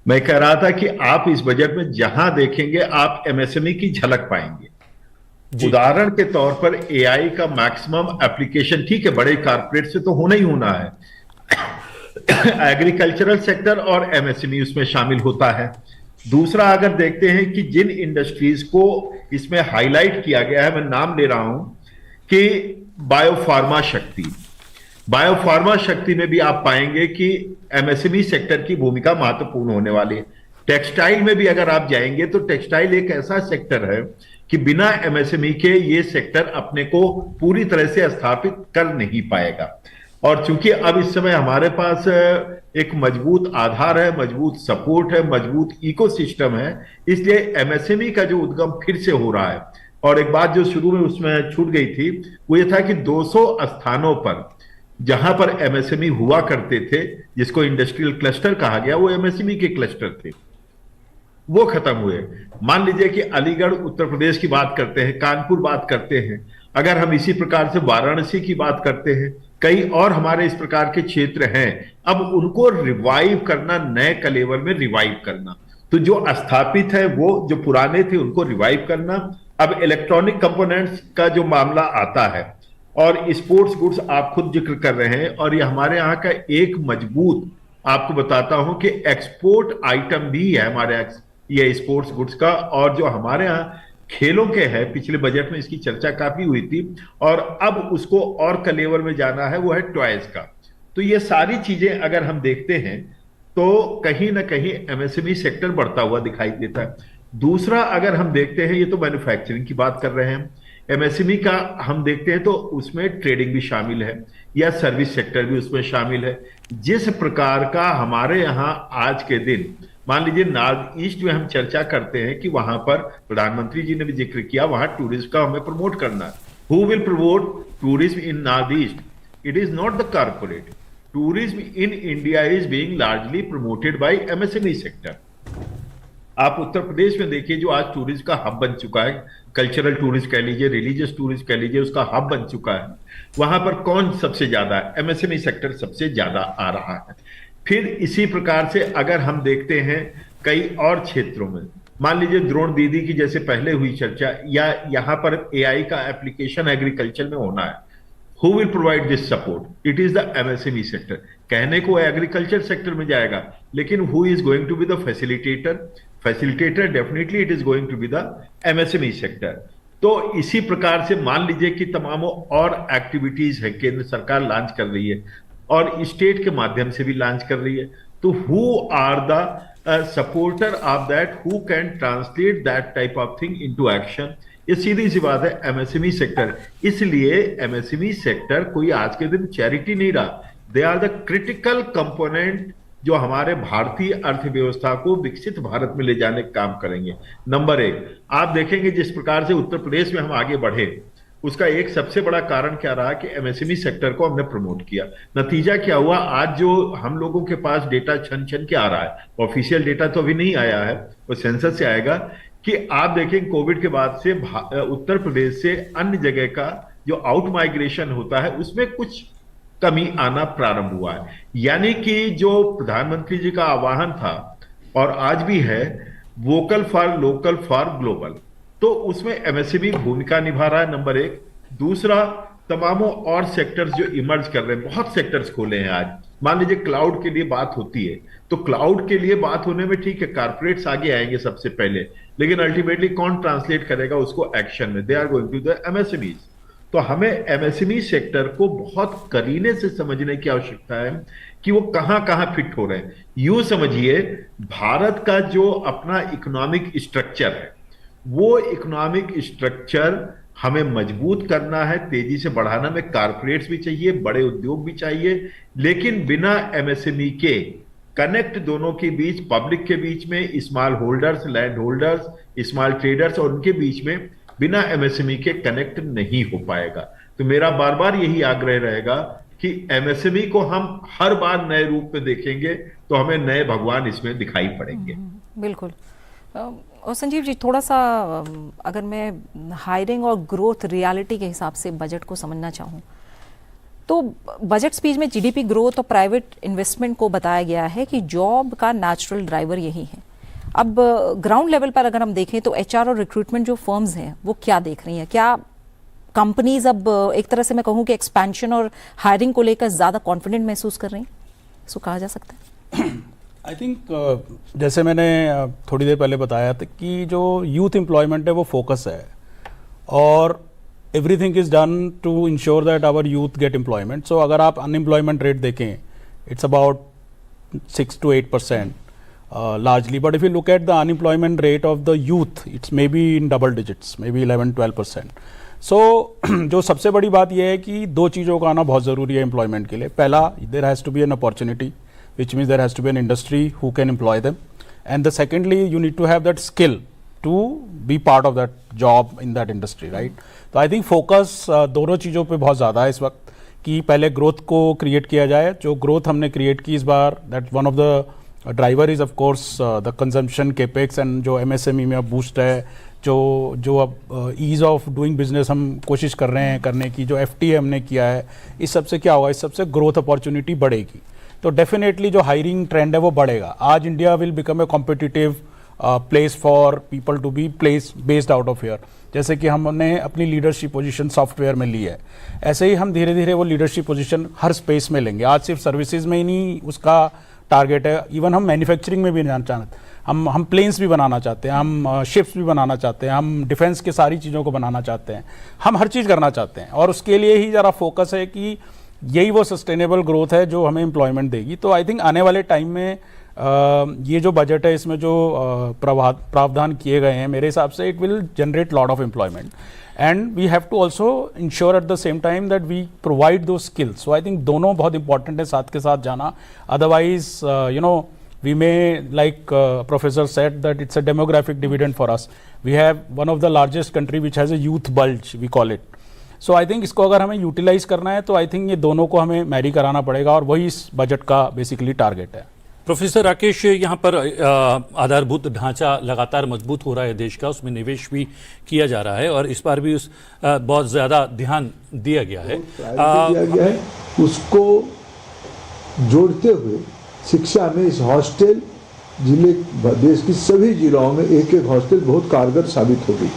मैं कह रहा था कि आप इस बजट में जहां देखेंगे आप MSME की झलक पाएंगे। उदाहरण के तौर पर AI का मैक्सिमम एप्लीकेशन, ठीक है, बड़े कारपोरेट से तो होना ही होना है, एग्रीकल्चरल सेक्टर और MSME उसमें शामिल होता है। दूसरा, अगर देखते हैं कि जिन इंडस्ट्रीज को इसमें हाईलाइट किया गया है, मैं नाम ले रहा हूं कि बायोफार्मा शक्ति, बायोफार्मा शक्ति में भी आप पाएंगे कि एमएसएमई सेक्टर की भूमिका महत्वपूर्ण होने वाली है। टेक्सटाइल में भी अगर आप जाएंगे तो टेक्सटाइल एक ऐसा सेक्टर है कि बिना एमएसएमई के ये सेक्टर अपने को पूरी तरह से स्थापित कर नहीं पाएगा। और चूंकि अब इस समय हमारे पास एक मजबूत आधार है, मजबूत सपोर्ट है, मजबूत इकोसिस्टम है, इसलिए एमएसएमई का जो उद्गम फिर से हो रहा है। और एक बात जो शुरू में उसमें छूट गई थी वो ये था कि 200 स्थानों पर जहां पर एमएसएमई हुआ करते थे, जिसको इंडस्ट्रियल क्लस्टर कहा गया, वो एमएसएमई के क्लस्टर थे, वो खत्म हुए। मान लीजिए कि अलीगढ़ उत्तर प्रदेश की बात करते हैं, कानपुर बात करते हैं, अगर हम इसी प्रकार से वाराणसी की बात करते हैं, कई और हमारे इस प्रकार के क्षेत्र हैं, अब उनको रिवाइव करना, नए कलेवर में रिवाइव करना। तो जो स्थापित है वो जो पुराने थे उनको रिवाइव करना। अब इलेक्ट्रॉनिक कंपोनेंट्स का जो मामला आता है और स्पोर्ट्स गुड्स आप खुद जिक्र कर रहे हैं, और ये हमारे यहाँ का एक मजबूत, आपको बताता हूं कि एक्सपोर्ट आइटम भी है हमारे ये स्पोर्ट्स गुड्स का। और जो हमारे यहाँ खेलों के है, पिछले बजट में इसकी चर्चा काफी हुई थी और अब उसको और कलेवर में जाना है, वो है टॉयज का। तो ये सारी चीजें अगर हम देखते हैं तो कहीं ना कहीं एमएसएमई सेक्टर बढ़ता हुआ दिखाई देता है। दूसरा अगर हम देखते हैं, ये तो मैन्युफैक्चरिंग की बात कर रहे हैं, एमएसएमई का हम देखते हैं तो उसमें ट्रेडिंग भी शामिल है या सर्विस सेक्टर भी उसमें शामिल है। जिस प्रकार का हमारे यहाँ आज के दिन, मान लीजिए नॉर्थ ईस्ट में हम चर्चा करते हैं कि वहां पर प्रधानमंत्री जी ने भी जिक्र किया, वहां टूरिज्म का हमें प्रमोट करना है। Who will promote tourism in north east? It is not the corporate. Tourism in India is being largely promoted by MSME sector. आप उत्तर प्रदेश में देखिए, जो आज टूरिज्म का हब बन चुका है, कल्चरल टूरिज्म कह लीजिए, रिलीजियस टूरिज्म कह लीजिए, उसका हब बन चुका है, वहां पर कौन सबसे ज्यादा है? एमएसएमई सेक्टर सबसे ज्यादा आ रहा है। फिर इसी प्रकार से अगर हम देखते हैं कई और क्षेत्रों में, मान लीजिए द्रोण दीदी की जैसे पहले हुई चर्चा, या यहां पर एआई का एप्लीकेशन एग्रीकल्चर में होना है, who will provide this support? It is the MSME sector. कहने को एग्रीकल्चर सेक्टर में जाएगा, लेकिन who is going to be the facilitator? Facilitator definitely it is going to be the MSME sector. तो इसी प्रकार से मान लीजिए कि तमामों और एक्टिविटीज है केंद्र सरकार लॉन्च कर रही है और स्टेट के माध्यम से भी लॉन्च कर रही है। तो who are the supporter of that, who can translate that type of thing into action? ये सीधी सी बात है, एमएसएमई सेक्टर। इसलिए एमएसएमई सेक्टर कोई आज के दिन चैरिटी नहीं रहा, they are the critical component जो हमारे भारतीय अर्थव्यवस्था को विकसित भारत में ले जाने का काम करेंगे। नंबर एक, आप देखेंगे जिस प्रकार से उत्तर प्रदेश में हम आगे बढ़े, उसका एक सबसे बड़ा कारण क्या रहा कि एमएसएमई सेक्टर को हमने प्रमोट किया। नतीजा क्या हुआ? आज जो हम लोगों के पास डेटा छन छन के आ रहा है, ऑफिशियल डेटा तो अभी नहीं आया है, वो सेंसस से आएगा, कि आप देखें कोविड के बाद से उत्तर प्रदेश से अन्य जगह का जो आउट माइग्रेशन होता है उसमें कुछ कमी आना प्रारंभ हुआ है। यानी कि जो प्रधानमंत्री जी का आह्वान था और आज भी है, vocal for local for global, तो उसमें एमएसएमई भूमिका निभा रहा है, नंबर एक। दूसरा, तमामों और सेक्टर्स जो इमर्ज कर रहे हैं, बहुत सेक्टर्स खोले हैं आज। मान लीजिए क्लाउड के लिए बात होती है, तो क्लाउड के लिए बात होने में ठीक है, कारपोरेट्स आगे आएंगे सबसे पहले, लेकिन अल्टीमेटली कौन ट्रांसलेट करेगा उसको एक्शन में? They are going to the MSMEs. तो हमें एमएसएमई सेक्टर को बहुत करीने से समझने की आवश्यकता है कि वो कहां कहां फिट हो रहे हैं। यूं समझिए, भारत का जो अपना इकोनॉमिक स्ट्रक्चर है, वो इकोनॉमिक स्ट्रक्चर हमें मजबूत करना है, तेजी से बढ़ाना में कारपोरेट्स भी चाहिए, बड़े उद्योग भी चाहिए, लेकिन बिना एमएसएमई के कनेक्ट दोनों के बीच, पब्लिक के बीच में, small holders, land holders, small traders और उनके बीच में बिना एमएसएमई के कनेक्ट नहीं हो पाएगा। तो मेरा बार बार यही आग्रह रहेगा कि एमएसएमई को हम हर बार नए रूप में देखेंगे तो हमें नए भगवान इसमें दिखाई पड़ेंगे। बिल्कुल। और संजीव जी, थोड़ा सा अगर मैं हायरिंग और ग्रोथ रियलिटी के हिसाब से बजट को समझना चाहूँ, तो बजट स्पीच में जीडीपी ग्रोथ और प्राइवेट इन्वेस्टमेंट को बताया गया है कि जॉब का नेचुरल ड्राइवर यही है। अब ग्राउंड लेवल पर अगर हम देखें तो एचआर और रिक्रूटमेंट जो फर्म्स हैं वो क्या देख रही हैं? क्या कंपनीज अब एक तरह से मैं कहूँ कि एक्सपेंशन और हायरिंग को लेकर ज़्यादा कॉन्फिडेंट महसूस कर रही हैं, इसको कहा जा सकता है? आई थिंक जैसे मैंने थोड़ी देर पहले बताया था कि जो यूथ एम्प्लॉयमेंट है वो फोकस है, और everything is done to ensure that our youth get employment. So अगर आप unemployment rate देखें, it's about 6 to 8% largely. But if you look at the unemployment rate of the youth, it's maybe in double digits, maybe 11-12%. So जो सबसे बड़ी बात यह है कि दो चीज़ों का आना बहुत ज़रूरी है एम्प्लॉयमेंट के लिए. पहला, there has to be an opportunity, which means there has to be an industry who can employ them. And the secondly, you need to have that skill to be part of that job in that industry, right? तो I think focus दोनों चीज़ों पे बहुत ज़्यादा है इस वक्त कि पहले ग्रोथ को क्रिएट किया जाए. जो ग्रोथ हमने क्रिएट की इस बार, that one of the driver is of course the consumption capex and जो एमएसएमई में अब बूस्ट है, जो अब ईज़ ऑफ डूइंग बिजनेस हम कोशिश कर रहे हैं करने की, जो एफटीए हमने किया है, इस सबसे क्या होगा, इस सबसे ग्रोथ अपॉर्चुनिटी बढ़ेगी. तो डेफिनेटली जो हायरिंग ट्रेंड है वो बढ़ेगा. आज India will become a competitive place for people to be place based out of here. जैसे कि हमने अपनी लीडरशिप पोजीशन सॉफ्टवेयर में ली है, ऐसे ही हम धीरे धीरे वो लीडरशिप पोजीशन हर स्पेस में लेंगे. आज सिर्फ सर्विसेज में ही नहीं उसका टारगेट है, इवन हम मैन्युफैक्चरिंग में भी जाना चाहते हैं. हम प्लेन्स भी बनाना चाहते हैं, हम शिप्स भी बनाना चाहते हैं, हम डिफेंस के सारी चीज़ों को बनाना चाहते हैं, हम हर चीज़ करना चाहते हैं. और उसके लिए ही ज़रा फोकस है कि यही वो सस्टेनेबल ग्रोथ है जो हमें एम्प्लॉयमेंट देगी. तो आई थिंक आने वाले टाइम में ये जो बजट है इसमें जो प्रावधान किए गए हैं, मेरे हिसाब से it will generate lot of employment. And we have to also ensure at the same time that we provide दो स्किल्स. सो आई थिंक दोनों बहुत इंपॉर्टेंट है साथ के साथ जाना. Otherwise you know we may, like professor said, that it's a demographic dividend for us. We have one of the largest country which has a youth bulge, we call it. So I think इसको अगर हमें utilise करना है तो I think ये दोनों को हमें मैरी कराना पड़ेगा और वही इस बजट का बेसिकली टारगेट है. प्रोफेसर राकेश, यहाँ पर आधारभूत ढांचा लगातार मजबूत हो रहा है देश का, उसमें निवेश भी किया जा रहा है और इस बार भी उस बहुत ज़्यादा ध्यान दिया गया है. उसको जोड़ते हुए शिक्षा में इस हॉस्टल जिले, देश की सभी जिलों में एक एक हॉस्टल बहुत कारगर साबित होगी.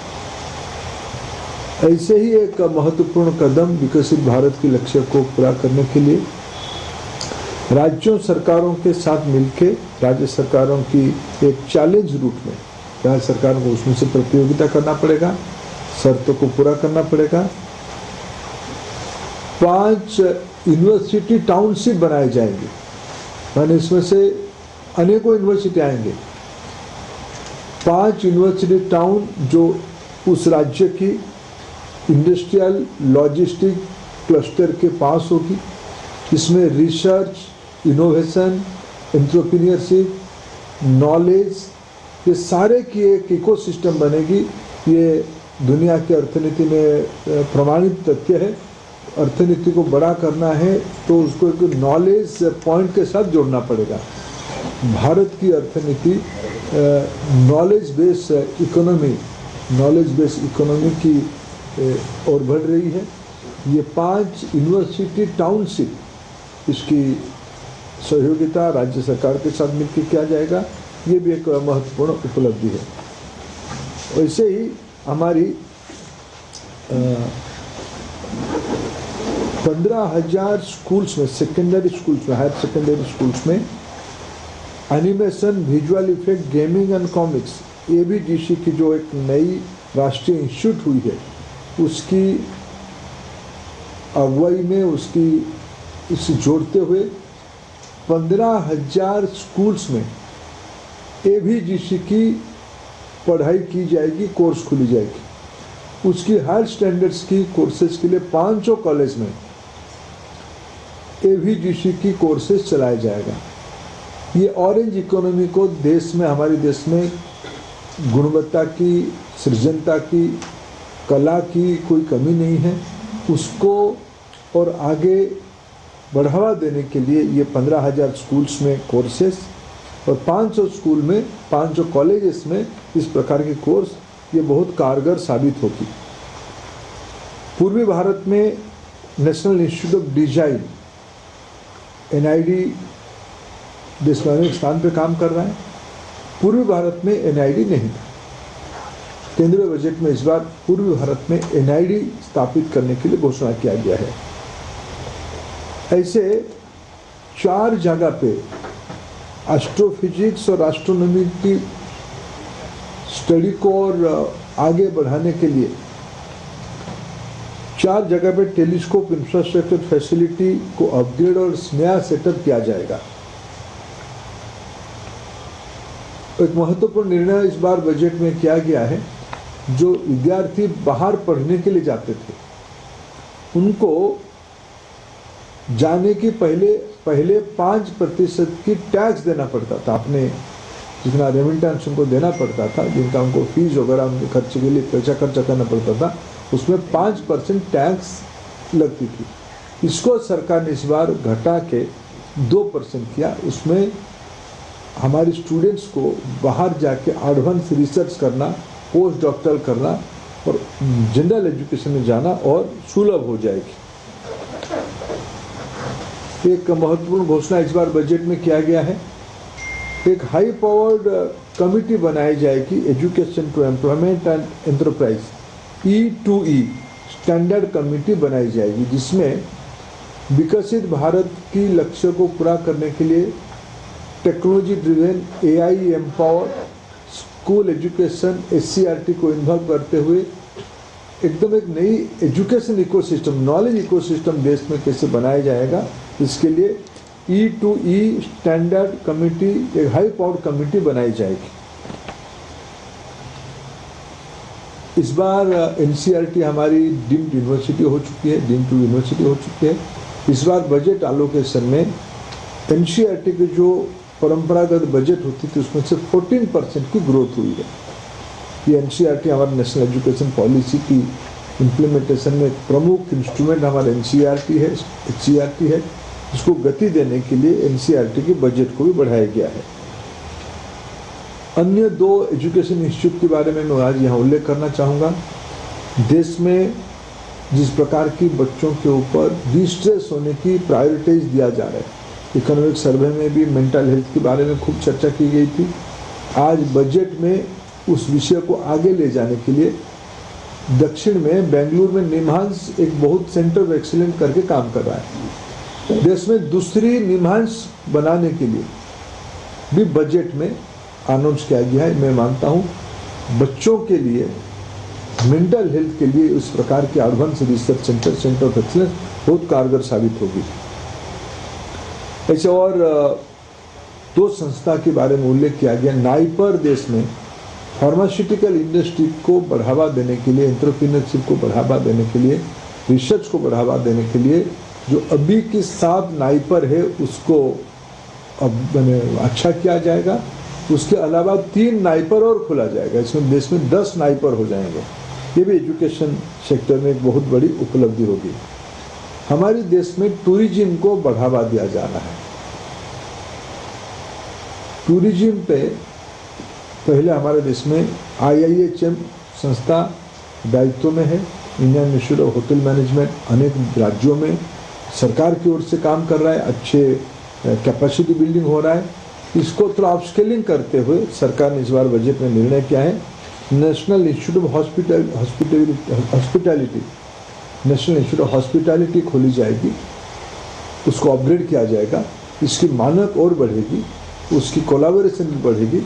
ऐसे ही एक महत्वपूर्ण कदम विकसित भारत के लक्ष्य को पूरा करने के लिए राज्यों सरकारों के साथ मिलकर राज्य सरकारों की एक चैलेंज रूप में राज्य सरकारों को उसमें से प्रतियोगिता करना पड़ेगा, शर्तों को पूरा करना पड़ेगा. 5 यूनिवर्सिटी टाउनशिप बनाए जाएंगे, माने इसमें से अनेकों यूनिवर्सिटी आएंगे. 5 यूनिवर्सिटी टाउन जो उस राज्य की इंडस्ट्रियल लॉजिस्टिक क्लस्टर के पास होगी. इसमें रिसर्च, इनोवेशन, एंटरप्रेन्योरशिप, नॉलेज, ये सारे की एक इकोसिस्टम बनेगी. ये दुनिया की अर्थनीति में प्रमाणित तथ्य है. अर्थनीति को बड़ा करना है तो उसको एक नॉलेज पॉइंट के साथ जोड़ना पड़ेगा. भारत की अर्थनीति नॉलेज बेस इकोनॉमी की ओर बढ़ रही है. ये 5 यूनिवर्सिटी टाउनशिप इसकी सहयोगिता राज्य सरकार के साथ मिलकर किया जाएगा. ये भी एक महत्वपूर्ण उपलब्धि है. वैसे ही हमारी 15,000 स्कूल्स में, सेकेंडरी स्कूल्स में, हायर सेकेंडरी स्कूल्स में animation, visual effect, gaming and comics, ABGC की जो एक नई राष्ट्रीय इंस्टीट्यूट हुई है उसकी अगुवाई में इसे जोड़ते हुए 15,000 स्कूल्स में एबीजीसी की पढ़ाई की जाएगी, कोर्स खुली जाएगी. उसकी हायर स्टैंडर्ड्स की कोर्सेज के लिए 500 कॉलेज में एबीजीसी की कोर्सेज चलाया जाएगा. ये ऑरेंज इकोनॉमी को देश में, हमारे देश में गुणवत्ता की, सृजनता की, कला की कोई कमी नहीं है, उसको और आगे बढ़ावा देने के लिए ये 15,000 स्कूल्स में कोर्सेस और 500 स्कूल में, 500 कॉलेजेस में इस प्रकार के कोर्स, ये बहुत कारगर साबित होगी. पूर्वी भारत में national institute of design NID देश में अनेक स्थान पर काम कर रहा है. पूर्वी भारत में NID नहीं था. केंद्रीय बजट में इस बार पूर्वी भारत में NID स्थापित करने के लिए घोषणा किया गया है. ऐसे 4 जगह पे एस्ट्रोफिजिक्स और एस्ट्रोनॉमी की स्टडी को और आगे बढ़ाने के लिए 4 जगह पे टेलीस्कोप इंफ्रास्ट्रक्चर फैसिलिटी को अपग्रेड और नया सेटअप किया जाएगा। एक महत्वपूर्ण निर्णय इस बार बजट में किया गया है, जो विद्यार्थी बाहर पढ़ने के लिए जाते थे उनको जाने की पहले 5% की टैक्स देना पड़ता था। आपने जितना रेमिटेंस उनको देना पड़ता था, जिनका उनको फीस वगैरह उनके खर्चे के लिए पैसा खर्चा करना पड़ता था, उसमें 5% टैक्स लगती थी। इसको सरकार ने इस बार घटा के 2% किया। उसमें हमारे स्टूडेंट्स को बाहर जाके एडवांस रिसर्च करना, पोस्ट डॉक्टरल करना और जनरल एजुकेशन में जाना और सुलभ हो जाएगी। एक महत्वपूर्ण घोषणा इस बार बजट में किया गया है। एक हाई पावर्ड कमिटी बनाई जाएगी, education to employment and enterprise, E2E standard committee बनाई जाएगी, जिसमें विकसित भारत की लक्ष्य को पूरा करने के लिए technology driven AI empower school education SCRT को इन्वॉल्व करते हुए एकदम एक नई एजुकेशन इकोसिस्टम, नॉलेज इकोसिस्टम देश में कैसे बनाया जाएगा, इसके लिए E2E स्टैंडर्ड कमिटी, एक हाई पावर्ड कमिटी बनाई जाएगी। इस बार NCRT हमारी डीम्ड यूनिवर्सिटी हो चुकी है, डीम्ड टू यूनिवर्सिटी हो चुकी है। इस बार बजट एलोकेशन में NCRT के जो परंपरागत बजट होती थी उसमें से 14% की ग्रोथ हुई है। ये NCRT हमारे नेशनल एजुकेशन पॉलिसी की इम्प्लीमेंटेशन में प्रमुख इंस्ट्रूमेंट हमारा NCRT है, HCRT है। इसको गति देने के लिए NCRT के बजट को भी बढ़ाया गया है। अन्य 2 एजुकेशन इंस्टीट्यूट के बारे में मैं आज यहाँ उल्लेख करना चाहूँगा। देश में जिस प्रकार की बच्चों के ऊपर डिस्ट्रेस होने की प्रायोरिटीज दिया जा रहा है, इकोनॉमिक सर्वे में भी मेंटल हेल्थ के बारे में खूब चर्चा की गई थी। आज बजट में उस विषय को आगे ले जाने के लिए दक्षिण में बेंगलुरु में निम्हांस एक बहुत सेंटर ऑफ एक्सीलेंस करके काम कर रहा है। देश में दूसरी निम्हांस बनाने के लिए भी बजट में अनाउंस किया गया है। मैं मानता हूँ बच्चों के लिए मेंटल हेल्थ के लिए उस प्रकार के advance research centre of excellence बहुत कारगर साबित होगी। ऐसे और 2 संस्था के बारे में उल्लेख किया गया। नाइपर देश में फार्मास्यूटिकल इंडस्ट्री को बढ़ावा देने के लिए, एंटरप्रेन्योरशिप को बढ़ावा देने के लिए, रिसर्च को बढ़ावा देने के लिए जो अभी के 7 नाइपर है उसको अब अच्छा किया जाएगा। उसके अलावा 3 नाइपर और खोला जाएगा। इसमें देश में 10 नाइपर हो जाएंगे। ये भी एजुकेशन सेक्टर में एक बहुत बड़ी उपलब्धि होगी। हमारे देश में टूरिज्म को बढ़ावा दिया जा रहा है। टूरिज्म पे पहले हमारे देश में IIHM संस्था दायित्व में है। Indian institute of hotel management अनेक राज्यों में सरकार की ओर से काम कर रहा है, अच्छे कैपेसिटी बिल्डिंग हो रहा है। इसको थोड़ा अपस्केलिंग करते हुए सरकार ने इस बार बजट में निर्णय किया है। National institute of hospitality, national institute of hospitality खोली जाएगी, उसको अपग्रेड किया जाएगा, इसकी मानक और बढ़ेगी, उसकी कोलैबोरेशन भी बढ़ेगी।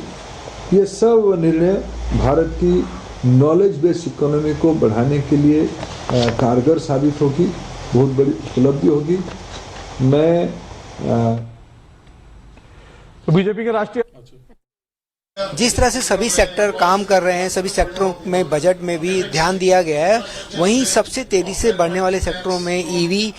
ये सब निर्णय भारत की नॉलेज बेस्ड इकोनॉमी को बढ़ाने के लिए कारगर साबित होगी, बहुत बड़ी उपलब्धि होगी। मैं बीजेपी के राष्ट्रीय जिस तरह से सभी सेक्टर काम कर रहे हैं, सभी सेक्टरों में बजट में भी ध्यान दिया गया है, वहीं सबसे तेजी से बढ़ने वाले सेक्टरों में EV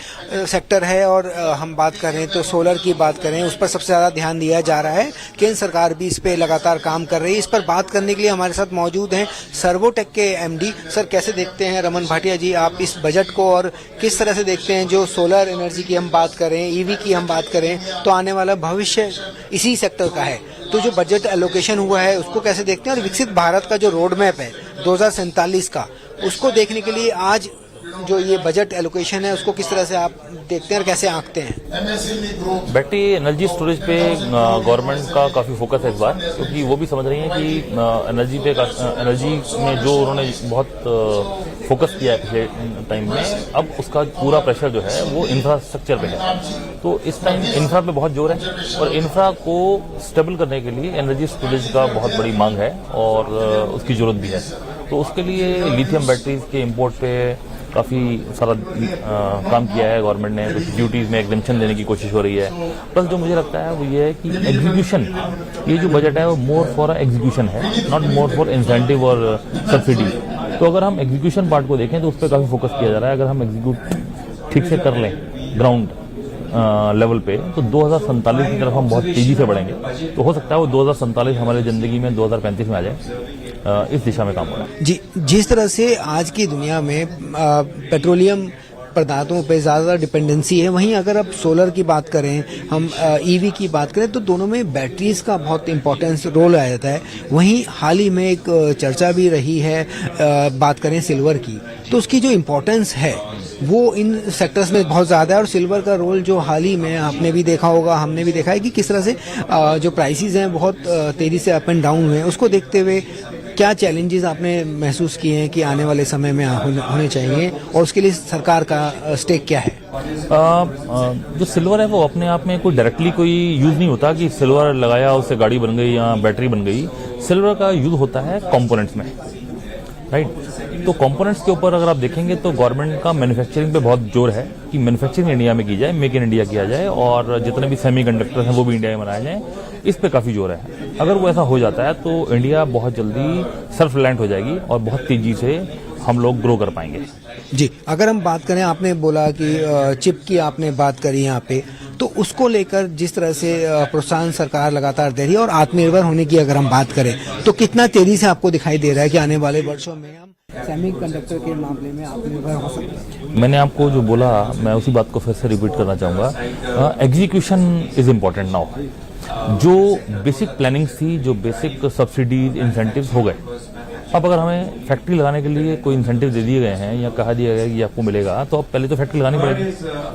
सेक्टर है। और हम बात करें तो सोलर की बात करें, उस पर सबसे ज़्यादा ध्यान दिया जा रहा है। केंद्र सरकार भी इस पे लगातार काम कर रही है। इस पर बात करने के लिए हमारे साथ मौजूद हैं सर्वोटेक के MD। सर, कैसे देखते हैं रमन भाटिया जी आप इस बजट को, और किस तरह से देखते हैं जो सोलर एनर्जी की हम बात करें, EV की हम बात करें, तो आने वाला भविष्य इसी सेक्टर का है। तो जो बजट एलोकेशन हुआ है उसको कैसे देखते हैं, और विकसित भारत का जो रोड मैप है 2047 का, उसको देखने के लिए आज जो ये बजट एलोकेशन है उसको किस तरह से आप देखते हैं और कैसे आंकते हैं? बैटरी एनर्जी स्टोरेज पे गवर्नमेंट का काफ़ी फोकस है इस बार, क्योंकि वो भी समझ रही है कि एनर्जी में जो उन्होंने बहुत फोकस किया है पिछले टाइम में, अब उसका पूरा प्रेशर जो है वो इंफ्रास्ट्रक्चर पे है। तो इस टाइम इंफ्रा पे बहुत जोर है, और इंफ्रा को स्टेबल करने के लिए एनर्जी स्टोरेज का बहुत बड़ी मांग है और उसकी जरूरत भी है। तो उसके लिए लिथियम बैटरीज के इम्पोर्ट पे काफ़ी सारा काम किया है गवर्नमेंट ने, कुछ ड्यूटीज़ में एग्जेम्पशन देने की कोशिश हो रही है। बस जो मुझे लगता है वो ये है कि एग्जीक्यूशन, ये जो बजट है वो मोर फॉर एग्जीक्यूशन है, नॉट मोर फॉर इंसेंटिव और सब्सिडी। तो अगर हम एग्जीक्यूशन पार्ट को देखें तो उस पर काफ़ी फोकस किया जा रहा है। अगर हम एग्जीक्यूट ठीक से कर लें ग्राउंड लेवल पे तो 2047 की तरफ हम बहुत तेजी से बढ़ेंगे। तो हो सकता है वो 2047 हमारी ज़िंदगी में 2035 में आ जाए। इस दिशा में काम हो रहा है। जी, जिस तरह से आज की दुनिया में पेट्रोलियम पदार्थों पे ज़्यादा डिपेंडेंसी है, वहीं अगर अब सोलर की बात करें, हम ईवी की बात करें, तो दोनों में बैटरीज का बहुत इंपॉर्टेंस रोल आ जाता है। वहीं हाल ही में एक चर्चा भी रही है, बात करें सिल्वर की, तो उसकी जो इम्पोर्टेंस है वो इन सेक्टर्स में बहुत ज़्यादा है। और सिल्वर का रोल जो हाल ही में आपने भी देखा होगा, हमने भी देखा है कि किस तरह से जो प्राइसेस हैं बहुत तेज़ी से अप एंड डाउन हुए हैं। उसको देखते हुए क्या चैलेंजेस आपने महसूस किए हैं कि आने वाले समय में होने चाहिए, और उसके लिए सरकार का स्टेक क्या है? जो सिल्वर है वो अपने आप में कोई डायरेक्टली कोई यूज़ नहीं होता कि सिल्वर लगाया उससे गाड़ी बन गई या बैटरी बन गई। सिल्वर का यूज़ होता है कंपोनेंट्स में, राइट। तो कंपोनेंट्स के ऊपर अगर आप देखेंगे तो गवर्नमेंट का मैन्युफैक्चरिंग पे बहुत जोर है कि मैन्युफैक्चरिंग इंडिया में की जाए, मेक इन इंडिया किया जाए, और जितने भी सेमीकंडक्टर हैं वो भी इंडिया में बनाए जाएं। इस पे काफ़ी जोर है। अगर वो ऐसा हो जाता है तो इंडिया बहुत जल्दी सेल्फ रिलायंट हो जाएगी और बहुत तेज़ी से हम लोग ग्रो कर पाएंगे। जी, अगर हम बात करें, आपने बोला कि चिप की आपने बात करी यहाँ पे, तो उसको लेकर जिस तरह से प्रोत्साहन सरकार लगातार दे रही है, और आत्मनिर्भर होने की अगर हम बात करें तो कितना तेजी से आपको दिखाई दे रहा है कि आने वाले वर्षों में हम सेमीकंडक्टर के मामले में आत्मनिर्भर हो सकते हैं? मैंने आपको जो बोला मैं उसी बात को फिर से रिपीट करना चाहूँगा। Execution is important now. जो बेसिक प्लानिंग थी, जो बेसिक सब्सिडीज इंसेंटिव्स हो गए, अब अगर हमें फैक्ट्री लगाने के लिए कोई इंसेंटिव दे दिए गए हैं या कहा दिया गया है कि आपको मिलेगा, तो अब पहले तो फैक्ट्री लगानी पड़ेगी।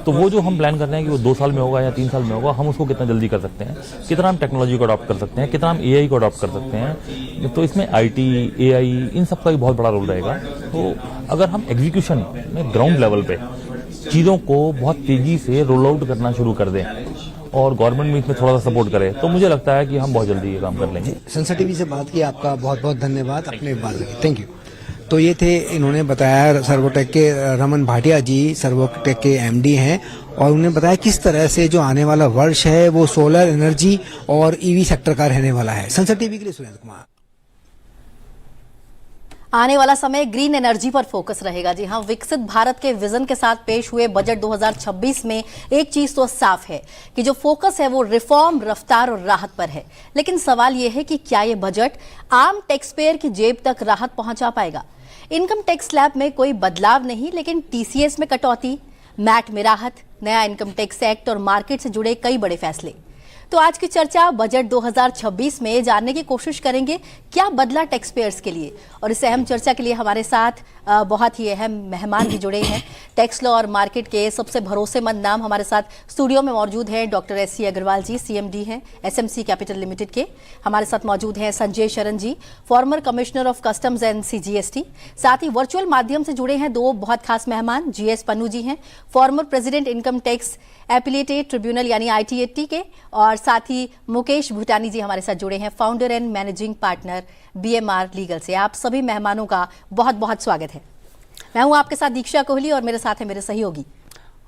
तो वो जो हम प्लान कर रहे हैं कि वो 2 साल में होगा या 3 साल में होगा, हम उसको कितना जल्दी कर सकते हैं, कितना हम टेक्नोलॉजी को अडॉप्ट कर सकते हैं, कितना हम एआई को अडॉप्ट कर सकते हैं। तो इसमें आईटी, एआई, इन सब का भी बहुत बड़ा रोल रहेगा। तो अगर हम एग्जीक्यूशन में ग्राउंड लेवल पे चीज़ों को बहुत तेज़ी से रोल आउट करना शुरू कर दें और गवर्नमेंट भी इसमें थोड़ा सा सपोर्ट करे, तो मुझे लगता है कि हम बहुत जल्दी ये काम कर लेंगे। संसद टीवी से बात की, आपका बहुत बहुत धन्यवाद अपने बात में। Thank you. तो ये थे, इन्होंने बताया, सर्वोटेक के रमन भाटिया जी सर्वोटेक के एमडी हैं, और उन्होंने बताया किस तरह से जो आने वाला वर्ष है वो सोलर एनर्जी और ईवी सेक्टर का रहने वाला है। संसद टीवी के लिए सुरेंद्र कुमार। आने वाला समय ग्रीन एनर्जी पर फोकस रहेगा। जी हाँ, विकसित भारत के विजन के साथ पेश हुए बजट 2026 में एक चीज तो साफ है कि जो फोकस है वो रिफॉर्म, रफ्तार और राहत पर है। लेकिन सवाल यह है कि क्या ये बजट आम टैक्स पेयर की जेब तक राहत पहुंचा पाएगा? इनकम टैक्स स्लैब में कोई बदलाव नहीं, लेकिन टीसीएस में कटौती, मैट में राहत, नया इनकम टैक्स एक्ट और मार्केट से जुड़े कई बड़े फैसले। तो आज की चर्चा बजट 2026 में जानने की कोशिश करेंगे क्या बदला टैक्स पेयर्स के लिए। और इस अहम चर्चा के लिए हमारे साथ बहुत ही अहम मेहमान भी जुड़े हैं। टैक्स लॉ और मार्केट के सबसे भरोसेमंद नाम हमारे साथ स्टूडियो में मौजूद हैं। Doctor SC Agarwal ji, CMD हैं एसएमसी कैपिटल लिमिटेड के। हमारे साथ मौजूद हैं Sanjay Sharan ji, former commissioner of customs and CGST. साथ ही वर्चुअल माध्यम से जुड़े हैं 2 बहुत खास मेहमान, जीएस पन्नू जी हैं, former president income tax epilated tribunal यानी आईटीएटी के, और साथ ही मुकेश भूटानी जी हमारे साथ जुड़े हैं, founder and managing partner BMR legal से। आप सभी मेहमानों का बहुत बहुत स्वागत है। मैं हूं आपके साथ दीक्षा कोहली और मेरे साथ है मेरे सहयोगी,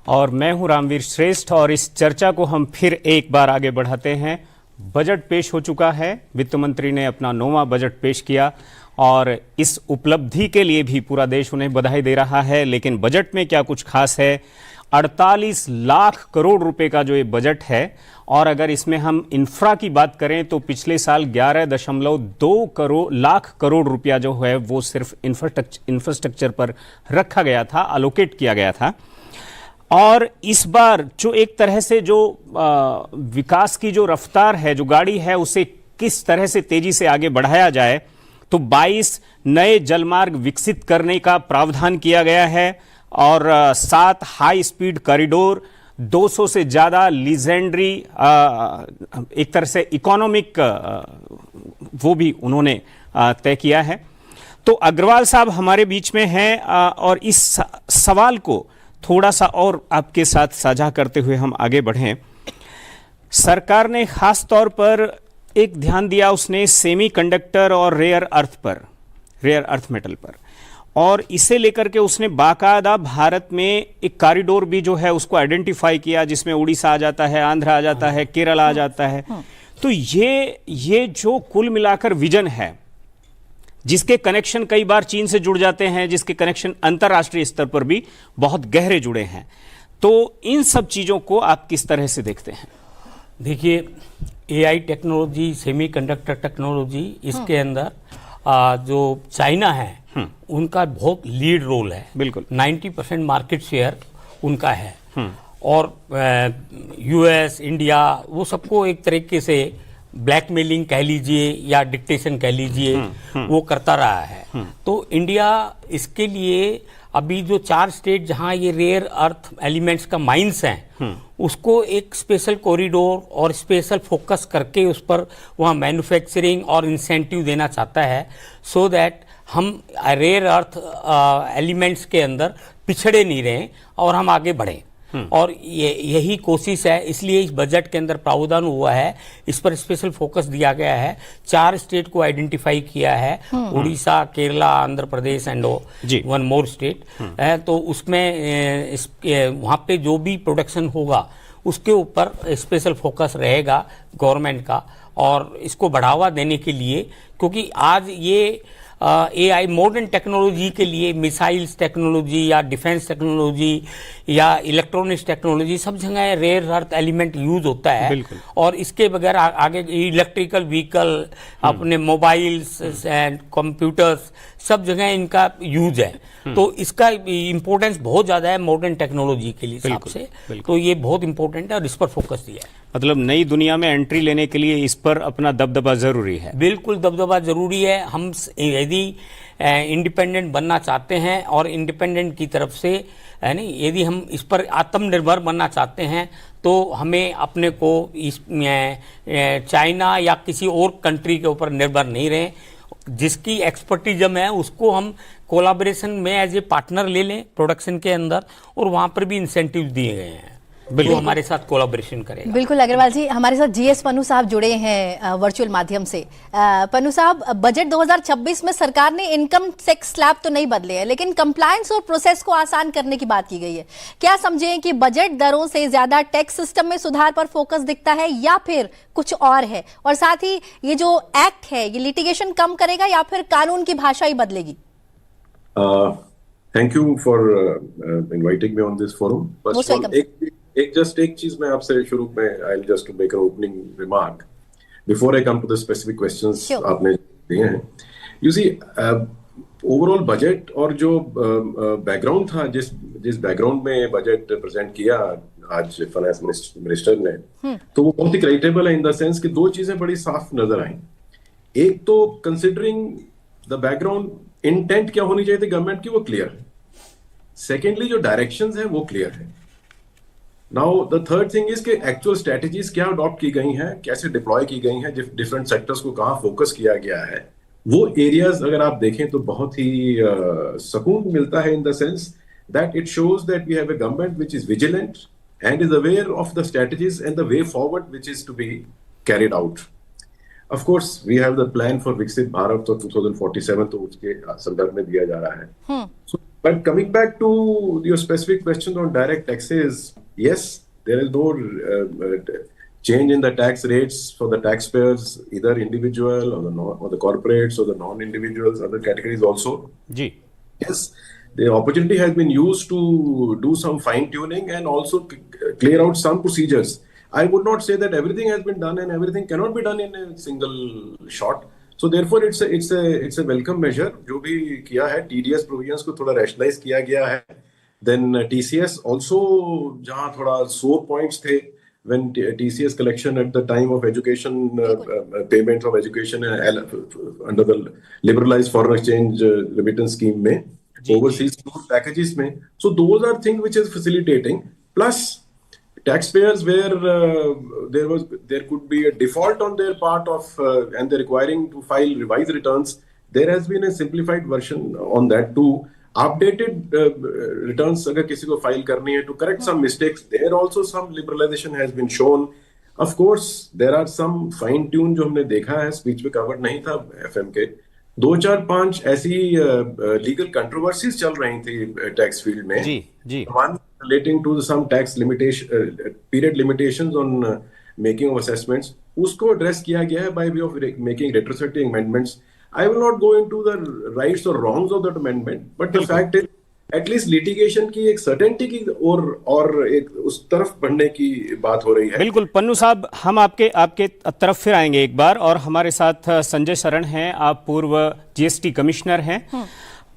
और मैं हूं रामवीर श्रेष्ठ। और इस चर्चा को हम फिर एक बार आगे बढ़ाते हैं। बजट पेश हो चुका है, वित्त मंत्री ने अपना 9वां बजट पेश किया और इस उपलब्धि के लिए भी पूरा देश उन्हें बधाई दे रहा है। लेकिन बजट में क्या कुछ खास है? 48 लाख करोड़ रुपए का जो ये बजट है, और अगर इसमें हम इंफ्रा की बात करें तो पिछले साल 11.2 लाख करोड़ रुपया जो है वो सिर्फ इंफ्रास्ट्रक्चर पर रखा गया था, अलोकेट किया गया था। और इस बार जो एक तरह से जो विकास की जो रफ्तार है, जो गाड़ी है, उसे किस तरह से तेजी से आगे बढ़ाया जाए, तो 22 नए जलमार्ग विकसित करने का प्रावधान किया गया है और 7 हाई स्पीड कॉरिडोर, 200 से ज़्यादा लीजेंडरी, एक तरह से इकोनॉमिक वो भी उन्होंने तय किया है। तो अग्रवाल साहब हमारे बीच में हैं और इस सवाल को थोड़ा सा और आपके साथ साझा करते हुए हम आगे बढ़ें। सरकार ने खास तौर पर एक ध्यान दिया उसने सेमी कंडक्टर और रेयर अर्थ मेटल पर, और इसे लेकर के उसने बाकायदा भारत में एक कॉरिडोर भी जो है उसको आइडेंटिफाई किया, जिसमें उड़ीसा आ जाता है, आंध्र आ जाता है, केरल आ जाता है। तो ये जो कुल मिलाकर विजन है, जिसके कनेक्शन कई बार चीन से जुड़ जाते हैं, जिसके कनेक्शन अंतर्राष्ट्रीय स्तर पर भी बहुत गहरे जुड़े हैं, तो इन सब चीजों को आप किस तरह से देखते हैं? देखिए, एआई टेक्नोलॉजी, सेमीकंडक्टर टेक्नोलॉजी, इसके अंदर जो चाइना है उनका बहुत लीड रोल है। बिल्कुल 90% मार्केट शेयर उनका है। और यूएस, इंडिया, वो सबको एक तरीके से ब्लैकमेलिंग कह लीजिए या डिक्टेशन कह लीजिए, वो करता रहा है। तो इंडिया इसके लिए अभी जो 4 स्टेट जहां ये रेयर अर्थ एलिमेंट्स का माइंस हैं, उसको एक स्पेशल कॉरिडोर और स्पेशल फोकस करके उस पर वहाँ मैन्युफैक्चरिंग और इंसेंटिव देना चाहता है, सो दैट हम रेयर अर्थ एलिमेंट्स के अंदर पिछड़े नहीं रहें और हम आगे बढ़ें। और यही कोशिश है, इसलिए इस बजट के अंदर प्रावधान हुआ है, इस पर स्पेशल फोकस दिया गया है। 4 स्टेट को आइडेंटिफाई किया है, Orissa, Kerala, Andhra Pradesh and 1 more state. तो उसमें वहाँ पे जो भी प्रोडक्शन होगा उसके ऊपर स्पेशल फोकस रहेगा गवर्नमेंट का, और इसको बढ़ावा देने के लिए, क्योंकि आज ये एआई मॉडर्न टेक्नोलॉजी के लिए मिसाइल्स टेक्नोलॉजी या डिफेंस टेक्नोलॉजी या इलेक्ट्रॉनिक्स टेक्नोलॉजी सब जगह रेयर अर्थ एलिमेंट यूज होता है। और इसके बगैर आगे इलेक्ट्रिकल व्हीकल, अपने मोबाइल्स एंड कंप्यूटर्स, सब जगह इनका यूज है। तो इसका इंपॉर्टेंस बहुत ज्यादा है मॉडर्न टेक्नोलॉजी के लिए हिसाब से। तो ये बहुत इंपॉर्टेंट है और इस पर फोकस दिया है। मतलब नई दुनिया में एंट्री लेने के लिए इस पर अपना दबदबा जरूरी है। बिल्कुल दबदबा जरूरी है। हम यदि इंडिपेंडेंट बनना चाहते हैं और इंडिपेंडेंट की तरफ से यदि हम इस पर आत्मनिर्भर बनना चाहते हैं, तो हमें अपने को इस चाइना या किसी और कंट्री के ऊपर निर्भर नहीं रहें। जिसकी एक्सपर्टिज्म है उसको हम कोलाबोरेशन में एज ए पार्टनर ले लें प्रोडक्शन के अंदर, और वहां पर भी इंसेंटिव दिए गए हैं, बिल्कुल हमारे साथ कोलैबोरेशन करेगा। बिल्कुल अग्रवाल जी, हमारे साथ जीएस पन्नू साहब जुड़े हैं वर्चुअल माध्यम से। पन्नू साहब, बजट 2026 में सरकार ने इनकम टैक्स स्लैब तो नहीं बदले हैं, लेकिन कंप्लायंस और प्रोसेस को आसान करने की बात की गई है। क्या समझें कि बजट दरों से ज्यादा टैक्स सिस्टम में सुधार पर फोकस दिखता है या फिर कुछ और है? और साथ ही ये जो एक्ट है, ये लिटिगेशन कम करेगा या फिर कानून की भाषा ही बदलेगी? Thank you for inviting me on this forum. First of all, एक चीज मैं आपसे शुरू में, I will just make an opening remark before I come to the specific questions आपने दिए हैं। यू सी, ओवरऑल बजट और जो बैकग्राउंड था, जिस बैकग्राउंड में बजट प्रेजेंट किया आज फाइनेंस मिनिस्टर ने, तो वो बहुत ही क्रेडिटेबल है इन द सेंस कि 2 चीजें बड़ी साफ नजर आई। एक तो कंसिडरिंग द बैकग्राउंड, इंटेंट क्या होनी चाहिए थी गवर्नमेंट की, वो क्लियर है। सेकेंडली, जो डायरेक्शंस हैं वो क्लियर है। Now the third thing is कि एक्चुअल स्ट्रेटजीज क्या अडॉप्ट की गई हैं, कैसे डिप्लॉय की गई हैं, डिफरेंट सेक्टर्स को कहाँ फोकस किया गया है, वो एरियाज अगर आप देखें तो बहुत ही सुकून मिलता है, in the sense that it shows that we have a government which is vigilant and is aware of the strategies and the way forward which is to be carried out. Of course we have the plan for Viksit Bharat तो 2047, तो उसके संदर्भ में दिया जा रहा है। But coming back to your specific question on direct taxes, yes, there is no change in the tax rates for the taxpayers, either individual or the corporates or the non-individuals, other categories also. Yes, the opportunity has been used to do some fine tuning and also clear out some procedures. I would not say that everything has been done and everything cannot be done in a single shot. So therefore it's a welcome measure जो भी किया है। TDS provisions को थोड़ा rationalize किया गया है। Then TCS also, जहाँ थोड़ा sore points थे when TCS collection at the time of education payment of education under the liberalized foreign exchange remittance scheme में, overseas packages में, so those are things which is facilitating. Plus taxpayers where there could be a default on their part of and they're requiring to file revised returns, there has been a simplified version on that too. Updated returns अगर किसी को file करनी है to correct some mistakes, there also some liberalization has been shown. Of course there are some fine tune जो हमने देखा है, speech में covered नहीं था FM के, 2-4-5 ऐसी लीगल कंट्रोवर्सीज चल रही थी टैक्स फील्ड में। जी one relating to some tax limitation, period limitations on making of assessments, उसको एड्रेस किया गया है by way of making retrospective amendments. I will not go into the rights और wrongs of that amendment, but the fact is at least litigation की एक certainty की और एक उस तरफ बढ़ने की बात हो रही है। बिल्कुल पन्नू साहब, हम आपके तरफ फिर आएंगे एक बार, और हमारे साथ संजय शरण हैं, आप पूर्व जीएसटी कमिश्नर हैं।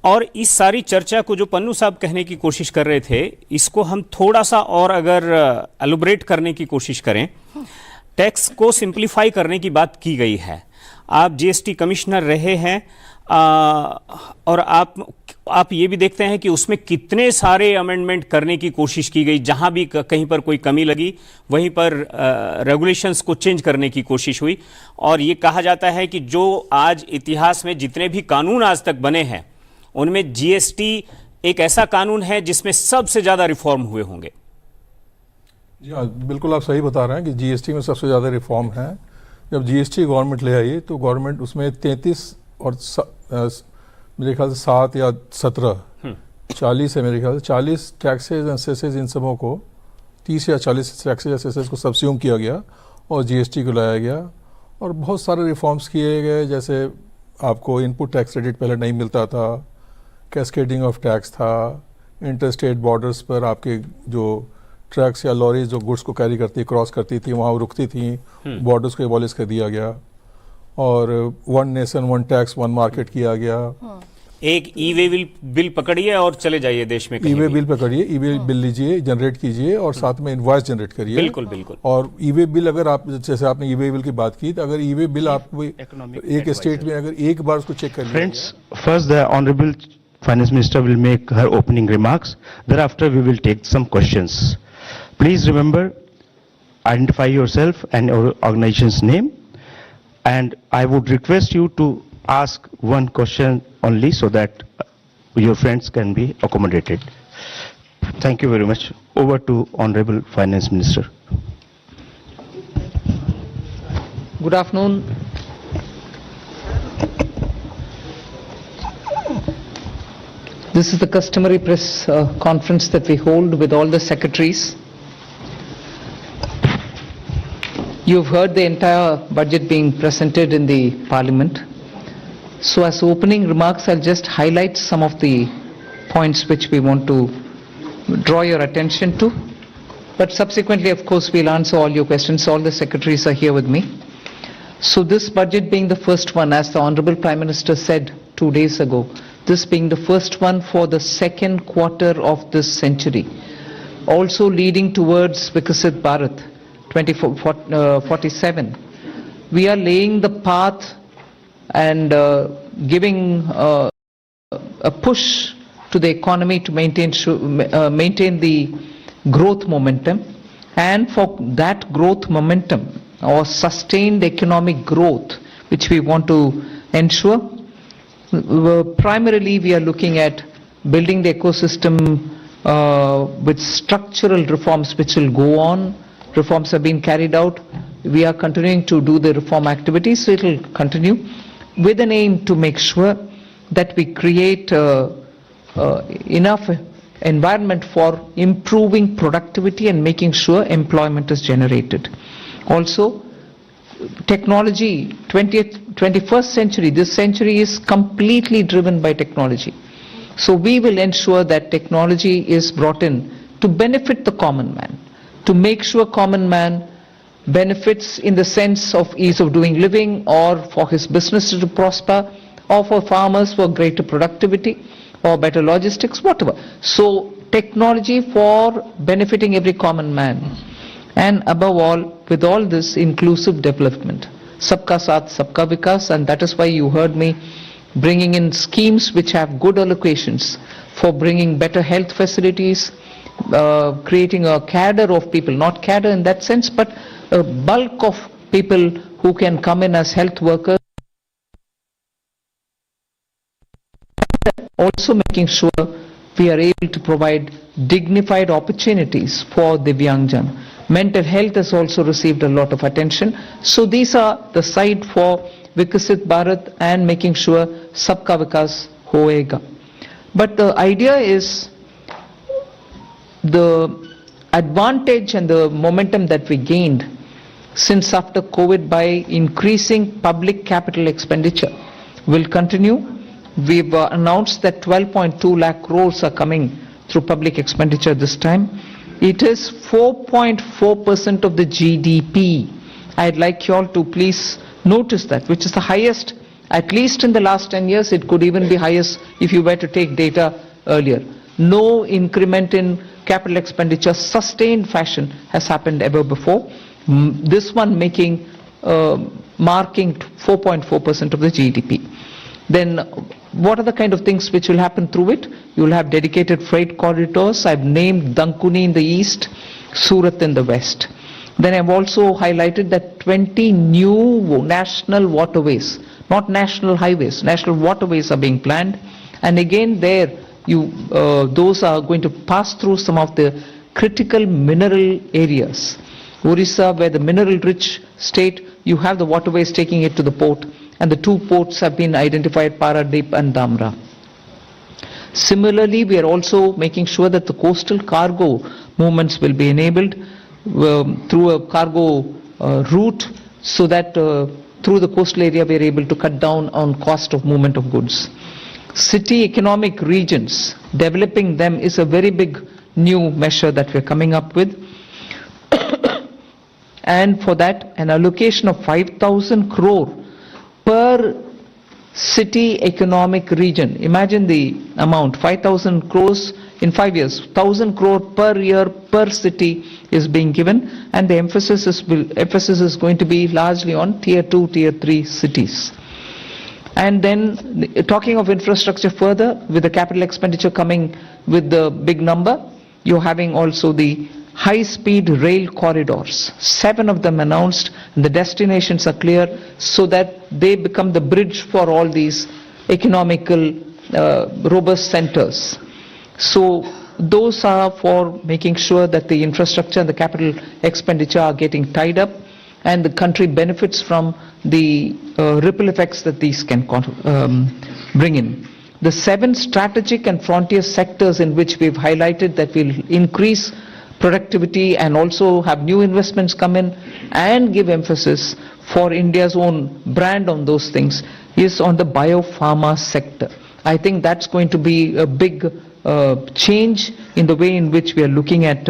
और इस सारी चर्चा को जो पन्नू साहब कहने की कोशिश कर रहे थे, इसको हम थोड़ा सा और अगर एलुब्रेट करने की कोशिश करें, टैक्स को सिंप्लीफाई करने की बात की गई है। आप जीएसटी कमिश्नर रहे हैं और आप ये भी देखते हैं कि उसमें कितने सारे अमेंडमेंट करने की कोशिश की गई, जहां भी कहीं पर कोई कमी लगी वहीं पर रेगुलेशंस को चेंज करने की कोशिश हुई। और ये कहा जाता है कि जो आज इतिहास में जितने भी कानून आज तक बने हैं उनमें जीएसटी एक ऐसा कानून है जिसमें सबसे ज्यादा रिफॉर्म हुए होंगे। जी हाँ, बिल्कुल आप सही बता रहे हैं कि जीएसटी में सबसे ज़्यादा रिफॉर्म है। जब जीएसटी गवर्नमेंट ले आई तो गवर्नमेंट उसमें 33 और मेरे ख्याल से 7 या 17 40 है, मेरे ख्याल से 40 टैक्सेज एंड सेसेज, इन सबों को 30 या 40 टैक्सेज या सेसेज को सबस्यूम किया गया और जीएसटी को लाया गया। और बहुत सारे रिफॉर्म्स किए गए, जैसे आपको इनपुट टैक्स क्रेडिट पहले नहीं मिलता था, कैस्केडिंग ऑफ टैक्स था, इंटरस्टेट बॉर्डर्स पर आपके जो ट्रक्स या लॉरीज जो गुड्स को कैरी करती क्रॉस करती थी वहाँ रुकती थी, बॉर्डर्स को एबॉलिश कर दिया गया। और one nation one tax one market किया गया। एक ई वे बिल पकड़िए और चले जाइए देश में। ई वे बिल पकड़िए, ई वे बिल लीजिए, जनरेट कीजिए और साथ में इनवॉइस जनरेट करिए। बिल्कुल बिल्कुल। और ई वे बिल, अगर आप जैसे आपने ई वे बिल की बात की, तो अगर ई वे बिल आप एक स्टेट में अगर एक बार उसको चेक कर लिया। Friends, first the honourable finance minister will make her opening remarks, thereafter we will take some questions. Please remember, identify yourself and your organization's name, and I would request you to ask one question only so that your friends can be accommodated. Thank you very much. Over to Honorable Finance Minister. Good afternoon. This is the customary press conference that we hold with all the secretaries. You've heard the entire budget being presented in the Parliament. So as opening remarks, I'll just highlight some of the points which we want to draw your attention to. But subsequently, of course, we'll answer all your questions. All the secretaries are here with me. So this budget being the first one, as the Honorable Prime Minister said 2 days ago, this being the first one for the second quarter of this century, also leading towards Viksit Bharat 2047. We are laying the path and giving a push to the economy to maintain the growth momentum, and for that growth momentum or sustained economic growth which we want to ensure, primarily we are looking at building the ecosystem with structural reforms which will go on. Reforms have been carried out. We are continuing to do the reform activities, so it will continue with an aim to make sure that we create enough environment for improving productivity and making sure employment is generated. Also, technology, 21st century, this century is completely driven by technology. So we will ensure that technology is brought in to benefit the common man, to make sure common man benefits in the sense of ease of doing living, or for his business to prosper, or for farmers for greater productivity or better logistics, whatever. So technology for benefiting every common man, and above all, with all this, inclusive development, sabka saath sabka vikas. And that is why you heard me bringing in schemes which have good allocations for bringing better health facilities, creating a cadre of people, not cadre in that sense, but a bulk of people who can come in as health workers. Also making sure we are able to provide dignified opportunities for Divyangjan. Mental health has also received a lot of attention. So these are the side for Vikasit Bharat and making sure Sabka Vikas hoega. But the idea is the advantage and the momentum that we gained since after COVID by increasing public capital expenditure will continue. We've announced that 12.2 lakh crores are coming through public expenditure this time. It is 4.4% of the GDP. I'd like you all to please notice that, which is the highest, at least in the last 10 years. It could even be highest if you were to take data earlier. No increment in capital expenditure, sustained fashion, has happened ever before. This one marking 4.4% of the GDP. Then what are the kind of things which will happen through it? You will have dedicated freight corridors. I've named Dankuni in the east, Surat in the west. Then I've also highlighted that 20 new national waterways, not national highways, national waterways are being planned. And again there, those are going to pass through some of the critical mineral areas. Orissa, where the mineral-rich state, you have the waterways taking it to the port, and the two ports have been identified, Paradip and Dhamra. Similarly, we are also making sure that the coastal cargo movements will be enabled through a cargo route, so that through the coastal area we are able to cut down on cost of movement of goods. City economic regions, developing them is a very big new measure that we are coming up with. And for that, an allocation of 5,000 crore per city economic region. Imagine the amount, 5,000 crores in 5 years, 1,000 crore per year per city is being given, and the emphasis is going to be largely on tier 2, tier 3 cities. And then talking of infrastructure further, with the capital expenditure coming with the big number, you're having also the high-speed rail corridors, 7 of them announced, and the destinations are clear, so that they become the bridge for all these economical robust centers. So those are for making sure that the infrastructure and the capital expenditure are getting tied up, and the country benefits from the ripple effects that these can bring in. The 7 strategic and frontier sectors in which we've highlighted that will increase productivity and also have new investments come in and give emphasis for India's own brand on those things is on the biopharma sector. I think that's going to be a big change in the way in which we are looking at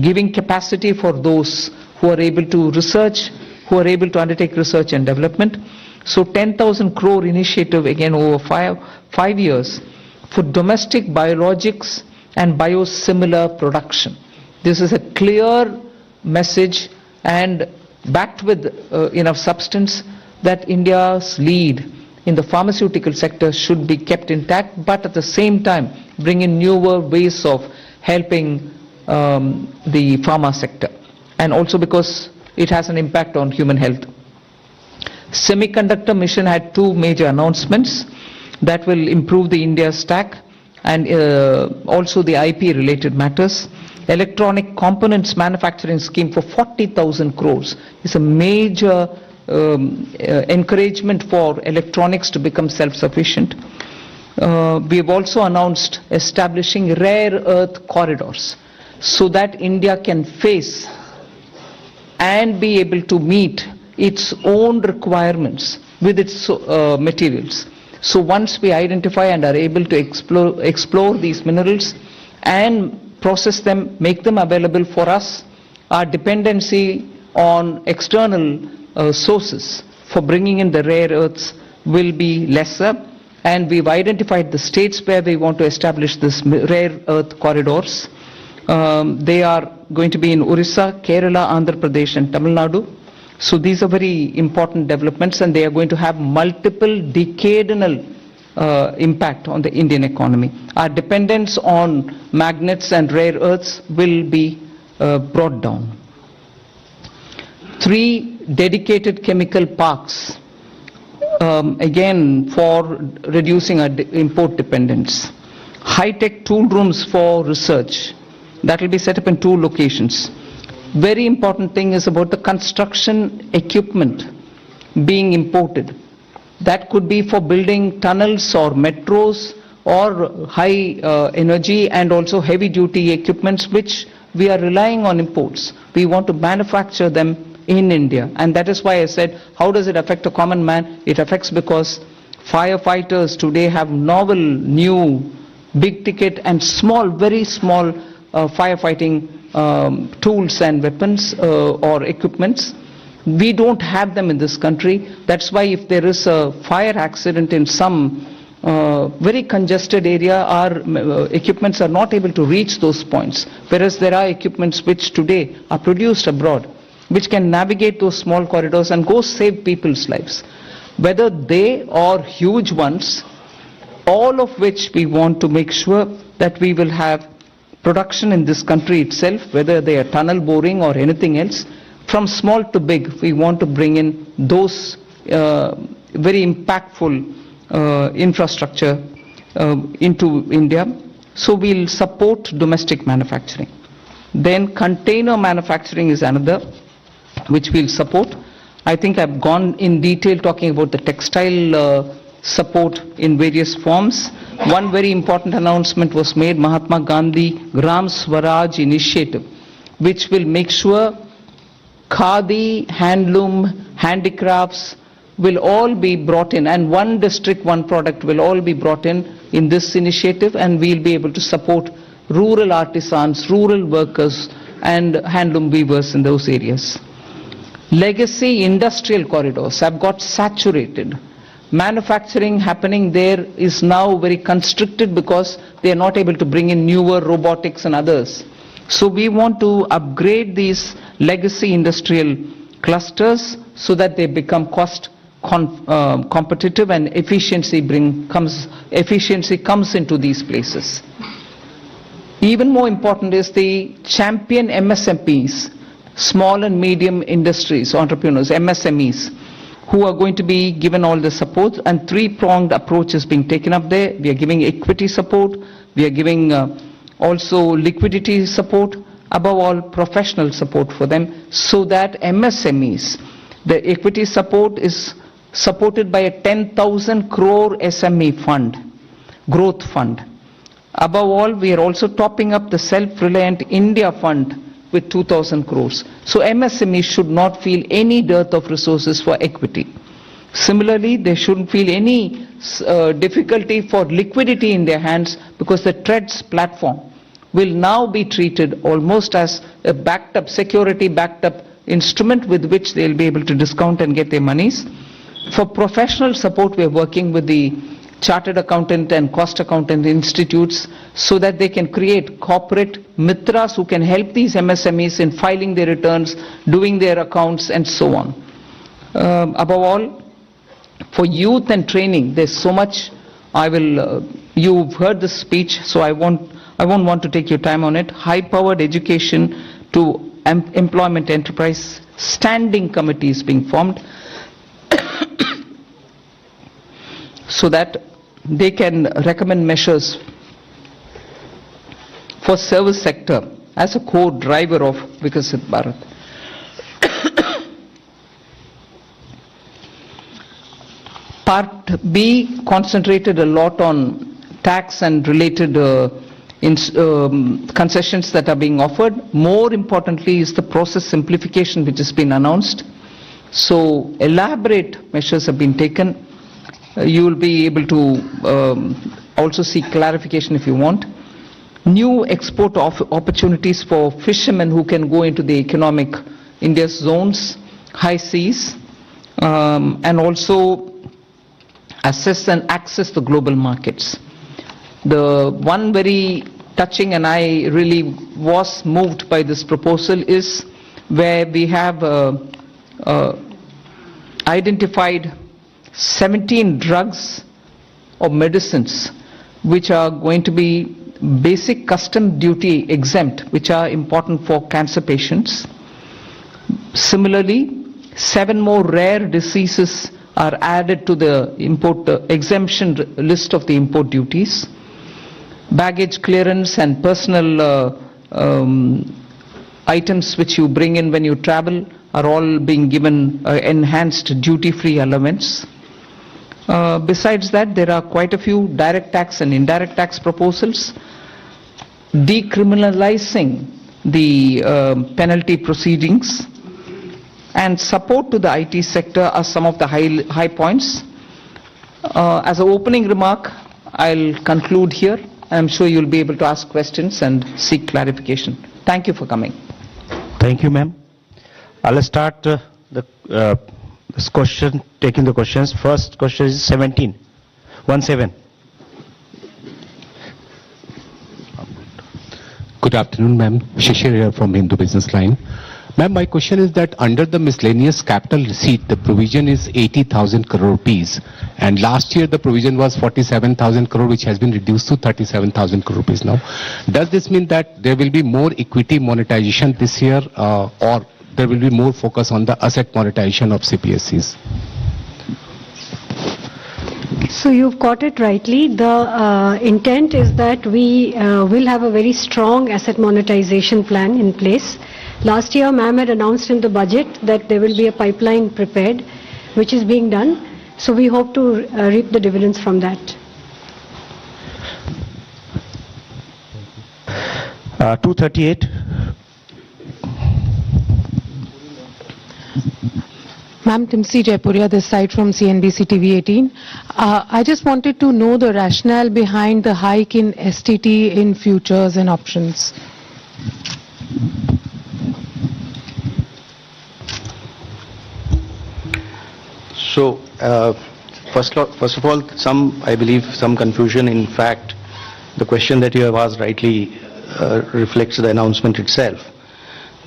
giving capacity for those who are able to research, who are able to undertake research and development. So 10,000 crore initiative again over 5 years for domestic biologics and biosimilar production. This is a clear message and backed with enough substance that India's lead in the pharmaceutical sector should be kept intact, but at the same time bring in newer ways of helping the pharma sector, and also because it has an impact on human health. Semiconductor mission had 2 major announcements that will improve the India stack and also the IP related matters. Electronic components manufacturing scheme for 40,000 crores is a major encouragement for electronics to become self-sufficient. We have also announced establishing rare earth corridors so that India can face and be able to meet its own requirements with its materials. So once we identify and are able to explore these minerals and process them, make them available for us, our dependency on external sources for bringing in the rare earths will be lesser, and we've identified the states where we want to establish this rare earth corridors. They are going to be in Orissa, Kerala, Andhra Pradesh and Tamil Nadu. So these are very important developments, and they are going to have multiple decadal impact on the Indian economy. Our dependence on magnets and rare earths will be brought down. 3 dedicated chemical parks, again for reducing our import dependence. High-tech tool rooms for research, that will be set up in 2 locations. Very important thing is about the construction equipment being imported. That could be for building tunnels or metros or high energy and also heavy duty equipments which we are relying on imports. We want to manufacture them in India, and that is why I said, how does it affect a common man? It affects because firefighters today have novel, new, big ticket and small, very small firefighting tools and weapons or equipments. We don't have them in this country. That's why if there is a fire accident in some very congested area, our equipments are not able to reach those points, whereas there are equipments which today are produced abroad, which can navigate those small corridors and go save people's lives. Whether they or huge ones, all of which we want to make sure that we will have production in this country itself, whether they are tunnel boring or anything else, from small to big, we want to bring in those very impactful infrastructure into India. So we'll support domestic manufacturing. Then container manufacturing is another which we'll support. I think I've gone in detail talking about the textile support in various forms. One very important announcement was made, Mahatma Gandhi Gram Swaraj initiative, which will make sure khadi, handloom, handicrafts will all be brought in, and one district, one product will all be brought in this initiative, and we'll be able to support rural artisans, rural workers and handloom weavers in those areas. Legacy industrial corridors have got saturated. Manufacturing happening there is now very constricted because they are not able to bring in newer robotics and others. So we want to upgrade these legacy industrial clusters so that they become cost competitive and efficiency comes into these places. Even more important is the champion MSMEs, small and medium industries, entrepreneurs, MSMEs, who are going to be given all the support, and three-pronged approach is being taken up there. We are giving equity support, we are giving also liquidity support, above all professional support for them, so that MSMEs, the equity support is supported by a 10,000 crore SME fund, growth fund. Above all, we are also topping up the Self-Reliant India Fund with 2,000 crores. So MSMEs should not feel any dearth of resources for equity. Similarly, they shouldn't feel any difficulty for liquidity in their hands, because the TREADS platform will now be treated almost as a backed up, security backed up instrument with which they'll be able to discount and get their monies. For professional support, we are working with the chartered accountant and cost accountant institutes so that they can create corporate mitras who can help these MSMEs in filing their returns, doing their accounts and so on. Above all, for youth and training, there's so much. You've heard this speech, so I won't want to take your time on it. High-powered education to employment enterprise, standing committees being formed so that they can recommend measures for service sector as a core driver of Viksit Bharat. Part B concentrated a lot on tax and related concessions that are being offered. More importantly is the process simplification which has been announced. So elaborate measures have been taken. You will be able to also seek clarification if you want. New export opportunities for fishermen who can go into the economic India's zones, high seas, and also assess and access the global markets. The one very touching, and I really was moved by this proposal, is where we have identified 17 drugs or medicines which are going to be basic custom duty exempt, which are important for cancer patients. Similarly, 7 more rare diseases are added to the import exemption list of the import duties. Baggage clearance and personal items which you bring in when you travel are all being given enhanced duty-free allowance. Besides that, there are quite a few direct tax and indirect tax proposals. Decriminalizing the penalty proceedings and support to the IT sector are some of the high points. As an opening remark, I'll conclude here. I'm sure you'll be able to ask questions and seek clarification. Thank you for coming. Thank you, ma'am. I'll start this question, taking the questions. First question is 17. Good afternoon, ma'am. Shishir here from Hindu Business Line. Ma'am, my question is that under the miscellaneous capital receipt, the provision is 80,000 crore rupees. And last year, the provision was 47,000 crore, which has been reduced to 37,000 crore rupees now. Does this mean that there will be more equity monetization this year, or there will be more focus on the asset monetization of CPSEs? So you've got it rightly. The intent is that we will have a very strong asset monetization plan in place. Last year, ma'am had announced in the budget that there will be a pipeline prepared, which is being done. So we hope to reap the dividends from that. 238. Ma'am, Timsi Jaipuria, this side from CNBC TV 18. I just wanted to know the rationale behind the hike in STT in futures and options. So, first of all, I believe some confusion. In fact, the question that you have asked rightly reflects the announcement itself,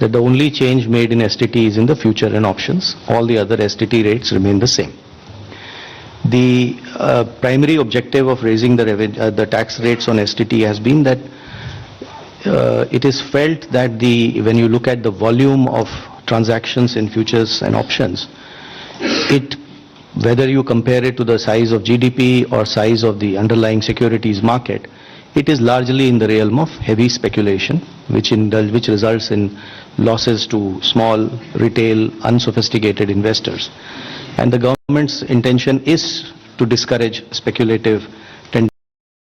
that the only change made in STT is in the future and options. All the other STT rates remain the same. The primary objective of raising the tax rates on STT has been that it is felt that when you look at the volume of transactions in futures and options, whether you compare it to the size of GDP or size of the underlying securities market, it is largely in the realm of heavy speculation, which results in losses to small, retail, unsophisticated investors. And the government's intention is to discourage speculative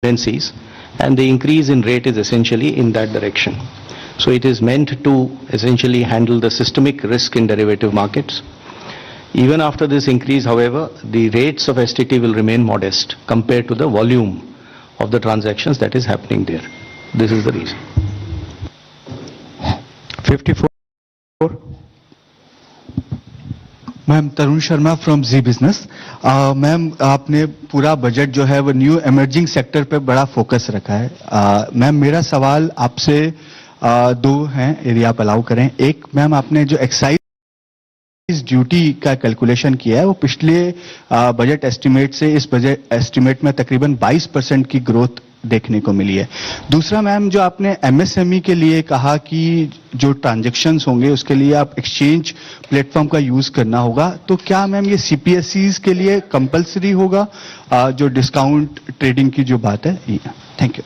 tendencies, and the increase in rate is essentially in that direction. So it is meant to essentially handle the systemic risk in derivative markets. Even after this increase, however, the rates of STT will remain modest compared to the volume of the transactions that is happening there. This is the reason. 54. Ma'am Tarun Sharma from Zee Business. Ma'am आपने पूरा budget जो है वो new emerging sector पे बड़ा focus रखा है. Ma'am मेरा सवाल आपसे दो हैं, यदि आप अलाउ करें. एक, मैम आपने जो एक्साइज ड्यूटी का कैलकुलेशन किया है वो पिछले बजट एस्टिमेट से इस बजट एस्टिमेट में तकरीबन 22% की ग्रोथ देखने को मिली है. दूसरा, मैम जो आपने एमएसएमई के लिए कहा कि जो ट्रांजैक्शंस होंगे उसके लिए आप एक्सचेंज प्लेटफॉर्म का यूज करना होगा, तो क्या मैम ये सीपीएसईज के लिए कंपलसरी होगा जो डिस्काउंट ट्रेडिंग की जो बात है? Thank you.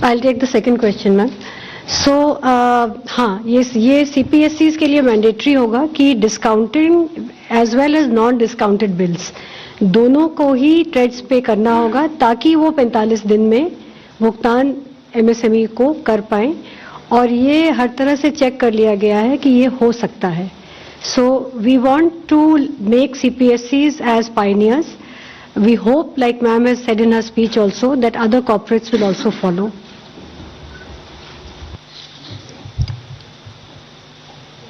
I'll take the second question, ma'am. So, हाँ, ये CPSEs के लिए मैंडेटरी होगा कि discounting as well as non discounted bills दोनों को ही ट्रेड्स पे करना होगा, ताकि वो 45 दिन में भुगतान एमएसएमई को कर पाएं. और ये हर तरह से चेक कर लिया गया है कि ये हो सकता है. So we want to make CPSEs as pioneers. We hope, like ma'am has said in her speech also, that other corporates will also follow.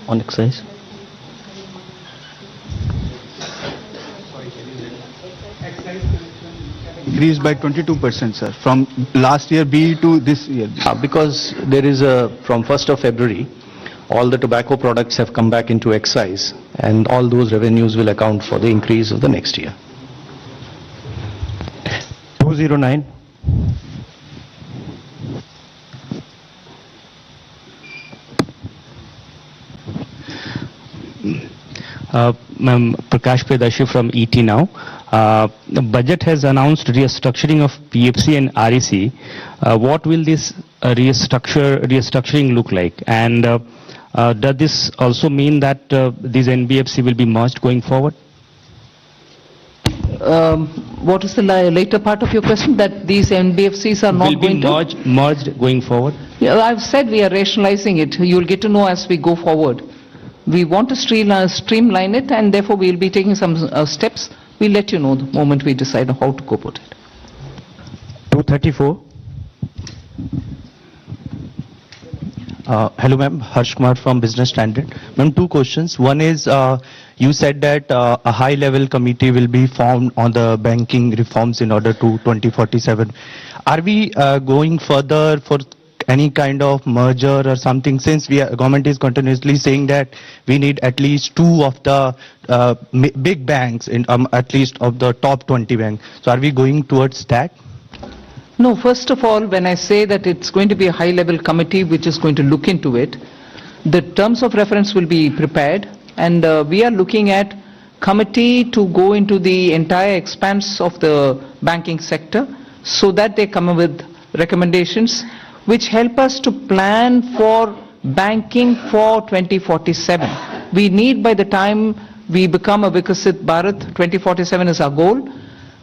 On excise? Increased by 22%, sir, from last year B to this year. Because there is from 1st of February, all the tobacco products have come back into excise, and all those revenues will account for the increase of the next year. 209. Ma'am, Prakash Predashi from ET now. The budget has announced restructuring of PFC and REC. What will this restructuring look like? And Does this also mean that these NBFC will be merged going forward? What is the later part of your question? That these NBFCs are not going to merged going forward? Yeah, I've said we are rationalizing it. You'll get to know as we go forward. We want to streamline it, and therefore we'll be taking some steps. We'll let you know the moment we decide on how to go about it. 234. Hello ma'am, Harsh Kumar from Business Standard. Ma'am, two questions. One is, you said that a high level committee will be formed on the banking reforms in order to 2047. Are we going further for any kind of merger or something, since government is continuously saying that we need at least 2 of the big banks, in at least of the top 20 banks. So are we going towards that? No, first of all, when I say that it's going to be a high-level committee which is going to look into it, the terms of reference will be prepared, and we are looking at committee to go into the entire expanse of the banking sector so that they come up with recommendations which help us to plan for banking for 2047. We need, by the time we become a Vikasit Bharat, 2047 is our goal.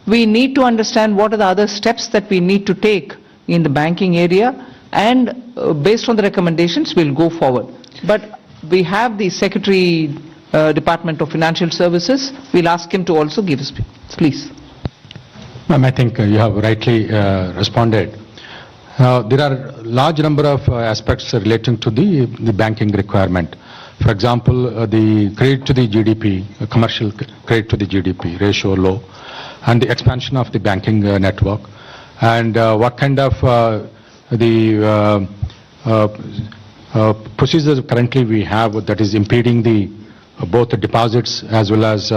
We need to understand what are the other steps that we need to take in the banking area, and based on the recommendations we'll go forward. But we have the Secretary Department of Financial Services. We'll ask him to also give us, please. Ma'am, I think you have rightly responded. There are large number of aspects relating to the banking requirement. For example, the credit to the GDP, commercial credit to the GDP ratio low, and the expansion of the banking network, and what kind of procedures currently we have that is impeding both the deposits as well as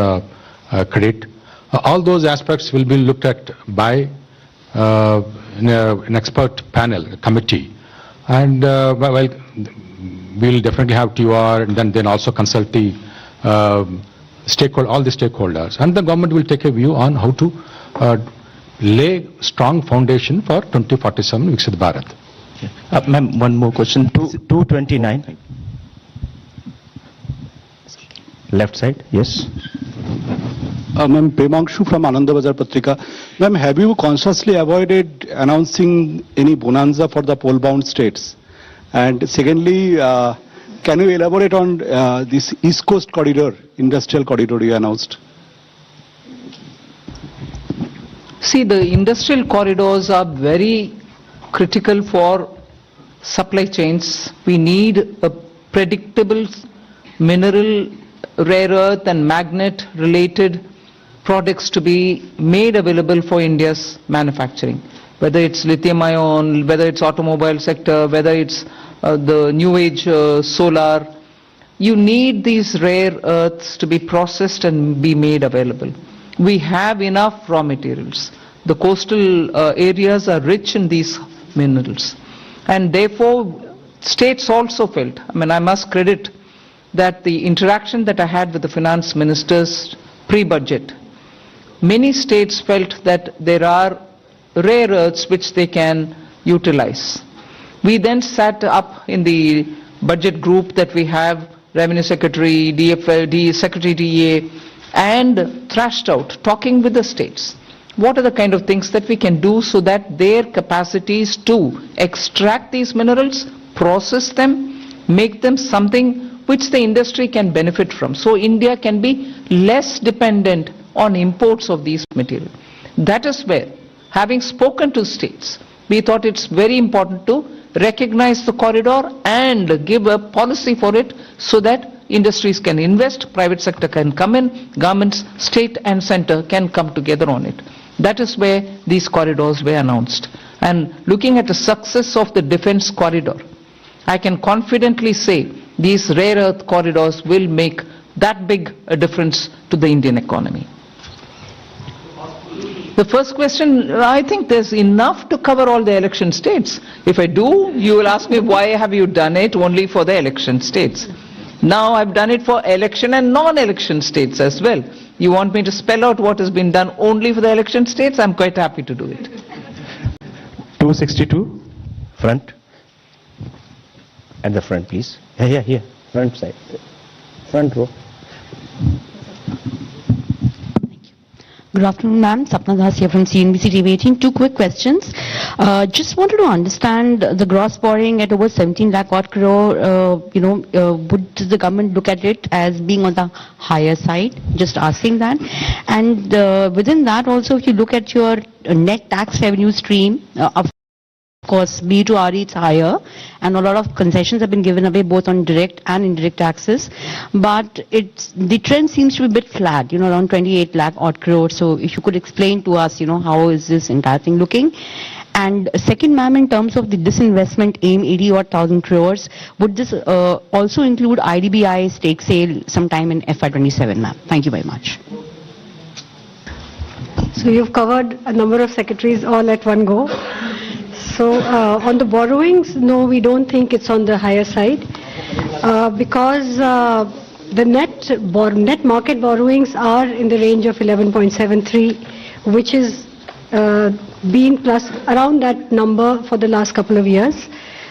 credit. All those aspects will be looked at by an expert panel, a committee, and we'll definitely have TOR, and then also consult the all the stakeholders, and the government will take a view on how to lay strong foundation for 2047 Viksit Bharat. Ma'am, one more question. 229. Left side, yes. Ma'am, Premanshu from Anandabazar Patrika. Ma'am, have you consciously avoided announcing any bonanza for the poll-bound states? And secondly, can you elaborate on this East Coast corridor, industrial corridor you announced? See, the industrial corridors are very critical for supply chains. We need a predictable mineral, rare earth and magnet related products to be made available for India's manufacturing. Whether it's lithium ion, whether it's automobile sector, whether it's the new age solar, you need these rare earths to be processed and be made available. We have enough raw materials. The coastal areas are rich in these minerals, and therefore states also felt, I must credit that the interaction that I had with the finance ministers pre-budget, many states felt that there are rare earths which they can utilize. We then sat up in the budget group that we have, Revenue Secretary, DFL, Secretary DA, and thrashed out, talking with the states. What are the kind of things that we can do so that their capacities to extract these minerals, process them, make them something which the industry can benefit from. So India can be less dependent on imports of these materials. That is where, having spoken to states, we thought it's very important to recognize the corridor and give a policy for it so that industries can invest, private sector can come in, governments, state and center can come together on it. That is where these corridors were announced. And looking at the success of the defense corridor, I can confidently say these rare earth corridors will make that big a difference to the Indian economy. The first question, I think there's enough to cover all the election states. If I do, you will ask me, why have you done it only for the election states? Now I've done it for election and non-election states as well. You want me to spell out what has been done only for the election states? I'm quite happy to do it. 262, front. And the front, please. Here. Front side. Front row. Good afternoon, ma'am. Sapna Das here from CNBC TV 18. Two quick questions. Just wanted to understand the gross borrowing at over 17 lakh odd crore. Would the government look at it as being on the higher side? Just asking that. And within that also, if you look at your net tax revenue stream, of course, B to RE it's higher, and a lot of concessions have been given away both on direct and indirect taxes. But the trend seems to be a bit flat, around 28 lakh odd crore. So if you could explain to us, how is this entire thing looking? And second, ma'am, in terms of the disinvestment aim, 80,000 crores, would this also include IDBI stake sale sometime in FY27, ma'am? Thank you very much. So you've covered a number of secretaries all at one go. So on the borrowings, no, we don't think it's on the higher side because the net market borrowings are in the range of 11.73, which is been plus around that number for the last couple of years.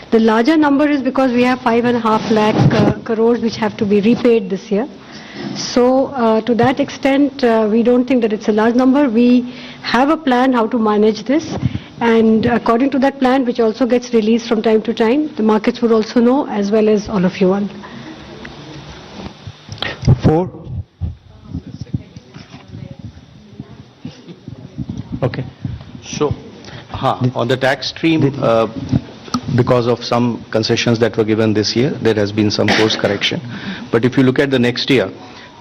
The larger number is because we have 5.5 lakh crores which have to be repaid this year. So to that extent, we don't think that it's a large number. We have a plan how to manage this, and according to that plan, which also gets released from time to time, the markets would also know, as well as all of you all. 4. Okay. So, on the tax stream, because of some concessions that were given this year, there has been some course correction. But if you look at the next year,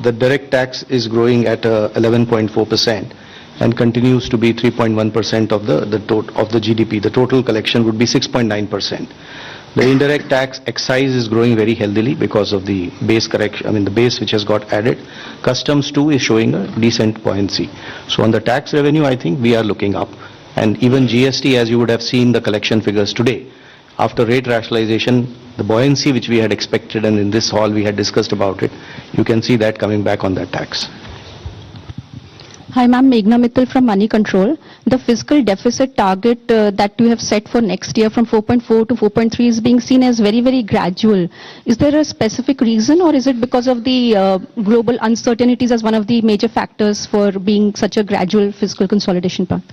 the direct tax is growing at 11.4% and continues to be 3.1% of the GDP. The total collection would be 6.9%. The indirect tax excise is growing very healthily because of the base correction, the base which has got added. Customs too is showing a decent buoyancy. So on the tax revenue, I think we are looking up. And even GST, as you would have seen the collection figures today, after rate rationalization, the buoyancy which we had expected, and in this hall we had discussed about it, you can see that coming back on that tax. Hi, ma'am. Meghna Mittal from Money Control. The fiscal deficit target that you have set for next year from 4.4 to 4.3 is being seen as very, very gradual. Is there a specific reason, or is it because of the global uncertainties as one of the major factors for being such a gradual fiscal consolidation path?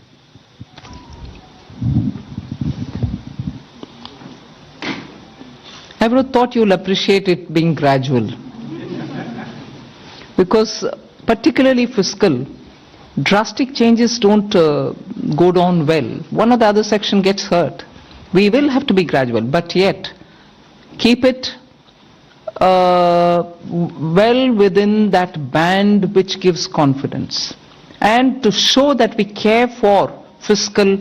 I would have thought you'll appreciate it being gradual. Because particularly fiscal, drastic changes don't go down well. One or the other section gets hurt. We will have to be gradual, but yet keep it well within that band which gives confidence. And to show that we care for fiscal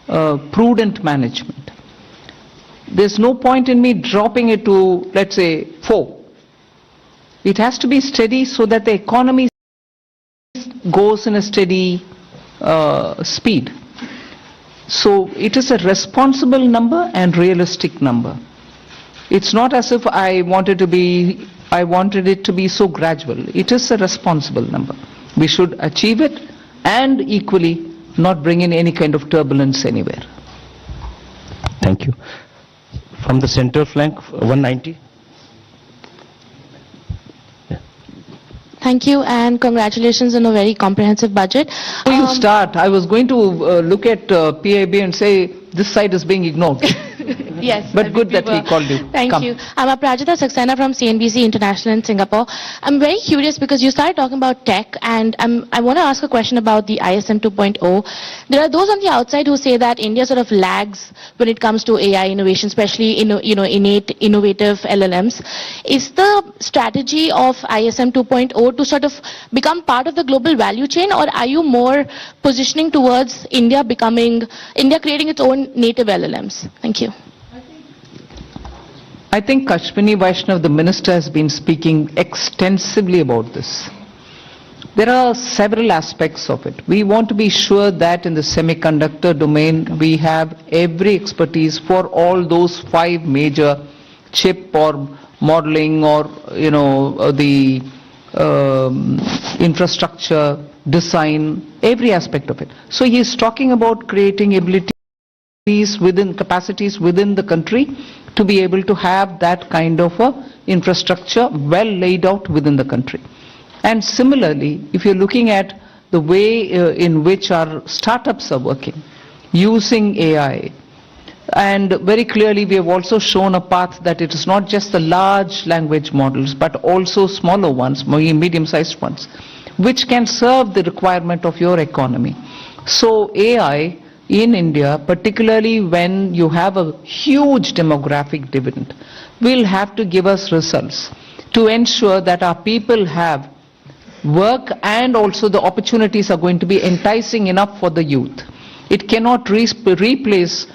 prudent management. There's no point in me dropping it to, let's say, 4. It has to be steady so that the economy goes in a steady speed. So it is a responsible number and realistic number. It's not as if I wanted it to be so gradual. It is a responsible number. We should achieve it and equally not bring in any kind of turbulence anywhere. Thank you. From the center flank, 190. Thank you and congratulations on a very comprehensive budget. Before you start, I was going to look at PIB and say this side is being ignored. Yes. But good that he called you. Thank Come. you. I'm Aprajita Saxena from CNBC International in Singapore. I'm very curious because you started talking about tech, and I want to ask a question about the ISM 2.0. There are those on the outside who say that India sort of lags when it comes to AI innovation, especially innate innovative LLMs. Is the strategy of ISM 2.0 to sort of become part of the global value chain, or are you more positioning towards India creating its own native LLMs? Thank you. I think Kashmini Vaishnav, the minister, has been speaking extensively about this. There are several aspects of it. We want to be sure that in the semiconductor domain, we have every expertise for all those 5 major chip or modeling or, the infrastructure, design, every aspect of it. So he is talking about creating ability capacities within the country to be able to have that kind of a infrastructure well laid out within the country. And similarly, if you're looking at the way in which our startups are working, using AI, and very clearly we have also shown a path that it is not just the large language models, but also smaller ones, medium-sized ones, which can serve the requirement of your economy. So AI in India, particularly when you have a huge demographic dividend, will have to give us results to ensure that our people have work and also the opportunities are going to be enticing enough for the youth. It cannot replace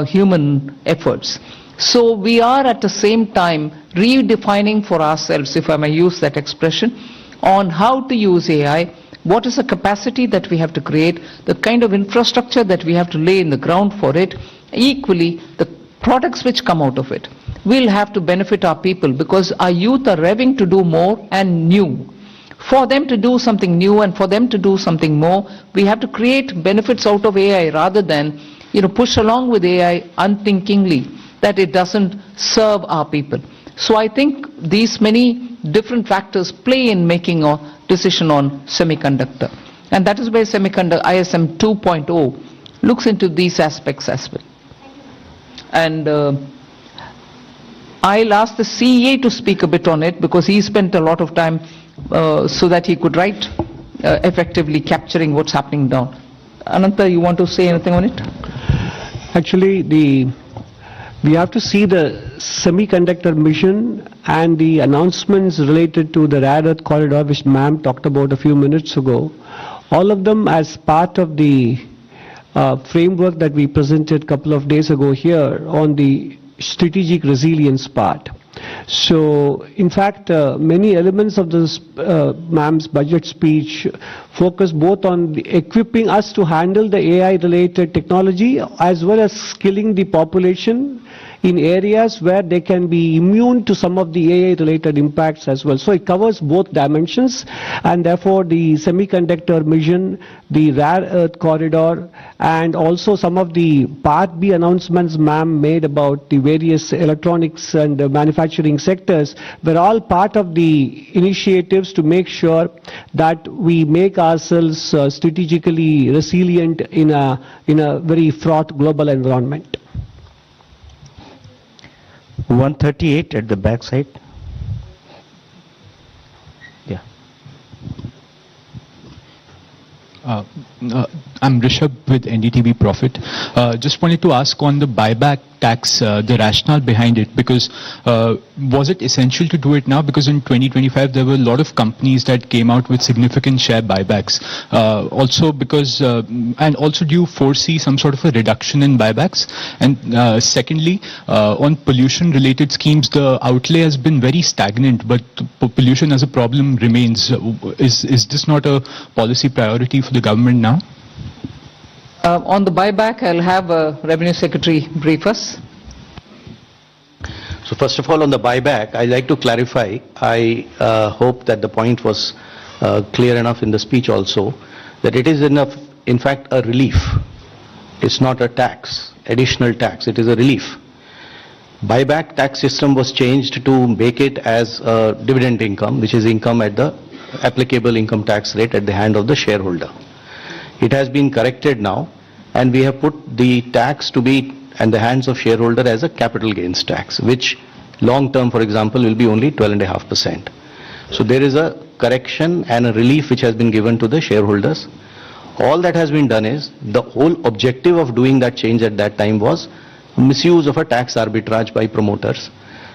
human efforts. So we are at the same time redefining for ourselves, if I may use that expression, on how to use AI, what is the capacity that we have to create, the kind of infrastructure that we have to lay in the ground for it. Equally, the products which come out of it will have to benefit our people, because our youth are revving to do more and new. For them to do something new and for them to do something more, we have to create benefits out of AI rather than push along with AI unthinkingly that it doesn't serve our people. So I think these many different factors play in making a decision on semiconductor. And that is where semiconductor ISM 2.0 looks into these aspects as well. And I'll ask the CEA to speak a bit on it, because he spent a lot of time so that he could write effectively capturing what's happening down. Ananta, you want to say anything on it? Actually, we have to see the semiconductor mission and the announcements related to the rare earth corridor, which ma'am talked about a few minutes ago. All of them as part of the framework that we presented a couple of days ago here on the strategic resilience part. So, in fact, many elements of this ma'am's budget speech focus both on equipping us to handle the AI-related technology as well as skilling the population in areas where they can be immune to some of the AI-related impacts as well. So it covers both dimensions, and therefore the semiconductor mission, the rare earth corridor, and also some of the Part B announcements ma'am made about the various electronics and manufacturing sectors were all part of the initiatives to make sure that we make ourselves strategically resilient in a very fraught global environment. 138 at the back side. Yeah. I'm Rishabh with NDTV Profit. Just wanted to ask on the buyback tax, the rationale behind it, because was it essential to do it now? Because in 2025 there were a lot of companies that came out with significant share buybacks. Also because, and also do you foresee some sort of a reduction in buybacks? And secondly, on pollution related schemes, the outlay has been very stagnant, but pollution as a problem remains. Is this not a policy priority for the government now? On the buyback, I'll have Revenue Secretary brief us. So first of all, on the buyback, I'd like to clarify. I hope that the point was clear enough in the speech also, that it is in fact a relief. It's not a tax, additional tax. It is a relief. Buyback tax system was changed to make it as a dividend income, which is income at the applicable income tax rate at the hand of the shareholder. It has been corrected now, and we have put the tax to be in the hands of shareholder as a capital gains tax, which long term, for example, will be only 12.5%. So there is a correction and a relief which has been given to the shareholders. All that has been done is, the whole objective of doing that change at that time was misuse of a tax arbitrage by promoters.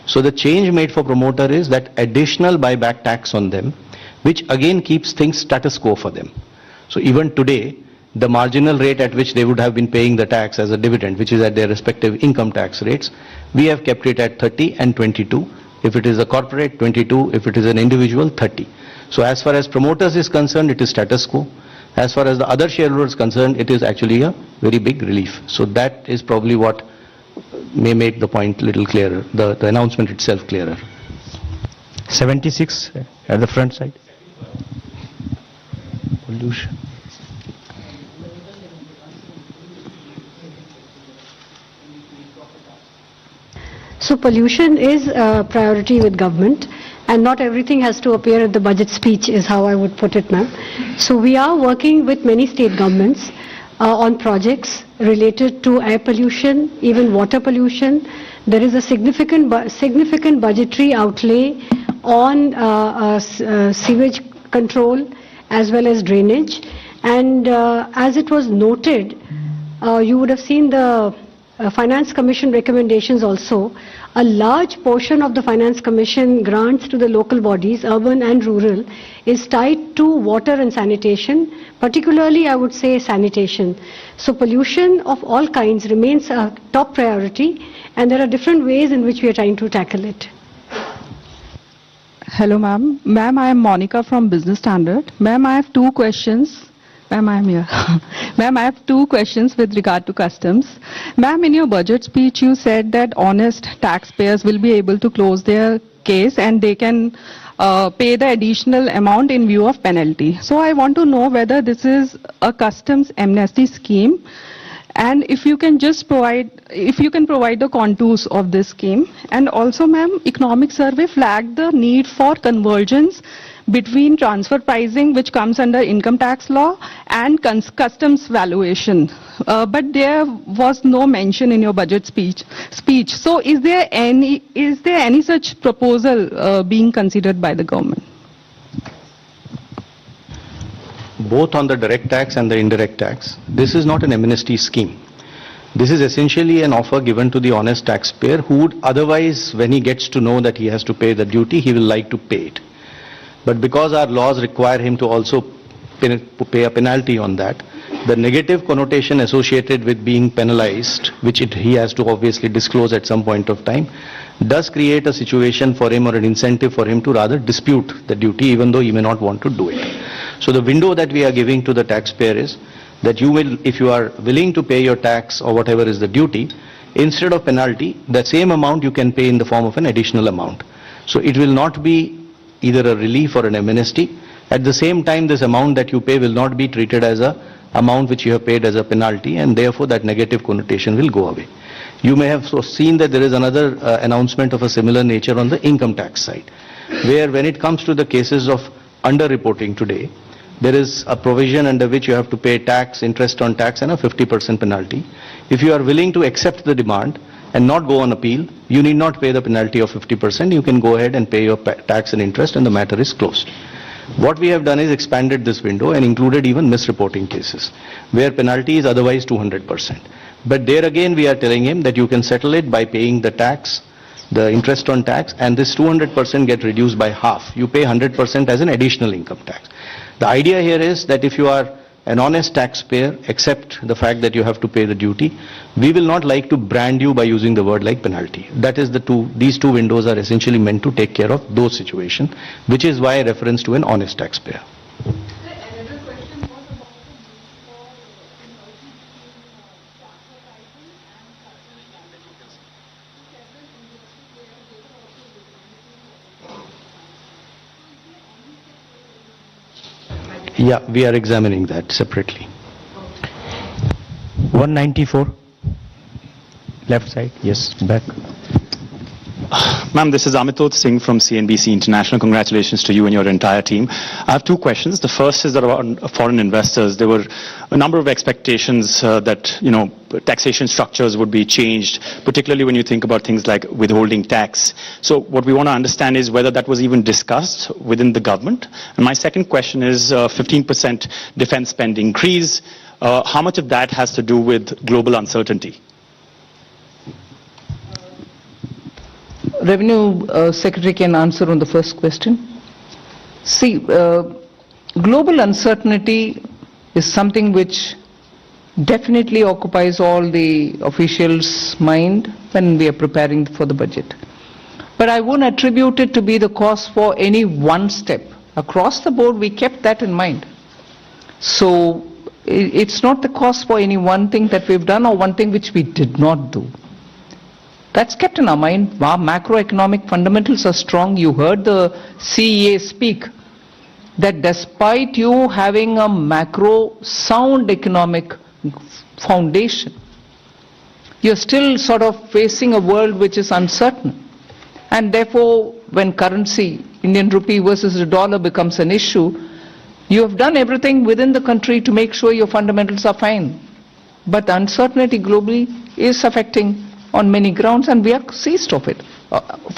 So the change made for promoter is that additional buyback tax on them, which again keeps things status quo for them. So even today, the marginal rate at which they would have been paying the tax as a dividend, which is at their respective income tax rates, we have kept it at 30 and 22. If it is a corporate, 22. If it is an individual, 30. So as far as promoters is concerned, it is status quo. As far as the other shareholders concerned, it is actually a very big relief. So that is probably what may make the point a little clearer, the announcement itself clearer. 76 at the front side. Pollution. So pollution is a priority with government, and not everything has to appear at the budget speech is how I would put it, ma'am. So we are working with many state governments on projects related to air pollution, even water pollution. There is a significant budgetary outlay on sewage control as well as drainage. And as it was noted, you would have seen the Finance Commission recommendations also. A large portion of the Finance Commission grants to the local bodies, urban and rural, is tied to water and sanitation, particularly I would say sanitation. So pollution of all kinds remains a top priority, and there are different ways in which we are trying to tackle it. Hello, ma'am. Ma'am, I am Monica from Business Standard. Ma'am, I have two questions. Ma'am, I am here. Ma'am, I have two questions with regard to customs. Ma'am, in your budget speech, you said that honest taxpayers will be able to close their case and they can pay the additional amount in view of penalty. So I want to know whether this is a customs amnesty scheme, and if you can just provide the contours of this scheme. And also, ma'am, Economic Survey flagged the need for convergence between transfer pricing, which comes under income tax law, and customs valuation. But there was no mention in your budget speech. So is there any such proposal being considered by the government? Both on the direct tax and the indirect tax, this is not an amnesty scheme. This is essentially an offer given to the honest taxpayer who would otherwise, when he gets to know that he has to pay the duty, he will like to pay it. But because our laws require him to also pay a penalty on that, the negative connotation associated with being penalized, which he has to obviously disclose at some point of time, does create a situation for him or an incentive for him to rather dispute the duty even though he may not want to do it. So the window that we are giving to the taxpayer is that you will, if you are willing to pay your tax or whatever is the duty, instead of penalty, the same amount you can pay in the form of an additional amount. So it will not be either a relief or an amnesty. At the same time, this amount that you pay will not be treated as a amount which you have paid as a penalty, and therefore that negative connotation will go away. You may have seen that there is another announcement of a similar nature on the income tax side, where when it comes to the cases of underreporting today, there is a provision under which you have to pay tax, interest on tax, and a 50% penalty. If you are willing to accept the demand and not go on appeal, you need not pay the penalty of 50%. You can go ahead and pay your tax and interest, and the matter is closed. What we have done is expanded this window and included even misreporting cases, where penalty is otherwise 200%. But there again we are telling him that you can settle it by paying the tax, the interest on tax, and this 200% get reduced by half. You pay 100% as an additional income tax. The idea here is that if you are an honest taxpayer, accept the fact that you have to pay the duty. We will not like to brand you by using the word like penalty. That is these two windows are essentially meant to take care of those situations, which is why reference to an honest taxpayer. Yeah, we are examining that separately. 194. Left side, yes, back. Ma'am, this is Amitod Singh from CNBC International. Congratulations to you and your entire team. I have two questions. The first is around foreign investors. There were a number of expectations that, taxation structures would be changed, particularly when you think about things like withholding tax. So what we want to understand is whether that was even discussed within the government. And my second question is 15% defense spend increase. How much of that has to do with global uncertainty? Revenue Secretary can answer on the first question. See, global uncertainty is something which definitely occupies all the officials' mind when we are preparing for the budget. But I won't attribute it to be the cause for any one step. Across the board, we kept that in mind. So it's not the cause for any one thing that we've done or one thing which we did not do. That's kept in our mind. Our macroeconomic fundamentals are strong. You heard the CEA speak that despite you having a macro sound economic foundation, you're still sort of facing a world which is uncertain. And therefore, when currency, Indian rupee versus the dollar becomes an issue, you have done everything within the country to make sure your fundamentals are fine. But uncertainty globally is affecting on many grounds, and we are seized of it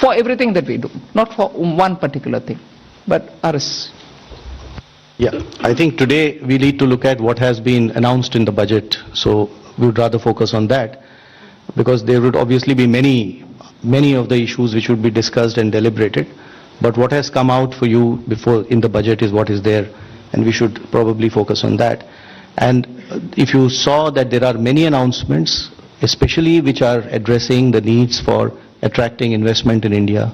for everything that we do, not for one particular thing, but ours. Yeah, I think today we need to look at what has been announced in the budget. So we would rather focus on that, because there would obviously be many of the issues which would be discussed and deliberated. But what has come out for you before in the budget is what is there, and we should probably focus on that. And if you saw that there are many announcements, especially which are addressing the needs for attracting investment in India,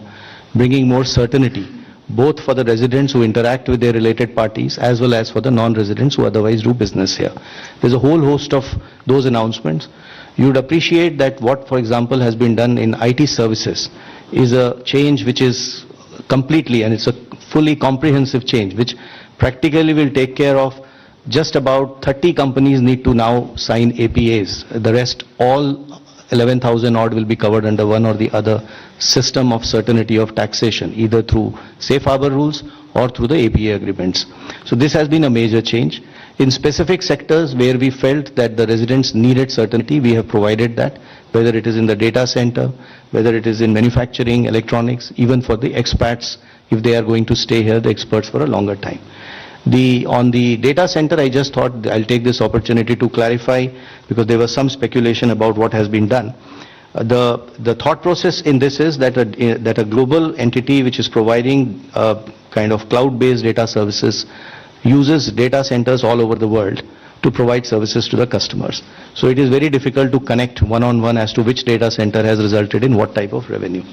bringing more certainty, both for the residents who interact with their related parties as well as for the non-residents who otherwise do business here. There's a whole host of those announcements. You would appreciate that what, for example, has been done in IT services is a change which is completely, and it's a fully comprehensive change, which practically will take care of just about 30 companies need to now sign APAs. The rest, all 11,000 odd, will be covered under one or the other system of certainty of taxation, either through safe harbor rules or through the APA agreements. So this has been a major change. In specific sectors where we felt that the residents needed certainty, we have provided that, whether it is in the data center, whether it is in manufacturing, electronics, even for the expats, if they are going to stay here, the experts, for a longer time. On the data center, I just thought I'll take this opportunity to clarify, because there was some speculation about what has been done. The thought process in this is that a global entity which is providing kind of cloud-based data services uses data centers all over the world to provide services to the customers. So it is very difficult to connect one-on-one as to which data center has resulted in what type of revenue.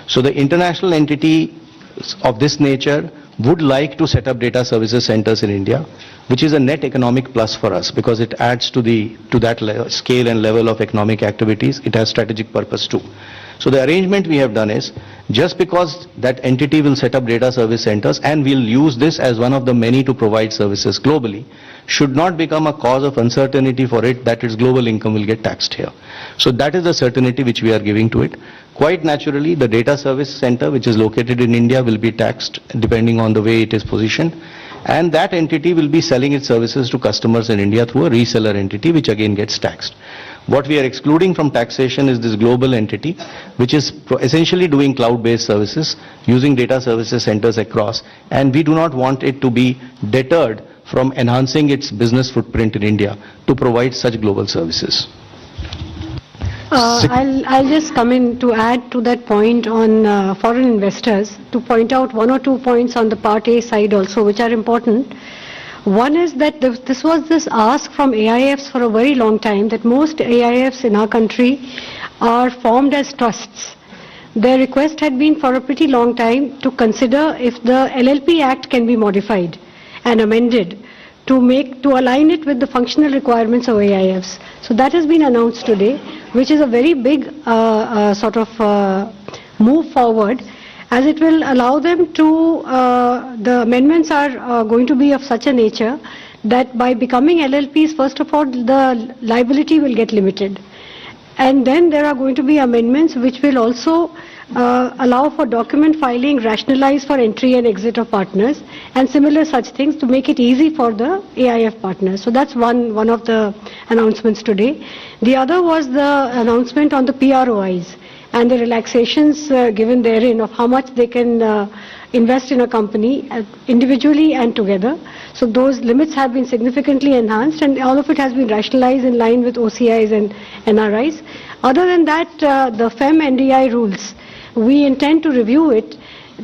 So the international entity of this nature would like to set up data services centers in India, which is a net economic plus for us, because it adds to that scale and level of economic activities. It has strategic purpose too. So the arrangement we have done is, just because that entity will set up data service centers and will use this as one of the many to provide services globally, should not become a cause of uncertainty for it that its global income will get taxed here. So that is the certainty which we are giving to it. Quite naturally, the data service center which is located in India will be taxed depending on the way it is positioned, and that entity will be selling its services to customers in India through a reseller entity, which again gets taxed. What we are excluding from taxation is this global entity, which is essentially doing cloud-based services using data services centers across, and we do not want it to be deterred from enhancing its business footprint in India to provide such global services. I'll just come in to add to that point on foreign investors, to point out one or two points on the Part A side also, which are important. One is that this was this ask from AIFs for a very long time, that most AIFs in our country are formed as trusts. Their request had been for a pretty long time to consider if the LLP Act can be modified and amended to align it with the functional requirements of AIFs. So that has been announced today, which is a very big sort of move forward, as it will allow them to, the amendments are going to be of such a nature that by becoming LLPs, first of all, the liability will get limited. And then there are going to be amendments which will also allow for document filing rationalized for entry and exit of partners, and similar such things to make it easy for the AIF partners. So that's one of the announcements today. The other was the announcement on the PROIs and the relaxations given therein of how much they can invest in a company individually and together. So those limits have been significantly enhanced, and all of it has been rationalized in line with OCIs and NRIs. Other than that, the FEM NDI rules, we intend to review it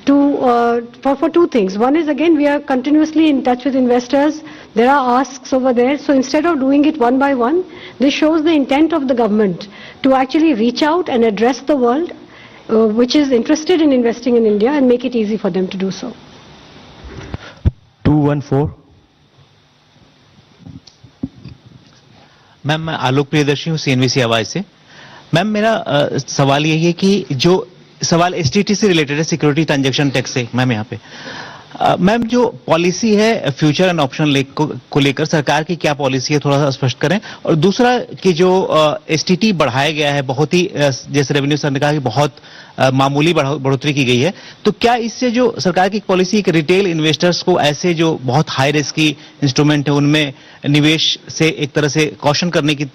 for two things. One is, again, we are continuously in touch with investors. There are asks over there. So instead of doing it one by one, this shows the intent of the government to actually reach out and address the world which is interested in investing in India and make it easy for them to do so. 214. Ma'am मैं आलोक प्रियदर्शी हूँ CNBC आवाज से। Ma'am मेरा सवाल यही है कि जो सवाल STT से रिलेटेड है, सिक्योरिटी ट्रांजैक्शन टैक्स से, मैम यहाँ पे मैम जो पॉलिसी है फ्यूचर एंड ऑप्शन को लेकर सरकार की क्या पॉलिसी है, थोड़ा सा स्पष्ट करें। और दूसरा कि जो एसटीटी बढ़ाया गया है, बहुत ही जैसे रेवेन्यू सर ने कहा कि बहुत मामूली बढ़ोतरी की गई है, तो क्या इससे जो सरकार की पॉलिसी कि रिटेल इन्वेस्टर्स को ऐसे जो बहुत हाई रिस्क की इंस्ट्रूमेंट है उनमें निवेश से एक तरह से कॉशन करने की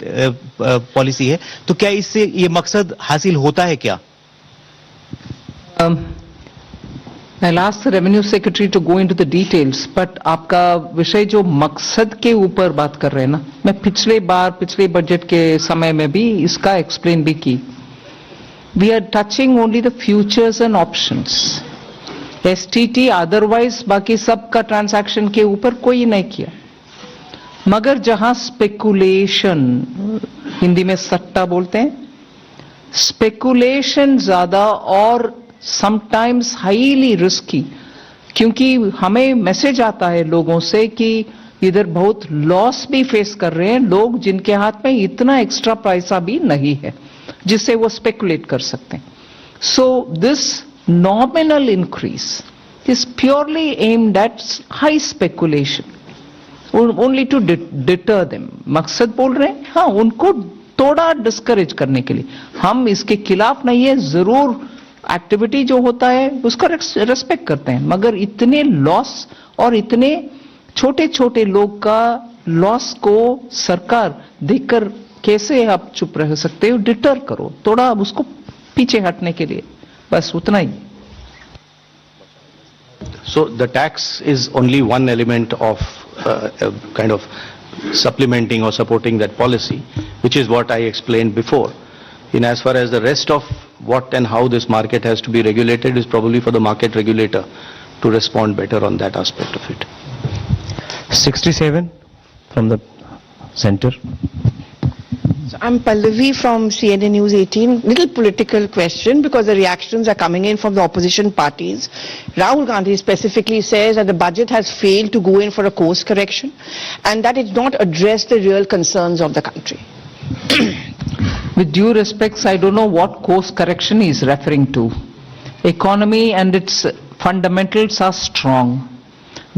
पॉलिसी है, तो क्या इससे ये मकसद हासिल होता है क्या? I'll ask the Revenue Secretary to go into the details, but आपका विषय जो मकसद के ऊपर बात कर रहे हैं ना, मैं पिछले बजट के समय में भी इसका एक्सप्लेन भी की। We are touching only the futures and options. STT otherwise बाकी सब का ट्रांजैक्शन के ऊपर कोई नहीं किया, मगर जहां स्पेकुलेशन, हिंदी में सट्टा बोलते हैं, स्पेकुलेशन ज्यादा और समटाइम्स हाईली रिस्की, क्योंकि हमें मैसेज आता है लोगों से कि इधर बहुत लॉस भी फेस कर रहे हैं लोग जिनके हाथ में इतना एक्स्ट्रा पैसा भी नहीं है जिससे वो स्पेकुलेट कर सकते हैं। So this nominal increase is purely aimed at high speculation only to deter them. मकसद बोल रहे हैं, हाँ, उनको थोड़ा डिस्करेज करने के लिए। हम इसके खिलाफ नहीं है, जरूर एक्टिविटी जो होता है उसका रेस्पेक्ट करते हैं, मगर इतने लॉस और इतने छोटे छोटे लोग का लॉस को सरकार देखकर कैसे आप चुप रह सकते हो? डिटर करो थोड़ा उसको पीछे हटने के लिए, बस उतना ही। So the tax is only one element of kind of supplementing or supporting that policy, which is what I explained before. In as far as the rest of what and how this market has to be regulated is probably for the market regulator to respond better on that aspect of it. 67 from the center. I'm Pallavi from CNN News 18. Little political question because the reactions are coming in from the opposition parties. Rahul Gandhi specifically says that the budget has failed to go in for a course correction and that it not address the real concerns of the country. With due respects, I don't know what course correction he is referring to. Economy and its fundamentals are strong.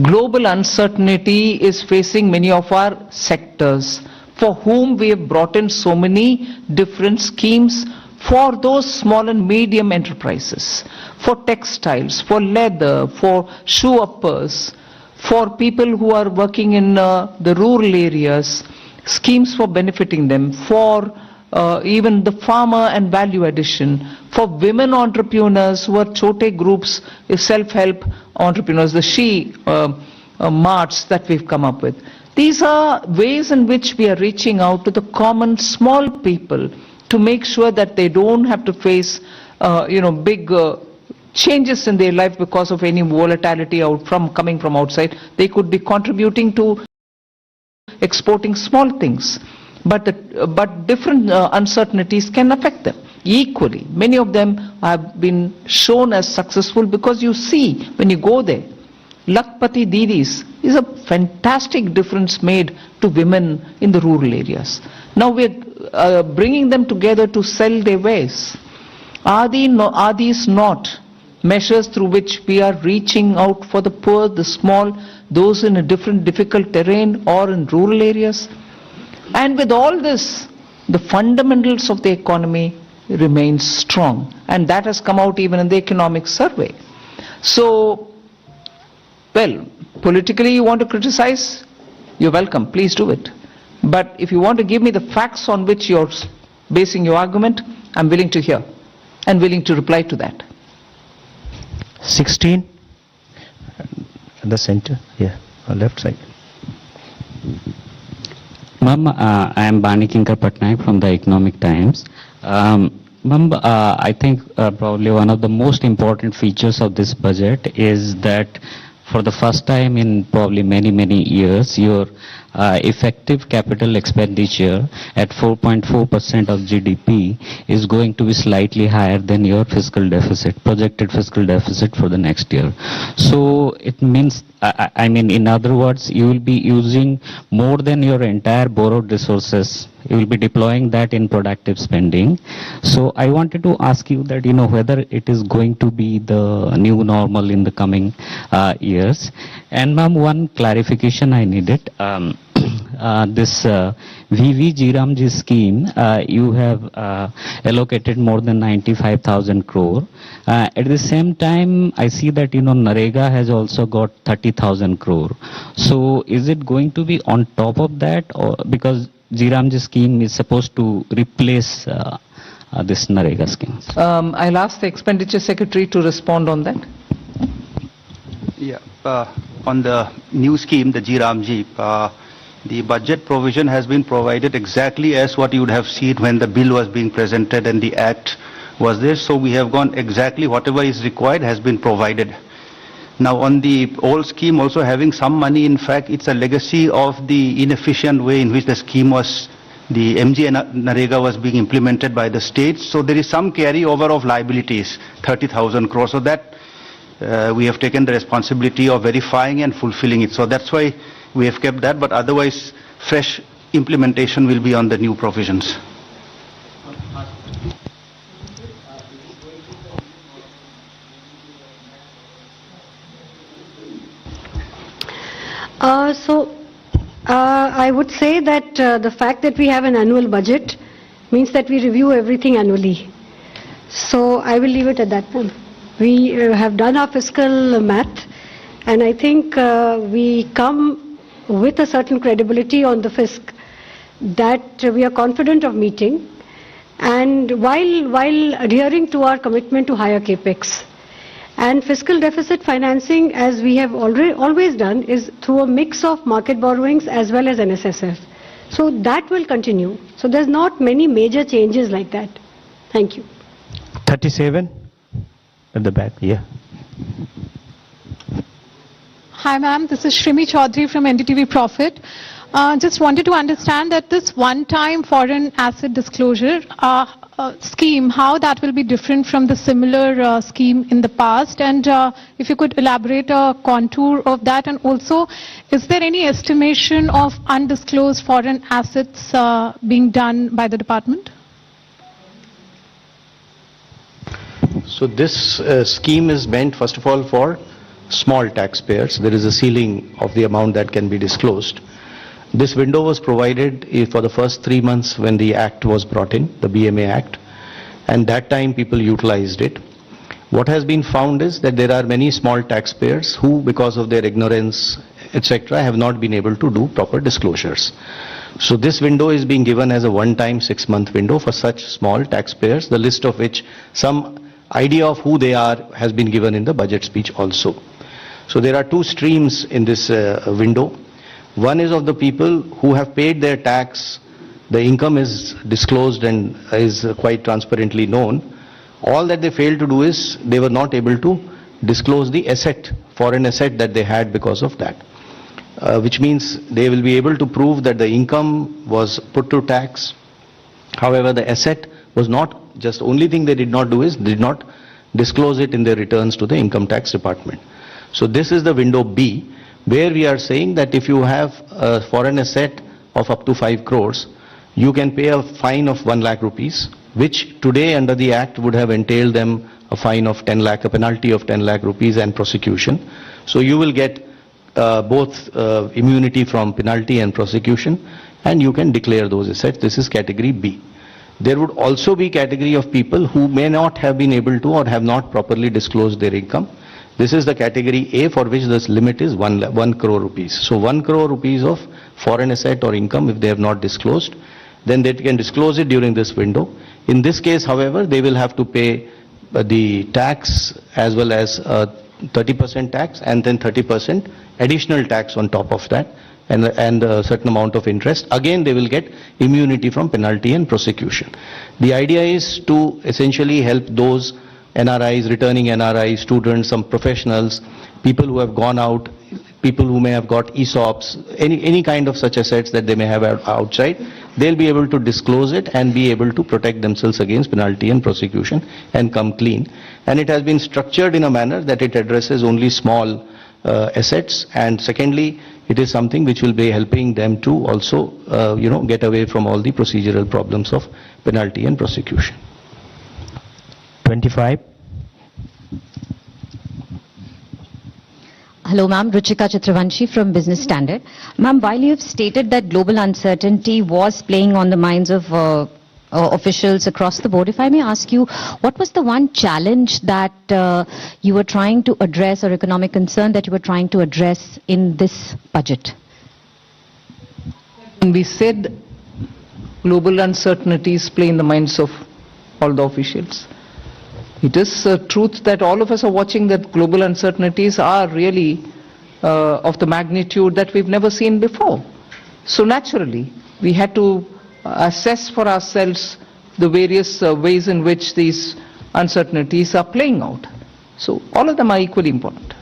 Global uncertainty is facing many of our sectors for whom we have brought in so many different schemes for those small and medium enterprises, for textiles, for leather, for shoe uppers, for people who are working in the rural areas, schemes for benefiting them, for even the farmer and value addition, for women entrepreneurs who are chote groups, self-help entrepreneurs, the she marts that we've come up with. These are ways in which we are reaching out to the common small people to make sure that they don't have to face big changes in their life because of any volatility coming from outside. They could be contributing to exporting small things. But different uncertainties can affect them equally. Many of them have been shown as successful because you see when you go there, Lakpati Didis is a fantastic difference made to women in the rural areas. Now we're bringing them together to sell their wares. Are these not measures through which we are reaching out for the poor, the small, those in a difficult terrain or in rural areas? And with all this, the fundamentals of the economy remain strong, and that has come out even in the economic survey. So, well, politically you want to criticize, you're welcome, please do it. But if you want to give me the facts on which you're basing your argument, I'm willing to hear and willing to reply to that. 16 at the center, yeah, on left side. Ma'am, I am Bani Kinkar Patnaik from the Economic Times. Ma'am, I think probably one of the most important features of this budget is that for the first time in probably many years, you're effective capital expenditure at 4.4% of GDP is going to be slightly higher than your fiscal deficit, projected fiscal deficit for the next year. So it means, I mean, in other words, you will be using more than your entire borrowed resources. You will be deploying that in productive spending. So I wanted to ask you that, whether it is going to be the new normal in the coming years. And ma'am, one clarification I needed. This VV Ramji scheme, you have allocated more than 95,000 crore. At the same time, I see that, Narega has also got 30,000 crore. So is it going to be on top of that, or because Ramji scheme is supposed to replace this Narega scheme? I'll ask the Expenditure Secretary to respond on that. Yeah, on the new scheme, the Ramji, the budget provision has been provided exactly as what you would have seen when the bill was being presented and the act was there. So we have gone exactly whatever is required has been provided. Now on the old scheme also having some money, in fact, it's a legacy of the inefficient way in which the scheme was, the MG and Narega was being implemented by the states. So there is some carryover of liabilities, 30,000 crores. So that we have taken the responsibility of verifying and fulfilling it. So that's why we have kept that, but otherwise fresh implementation will be on the new provisions. I would say that the fact that we have an annual budget means that we review everything annually. So I will leave it at that point. We have done our fiscal math, and I think we come with a certain credibility on the fisc that we are confident of meeting, and while adhering to our commitment to higher capex. And fiscal deficit financing, as we have always done, is through a mix of market borrowings as well as NSSF. So that will continue. So there's not many major changes like that. Thank you. 37 at the back, yeah. Hi ma'am, this is Shrimi Chaudhary from NDTV Profit. Just wanted to understand that this one-time foreign asset disclosure scheme, how that will be different from the similar scheme in the past, and if you could elaborate a contour of that, and also is there any estimation of undisclosed foreign assets being done by the department? So this scheme is meant, first of all, for small taxpayers. There is a ceiling of the amount that can be disclosed. This window was provided for the first 3 months when the act was brought in, the BMA Act, and that time people utilized it. What has been found is that there are many small taxpayers who, because of their ignorance, etc., have not been able to do proper disclosures. So this window is being given as a one-time 6-month window for such small taxpayers, the list of which some idea of who they are has been given in the budget speech also. So there are two streams in this window. One is of the people who have paid their tax, the income is disclosed and is quite transparently known. All that they failed to do is they were not able to disclose the asset, foreign asset that they had because of that. Which means they will be able to prove that the income was put to tax. However, the asset was not, just only thing they did not do is did not disclose it in their returns to the income tax department. So this is the window B, where we are saying that if you have a foreign asset of up to 5 crores, you can pay a fine of 1 lakh rupees, which today under the Act would have entailed them a fine of 10 lakh, a penalty of 10 lakh rupees and prosecution. So you will get both immunity from penalty and prosecution, and you can declare those assets. This is category B. There would also be category of people who may not have been able to or have not properly disclosed their income. This is the category A, for which this limit is 1 crore rupees. So 1 crore rupees of foreign asset or income, if they have not disclosed, then they can disclose it during this window. In this case, however, they will have to pay the tax as well as 30% tax and then 30% additional tax on top of that, and a certain amount of interest. Again, they will get immunity from penalty and prosecution. The idea is to essentially help those NRIs, returning NRIs, students, some professionals, people who have gone out, people who may have got ESOPs, any kind of such assets that they may have outside, they'll be able to disclose it and be able to protect themselves against penalty and prosecution and come clean. And it has been structured in a manner that it addresses only small assets, and secondly, it is something which will be helping them to also, get away from all the procedural problems of penalty and prosecution. 25. Hello, ma'am. Ruchika Chatravanshi from Business Standard. Ma'am, while you have stated that global uncertainty was playing on the minds of officials across the board, if I may ask you, what was the one challenge that you were trying to address, or economic concern that you were trying to address in this budget? We said global uncertainties play in the minds of all the officials. It is a truth that all of us are watching, that global uncertainties are really of the magnitude that we've never seen before. So naturally, we had to assess for ourselves the various ways in which these uncertainties are playing out. So all of them are equally important.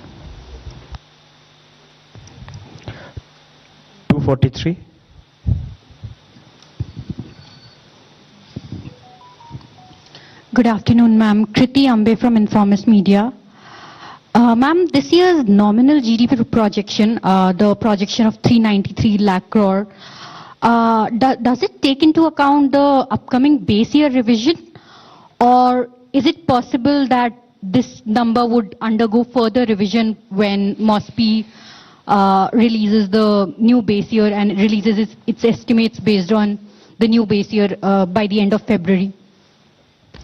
243. Good afternoon, ma'am. Kriti Ambe from Informist Media. Ma'am, this year's nominal GDP projection, the projection of 393 lakh crore, does it take into account the upcoming base year revision, or is it possible that this number would undergo further revision when MOSPI releases the new base year and releases its estimates based on the new base year by the end of February?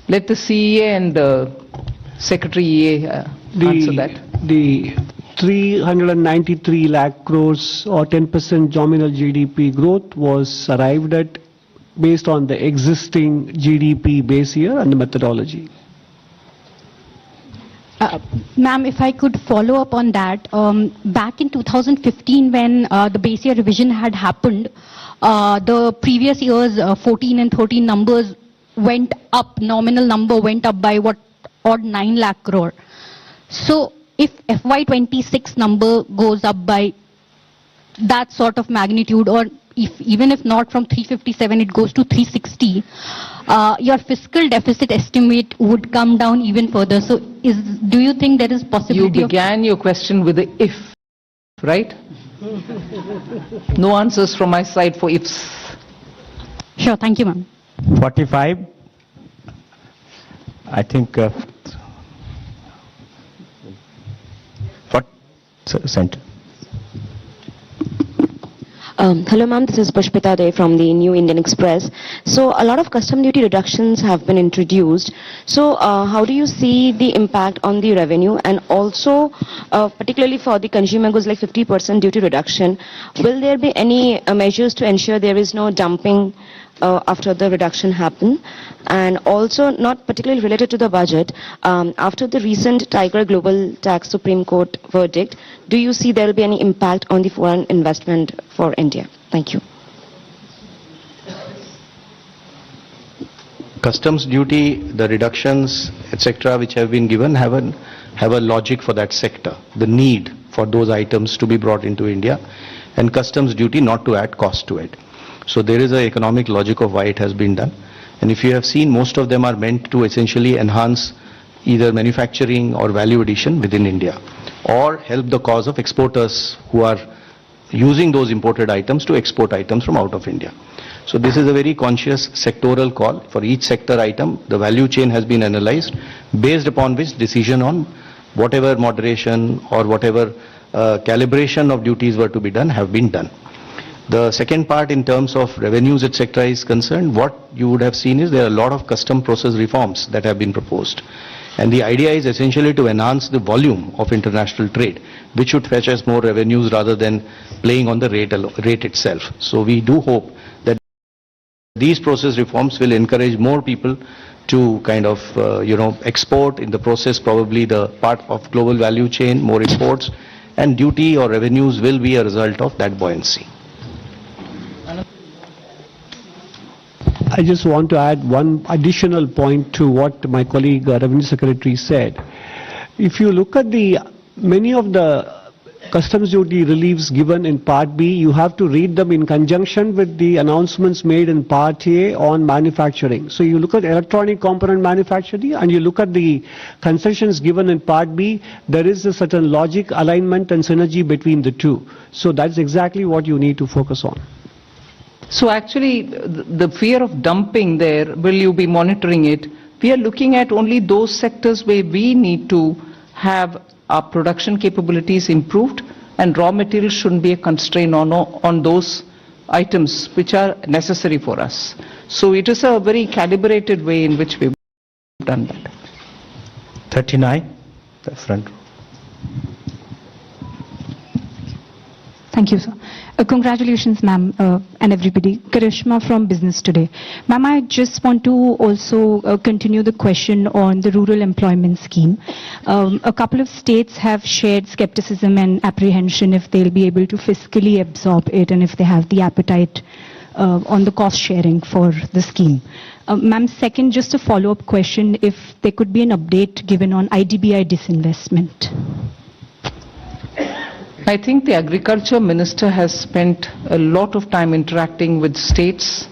Let the CEA and Secretary EA answer that. The 393 lakh crores or 10% nominal GDP growth was arrived at based on the existing GDP base year and the methodology. Ma'am, if I could follow up on that, back in 2015 when the base year revision had happened, the previous year's 14 and 13 numbers went up, nominal number went up by odd 9 lakh crore. So if FY26 number goes up by that sort of magnitude, or even if not from 357 it goes to 360, your fiscal deficit estimate would come down even further. So do you think there is possibility? You began your question with the if, right? No answers from my side for ifs. Sure, thank you, ma'am. 45. I think center. Hello ma'am, this is Pushpita Dey from the New Indian Express. So a lot of custom duty reductions have been introduced. So how do you see the impact on the revenue, and also particularly for the consumer goods like 50% duty reduction, will there be any measures to ensure there is no dumping after the reduction happen? And also, not particularly related to the budget, after the recent Tiger Global Tax Supreme Court verdict, do you see there will be any impact on the foreign investment for India? Thank you. Customs duty, the reductions, etc., which have been given have a logic for that sector, the need for those items to be brought into India, and customs duty not to add cost to it. So there is an economic logic of why it has been done. And if you have seen, most of them are meant to essentially enhance either manufacturing or value addition within India, or help the cause of exporters who are using those imported items to export items from out of India. So this is a very conscious sectoral call. For each sector item, the value chain has been analyzed, based upon which decision on whatever moderation or whatever calibration of duties were to be done have been done. The second part in terms of revenues, etc. is concerned, what you would have seen is there are a lot of custom process reforms that have been proposed. And the idea is essentially to enhance the volume of international trade, which should fetch us more revenues rather than playing on the rate itself. So we do hope that these process reforms will encourage more people to kind of, export, in the process probably the part of global value chain, more imports, and duty or revenues will be a result of that buoyancy. I just want to add one additional point to what my colleague Revenue Secretary said. If you look at many of the customs duty reliefs given in Part B, you have to read them in conjunction with the announcements made in Part A on manufacturing. So you look at electronic component manufacturing and you look at the concessions given in Part B, there is a certain logic, alignment and synergy between the two. So that's exactly what you need to focus on. So actually, the fear of dumping there, will you be monitoring it? We are looking at only those sectors where we need to have our production capabilities improved, and raw materials shouldn't be a constraint on those items which are necessary for us. So it is a very calibrated way in which we've done that. 39, the front row. Thank you, sir. Congratulations, ma'am, and everybody. Karishma from Business Today. Ma'am, I just want to also continue the question on the rural employment scheme. A couple of states have shared skepticism and apprehension if they'll be able to fiscally absorb it and if they have the appetite on the cost sharing for the scheme. Ma'am, second, just a follow-up question, if there could be an update given on IDBI disinvestment. I think the Agriculture Minister has spent a lot of time interacting with states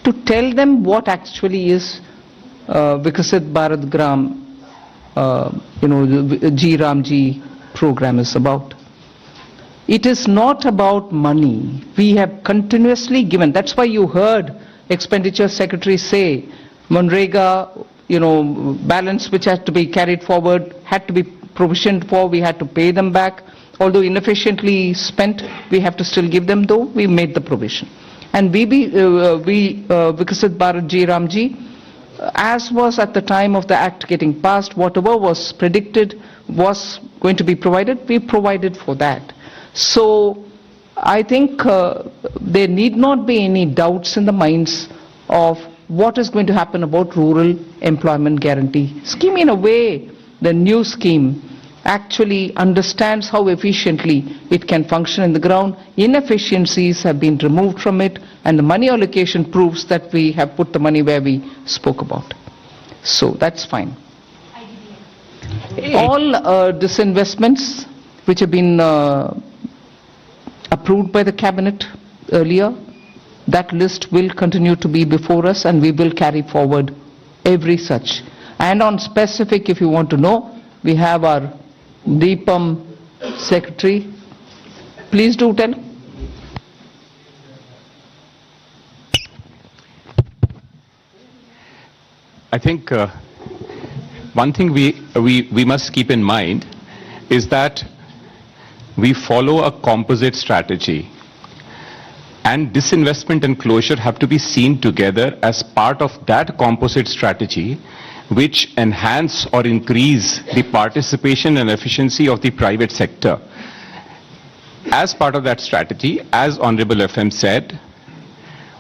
to tell them what actually is Vikasit Bharat Gram, the G Ramji program is about. It is not about money. We have continuously given. That's why you heard Expenditure Secretary say, Manrega, balance which had to be carried forward, had to be provisioned for, we had to pay them back. Although inefficiently spent, we have to still give them, though we made the provision. And Vikasit Bharat Ji Ramji, as was at the time of the act getting passed, whatever was predicted was going to be provided, we provided for that. So I think there need not be any doubts in the minds of what is going to happen about rural employment guarantee scheme. In a way, the new scheme actually understands how efficiently it can function in the ground. Inefficiencies have been removed from it, and the money allocation proves that we have put the money where we spoke about. So that's fine. All disinvestments which have been approved by the cabinet earlier, that list will continue to be before us, and we will carry forward every such. And on specific, if you want to know, we have our Deepam Secretary. Please do tell. I think one thing we must keep in mind is that we follow a composite strategy, and disinvestment and closure have to be seen together as part of that composite strategy, which enhance or increase the participation and efficiency of the private sector. As part of that strategy, as Honorable FM said,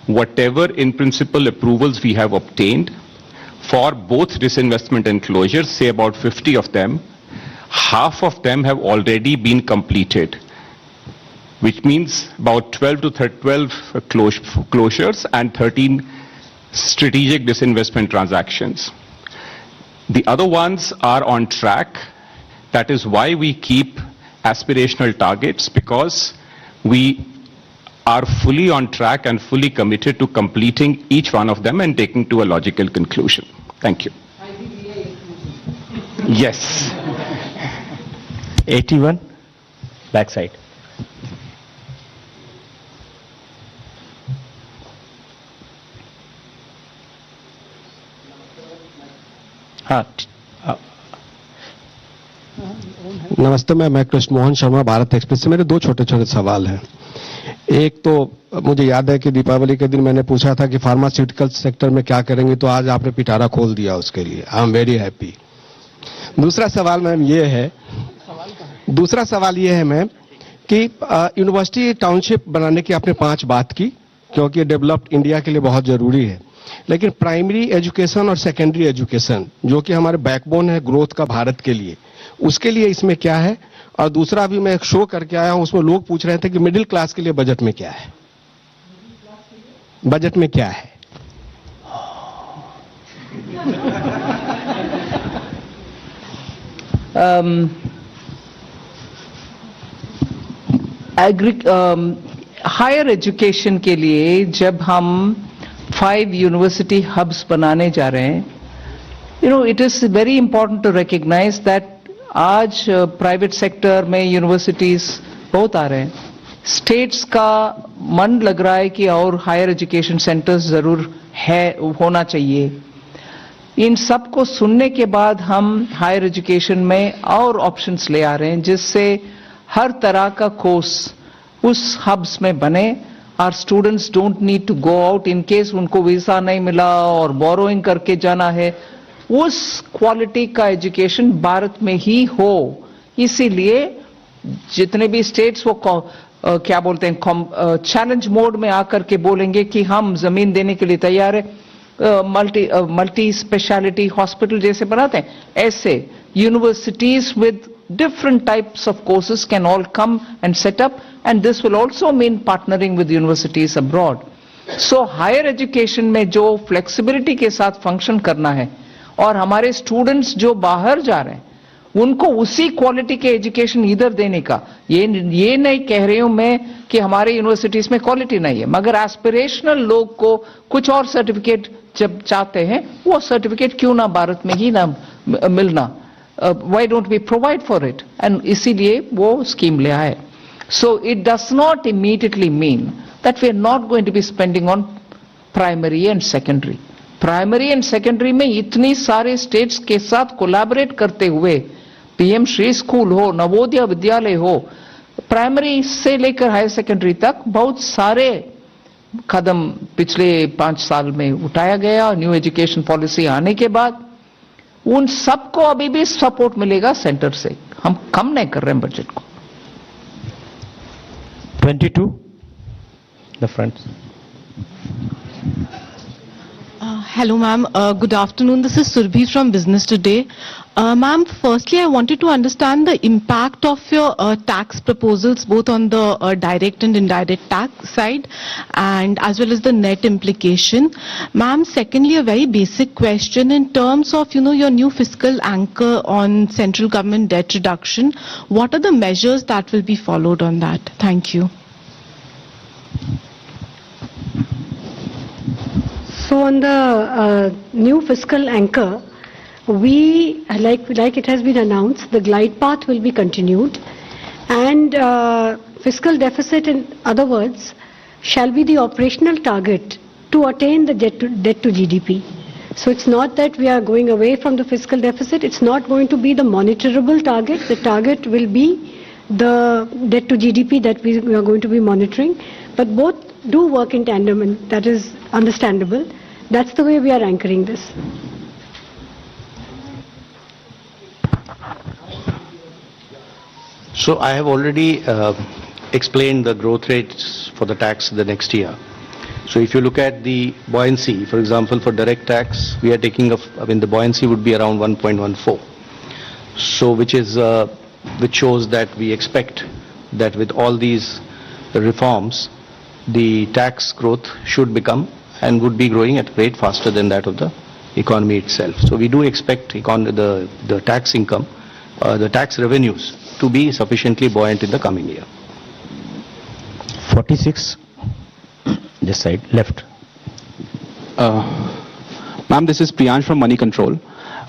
whatever in principle approvals we have obtained for both disinvestment and closure, say about 50 of them, half of them have already been completed, which means about 12 closures and 13 strategic disinvestment transactions. The other ones are on track. That is why we keep aspirational targets, because we are fully on track and fully committed to completing each one of them and taking to a logical conclusion. Thank you. Yes. 81, backside. नमस्ते, मैं Krishna Mohan Sharma, Bharat express से। मेरे दो छोटे छोटे सवाल हैं। एक तो मुझे याद है कि दीपावली के दिन मैंने पूछा था कि फार्मास्यूटिकल सेक्टर में क्या करेंगे, तो आज आपने पिटारा खोल दिया उसके लिए। I am very happy. दूसरा सवाल मैम ये है मैम कि यूनिवर्सिटी टाउनशिप बनाने की आपने 5 बात की, क्योंकि डेवलप्ड इंडिया के लिए बहुत जरूरी है। लेकिन प्राइमरी एजुकेशन और सेकेंडरी एजुकेशन, जो कि हमारे बैकबोन है ग्रोथ का भारत के लिए, उसके लिए इसमें क्या है? और दूसरा, अभी मैं एक शो करके आया हूं, उसमें लोग पूछ रहे थे कि मिडिल क्लास के लिए बजट में क्या है? बजट में क्या है? हायर एजुकेशन के लिए जब हम 5 यूनिवर्सिटी हब्स बनाने जा रहे हैं, it is very important to recognize that आज प्राइवेट सेक्टर में यूनिवर्सिटीज बहुत आ रहे हैं. स्टेट्स का मन लग रहा है कि और हायर एजुकेशन सेंटर्स जरूर होना चाहिए. इन सब को सुनने के बाद हम हायर एजुकेशन में और ऑप्शंस ले आ रहे हैं जिससे हर तरह का कोर्स उस हब्स में बने. Our students don't need to go out in case उनको वीजा नहीं मिला और बोरोइंग करके जाना है. उस क्वालिटी का एजुकेशन भारत में ही हो. इसीलिए जितने भी स्टेट्स वो क्या बोलते हैं चैलेंज मोड में आकर के बोलेंगे कि हम जमीन देने के लिए तैयार है. मल्टी स्पेशलिटी हॉस्पिटल जैसे बनाते हैं, ऐसे universities with different types of courses can all come and set up, and this will also mean partnering with universities abroad. So higher education में जो flexibility के साथ function करना है और हमारे students जो बाहर जा रहे हैं उनको उसी क्वालिटी के एजुकेशन इधर देने का, ये नहीं कह रही हूं मैं कि हमारे यूनिवर्सिटीज में क्वालिटी नहीं है, मगर एस्पिरेशनल लोग को कुछ और सर्टिफिकेट जब चाहते हैं वो सर्टिफिकेट क्यों ना भारत में ही ना मिलना. Why don't we provide for it? And इसीलिए वो स्कीम ले आए. So it does not immediately mean that we are not going to be spending on primary and secondary. Primary and secondary में इतनी सारे states के साथ collaborate करते हुए PM श्री स्कूल हो, नवोदय विद्यालय हो, प्राइमरी से लेकर हायर सेकेंडरी तक बहुत सारे कदम पिछले 5 साल में उठाया गया. न्यू एजुकेशन पॉलिसी आने के बाद उन सबको अभी भी सपोर्ट मिलेगा सेंटर से. हम कम नहीं कर रहे हैं बजट को. 22, the front. Hello ma'am, good afternoon. This is Surbhi from Business Today. Ma'am, firstly I wanted to understand the impact of your tax proposals both on the direct and indirect tax side and as well as the net implication. Ma'am, secondly a very basic question in terms of your new fiscal anchor on central government debt reduction. What are the measures that will be followed on that? Thank you. So on the new fiscal anchor, we, like it has been announced, the glide path will be continued, and fiscal deficit, in other words, shall be the operational target to attain the debt to GDP. So it's not that we are going away from the fiscal deficit, it's not going to be the monitorable target, the target will be the debt to GDP that we are going to be monitoring, but both do work in tandem, and that is understandable. That's the way we are anchoring this. So I have already explained the growth rates for the tax the next year. So if you look at the buoyancy, for example, for direct tax, we are taking the buoyancy would be around 1.14. So which shows that we expect that with all these reforms, the tax growth should become and would be growing at a rate faster than that of the economy itself. So we do expect the tax income, the tax revenues to be sufficiently buoyant in the coming year. 46, this side, left. Ma'am, this is Priyansh from Money Control.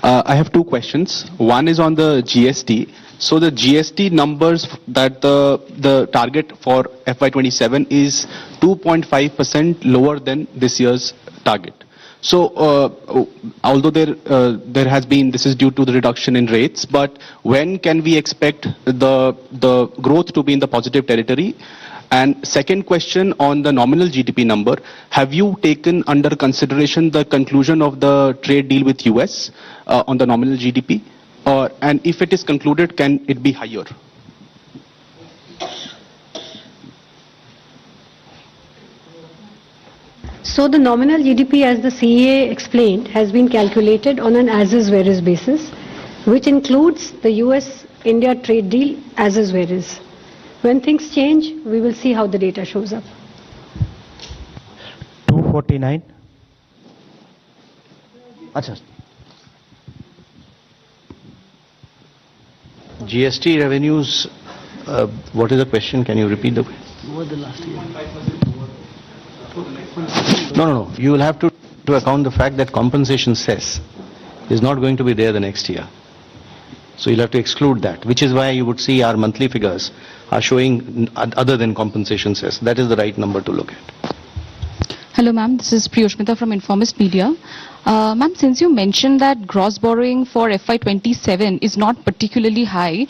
I have 2 questions. One is on the GST. So the GST numbers that the target for FY27 is 2.5% lower than this year's target. So although there has been, this is due to the reduction in rates, but when can we expect the growth to be in the positive territory? And second question on the nominal GDP number, have you taken under consideration the conclusion of the trade deal with US on the nominal GDP? And if it is concluded, can it be higher? So the nominal GDP, as the CA explained, has been calculated on an as-is where-is basis, which includes the US-India trade deal as-is where-is. When things change, we will see how the data shows up. 249. Achha. GST revenues What is the question? Can you repeat the question? No. You will have to account the fact that compensation cess is not going to be there the next year. So you'll have to exclude that, which is why you would see our monthly figures are showing other than compensation cess. That is the right number to look at. Hello, ma'am. This is Priyoshmita from Informist Media. Ma'am, since you mentioned that gross borrowing for FY27 is not particularly high,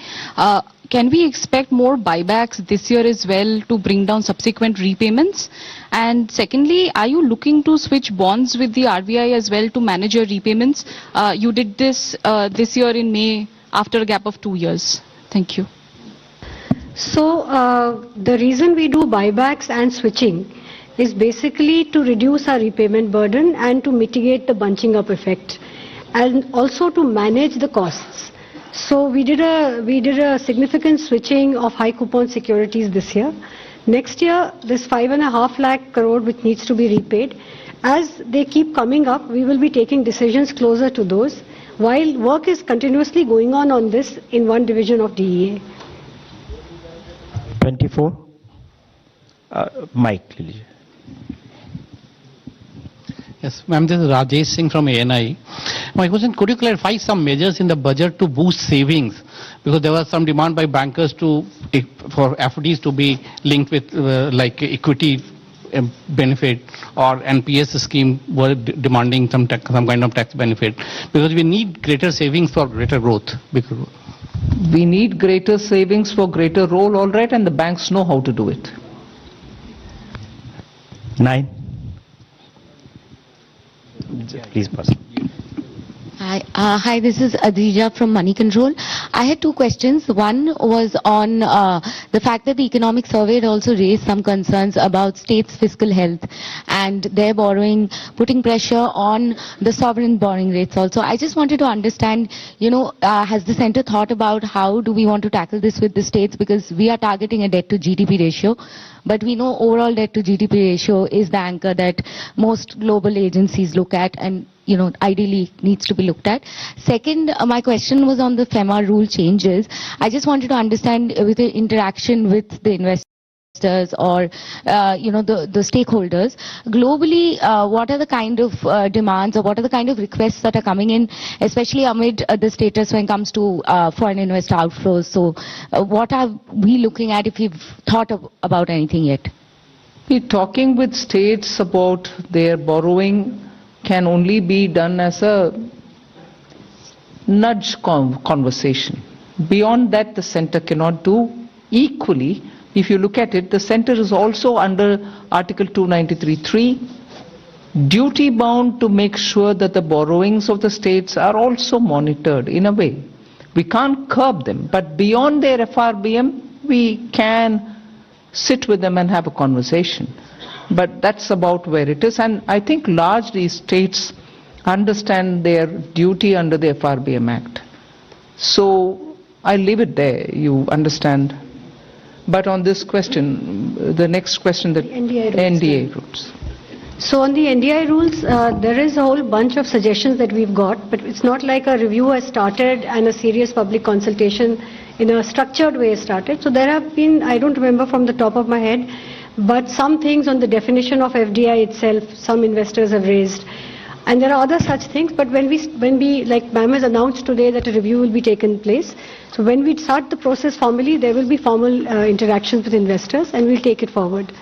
can we expect more buybacks this year as well to bring down subsequent repayments? And secondly, are you looking to switch bonds with the RBI as well to manage your repayments? You did this this year in May after a gap of 2 years. Thank you. So the reason we do buybacks and switching is basically to reduce our repayment burden and to mitigate the bunching up effect, and also to manage the costs. So we did a significant switching of high coupon securities this year. Next year, this 5.5 lakh crore which needs to be repaid, as they keep coming up, we will be taking decisions closer to those, while work is continuously going on this in one division of DEA. 24. Mike, please. Yes, ma'am, this is Rajesh Singh from ANI. My question, could you clarify some measures in the budget to boost savings? Because there was some demand by bankers for FDs to be linked with like equity benefit, or NPS scheme were demanding some kind of tax benefit. Because we need greater savings for greater growth. We need greater savings for greater role, all right, and the banks know how to do it. 9. Please pass. Hi, this is Adrija from Money Control. I had two questions. One was on the fact that the economic survey had also raised some concerns about states' fiscal health and their borrowing, putting pressure on the sovereign borrowing rates also. I just wanted to understand, has the center thought about how do we want to tackle this with the states, because we are targeting a debt to GDP ratio. But we know overall debt to GDP ratio is the anchor that most global agencies look at and, ideally needs to be looked at. Second, my question was on the FEMA rule changes. I just wanted to understand with the interaction with the investors or, the stakeholders. Globally, what are the kind of demands or what are the kind of requests that are coming in, especially amid the status when it comes to foreign investor outflows? So what are we looking at, if we've thought about anything yet? Talking with states about their borrowing can only be done as a nudge conversation. Beyond that, the center cannot do. Equally, if you look at it, the center is also under Article 293(3), duty bound to make sure that the borrowings of the states are also monitored in a way. We can't curb them, but beyond their FRBM, we can sit with them and have a conversation. But that's about where it is, and I think largely states understand their duty under the FRBM Act. So I leave it there, you understand. But on this question, the next question, the NDA rules. So on the NDI rules, there is a whole bunch of suggestions that we've got, but it's not like a review has started and a serious public consultation in a structured way has started. So there have been, I don't remember from the top of my head, but some things on the definition of FDI itself, some investors have raised. And there are other such things, but when we like ma'am has announced today that a review will be taken place. So when we start the process formally, there will be formal interactions with investors and we'll take it forward.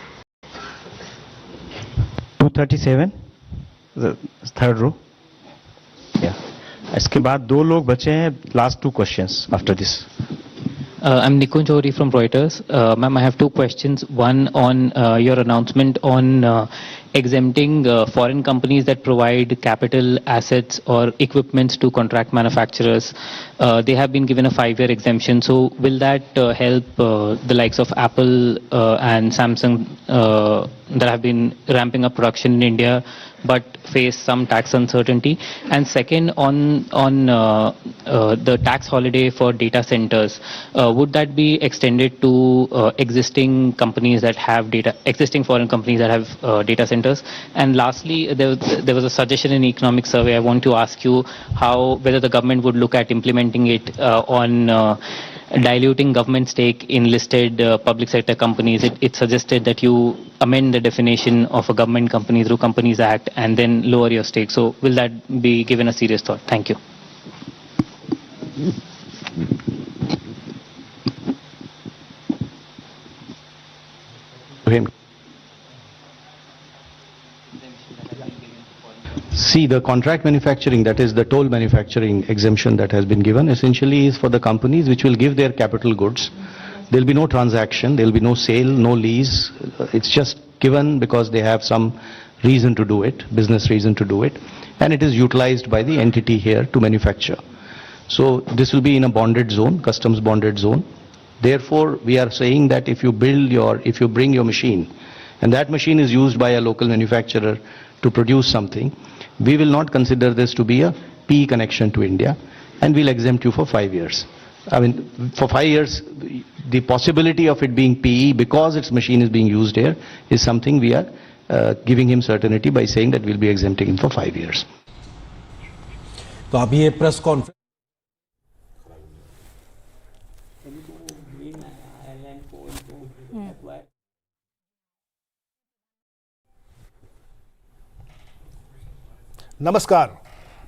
237, the third row. Yeah. इसके बाद दो लोग बचे हैं. Last two questions after this. I'm Nikunj Johri from Reuters. Ma'am, I have two questions. One on your announcement on exempting foreign companies that provide capital assets or equipment to contract manufacturers. They have been given a 5-year exemption. So will that help the likes of Apple and Samsung that have been ramping up production in India but face some tax uncertainty? And second, on the tax holiday for data centers, would that be extended to existing companies that have existing foreign companies that have data centers? And lastly, there was a suggestion in economic survey. I want to ask you whether the government would look at implementing it on diluting government stake in listed public sector companies, it suggested that you amend the definition of a government company through Companies Act and then lower your stake. So will that be given a serious thought? Thank you. See, the contract manufacturing, that is the toll manufacturing exemption that has been given, essentially is for the companies which will give their capital goods. There will be no transaction, there will be no sale, no lease. It's just given because they have some reason to do it, business reason to do it, and it is utilized by the entity here to manufacture. So this will be in a bonded zone, customs bonded zone. Therefore, we are saying that if you bring your machine, and that machine is used by a local manufacturer to produce something, we will not consider this to be a PE connection to India, and we'll exempt you for 5 years. I mean, for 5 years, the possibility of it being PE because its machine is being used here is something we are giving him certainty by saying that we'll be exempting him for 5 years. तो अभी ये press conference नमस्कार,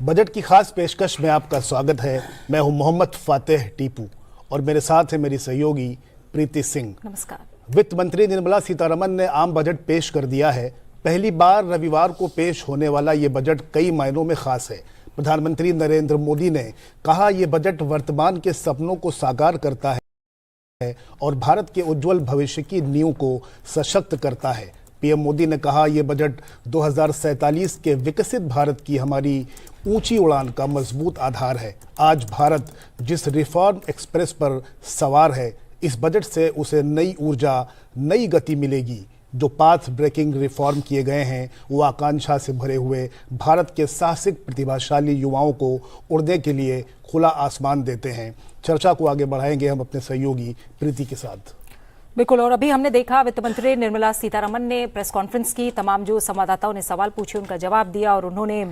budget की खास पेशकश में आपका स्वागत है। मैं हूं मोहम्मद फातेह टीपू और मेरे साथ है मेरी सहयोगी प्रीति सिंह। नमस्कार। वित्त मंत्री निर्मला सीतारमण ने आम बजट पेश कर दिया है। पहली बार रविवार को पेश होने वाला ये बजट कई मायनों में खास है। प्रधानमंत्री नरेंद्र मोदी ने कहा ये बजट वर्तमान के सपनों को साकार करता है और भारत के उज्जवल भविष्य की नींव को सशक्त करता है। पीएम मोदी ने कहा यह बजट 2047 के विकसित भारत की हमारी ऊंची उड़ान का मजबूत आधार है। आज भारत जिस रिफॉर्म एक्सप्रेस पर सवार है, इस बजट से उसे नई ऊर्जा, नई गति मिलेगी। जो पाथ ब्रेकिंग रिफॉर्म किए गए हैं वो आकांक्षा से भरे हुए भारत के साहसिक प्रतिभाशाली युवाओं को उड़ने के लिए खुला आसमान देते हैं। चर्चा को आगे बढ़ाएंगे हम अपने सहयोगी प्रीति के साथ। बिल्कुल, और अभी हमने देखा वित्त मंत्री निर्मला सीतारमण ने प्रेस कॉन्फ्रेंस की, तमाम जो संवाददाताओं ने सवाल पूछे उनका जवाब दिया और उन्होंने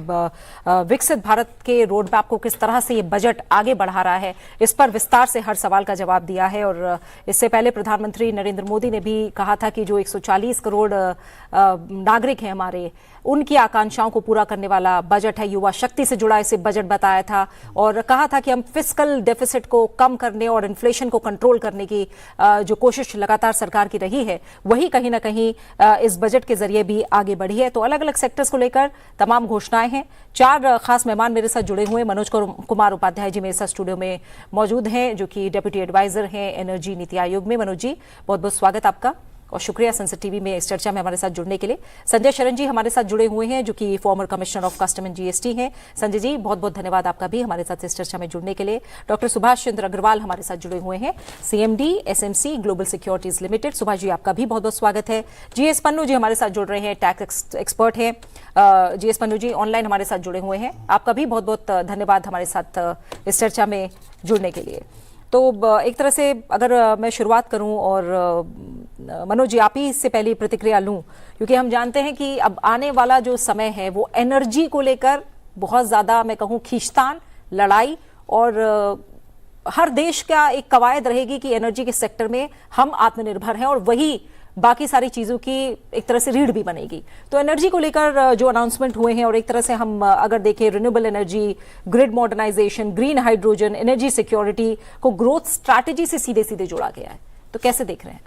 विकसित भारत के रोड मैप को किस तरह से ये बजट आगे बढ़ा रहा है इस पर विस्तार से हर सवाल का जवाब दिया है। और इससे पहले प्रधानमंत्री नरेंद्र मोदी ने भी कहा था कि जो 140 करोड़ नागरिक हैं हमारे, उनकी आकांक्षाओं को पूरा करने वाला बजट है। युवा शक्ति से जुड़ा इसे बजट बताया था और कहा था कि हम फिस्कल डेफिसिट को कम करने और इन्फ्लेशन को कंट्रोल करने की जो कोशिश लगातार सरकार की रही है, वही कहीं ना कहीं इस बजट के जरिए भी आगे बढ़ी है। तो अलग अलग सेक्टर्स को लेकर तमाम घोषणाएं हैं। 4 खास मेहमान मेरे साथ जुड़े हुए। मनोज कुमार उपाध्याय जी मेरे साथ स्टूडियो में मौजूद हैं, जो कि डेप्यूटी एडवाइजर हैं एनर्जी नीति आयोग में। मनोज जी, बहुत बहुत स्वागत आपका और शुक्रिया संसद टीवी में इस चर्चा में हमारे साथ जुड़ने के लिए। संजय शरण जी हमारे साथ जुड़े हुए हैं, जो कि farmer commissioner of custom and GST हैं। संजय जी, बहुत बहुत धन्यवाद आपका भी हमारे साथ इस चर्चा में जुड़ने के लिए। डॉक्टर सुभाष चंद्र अग्रवाल हमारे साथ जुड़े हुए हैं, CMD SMC global securities limited. Subhash ji, आपका भी बहुत बहुत स्वागत है। जीएस पन्नू जी हमारे साथ जुड़ रहे हैं, टैक्स एक्सपर्ट हैं। जीएस पन्नू जी ऑनलाइन हमारे साथ जुड़े हुए हैं, आपका भी बहुत बहुत धन्यवाद हमारे साथ इस चर्चा में जुड़ने के लिए। तो एक तरह से अगर मैं शुरुआत करूं और मनोज जी आप ही इससे पहले प्रतिक्रिया लूं, क्योंकि हम जानते हैं कि अब आने वाला जो समय है वो एनर्जी को लेकर बहुत ज़्यादा, मैं कहूं, खींचतान, लड़ाई और हर देश का एक कवायद रहेगी कि एनर्जी के सेक्टर में हम आत्मनिर्भर हैं और वही बाकी सारी चीज़ों की एक तरह से रीढ़ भी बनेगी। तो एनर्जी को लेकर जो अनाउंसमेंट हुए हैं और एक तरह से हम अगर देखें renewable energy, grid modernisation, green hydrogen, energy security को ग्रोथ स्ट्रैटेजी से सीधे सीधे जोड़ा गया है, तो कैसे देख रहे हैं?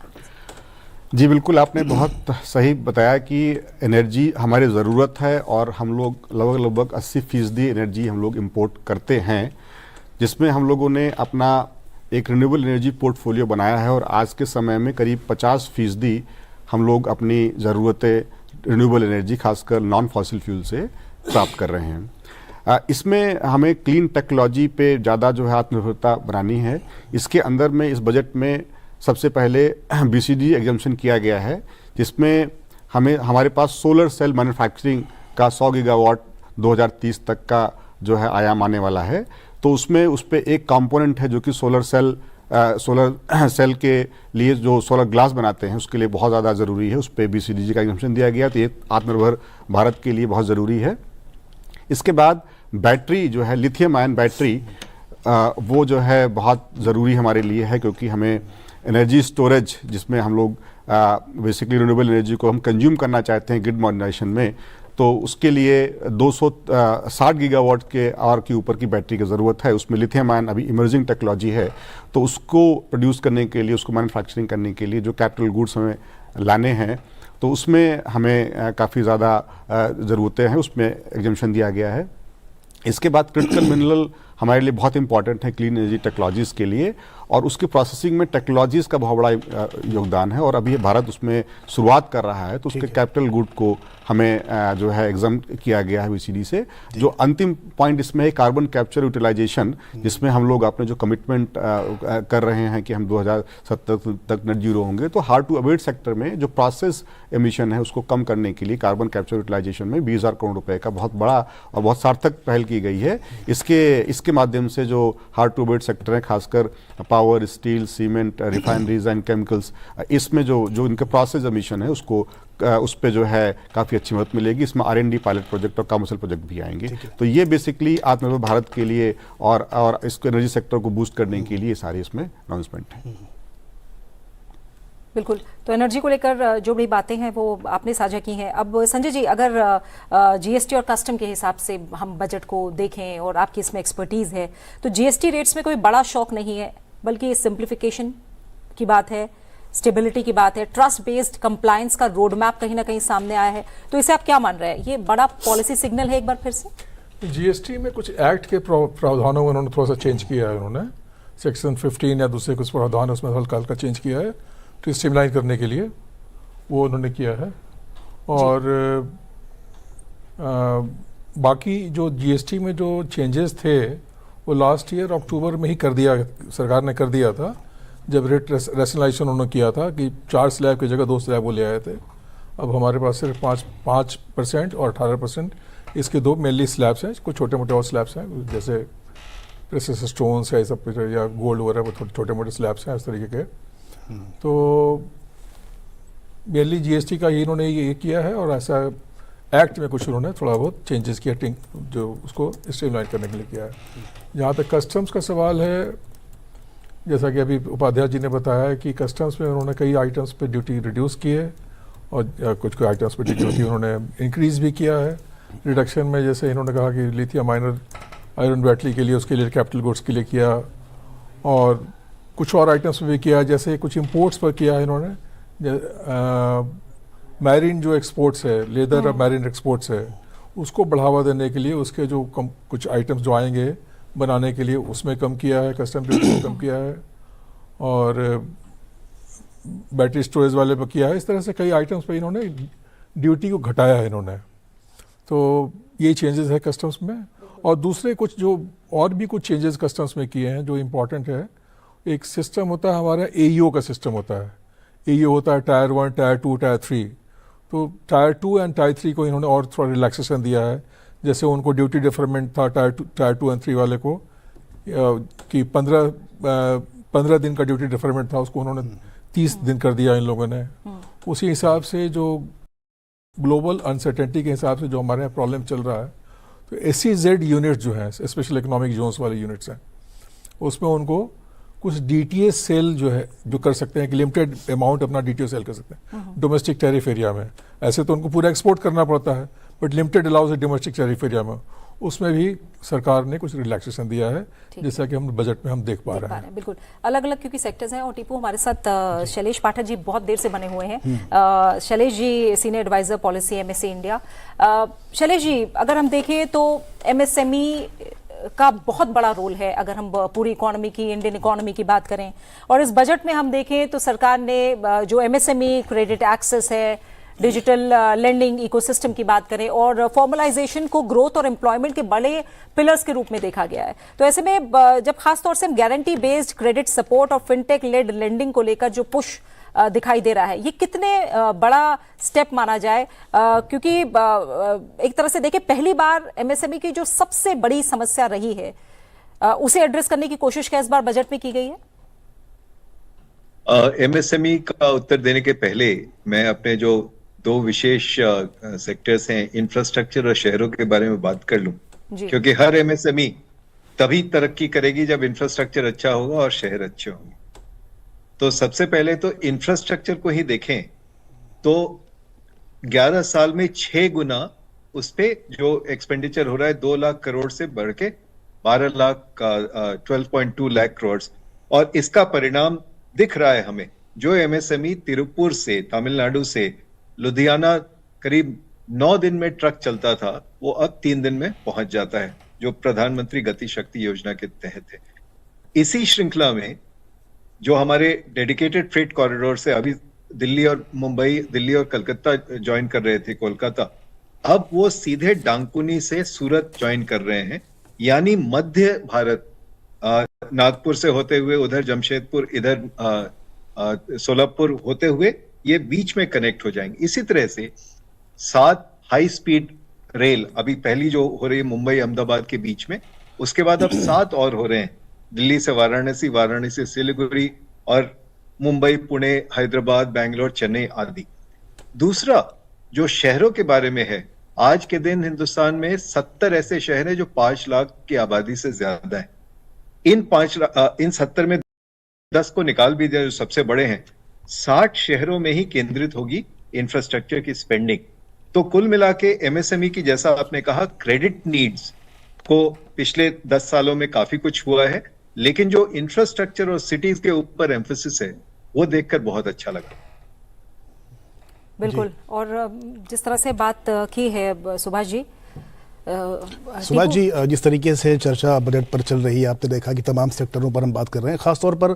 जी बिल्कुल, आपने बहुत सही बताया कि एनर्जी हमारी ज़रूरत है और हम लोग लगभग 80% एनर्जी हम लोग इम्पोर्ट करते हैं, जिसमें हम लोगों ने अपना एक रिन्यूएबल एनर्जी पोर्टफोलियो बनाया है और आज के समय में करीब 50% हम लोग अपनी ज़रूरतें रिन्यूएबल एनर्जी खासकर नॉन फॉसिल फ्यूल से प्राप्त कर रहे हैं। इसमें हमें क्लीन टेक्नोलॉजी पे ज़्यादा जो है आत्मनिर्भरता बनानी है। इसके अंदर में इस बजट में सबसे पहले बीसीडी एग्जम्पशन किया गया है, जिसमें हमारे पास सोलर सेल मैन्युफैक्चरिंग का 100 गीगावाट 2030 तक का जो है आयाम आने वाला है। तो उसमें उस पर एक कंपोनेंट है जो कि सोलर सेल के लिए जो सोलर ग्लास बनाते हैं उसके लिए बहुत ज़्यादा ज़रूरी है, उस पर बीसीडीजी का एग्जम्पशन दिया गया। तो ये आत्मनिर्भर भारत के लिए बहुत ज़रूरी है। इसके बाद बैटरी जो है लिथियम आयन बैटरी वो जो है बहुत ज़रूरी हमारे लिए है, क्योंकि हमें एनर्जी स्टोरेज, जिसमें हम लोग बेसिकली रिन्यूएबल एनर्जी को हम कंज्यूम करना चाहते हैं ग्रिड मॉडर्नाइजेशन में, तो उसके लिए 260 गीगावाट के आवर के ऊपर की बैटरी की ज़रूरत है। उसमें लिथियम आयन अभी इमर्जिंग टेक्नोलॉजी है, तो उसको प्रोड्यूस करने के लिए, उसको मैन्युफैक्चरिंग करने के लिए जो कैपिटल गुड्स हमें लाने हैं, तो उसमें हमें काफ़ी ज़्यादा ज़रूरतें हैं, उसमें एग्जम्पशन दिया गया है। इसके बाद क्रिटिकल मिनरल हमारे लिए बहुत इंपॉर्टेंट है क्लीन एनर्जी टेक्नोलॉजीज़ के लिए, और उसके प्रोसेसिंग में टेक्नोलॉजीज़ का बहुत बड़ा योगदान है, और अभी भारत उसमें शुरुआत कर रहा है, तो उसके कैपिटल गुड को हमें जो है एग्जाम किया गया है बीसीडी से। जो अंतिम पॉइंट इसमें है कार्बन कैप्चर यूटिलाइजेशन, जिसमें हम लोग अपने जो कमिटमेंट कर रहे हैं कि हम 2070 तक नेट जीरो होंगे, तो हार्ड टू अबेट सेक्टर में जो प्रोसेस एमिशन है उसको कम करने के लिए कार्बन कैप्चर यूटिलाइजेशन में 20,000 करोड़ रुपए का बहुत बड़ा और बहुत सार्थक पहल की गई है। इसके माध्यम से जो हार्ड टू अबेट सेक्टर है, खासकर power, steel, cement, refineries and chemicals, इसमें जो इनका प्रोसेस एमिशन है उसको उस पे जो है काफ़ी अच्छी मदद मिलेगी। इसमें R&D पायलट प्रोजेक्ट और कमर्शियल प्रोजेक्ट भी आएंगे। तो ये बेसिकली आत्मनिर्भर भारत के लिए और इसको एनर्जी सेक्टर को बूस्ट करने के लिए सारे इसमें अनाउंसमेंट हैं। बिल्कुल, तो एनर्जी को लेकर जो बड़ी बातें हैं वो आपने साझा की हैं। अब संजय जी, अगर जीएसटी और कस्टम के हिसाब से हम बजट को देखें और आपकी इसमें एक्सपर्टीज़ है, तो जीएसटी रेट्स में कोई बड़ा शौक नहीं है, बल्कि सिंप्लीफिकेशन की बात है, स्टेबिलिटी की बात है, ट्रस्ट बेस्ड कंप्लायंस का रोड मैप कहीं ना कहीं सामने आया है। तो इसे आप क्या मान रहे हैं, ये बड़ा पॉलिसी सिग्नल है एक बार फिर से? जीएसटी में कुछ एक्ट के प्रावधानों में उन्होंने थोड़ा सा चेंज किया है। उन्होंने सेक्शन 15 या दूसरे कुछ प्रावधान उसमें हल्का हल्का चेंज किया है, तो स्ट्रीमलाइन करने के लिए वो उन्होंने किया है। और बाकी जो जीएसटी में जो चेंजेस थे वो लास्ट ईयर अक्टूबर में ही कर दिया, सरकार ने कर दिया था, जब रेट रैशनलाइजेशन उन्होंने किया था कि 4 स्लैब की जगह 2 स्लैब वो ले आए थे। अब हमारे पास सिर्फ 5% और 18% इसके 2 मेनली स्लैब्स हैं। कुछ छोटे मोटे और स्लैब्स हैं, जैसे प्रेसियस स्टोन्स है, सब या गोल्ड वगैरह, छोटे मोटे स्लैब्स हैं इस तरीके के। तो मेनली जीएसटी का ही इन्होंने ये किया है, और ऐसा एक्ट में कुछ उन्होंने थोड़ा बहुत चेंजेस किया, जो उसको स्ट्रीमलाइन करने के लिए किया है। जहाँ तक कस्टम्स का सवाल है, जैसा कि अभी उपाध्याय जी ने बताया कि कस्टम्स में उन्होंने कई आइटम्स पे ड्यूटी रिड्यूस की है, और कुछ आइटम्स पे ड्यूटी उन्होंने इंक्रीज भी किया है। रिडक्शन में जैसे इन्होंने कहा कि लिथियम आयरन बैटरी के लिए, उसके लिए कैपिटल गुड्स के लिए किया, और कुछ और आइटम्स पे भी किया, जैसे कुछ इंपोर्ट्स पर किया है इन्होंने। मैरीन जो एक्सपोर्ट्स है, लेदर और मैरीन एक्सपोर्ट्स है, उसको बढ़ावा देने के लिए उसके जो कुछ आइटम्स जो आएंगे बनाने के लिए उसमें कम किया है, कस्टम ड्यूटी कम किया है, और बैटरी स्टोरेज वाले पर किया है। इस तरह से कई आइटम्स पे इन्होंने ड्यूटी को घटाया है इन्होंने। तो ये चेंजेस है कस्टम्स में। और दूसरे कुछ जो और भी कुछ चेंजेस कस्टम्स में किए हैं जो इम्पोर्टेंट है, एक सिस्टम होता है हमारा एईओ का सिस्टम होता है। एईओ होता है टायर 1, टायर 2, टायर 3। तो टायर 2 एंड टायर 3 को इन्होंने और थोड़ा रिलैक्सेशन दिया है। जैसे उनको ड्यूटी डिफरमेंट था टायर 2 एंड 3 वाले को कि 15 दिन का ड्यूटी डिफरमेंट था, उसको उन्होंने 30 दिन कर दिया इन लोगों ने। उसी हिसाब से जो ग्लोबल अनसर्टेनिटी के हिसाब से जो हमारे यहाँ प्रॉब्लम चल रहा है, तो SEZ यूनिट जो हैं, स्पेशल इकोनॉमिक जोन्स वाले यूनिट्स हैं, उसमें उनको कुछ DTA सेल जो है जो कर सकते हैं कि लिमिटेड अमाउंट अपना DTA सेल कर सकते हैं डोमेस्टिक टैरिफ एरिया में। ऐसे तो उनको पूरा एक्सपोर्ट करना पड़ता है, बट लिमिटेड अलाउज है डोमेस्टिक टैरिफ एरिया में। उसमें भी सरकार ने कुछ रिलैक्सेशन दिया है, जैसा कि हम बजट में हम देख पा रहे हैं। बिल्कुल अलग अलग क्योंकि सेक्टर्स हैं। और टीपू हमारे साथ शैलेश पाठक जी बहुत देर से बने हुए हैं। Shailesh ji senior advisor policy MSC India. Shailesh ji, अगर हम देखें तो MSME का बहुत बड़ा रोल है अगर हम पूरी इकोनॉमी की, इंडियन इकोनॉमी की बात करें। और इस बजट में हम देखें तो सरकार ने जो MSME क्रेडिट एक्सेस है, डिजिटल लेंडिंग इकोसिस्टम की बात करें, और फॉर्मलाइजेशन को ग्रोथ और एम्प्लॉयमेंट के बड़े पिलर्स के रूप में देखा गया है। तो ऐसे में जब खासतौर से हम गारंटी बेस्ड क्रेडिट सपोर्ट और फिनटेक लेड लेंडिंग को लेकर जो पुश दिखाई दे रहा है, ये कितने बड़ा स्टेप माना जाए? क्योंकि एक तरह से देखें पहली बार MSME की जो सबसे बड़ी समस्या रही है उसे एड्रेस करने की कोशिश क्या इस बार बजट में की गई है? MSME का उत्तर देने के पहले मैं अपने जो 2 विशेष सेक्टर्स हैं, इंफ्रास्ट्रक्चर और शहरों के बारे में बात कर लूं, क्योंकि हर MSME तभी तरक्की करेगी जब इंफ्रास्ट्रक्चर अच्छा होगा और शहर अच्छे होंगे। तो सबसे पहले तो इंफ्रास्ट्रक्चर को ही देखें तो 11 साल में 6 गुना उस पे जो एक्सपेंडिचर हो रहा है 2 लाख करोड़ से बढ़ के 12 लाख का 12.2 लाख करोड़, और इसका परिणाम दिख रहा है हमें। जो एमएसएमई तिरुपुर से, तमिलनाडु से लुधियाना करीब 9 दिन में ट्रक चलता था, वो अब 3 दिन में पहुंच जाता है, जो प्रधानमंत्री गति शक्ति योजना के तहत है। इसी श्रृंखला में जो हमारे डेडिकेटेड फ्रेट कॉरिडोर से अभी दिल्ली और मुंबई, दिल्ली और कलकत्ता ज्वाइन कर रहे थे, कोलकाता, अब वो सीधे डांकुनी से सूरत ज्वाइन कर रहे हैं। यानी मध्य भारत, नागपुर से होते हुए उधर जमशेदपुर, इधर सोलापुर होते हुए ये बीच में कनेक्ट हो जाएंगे। इसी तरह से 7 हाई स्पीड रेल अभी पहली जो हो रही है मुंबई अहमदाबाद के बीच में, उसके बाद अब 7 और हो रहे हैं, दिल्ली से वाराणसी, वाराणसी से सिलीगुड़ी, और मुंबई, पुणे, हैदराबाद, बैंगलोर, चेन्नई आदि। दूसरा जो शहरों के बारे में है, आज के दिन हिंदुस्तान में 70 ऐसे शहर हैं जो 5 लाख की आबादी से ज्यादा है। इन 70 में 10 को निकाल भी दिया जो सबसे बड़े हैं, 60 शहरों में ही केंद्रित होगी इंफ्रास्ट्रक्चर की स्पेंडिंग। तो कुल मिला के एमएसएमई की, जैसा आपने कहा, क्रेडिट नीड्स को पिछले 10 सालों में काफी कुछ हुआ है, लेकिन जो इंफ्रास्ट्रक्चर और सिटीज के ऊपर एम्फेसिस है वो देखकर बहुत अच्छा लगा। बिल्कुल। और जिस तरह से बात की है सुभाष जी, सुभाष जी, जिस तरीके से चर्चा बजट पर चल रही है, आपने देखा कि तमाम सेक्टरों पर हम बात कर रहे हैं। खासतौर पर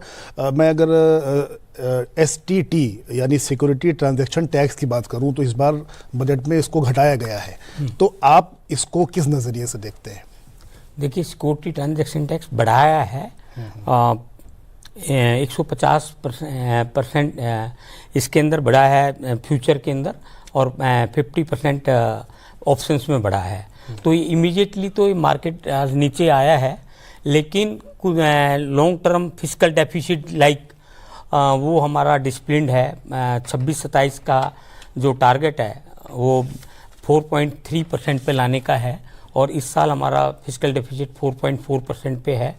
मैं अगर एसटीटी यानी सिक्योरिटी ट्रांजैक्शन टैक्स की बात करूं तो इस बार बजट में इसको घटाया गया है, तो आप इसको किस नज़रिए से देखते हैं? देखिए, सिक्योरिटी ट्रांजैक्शन टैक्स बढ़ाया है 150% इसके अंदर बढ़ा है फ्यूचर के अंदर, और 50% ऑप्शंस में बढ़ा है। तो इमीडिएटली तो ये मार्केट आज नीचे आया है, लेकिन लॉन्ग टर्म फिस्कल डेफिसिट वो हमारा डिसिप्लिन्ड है। 26-27 का जो टारगेट है वो 4.3% पे लाने का है, और इस साल हमारा फिस्कल डेफिसिट 4.4% पे है।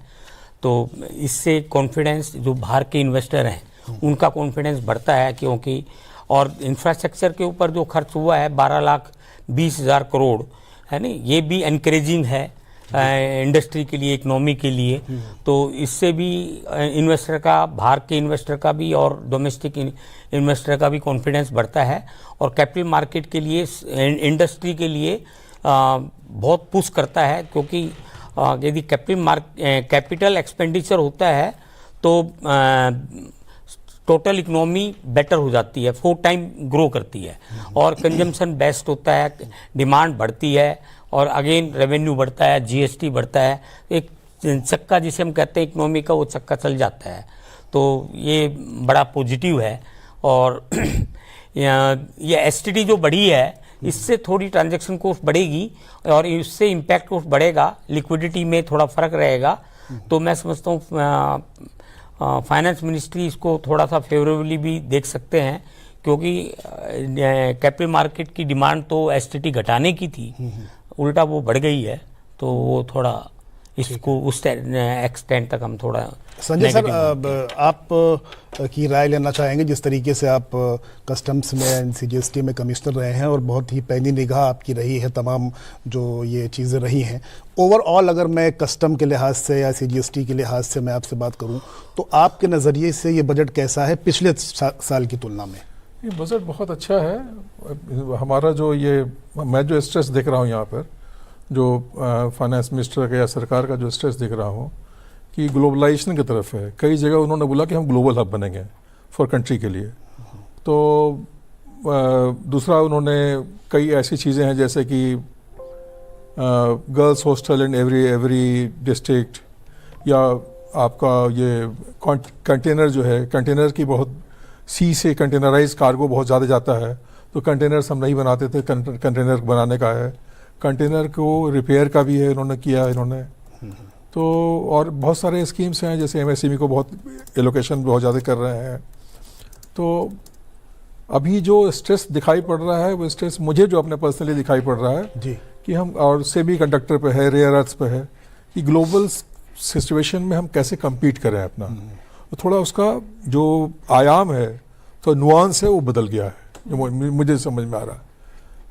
तो इससे कॉन्फिडेंस, जो बाहर के इन्वेस्टर हैं उनका कॉन्फिडेंस बढ़ता है, क्योंकि और इंफ्रास्ट्रक्चर के ऊपर जो खर्च हुआ है 12,20,000 करोड़ है नहीं, ये भी एनकरेजिंग है इंडस्ट्री के लिए, इकोनॉमी के लिए। तो इससे भी इन्वेस्टर का, बाहर के इन्वेस्टर का भी और डोमेस्टिक इन्वेस्टर का भी कॉन्फिडेंस बढ़ता है, और कैपिटल मार्केट के लिए, इंडस्ट्री के लिए बहुत पुश करता है, क्योंकि यदि कैपिटल एक्सपेंडिचर होता है तो टोटल इकोनॉमी बेटर हो जाती है, 4 टाइम ग्रो करती है, और कंजम्पशन बेस्ट होता है, डिमांड बढ़ती है, और अगेन रेवेन्यू बढ़ता है, जीएसटी बढ़ता है। एक चक्का जिसे हम कहते हैं इकोनॉमी का, वो चक्का चल जाता है। तो ये बड़ा पॉजिटिव है। और ये एसटीडी जो बढ़ी है, इससे थोड़ी ट्रांजैक्शन कॉस्ट बढ़ेगी, और इससे इम्पैक्ट कॉस्ट बढ़ेगा, लिक्विडिटी में थोड़ा फर्क रहेगा। तो मैं समझता हूँ फाइनेंस मिनिस्ट्री इसको थोड़ा सा फेवरेबली भी देख सकते हैं, क्योंकि कैपिटल मार्केट की डिमांड तो एसटीटी घटाने की थी, उल्टा वो बढ़ गई है। तो वो थोड़ा इसको उस एक्सटेंट तक हम थोड़ा। संजय सर, आप की राय लेना चाहेंगे, जिस तरीके से आप कस्टम्स में, एनसीजीएसटी में कमिश्नर रहे हैं और बहुत ही पैनी निगाह आपकी रही है तमाम जो ये चीज़ें रही हैं। ओवरऑल अगर मैं कस्टम के लिहाज से या सीजीएसटी के लिहाज से मैं आपसे बात करूं, तो आपके नज़रिए से ये बजट कैसा है पिछले साल की तुलना में? ये बजट बहुत अच्छा है। हमारा जो ये, मैं जो स्ट्रेस देख रहा हूँ यहाँ पर, जो फाइनेंस मिनिस्टर का या सरकार का जो स्ट्रेस देख रहा हूँ कि ग्लोबलाइजेशन की तरफ है। कई जगह उन्होंने बोला कि हम ग्लोबल हब बनेंगे फॉर कंट्री के लिए। तो दूसरा, उन्होंने कई ऐसी चीज़ें हैं जैसे कि girls hostel in every district, या आपका ये कंटेनर जो है, कंटेनर की बहुत सी से कंटेनराइज कार्गो बहुत ज़्यादा जाता है, तो कंटेनर्स हम नहीं बनाते थे, कंटेनर बनाने का है। कंटेनर को रिपेयर का भी है, इन्होंने किया इन्होंने। तो और बहुत सारे स्कीम्स हैं, जैसे एमएसएमई को बहुत एलोकेशन बहुत ज़्यादा कर रहे हैं। तो अभी जो स्ट्रेस दिखाई पड़ रहा है, वो स्ट्रेस मुझे जो अपने पर्सनली दिखाई पड़ रहा है जी, कि हम, और सेमी कंडक्टर पे है, रेयर अर्थ्स पे है, कि ग्लोबल सिचुएशन में हम कैसे compete करें अपना, तो थोड़ा उसका जो आयाम है, तो नुआंस है, वो बदल गया है, जो मुझे समझ में आ रहा है।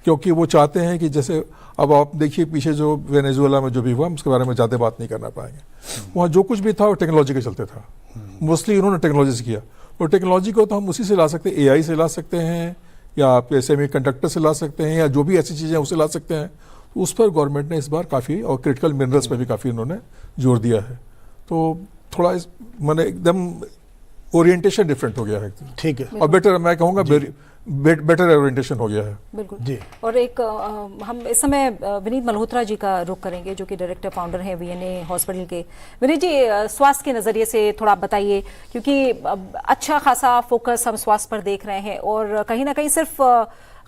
क्योंकि वो चाहते हैं कि जैसे अब आप देखिए पीछे जो वेनेजुएला में जो भी हुआ, हम उसके बारे में ज़्यादा बात नहीं करना पाएंगे। वहाँ जो कुछ भी था वो टेक्नोलॉजी के चलते था, मोस्टली उन्होंने टेक्नोलॉजी से किया। और टेक्नोलॉजी को तो हम उसी से ला सकते हैं, AI से ला सकते हैं, या आप सेमीकंडक्टर से ला सकते हैं, या जो भी ऐसी चीज़ें उसे ला सकते हैं। तो उस पर गवर्नमेंट ने इस बार काफ़ी, और क्रिटिकल मिनरल्स पर भी काफ़ी उन्होंने जोर दिया है। तो थोड़ा मैंने एकदम ओरिएंटेशन डिफरेंट हो गया है। ठीक है, और बेटर, मैं कहूँगा बेटर ओरिएंटेशन हो गया है। बिल्कुल जी। और एक हम इस समय विनीत मल्होत्रा जी का रुख करेंगे, जो कि डायरेक्टर फाउंडर हैं VNA हॉस्पिटल के। विनीत जी, स्वास्थ्य के नज़रिए से थोड़ा आप बताइए, क्योंकि अच्छा खासा फोकस हम स्वास्थ्य पर देख रहे हैं, और कहीं ना कहीं सिर्फ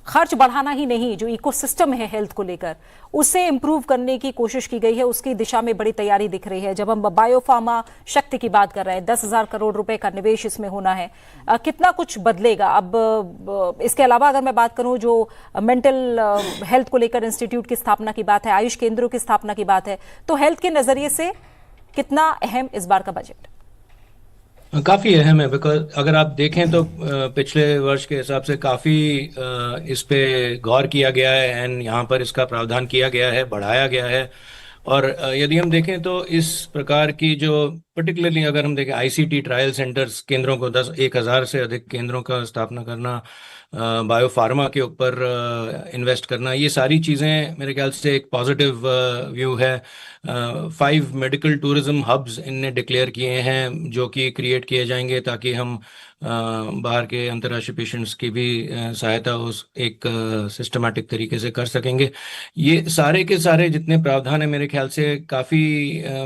खर्च बढ़ाना ही नहीं, जो इकोसिस्टम है हेल्थ को लेकर उसे इम्प्रूव करने की कोशिश की गई है, उसकी दिशा में बड़ी तैयारी दिख रही है। जब हम बायोफार्मा शक्ति की बात कर रहे हैं, 10,000 करोड़ रुपए का निवेश इसमें होना है, कितना कुछ बदलेगा। अब इसके अलावा अगर मैं बात करूं, जो मेंटल हेल्थ को लेकर इंस्टीट्यूट की स्थापना की बात है, आयुष केंद्रों की स्थापना की बात है, तो हेल्थ के नजरिए से कितना अहम इस बार का बजट? काफ़ी अहम है, बिकॉज अगर आप देखें तो पिछले वर्ष के हिसाब से काफ़ी इस पे गौर किया गया है, एंड यहाँ पर इसका प्रावधान किया गया है, बढ़ाया गया है। और यदि हम देखें तो इस प्रकार की जो पर्टिकुलरली अगर हम देखें ICT ट्रायल सेंटर्स केंद्रों को 1,000 से अधिक केंद्रों का स्थापना करना, बायोफार्मा के ऊपर इन्वेस्ट करना, ये सारी चीज़ें मेरे ख्याल से एक पॉजिटिव व्यू है। 5 मेडिकल टूरिज्म हब्स इनने डिक्लेयर किए हैं, जो कि क्रिएट किए जाएंगे ताकि हम बाहर के अंतर्राष्ट्रीय पेशेंट्स की भी सहायता उस एक सिस्टमैटिक तरीके से कर सकेंगे। ये सारे के सारे जितने प्रावधान है मेरे ख्याल से काफ़ी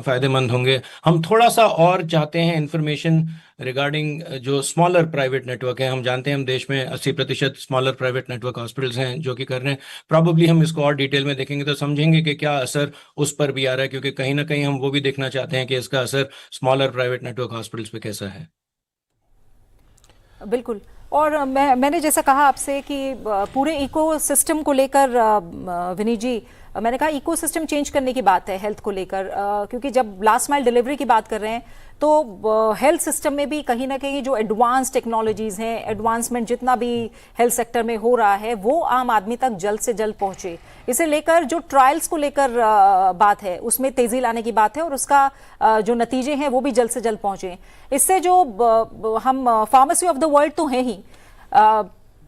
फ़ायदेमंद होंगे। हम थोड़ा सा और चाहते हैं इंफॉर्मेशन रिगार्डिंग जो स्मॉलर प्राइवेट नेटवर्क है। हम जानते हैं हम देश में 80% स्मॉलर प्राइवेट नेटवर्क हॉस्पिटल्स हैं जो कि कर रहे हैं। प्रॉबेबली हम इसको और डिटेल में देखेंगे तो समझेंगे कि क्या असर उस पर भी आ रहा है, क्योंकि कहीं ना कहीं हम वो भी देखना चाहते हैं कि इसका असर स्मॉलर प्राइवेट नेटवर्क हॉस्पिटल्स पे कैसा है। बिल्कुल। और मैंने जैसा कहा आपसे कि पूरे इकोसिस्टम को लेकर विनीत जी, मैंने कहा इकोसिस्टम चेंज करने की बात है हेल्थ को लेकर, क्योंकि जब लास्ट माइल डिलीवरी की बात कर रहे हैं तो हेल्थ सिस्टम में भी कहीं ना कहीं जो एडवांस टेक्नोलॉजीज हैं, एडवांसमेंट जितना भी हेल्थ सेक्टर में हो रहा है, वो आम आदमी तक जल्द से जल्द पहुंचे। इसे लेकर जो ट्रायल्स को लेकर बात है, उसमें तेजी लाने की बात है, और उसका जो नतीजे हैं वो भी जल्द से जल्द पहुंचे। इससे जो हम फार्मेसी ऑफ द वर्ल्ड तो हैं ही,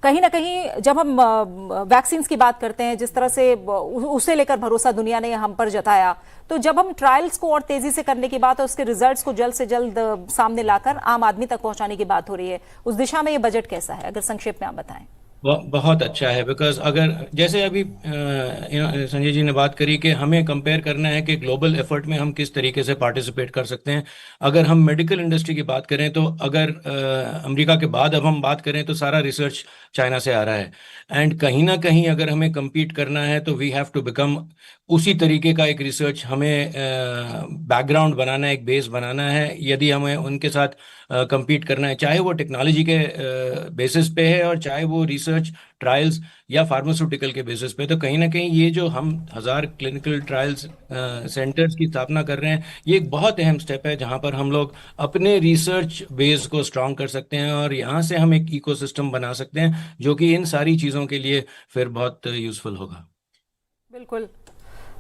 कहीं ना कहीं जब हम वैक्सीन की बात करते हैं, जिस तरह से उसे लेकर भरोसा दुनिया ने हम पर जताया, तो जब हम ट्रायल्स को और तेजी से करने की बात है, उसके रिजल्ट्स को जल्द से जल्द सामने लाकर आम आदमी तक पहुंचाने की बात हो रही है, उस दिशा में ये बजट कैसा है, अगर संक्षेप में आप बताएं। बहुत अच्छा है, बिकॉज अगर जैसे अभी संजय जी ने बात करी कि हमें कंपेयर करना है कि ग्लोबल एफर्ट में हम किस तरीके से पार्टिसिपेट कर सकते हैं। अगर हम मेडिकल इंडस्ट्री की बात करें तो अगर अमेरिका के बाद अब हम बात करें तो सारा रिसर्च चाइना से आ रहा है, एंड कहीं ना कहीं अगर हमें compete करना है तो वी हैव टू बिकम उसी तरीके का एक रिसर्च, हमें बैकग्राउंड बनाना है, एक बेस बनाना है यदि हमें उनके साथ compete करना है, चाहे वो टेक्नोलॉजी के बेसिस पे है और चाहे वो रिसर्च ट्रायल्स या फार्मास्यूटिकल के बेसिस पे। तो कहीं ना कहीं ये जो हम 1000 क्लिनिकल ट्रायल्स सेंटर्स की स्थापना कर रहे हैं, ये एक बहुत अहम स्टेप है जहां पर हम लोग अपने रिसर्च बेस को स्ट्रांग कर सकते हैं और यहाँ से हम एक इकोसिस्टम बना सकते हैं जो कि इन सारी चीज़ों के लिए फिर बहुत यूजफुल होगा। बिल्कुल।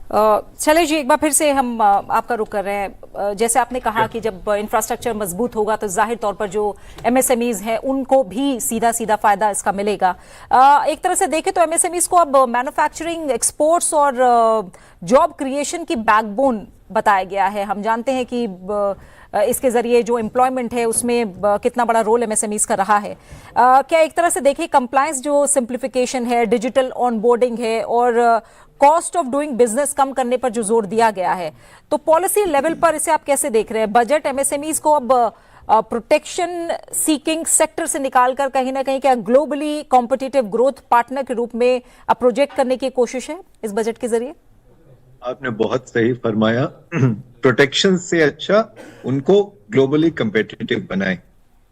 चले जी, एक बार फिर से हम आपका रुख कर रहे हैं। जैसे आपने कहा कि जब इंफ्रास्ट्रक्चर मजबूत होगा तो जाहिर तौर पर जो MSMEs हैं उनको भी सीधा सीधा फायदा इसका मिलेगा। एक तरह से देखें तो MSMEs को अब मैन्युफैक्चरिंग, एक्सपोर्ट्स और जॉब क्रिएशन की बैकबोन बताया गया है। हम जानते हैं कि इसके जरिए जो एम्प्लॉयमेंट है उसमें कितना बड़ा रोल MSMEs का रहा है। क्या एक तरह से देखिए कंप्लायंस जो सिंप्लीफिकेशन है, डिजिटल ऑनबोर्डिंग है और कॉस्ट ऑफ डूइंग बिजनेस कम करने पर जो जोर दिया गया है, तो पॉलिसी लेवल पर इसे आप कैसे देख रहे हैं? बजट MSMEs को अब प्रोटेक्शन सीकिंग सेक्टर से निकालकर कहीं ना कहीं क्या ग्लोबली कॉम्पिटिटिव ग्रोथ पार्टनर के रूप में प्रोजेक्ट करने की कोशिश है इस बजट के जरिए? आपने बहुत सही फरमाया। प्रोटेक्शन से अच्छा उनको ग्लोबली कंपेटिटिव बनाएं।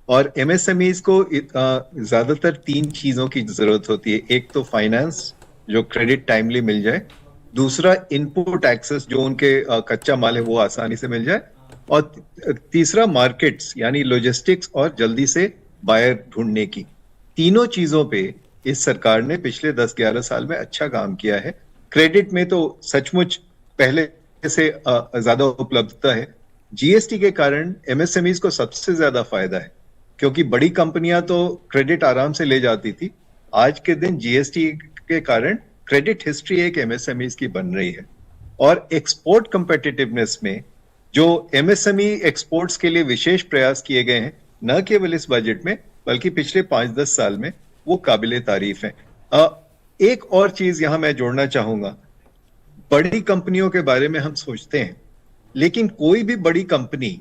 और MSMEs को ज्यादातर 3 चीजों की जरूरत होती है। एक तो फाइनेंस, जो क्रेडिट टाइमली मिल जाए, दूसरा इनपुट एक्सेस, जो उनके कच्चा माल है वो आसानी से मिल जाए, और तीसरा मार्केट्स यानी लॉजिस्टिक्स और जल्दी से बायर ढूंढने की। तीनों चीजों पे इस सरकार ने पिछले 10-11 साल में अच्छा काम किया है। क्रेडिट में तो सचमुच पहले से ज्यादा उपलब्धता है। जीएसटी के कारण एमएसएमईज को सबसे ज्यादा फायदा है, क्योंकि बड़ी कंपनियां तो क्रेडिट आराम से ले जाती थी। आज के दिन जीएसटी के कारण क्रेडिट हिस्ट्री एक एमएसएमईज की बन रही है। और एक्सपोर्ट कंपेटिटिवनेस में जो एमएसएमई एक्सपोर्ट्स के लिए विशेष प्रयास किए गए हैं, न केवल इस बजट में बल्कि पिछले 5-10 साल में, वो काबिले तारीफ है। एक और चीज यहां मैं जोड़ना चाहूंगा। बड़ी कंपनियों के बारे में हम सोचते हैं, लेकिन कोई भी बड़ी कंपनी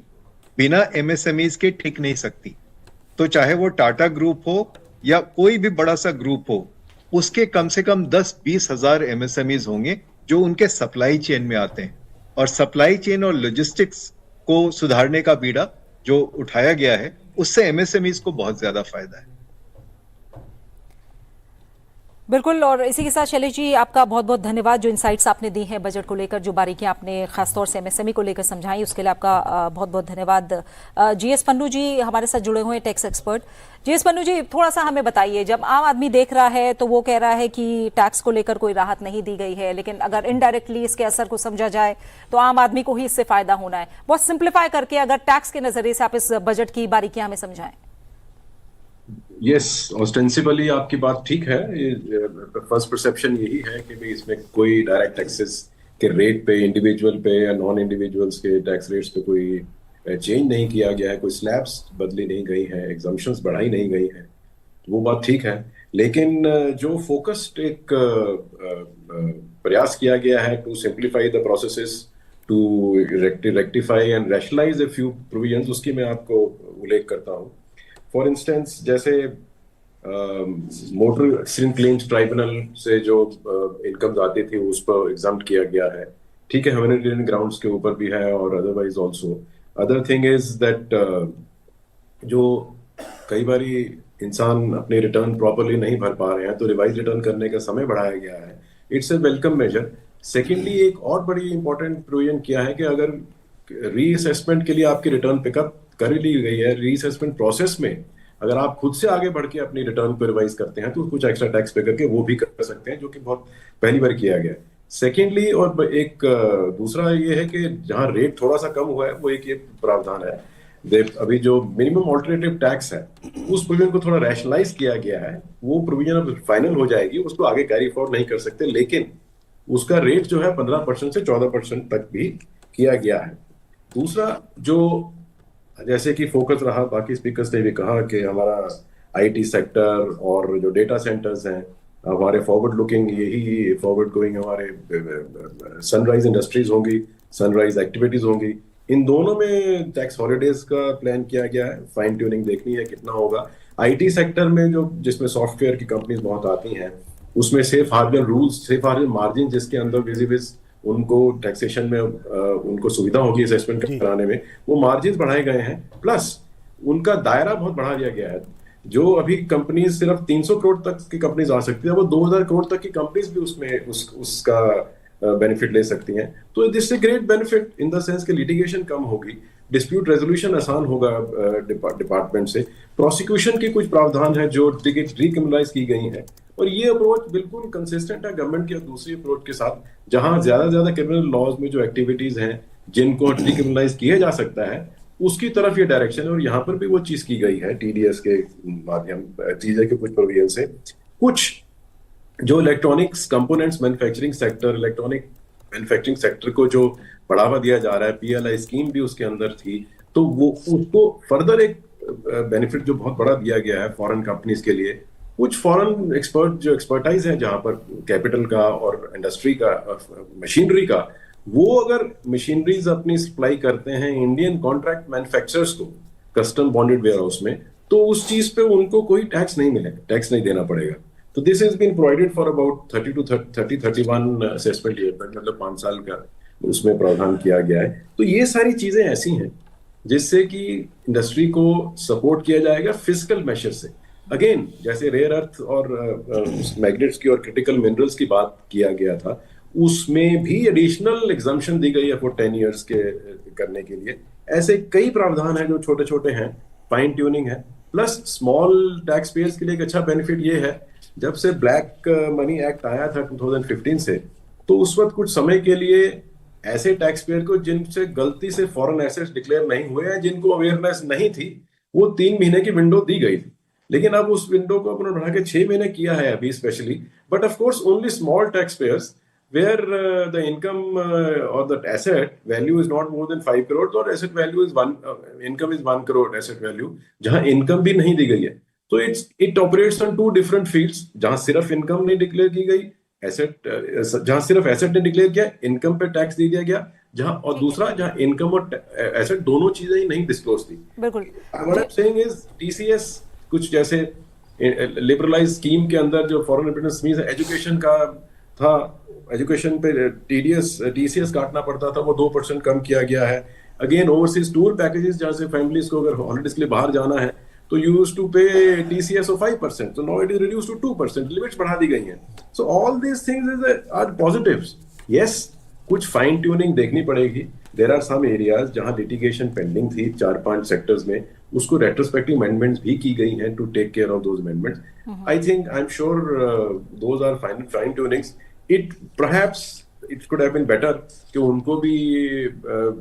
बिना एमएसएमईज के टिक नहीं सकती। तो चाहे वो टाटा ग्रुप हो या कोई भी बड़ा सा ग्रुप हो, उसके कम से कम 10-20 हजार एमएसएमईज होंगे जो उनके सप्लाई चेन में आते हैं। और सप्लाई चेन और लॉजिस्टिक्स को सुधारने का बीड़ा जो उठाया गया है, उससे एमएसएमईज को बहुत ज्यादा फायदा है। बिल्कुल, और इसी के साथ शैलेश जी आपका बहुत बहुत धन्यवाद, जो इनसाइट्स आपने दी हैं बजट को लेकर, जो बारीकियां आपने खासतौर से एमएसएमई को लेकर समझाई, उसके लिए आपका बहुत बहुत धन्यवाद। जीएस पन्नू जी हमारे साथ जुड़े हुए हैं, टैक्स एक्सपर्ट। जीएस पन्नू जी, थोड़ा सा हमें बताइए, जब आम आदमी देख रहा है तो वो कह रहा है कि टैक्स को लेकर कोई राहत नहीं दी गई है, लेकिन अगर इनडायरेक्टली इसके असर को समझा जाए तो आम आदमी को ही इससे फायदा होना है। बहुत सिंप्लीफाई करके अगर टैक्स के नजरिए से आप इस बजट की बारीकियां हमें समझाएं। यस, ऑस्टेंसिबली आपकी बात ठीक है। फर्स्ट परसेप्शन यही है कि भाई इसमें कोई डायरेक्ट टैक्सेस के रेट पे, इंडिविजुअल पे या नॉन इंडिविजुअल्स के टैक्स रेट्स पे कोई चेंज नहीं किया गया है, कोई स्लैब्स बदली नहीं गई है, एग्जम्पशंस बढ़ाई नहीं गई है, वो बात ठीक है। लेकिन जो फोकस्ड एक प्रयास किया गया है to simplify the processes, to rectify and rationalise a few provisions, उसकी मैं आपको उल्लेख करता हूँ। फॉर इंस्टेंस, जैसे मोटर एक्सीडेंट क्लेम्स ट्राइब्यूनल से जो इनकम्स आती थी उस पर एग्जाम्प्ट किया गया है, ठीक है, ह्यूमैनिटेरियन ग्राउंड्स के ऊपर भी है और otherwise also. Other thing is that जो कई बारी इंसान अपने रिटर्न प्रॉपरली नहीं भर पा रहे हैं तो रिवाइज रिटर्न करने का समय बढ़ाया गया है। It's a welcome measure. Secondly, एक और बड़ी इंपॉर्टेंट प्रोविजन किया है कि अगर रीअसेसमेंट के लिए आपकी रिटर्न पिकअप कर ली गई है, रीअसेसमेंट प्रोसेस में अगर आप खुद से आगे बढ़ के अपनी रिटर्न को रिवाइज करते हैं तो कुछ एक्स्ट्रा टैक्स पे करके वो भी कर सकते हैं, जो कि बहुत पहली बार किया गया है। सेकेंडली, और एक दूसरा ये है कि जहां रेट थोड़ा सा कम हुआ है, वो एक ये प्रावधान है, अभी जो मिनिमम ऑल्टरनेटिव टैक्स है उस प्रोविजन को थोड़ा रैशनलाइज किया गया है। वो प्रोविजन अब फाइनल हो जाएगी, उसको आगे कैरी फॉरवर्ड नहीं कर सकते, लेकिन उसका रेट जो है 15% से 14% तक भी किया गया है। दूसरा, जो जैसे कि फोकस रहा, बाकी स्पीकर्स ने भी कहा कि हमारा आईटी सेक्टर और जो डेटा सेंटर्स हैं, हमारे फॉरवर्ड लुकिंग, यही फॉरवर्ड गोइंग हमारे सनराइज इंडस्ट्रीज होंगी, सनराइज एक्टिविटीज होंगी, इन दोनों में टैक्स हॉलिडेज का प्लान किया गया है। फाइन ट्यूनिंग देखनी है कितना होगा। आईटी सेक्टर में जो जिसमें सॉफ्टवेयर की कंपनीज बहुत आती हैं, उसमें safe harbour rules, safe harbour margin, जिसके अंदर विजिबिलिटी उनको टैक्सेशन में उनको सुविधा होगी असेसमेंट कराने में, वो मार्जिन बढ़ाए गए हैं। प्लस उनका दायरा बहुत बढ़ा दिया गया है। जो अभी कंपनीज सिर्फ 300 करोड़ तक की कंपनीज आ सकती है, वो 2000 करोड़ तक की कंपनीज भी उसमें उसका बेनिफिट ले सकती हैं। तो this is great benefit in the sense कि लिटिगेशन कम होगी, डिस्प्यूट रेजोल्यूशन आसान होगा डिपार्टमेंट से, प्रोसिक्यूशन की कुछ प्रावधान है जो डिक्रिमिनलाइज की गई है। और ये अप्रोच बिल्कुल कंसिस्टेंट है गवर्नमेंट की दूसरी अप्रोच के साथ, जहां ज्यादा क्रिमिनल लॉज में जो एक्टिविटीज हैं जिनको डिक्रिमिनलाइज किया जा सकता है, उसकी तरफ ये डायरेक्शन है। और यहाँ पर भी वो चीज की गई है टीडीएस के माध्यम, टीडीएस के कुछ प्रोविजन से। कुछ जो electronics components manufacturing sector, electronic manufacturing sector को जो बढ़ावा दिया जा रहा है, पीएलआई स्कीम भी उसके अंदर थी, तो वो उसको फर्दर एक बेनिफिट जो बहुत बड़ा दिया गया है फॉरेन कंपनीज के लिए। कुछ फॉरेन एक्सपर्ट जो एक्सपर्टाइज है जहां पर कैपिटल का और इंडस्ट्री का, मशीनरी का, वो अगर मशीनरीज अपनी सप्लाई करते हैं इंडियन कॉन्ट्रैक्ट मैन्युफैक्चरर्स को कस्टम बॉन्डेड वेयर हाउस में, तो उस चीज पे उनको कोई टैक्स नहीं मिलेगा, टैक्स नहीं देना पड़ेगा। तो this has been provided for about 31 assessment year तक, मतलब 5 साल का उसमें प्रावधान किया गया है। तो ये सारी चीजें ऐसी हैं जिससे कि इंडस्ट्री को सपोर्ट किया जाएगा फिजिकल मेजर से। अगेन, जैसे रेयर अर्थ और मैग्नेट्स की और क्रिटिकल मिनरल्स की बात किया गया था, उसमें भी एडिशनल एग्जाम्पशन दी गई है फॉर 10 इयर्स के करने के लिए। ऐसे कई प्रावधान हैं जो छोटे छोटे हैं, फाइन ट्यूनिंग है। प्लस स्मॉल टैक्स पेयर्स के लिए एक अच्छा बेनिफिट ये है, जब से ब्लैक मनी एक्ट आया था 2015 से, तो उस वक्त कुछ समय के लिए ऐसे टैक्स पेयर को जिनसे गलती से फॉरेन एसेट्स डिक्लेयर नहीं हुए हैं, जिनको अवेयरनेस नहीं थी, वो 3 महीने की विंडो दी गई थी। लेकिन अब उस विंडो को अपने बढ़ा के 6 महीने किया है अभी specially, but of course only small tax payers where the income or the asset value is not more than 5 crores or asset value is income is 1 crore asset value, जहां इनकम भी नहीं दी गई है। तो it operates on 2 different fields, जहां सिर्फ income नहीं declare की गई, एसेट जहां सिर्फ एसेट ने डिक्लेयर किया, इनकम पे टैक्स दे दिया गया, जहां और दूसरा जहां इनकम और एसेट दोनों चीजें ही नहीं डिस्क्लोज थी। बिल्कुल। What I'm saying is TCS कुछ जैसे लिबरलाइज स्कीम के अंदर जो फॉरेन रेमिटेंस स्कीम है, एजुकेशन का था, एजुकेशन पे TCS काटना पड़ता था, वो 2% कम किया गया है। अगेन ओवरसीज टूर पैकेजेस, जहां से फैमिलीज को अगर हॉलिडेज के लिए बाहर जाना है तो यू यूज्ड टू पे TCS of 5%, so now it is reduced to 2%, limits बढ़ा दी गई हैं। So all these things are positives. Yes, कुछ फाइन ट्यूनिंग देखनी पड़ेगी। देयर आर सम एरियाज जहां लिटिगेशन पेंडिंग थी 4-5 सेक्टर्स में, उसको रेट्रोस्पेक्टिव अमेंडमेंट्स भी की गई हैं to take care of those amendments. I think, I am sure those are fine tunings. It could have been better कि उनको भी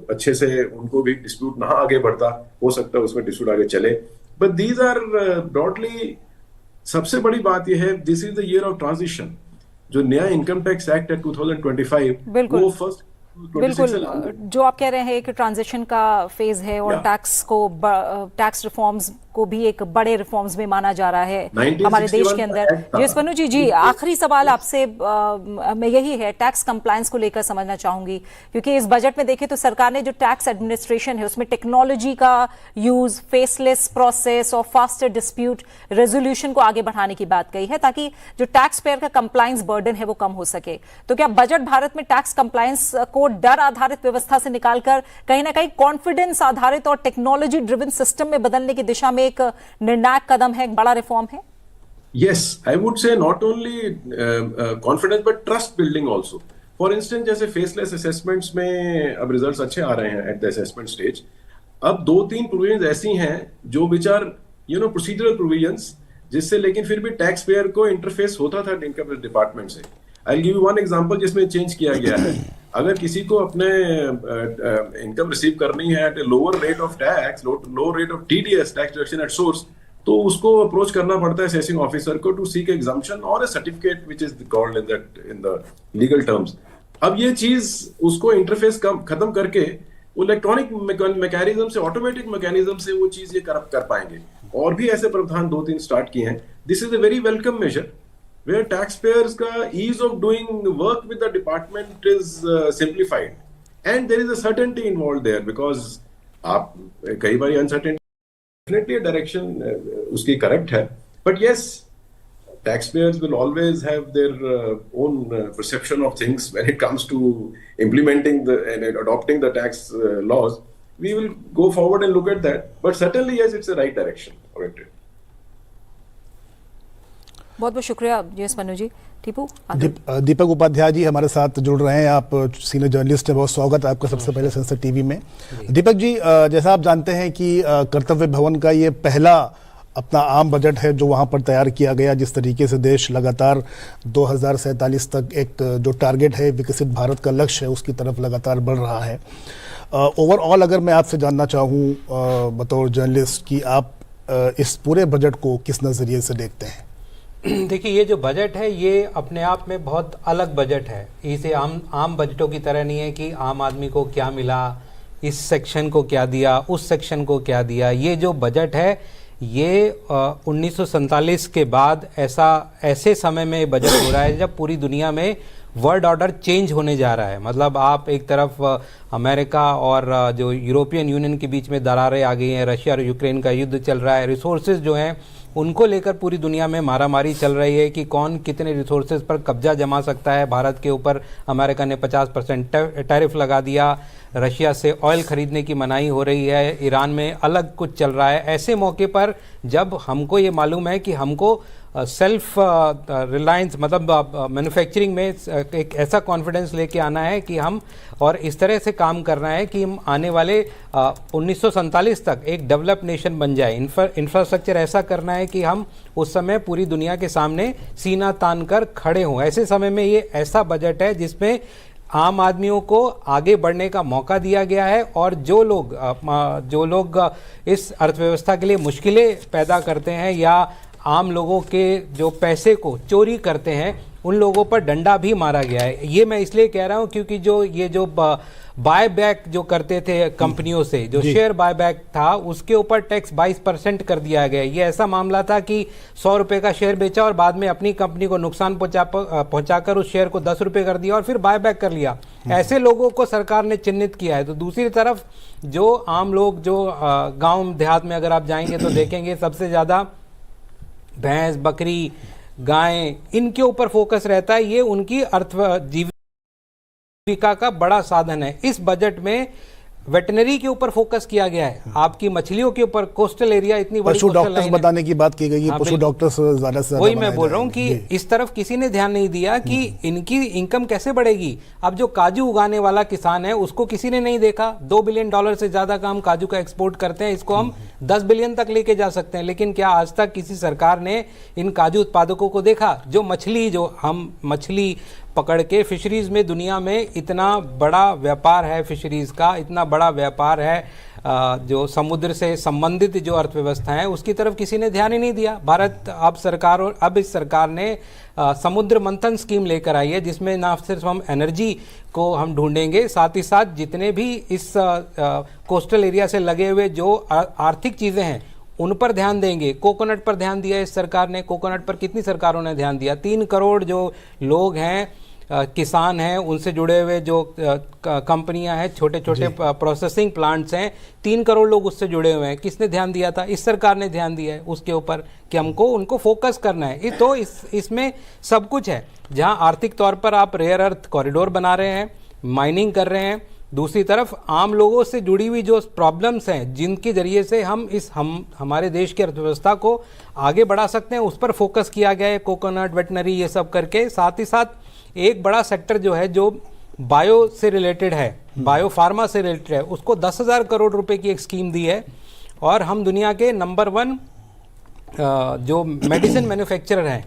अच्छे से, उनको भी डिस्प्यूट ना आगे बढ़ता, हो सकता है उसमें डिस्प्यूट आगे चले, बट दीज आर ब्रॉडली। सबसे बड़ी बात यह है, this is the year of transition. जो नया इनकम टैक्स एक्ट है 2025, वो फर्स्ट बिल्कुल, जो आप कह रहे हैं कि ट्रांजिशन का फेज है और टैक्स रिफॉर्म्स को भी एक बड़े रिफॉर्म्स में माना जा रहा है हमारे देश के अंदर। जी जी, आखिरी सवाल आपसे मैं यही है, टैक्स कंप्लायंस को लेकर समझना चाहूंगी, क्योंकि इस बजट में देखें तो सरकार ने जो टैक्स एडमिनिस्ट्रेशन है उसमें टेक्नोलॉजी का यूज, फेसलेस प्रोसेस और फास्टर डिस्प्यूट रेजोल्यूशन को आगे बढ़ाने की बात कही है, ताकि जो टैक्स पेयर का कंप्लायंस बर्डन है वो कम हो सके। तो क्या बजट भारत में टैक्स कंप्लायंस को डर आधारित व्यवस्था से निकालकर कहीं ना कहीं कॉन्फिडेंस आधारित और टेक्नोलॉजी ड्रिवन सिस्टम में बदलने की दिशा में एक निर्णायक कदम है, एक बड़ा रिफॉर्म है? Yes, I would say not only confidence but trust building also. For instance, जैसे faceless assessments में अब results अच्छे आ रहे हैं at the assessment stage. अब 2-3 provisions ऐसी हैं जो विचार procedural provisions, जिससे लेकिन फिर भी टैक्स पेयर को इंटरफेस होता था इनकम डिपार्टमेंट से। I'll give you one example जिसमें चेंज किया गया है। अगर किसी को अपने इनकम रिसीव करनी है at a lower rate of tax, lower rate of TDS, tax deduction at source, तो उसको अप्रोच करना पड़ता है असेसिंग ऑफिसर को टू सीक एग्जाम्पशन और a certificate which is called in the legal terms. अब ये चीज उसको इंटरफेस खत्म करके वो इलेक्ट्रॉनिक मैकेनिज्म से, ऑटोमेटिक मैकेनिज्म से वो चीज ये कर पाएंगे। और भी ऐसे प्रावधान 2-3 स्टार्ट किए हैं। This is a very welcome measure where taxpayers का ease of doing work with the department is simplified, and there is a certainty involved there, because आप कई बार uncertainty, definitely a direction उसकी correct है, but yes, taxpayers will always have their own perception of things when it comes to implementing and adopting the tax laws. We will go forward and look at that, but certainly yes, it's the right direction oriented. बहुत बहुत शुक्रिया GS Manu जी। टीपू, दीपक उपाध्याय जी हमारे साथ जुड़ रहे हैं। आप senior journalist हैं, बहुत स्वागत है आपका सबसे पहले सेंसर टीवी में। दीपक जी, जैसा आप जानते हैं कि कर्तव्य भवन का ये पहला अपना आम बजट है जो वहाँ पर तैयार किया गया, जिस तरीके से देश लगातार 2047 तक एक जो टारगेट है, विकसित भारत का लक्ष्य है, उसकी तरफ लगातार बढ़ रहा है। ओवरऑल अगर मैं आपसे जानना चाहूँ बतौर जर्नलिस्ट कि आप इस पूरे बजट को किस नज़रिए से देखते हैं? देखिए, ये जो बजट है ये अपने आप में बहुत अलग बजट है। इसे आम बजटों की तरह नहीं है कि आम आदमी को क्या मिला, इस सेक्शन को क्या दिया, उस सेक्शन को क्या दिया। ये जो बजट है ये 1947 के बाद ऐसे समय में बजट हो रहा है जब पूरी दुनिया में वर्ल्ड ऑर्डर चेंज होने जा रहा है। मतलब आप एक तरफ अमेरिका और जो यूरोपियन यूनियन के बीच में दरारें आ गई हैं, रशिया और यूक्रेन का युद्ध चल रहा है, रिसोर्सेज जो हैं उनको लेकर पूरी दुनिया में मारामारी चल रही है कि कौन कितने रिसोर्सेज पर कब्जा जमा सकता है। भारत के ऊपर अमेरिका ने 50% टैरिफ लगा दिया, रशिया से ऑयल खरीदने की मनाही हो रही है, ईरान में अलग कुछ चल रहा है। ऐसे मौके पर जब हमको ये मालूम है कि हमको सेल्फ रिलायंस मतलब मैन्युफैक्चरिंग में एक ऐसा कॉन्फिडेंस लेके आना है कि हम और इस तरह से काम करना है कि हम आने वाले 1947 तक एक डेवलप्ड नेशन बन जाए। इंफ्रास्ट्रक्चर ऐसा करना है कि हम उस समय पूरी दुनिया के सामने सीना तान कर खड़े हों। ऐसे समय में ये ऐसा बजट है जिसमें आम आदमियों को आगे बढ़ने का मौका दिया गया है और जो लोग इस अर्थव्यवस्था के लिए मुश्किलें पैदा करते हैं या आम लोगों के जो पैसे को चोरी करते हैं उन लोगों पर डंडा भी मारा गया है। ये मैं इसलिए कह रहा हूँ क्योंकि जो बाय बैक जो करते थे कंपनियों से, जो शेयर बाय बैक था उसके ऊपर टैक्स 22% कर दिया गया। ये ऐसा मामला था कि 100 रुपए का शेयर बेचा और बाद में अपनी कंपनी को नुकसान पहुंचाकर उस शेयर को 10 रुपए कर दिया और फिर बाय बैक कर लिया। ऐसे लोगों को सरकार ने चिन्हित किया है। तो दूसरी तरफ जो आम लोग जो गाँव देहात में अगर आप जाएंगे तो देखेंगे सबसे ज्यादा भैंस, बकरी, गायें, इनके ऊपर फोकस रहता है। ये उनकी जीविका का बड़ा साधन है। इस बजट में वेटनरी के ऊपर फोकस किया गया है, आपकी मछलियों के ऊपर। कोस्टल एरिया इतनी बड़ी पशु डॉक्टर्स बताने की बात की गई है, पशु डॉक्टर्स ज्यादा से वही मैं बोल रहा हूँ कि इस तरफ किसी ने ध्यान नहीं दिया कि इनकी इनकम कैसे बढ़ेगी। अब जो काजू उगाने वाला किसान है उसको किसी ने नहीं देखा। $2 बिलियन से ज्यादा का हम काजू का एक्सपोर्ट करते हैं, इसको हम 10 बिलियन तक लेके जा सकते हैं। लेकिन क्या आज तक किसी सरकार ने इन काजू उत्पादकों को देखा? जो हम मछली पकड़ के फिशरीज में, दुनिया में इतना बड़ा व्यापार है फिशरीज का, इतना बड़ा व्यापार है जो समुद्र से संबंधित जो अर्थव्यवस्था है उसकी तरफ किसी ने ध्यान ही नहीं दिया। अब इस सरकार ने समुद्र मंथन स्कीम लेकर आई है जिसमें ना सिर्फ हम एनर्जी को हम ढूंढेंगे, साथ ही साथ जितने भी इस कोस्टल एरिया से लगे हुए जो आर्थिक चीजें हैं उन पर ध्यान देंगे। कोकोनट पर ध्यान दिया इस सरकार ने। कोकोनट पर कितनी सरकारों ने ध्यान दिया? 3 करोड़ जो लोग हैं, किसान हैं, उनसे जुड़े हुए जो कंपनियां हैं, छोटे छोटे प्रोसेसिंग प्लांट्स हैं, 3 करोड़ लोग उससे जुड़े हुए हैं। किसने ध्यान दिया था? इस सरकार ने ध्यान दिया है उसके ऊपर कि हमको उनको फोकस करना है। तो इसमें सब कुछ है। जहां आर्थिक तौर पर आप रेयर अर्थ कॉरिडोर बना रहे हैं, माइनिंग कर रहे हैं, दूसरी तरफ आम लोगों से जुड़ी हुई जो प्रॉब्लम्स हैं जिनके जरिए से हम हमारे देश की अर्थव्यवस्था को आगे बढ़ा सकते हैं, उस पर फोकस किया गया है। कोकोनट, वेटनरी, ये सब करके। साथ ही साथ एक बड़ा सेक्टर जो है जो बायो से रिलेटेड है, बायो फार्मा से रिलेटेड है, उसको 10,000 करोड़ रुपए की एक स्कीम दी है। और हम दुनिया के नंबर 1 जो मेडिसिन मैन्युफैक्चरर हैं,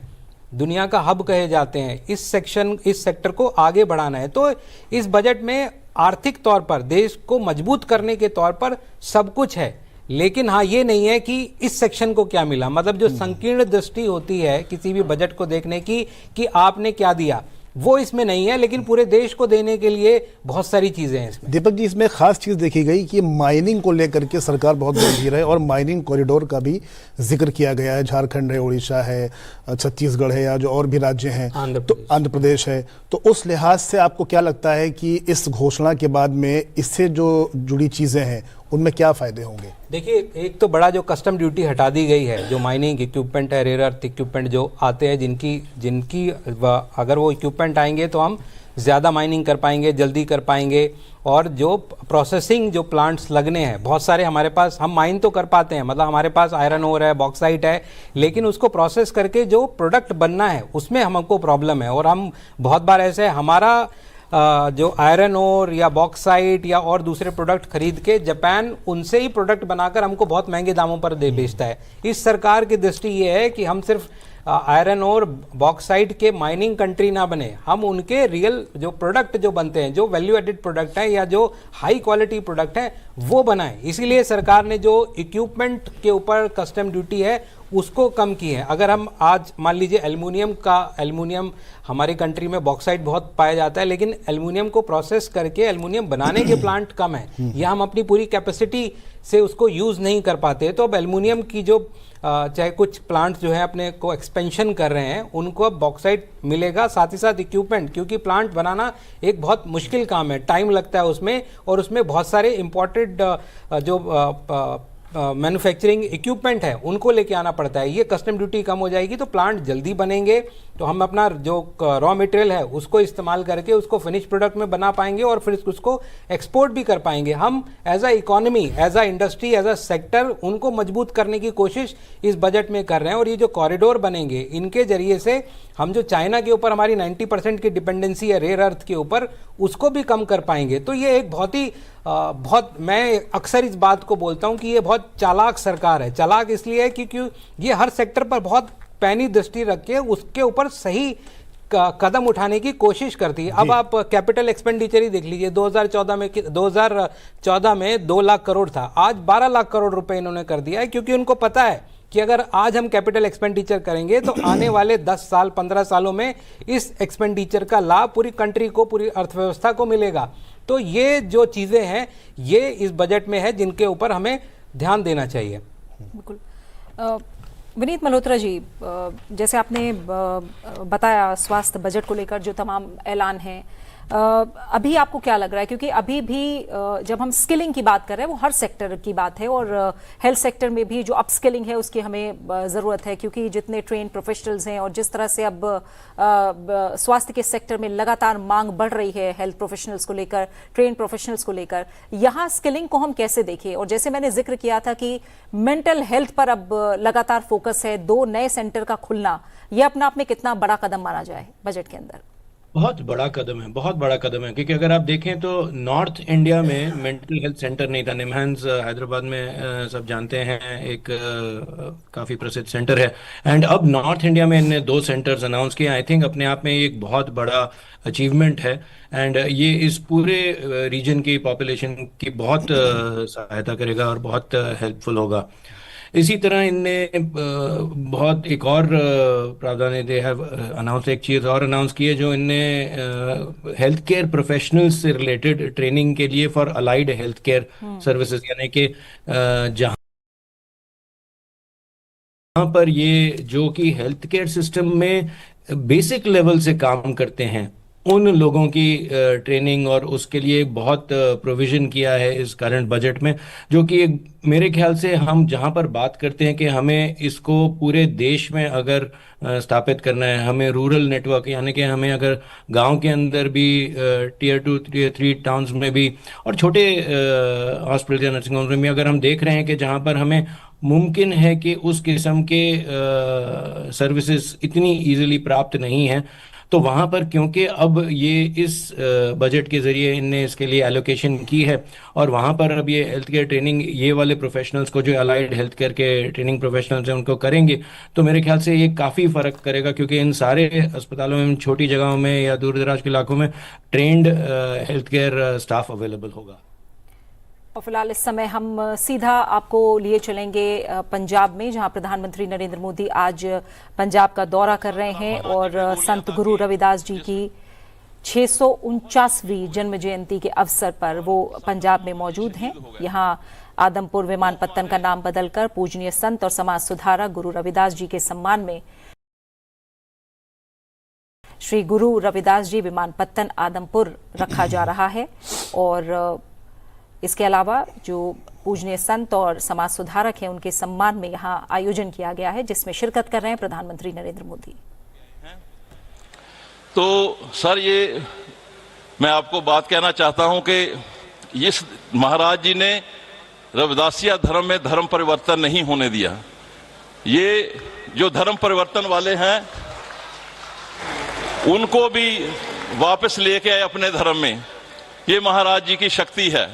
दुनिया का हब कहे जाते हैं, इस सेक्टर को आगे बढ़ाना है। तो इस बजट में आर्थिक तौर पर देश को मजबूत करने के तौर पर सब कुछ है। लेकिन हाँ, ये नहीं है कि इस सेक्शन को क्या मिला। मतलब जो संकीर्ण दृष्टि होती है किसी भी बजट को देखने की कि आपने क्या दिया, वो इसमें नहीं है। लेकिन पूरे देश को देने के लिए बहुत सारी चीजें हैं इसमें। दीपक जी, इसमें खास चीज देखी गई कि माइनिंग को लेकर के सरकार बहुत गंभीर है और माइनिंग कॉरिडोर का भी जिक्र किया गया है। झारखंड है, उड़ीसा है, छत्तीसगढ़ है, या जो और भी राज्य हैं, तो आंध्र प्रदेश है। तो उस लिहाज से आपको क्या लगता है कि इस घोषणा के बाद में इससे जो जुड़ी चीजें हैं उनमें क्या फायदे होंगे? देखिए, एक तो बड़ा जो कस्टम ड्यूटी हटा दी गई है, जो माइनिंग इक्विपमेंट है, रेयर अर्थ इक्विपमेंट जो आते हैं, जिनकी अगर वो इक्विपमेंट आएंगे तो हम ज़्यादा माइनिंग कर पाएंगे, जल्दी कर पाएंगे। और जो प्रोसेसिंग जो प्लांट्स लगने हैं बहुत सारे हमारे पास, हम माइन तो कर पाते हैं, मतलब हमारे पास आयरन ओर है, बॉक्साइट है, लेकिन उसको प्रोसेस करके जो प्रोडक्ट बनना है उसमें हमको प्रॉब्लम है। और हम बहुत बार ऐसे हमारा जो आयरन ओर या बॉक्साइट या और दूसरे प्रोडक्ट खरीद के जापान उनसे ही प्रोडक्ट बनाकर हमको बहुत महंगे दामों पर दे बेचता है। इस सरकार की दृष्टि ये है कि हम सिर्फ आयरन और बॉक्साइट के माइनिंग कंट्री ना बने, हम उनके रियल जो प्रोडक्ट जो बनते हैं, जो वैल्यू एडेड प्रोडक्ट है या जो हाई क्वालिटी प्रोडक्ट है, वो बनाएं। इसीलिए सरकार ने जो इक्विपमेंट के ऊपर कस्टम ड्यूटी है उसको कम की है। अगर हम आज मान लीजिए एल्युमिनियम हमारी कंट्री में बॉक्साइट बहुत पाया जाता है, लेकिन एल्युमिनियम को प्रोसेस करके एल्युमिनियम बनाने के प्लांट कम है या हम अपनी पूरी कैपेसिटी से उसको यूज नहीं कर पाते। तो अब एल्युमिनियम की जो चाहे कुछ प्लांट्स जो है अपने को एक्सपेंशन कर रहे हैं, उनको अब बॉक्साइट मिलेगा, साथ ही साथ इक्विपमेंट, क्योंकि प्लांट बनाना एक बहुत मुश्किल काम है, टाइम लगता है उसमें, और उसमें बहुत सारे इंपॉर्टेंट जो मैन्युफैक्चरिंग इक्विपमेंट है उनको लेके आना पड़ता है। ये कस्टम ड्यूटी कम हो जाएगी तो प्लांट जल्दी बनेंगे, तो हम अपना जो रॉ मटेरियल है उसको इस्तेमाल करके उसको फिनिश प्रोडक्ट में बना पाएंगे और फिर उसको एक्सपोर्ट भी कर पाएंगे। हम as a economy, as a industry, as a sector उनको मजबूत करने की कोशिश इस बजट में कर रहे हैं। और ये जो कॉरिडोर बनेंगे इनके जरिए से हम जो चाइना के ऊपर हमारी 90% की डिपेंडेंसी है रेयर अर्थ के ऊपर, उसको भी कम कर पाएंगे। तो ये एक बहुत मैं अक्सर इस बात को बोलता हूं कि ये बहुत चालाक सरकार है। चालाक इसलिए है क्योंकि ये हर सेक्टर पर बहुत पैनी दृष्टि रख के उसके ऊपर सही कदम उठाने की कोशिश करती है। अब आप कैपिटल एक्सपेंडिचर ही देख लीजिए, 2014 में 2 लाख करोड़ था, आज 12 लाख करोड़ रुपए इन्होंने कर दिया है, क्योंकि उनको पता है कि अगर आज हम कैपिटल एक्सपेंडिचर करेंगे तो आने वाले 10 साल 15 सालों में इस एक्सपेंडिचर का लाभ पूरी कंट्री को, पूरी अर्थव्यवस्था को मिलेगा। तो ये जो चीजें हैं ये इस बजट में है जिनके ऊपर हमें ध्यान देना चाहिए। बिल्कुल। विनीत मल्होत्रा जी, जैसे आपने बताया स्वास्थ्य बजट को लेकर जो तमाम ऐलान हैं, अभी आपको क्या लग रहा है, क्योंकि अभी भी जब हम स्किलिंग की बात कर रहे हैं वो हर सेक्टर की बात है और हेल्थ सेक्टर में भी जो अपस्किलिंग है उसकी हमें ज़रूरत है, क्योंकि जितने ट्रेन प्रोफेशनल्स हैं और जिस तरह से अब स्वास्थ्य के सेक्टर में लगातार मांग बढ़ रही है हेल्थ प्रोफेशनल्स को लेकर, ट्रेन प्रोफेशनल्स को लेकर, यहाँ स्किलिंग को हम कैसे देखें। और जैसे मैंने जिक्र किया था कि मेंटल हेल्थ पर अब लगातार फोकस है, 2 नए सेंटर का खुलना, यह अपने आप में कितना बड़ा कदम माना जाए बजट के अंदर? बहुत बड़ा कदम है, बहुत बड़ा कदम है, क्योंकि अगर आप देखें तो नॉर्थ इंडिया में मेंटल हेल्थ सेंटर नहीं था। निमहांस हैदराबाद में सब जानते हैं एक काफ़ी प्रसिद्ध सेंटर है, एंड अब नॉर्थ इंडिया में इन्होंने 2 सेंटर्स अनाउंस किए। आई थिंक अपने आप में एक बहुत बड़ा अचीवमेंट है, एंड ये इस पूरे रीजन की पॉपुलेशन की बहुत सहायता करेगा और बहुत हेल्पफुल होगा। इसी तरह इनने बहुत एक और प्रावधान दे हैव अनाउंस, एक चीज़ और अनाउंस की है जो इनने हेल्थ केयर प्रोफेशनल्स से रिलेटेड ट्रेनिंग के लिए for allied health care services, यानी कि जहाँ पर ये जो कि हेल्थ केयर सिस्टम में बेसिक लेवल से काम करते हैं उन लोगों की ट्रेनिंग और उसके लिए बहुत प्रोविजन किया है इस करंट बजट में, जो कि मेरे ख्याल से हम जहां पर बात करते हैं कि हमें इसको पूरे देश में अगर स्थापित करना है, हमें रूरल नेटवर्क, यानी कि हमें अगर गांव के अंदर भी टियर 2 टियर 3 टाउन्स में भी और छोटे हॉस्पिटल या नर्सिंग होम्स में भी अगर हम देख रहे हैं कि जहां पर हमें मुमकिन है कि उस किस्म के सर्विसेज इतनी इजीली प्राप्त नहीं है, तो वहां पर क्योंकि अब ये इस बजट के जरिए इनने इसके लिए एलोकेशन की है और वहां पर अब ये हेल्थ केयर ट्रेनिंग ये वाले प्रोफेशनल्स को, जो अलाइड हेल्थ केयर के ट्रेनिंग प्रोफेशनल्स हैं, उनको करेंगे, तो मेरे ख्याल से ये काफ़ी फ़र्क करेगा, क्योंकि इन सारे अस्पतालों में, छोटी जगहों में या दूर दराज के इलाकों में trained health care staff available होगा। और फिलहाल इस समय हम सीधा आपको लिए चलेंगे पंजाब में, जहां प्रधानमंत्री नरेंद्र मोदी आज पंजाब का दौरा कर रहे हैं और संत गुरु रविदास जी की 649वीं जन्म जयंती के अवसर पर वो पंजाब में मौजूद हैं। यहां आदमपुर विमानपत्तन का नाम बदलकर पूजनीय संत और समाज सुधारक गुरु रविदास जी के सम्मान में श्री गुरु रविदास जी विमानपत्तन आदमपुर रखा जा रहा है। और इसके अलावा जो पूजनीय संत और समाज सुधारक हैं उनके सम्मान में यहाँ आयोजन किया गया है, जिसमें शिरकत कर रहे हैं प्रधानमंत्री नरेंद्र मोदी। तो सर, ये मैं आपको बात कहना चाहता हूं कि इस महाराज जी ने रविदासिया धर्म में धर्म परिवर्तन नहीं होने दिया। ये जो धर्म परिवर्तन वाले हैं उनको भी वापस लेके आए अपने धर्म में। ये महाराज जी की शक्ति है।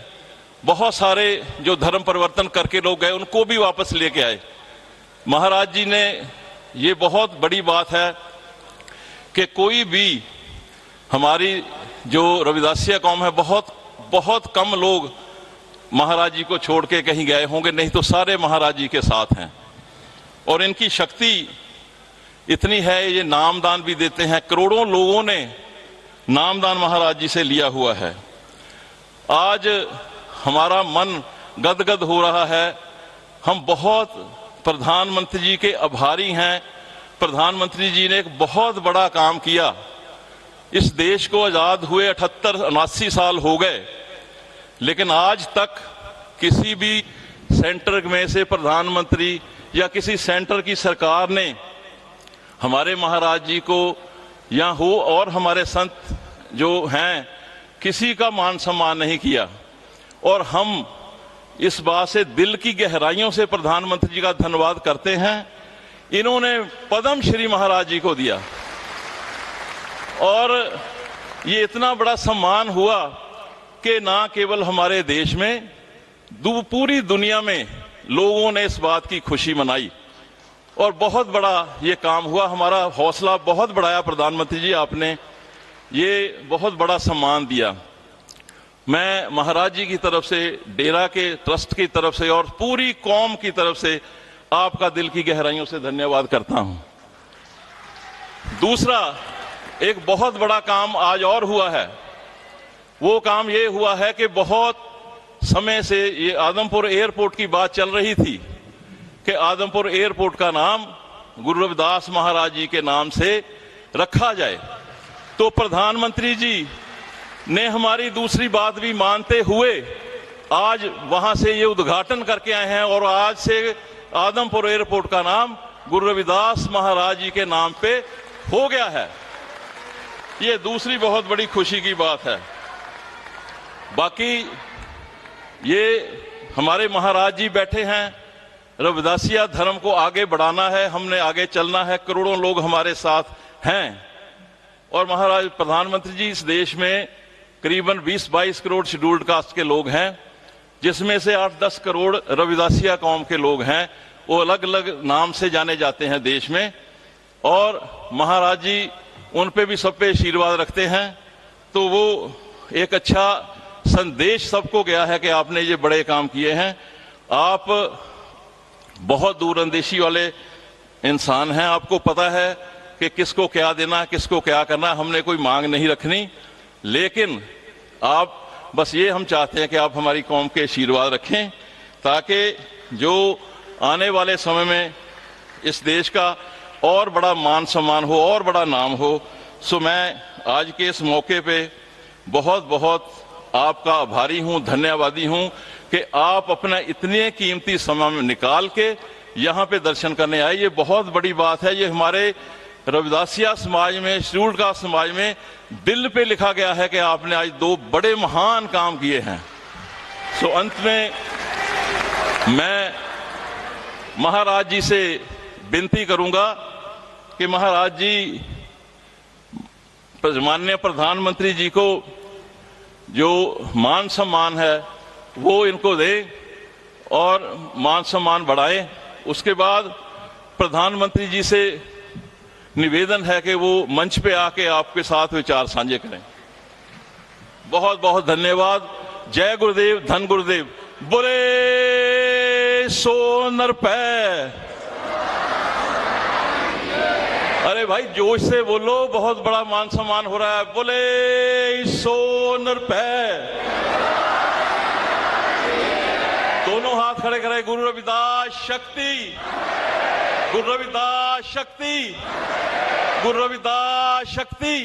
बहुत सारे जो धर्म परिवर्तन करके लोग गए उनको भी वापस लेके आए। महाराज जी ने, ये बहुत बड़ी बात है कि कोई भी हमारी जो रविदासिया कौम है, बहुत कम लोग महाराज जी को छोड़ के कहीं गए होंगे, नहीं तो सारे महाराज जी के साथ हैं। और इनकी शक्ति इतनी है, ये नामदान भी देते हैं। करोड़ों लोगों ने नामदान महाराज जी से लिया हुआ है। आज हमारा मन गदगद हो रहा है। हम बहुत प्रधानमंत्री जी के आभारी हैं। प्रधानमंत्री जी ने एक बहुत बड़ा काम किया। इस देश को आजाद हुए 78-79 साल हो गए, लेकिन आज तक किसी भी सेंटर में से प्रधानमंत्री या किसी सेंटर की सरकार ने हमारे महाराज जी को या हो और हमारे संत जो हैं, किसी का मान सम्मान नहीं किया। और हम इस बात से दिल की गहराइयों से प्रधानमंत्री जी का धन्यवाद करते हैं। इन्होंने पद्म श्री महाराज जी को दिया और ये इतना बड़ा सम्मान हुआ कि ना केवल हमारे देश में, पूरी दुनिया में लोगों ने इस बात की खुशी मनाई और बहुत बड़ा ये काम हुआ। हमारा हौसला बहुत बढ़ाया प्रधानमंत्री जी, आपने ये बहुत बड़ा सम्मान दिया। मैं महाराज जी की तरफ से, डेरा के ट्रस्ट की तरफ से और पूरी कौम की तरफ से आपका दिल की गहराइयों से धन्यवाद करता हूं। दूसरा, एक बहुत बड़ा काम आज और हुआ है। वो काम ये हुआ है कि बहुत समय से ये आदमपुर एयरपोर्ट की बात चल रही थी कि आदमपुर एयरपोर्ट का नाम गुरु रविदास महाराज जी के नाम से रखा जाए। तो प्रधानमंत्री जी ने हमारी दूसरी बात भी मानते हुए आज वहां से ये उद्घाटन करके आए हैं और आज से आदमपुर एयरपोर्ट का नाम गुरु रविदास महाराज जी के नाम पे हो गया है। ये दूसरी बहुत बड़ी खुशी की बात है। बाकी ये हमारे महाराज जी बैठे हैं, रविदासिया धर्म को आगे बढ़ाना है, हमने आगे चलना है, करोड़ों लोग हमारे साथ हैं। और महाराज प्रधानमंत्री जी, इस देश में करीबन 20-22 करोड़ शेड्यूल्ड कास्ट के लोग हैं, जिसमें से 8-10 करोड़ रविदासिया कौम के लोग हैं। वो अलग अलग नाम से जाने जाते हैं देश में, और महाराज जी उन पे भी सब पे आशीर्वाद रखते हैं। तो वो एक अच्छा संदेश सबको गया है कि आपने ये बड़े काम किए हैं। आप बहुत दूरंदेशी वाले इंसान हैं, आपको पता है कि किसको क्या देना, किसको क्या करना। हमने कोई मांग नहीं रखनी, लेकिन आप बस ये हम चाहते हैं कि आप हमारी कौम के आशीर्वाद रखें, ताकि जो आने वाले समय में इस देश का और बड़ा मान सम्मान हो और बड़ा नाम हो। सो मैं आज के इस मौके पे बहुत बहुत आपका आभारी हूं, धन्यवादी हूं कि आप अपना इतने कीमती समय में निकाल के यहाँ पे दर्शन करने आए। ये बहुत बड़ी बात है। ये हमारे रविदासिया समाज में, शेड्यूल्ड कास्ट समाज में दिल पे लिखा गया है कि आपने आज 2 बड़े महान काम किए हैं। सो अंत में मैं महाराज जी से विनती करूंगा कि महाराज जी माननीय प्रधानमंत्री जी को जो मान सम्मान है वो इनको दें और मान सम्मान बढ़ाएं। उसके बाद प्रधानमंत्री जी से निवेदन है कि वो मंच पे आके आपके साथ विचार साझे करें। बहुत बहुत धन्यवाद। जय गुरुदेव, धन गुरुदेव। बोले सो नर पै। अरे भाई जोश से बोलो, बहुत बड़ा मान सम्मान हो रहा है। बोले सो नर पै। दोनों हाथ खड़े करें। गुरु रविदास शक्ति, गुरु रविदास शक्ति, गुरु रविदास शक्ति।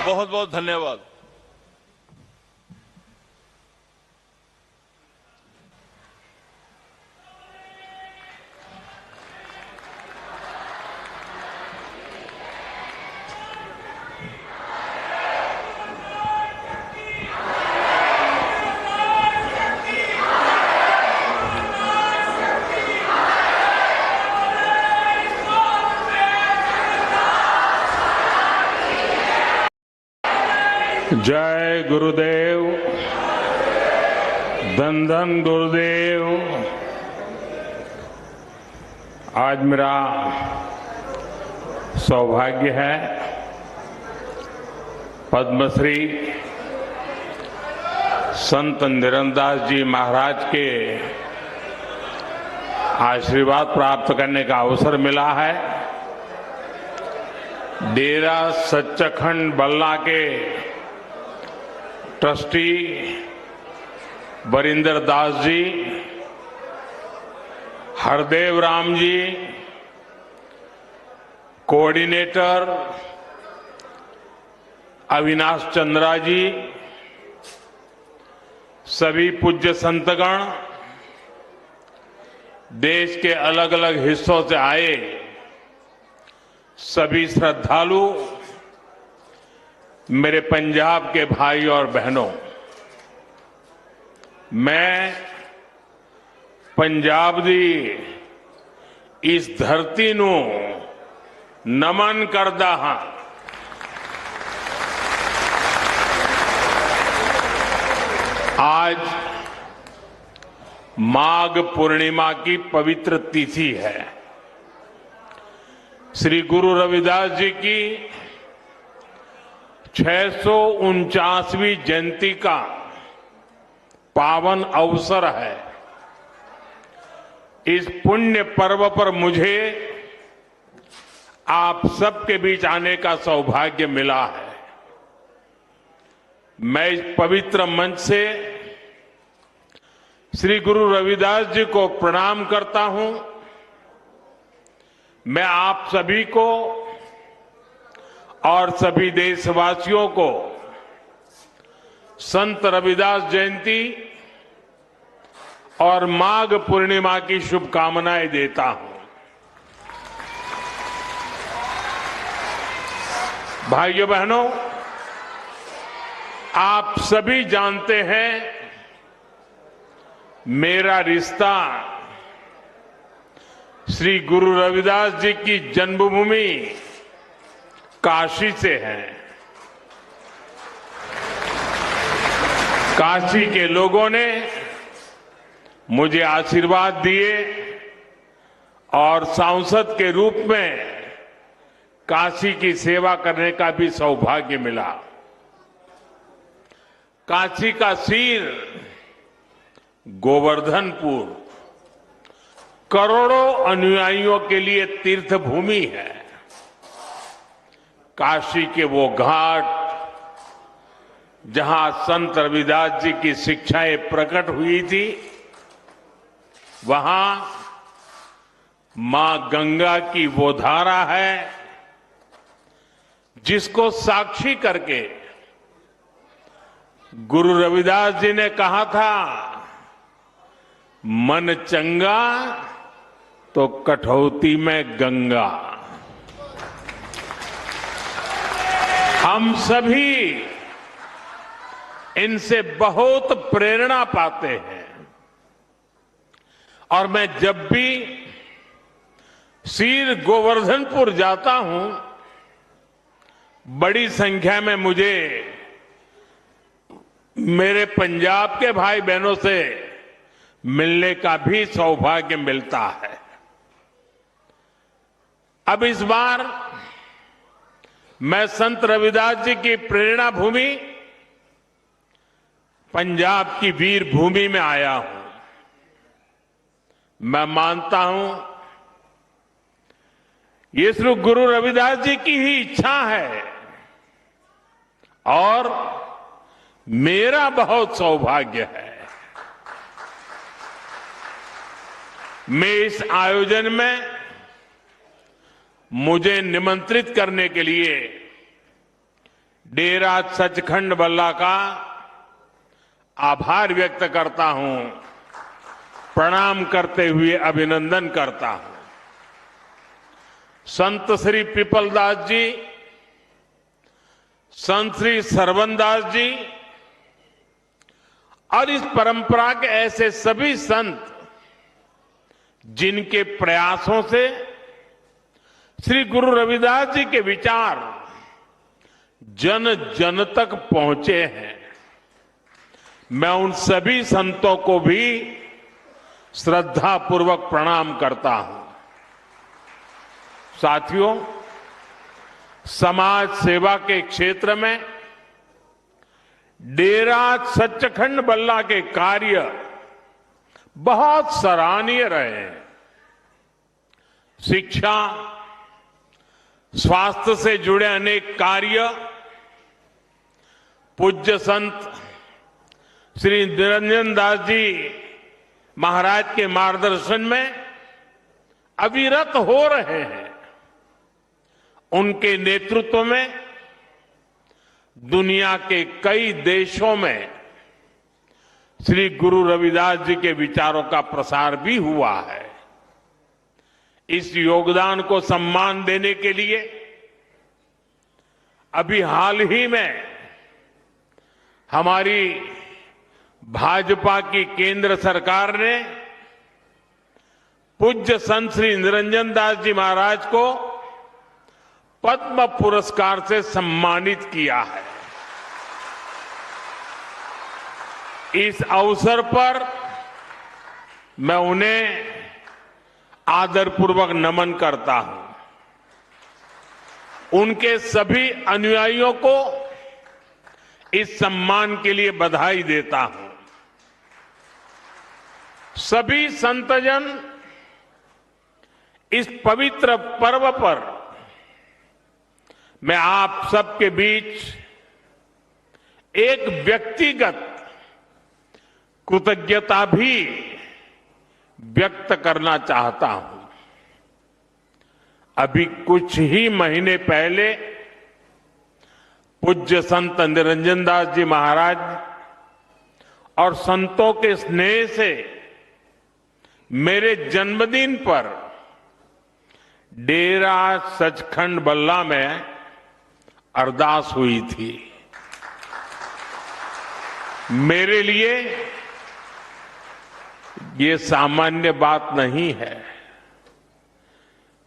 बहुत बहुत धन्यवाद। जय गुरुदेव, धन धन गुरुदेव। आज मेरा सौभाग्य है पद्मश्री संत निरंदास जी महाराज के आशीर्वाद प्राप्त करने का अवसर मिला है। डेरा सच्चखंड बल्ला के ट्रस्टी वरिंदर दास जी, हरदेव राम जी, कोऑर्डिनेटर अविनाश चंद्रा जी, सभी पूज्य संतगण, देश के अलग अलग हिस्सों से आए सभी श्रद्धालु, मेरे पंजाब के भाई और बहनों, मैं पंजाब दी इस धरती ਨੂੰ नमन करदा हां। आज माघ पूर्णिमा की पवित्र तिथि है। श्री गुरु रविदास जी की 649वीं जयंती का पावन अवसर है। इस पुण्य पर्व पर मुझे आप सबके बीच आने का सौभाग्य मिला है। मैं इस पवित्र मंच से श्री गुरु रविदास जी को प्रणाम करता हूं। मैं आप सभी को और सभी देशवासियों को संत रविदास जयंती और माघ पूर्णिमा की शुभकामनाएं देता हूं। भाइयों बहनों, आप सभी जानते हैं मेरा रिश्ता श्री गुरु रविदास जी की जन्मभूमि काशी से है। काशी के लोगों ने मुझे आशीर्वाद दिए और सांसद के रूप में काशी की सेवा करने का भी सौभाग्य मिला। काशी का सिर गोवर्धनपुर करोड़ों अनुयायियों के लिए तीर्थ भूमि है। काशी के वो घाट जहां संत रविदास जी की शिक्षाएं प्रकट हुई थी, वहां मां गंगा की वो धारा है जिसको साक्षी करके गुरु रविदास जी ने कहा था, मन चंगा तो कठौती में गंगा। हम सभी इनसे बहुत प्रेरणा पाते हैं और मैं जब भी सिर गोवर्धनपुर जाता हूं, बड़ी संख्या में मुझे मेरे पंजाब के भाई बहनों से मिलने का भी सौभाग्य मिलता है। अब इस बार मैं संत रविदास जी की प्रेरणा भूमि पंजाब की वीर भूमि में आया हूं। मैं मानता हूं ये सिर्फ गुरु रविदास जी की ही इच्छा है और मेरा बहुत सौभाग्य है। मैं इस आयोजन में मुझे निमंत्रित करने के लिए डेरा सचखंड बल्ला का आभार व्यक्त करता हूं, प्रणाम करते हुए अभिनंदन करता हूं। संत श्री पिपलदास जी, संत श्री सरवनदास जी और इस परंपरा के ऐसे सभी संत जिनके प्रयासों से श्री गुरु रविदास जी के विचार जन जन तक पहुंचे हैं। मैं उन सभी संतों को भी श्रद्धापूर्वक प्रणाम करता हूं। साथियों, समाज सेवा के क्षेत्र में डेरा सचखंड बल्ला के कार्य बहुत सराहनीय रहे हैं। शिक्षा, स्वास्थ्य से जुड़े अनेक कार्य पूज्य संत श्री निरंजन दास जी महाराज के मार्गदर्शन में अविरत हो रहे हैं। उनके नेतृत्व में दुनिया के कई देशों में श्री गुरु रविदास जी के विचारों का प्रसार भी हुआ है। इस योगदान को सम्मान देने के लिए अभी हाल ही में हमारी भाजपा की केंद्र सरकार ने पूज्य संत श्री निरंजन दास जी महाराज को पद्म पुरस्कार से सम्मानित किया है। इस अवसर पर मैं उन्हें आदरपूर्वक नमन करता हूं। उनके सभी अनुयायियों को इस सम्मान के लिए बधाई देता हूं। सभी संतजन इस पवित्र पर्व पर मैं आप सबके बीच एक व्यक्तिगत कृतज्ञता भी व्यक्त करना चाहता हूं। अभी कुछ ही महीने पहले पूज्य संत निरंजन दास जी महाराज और संतों के स्नेह से मेरे जन्मदिन पर डेरा सचखंड बल्ला में अरदास हुई थी। मेरे लिए ये सामान्य बात नहीं है,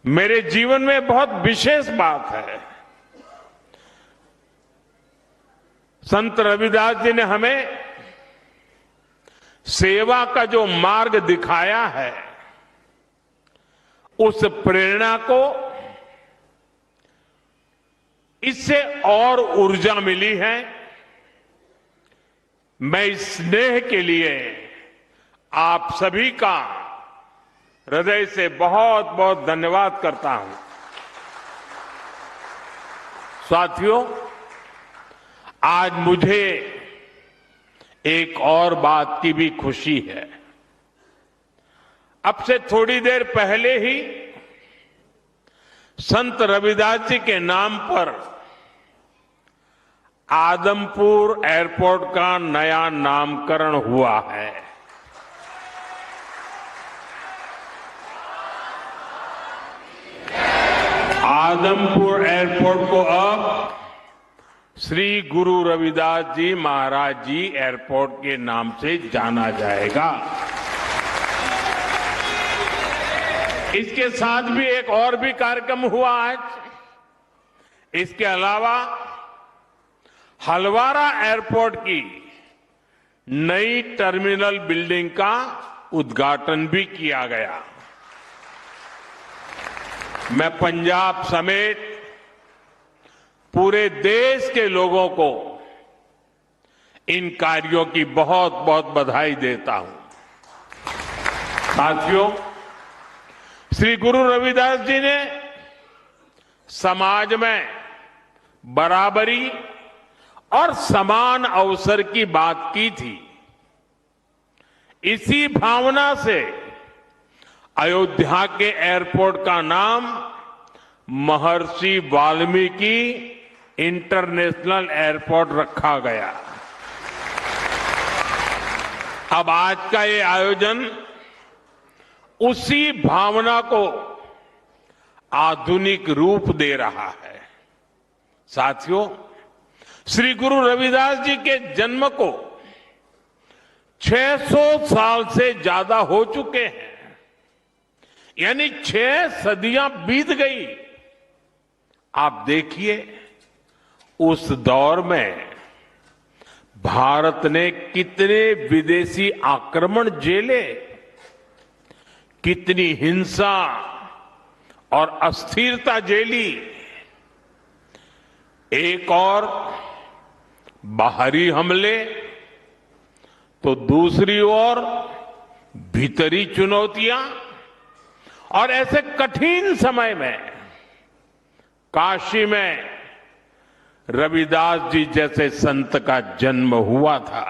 मेरे जीवन में बहुत विशेष बात है। संत रविदास जी ने हमें सेवा का जो मार्ग दिखाया है, उस प्रेरणा को इससे और ऊर्जा मिली है। मैं इस स्नेह के लिए आप सभी का हृदय से बहुत बहुत धन्यवाद करता हूं। साथियों, आज मुझे एक और बात की भी खुशी है। अब से थोड़ी देर पहले ही संत रविदास जी के नाम पर आदमपुर एयरपोर्ट का नया नामकरण हुआ है। आदमपुर एयरपोर्ट को अब श्री गुरु रविदास जी महाराज जी एयरपोर्ट के नाम से जाना जाएगा। इसके साथ भी एक और भी कार्यक्रम हुआ आज। इसके अलावा हलवारा एयरपोर्ट की नई टर्मिनल बिल्डिंग का उद्घाटन भी किया गया। मैं पंजाब समेत पूरे देश के लोगों को इन कार्यों की बहुत बहुत बधाई देता हूं। साथियों, श्री गुरु रविदास जी ने समाज में बराबरी और समान अवसर की बात की थी। इसी भावना से अयोध्या के एयरपोर्ट का नाम महर्षि वाल्मीकि इंटरनेशनल एयरपोर्ट रखा गया। अब आज का ये आयोजन उसी भावना को आधुनिक रूप दे रहा है। साथियों, श्री गुरु रविदास जी के जन्म को 600 साल से ज्यादा हो चुके हैं, यानी 6 सदियां बीत गई। आप देखिए, उस दौर में भारत ने कितने विदेशी आक्रमण झेले, कितनी हिंसा और अस्थिरता झेली। एक और बाहरी हमले तो दूसरी ओर भीतरी चुनौतियां, और ऐसे कठिन समय में काशी में रविदास जी जैसे संत का जन्म हुआ था।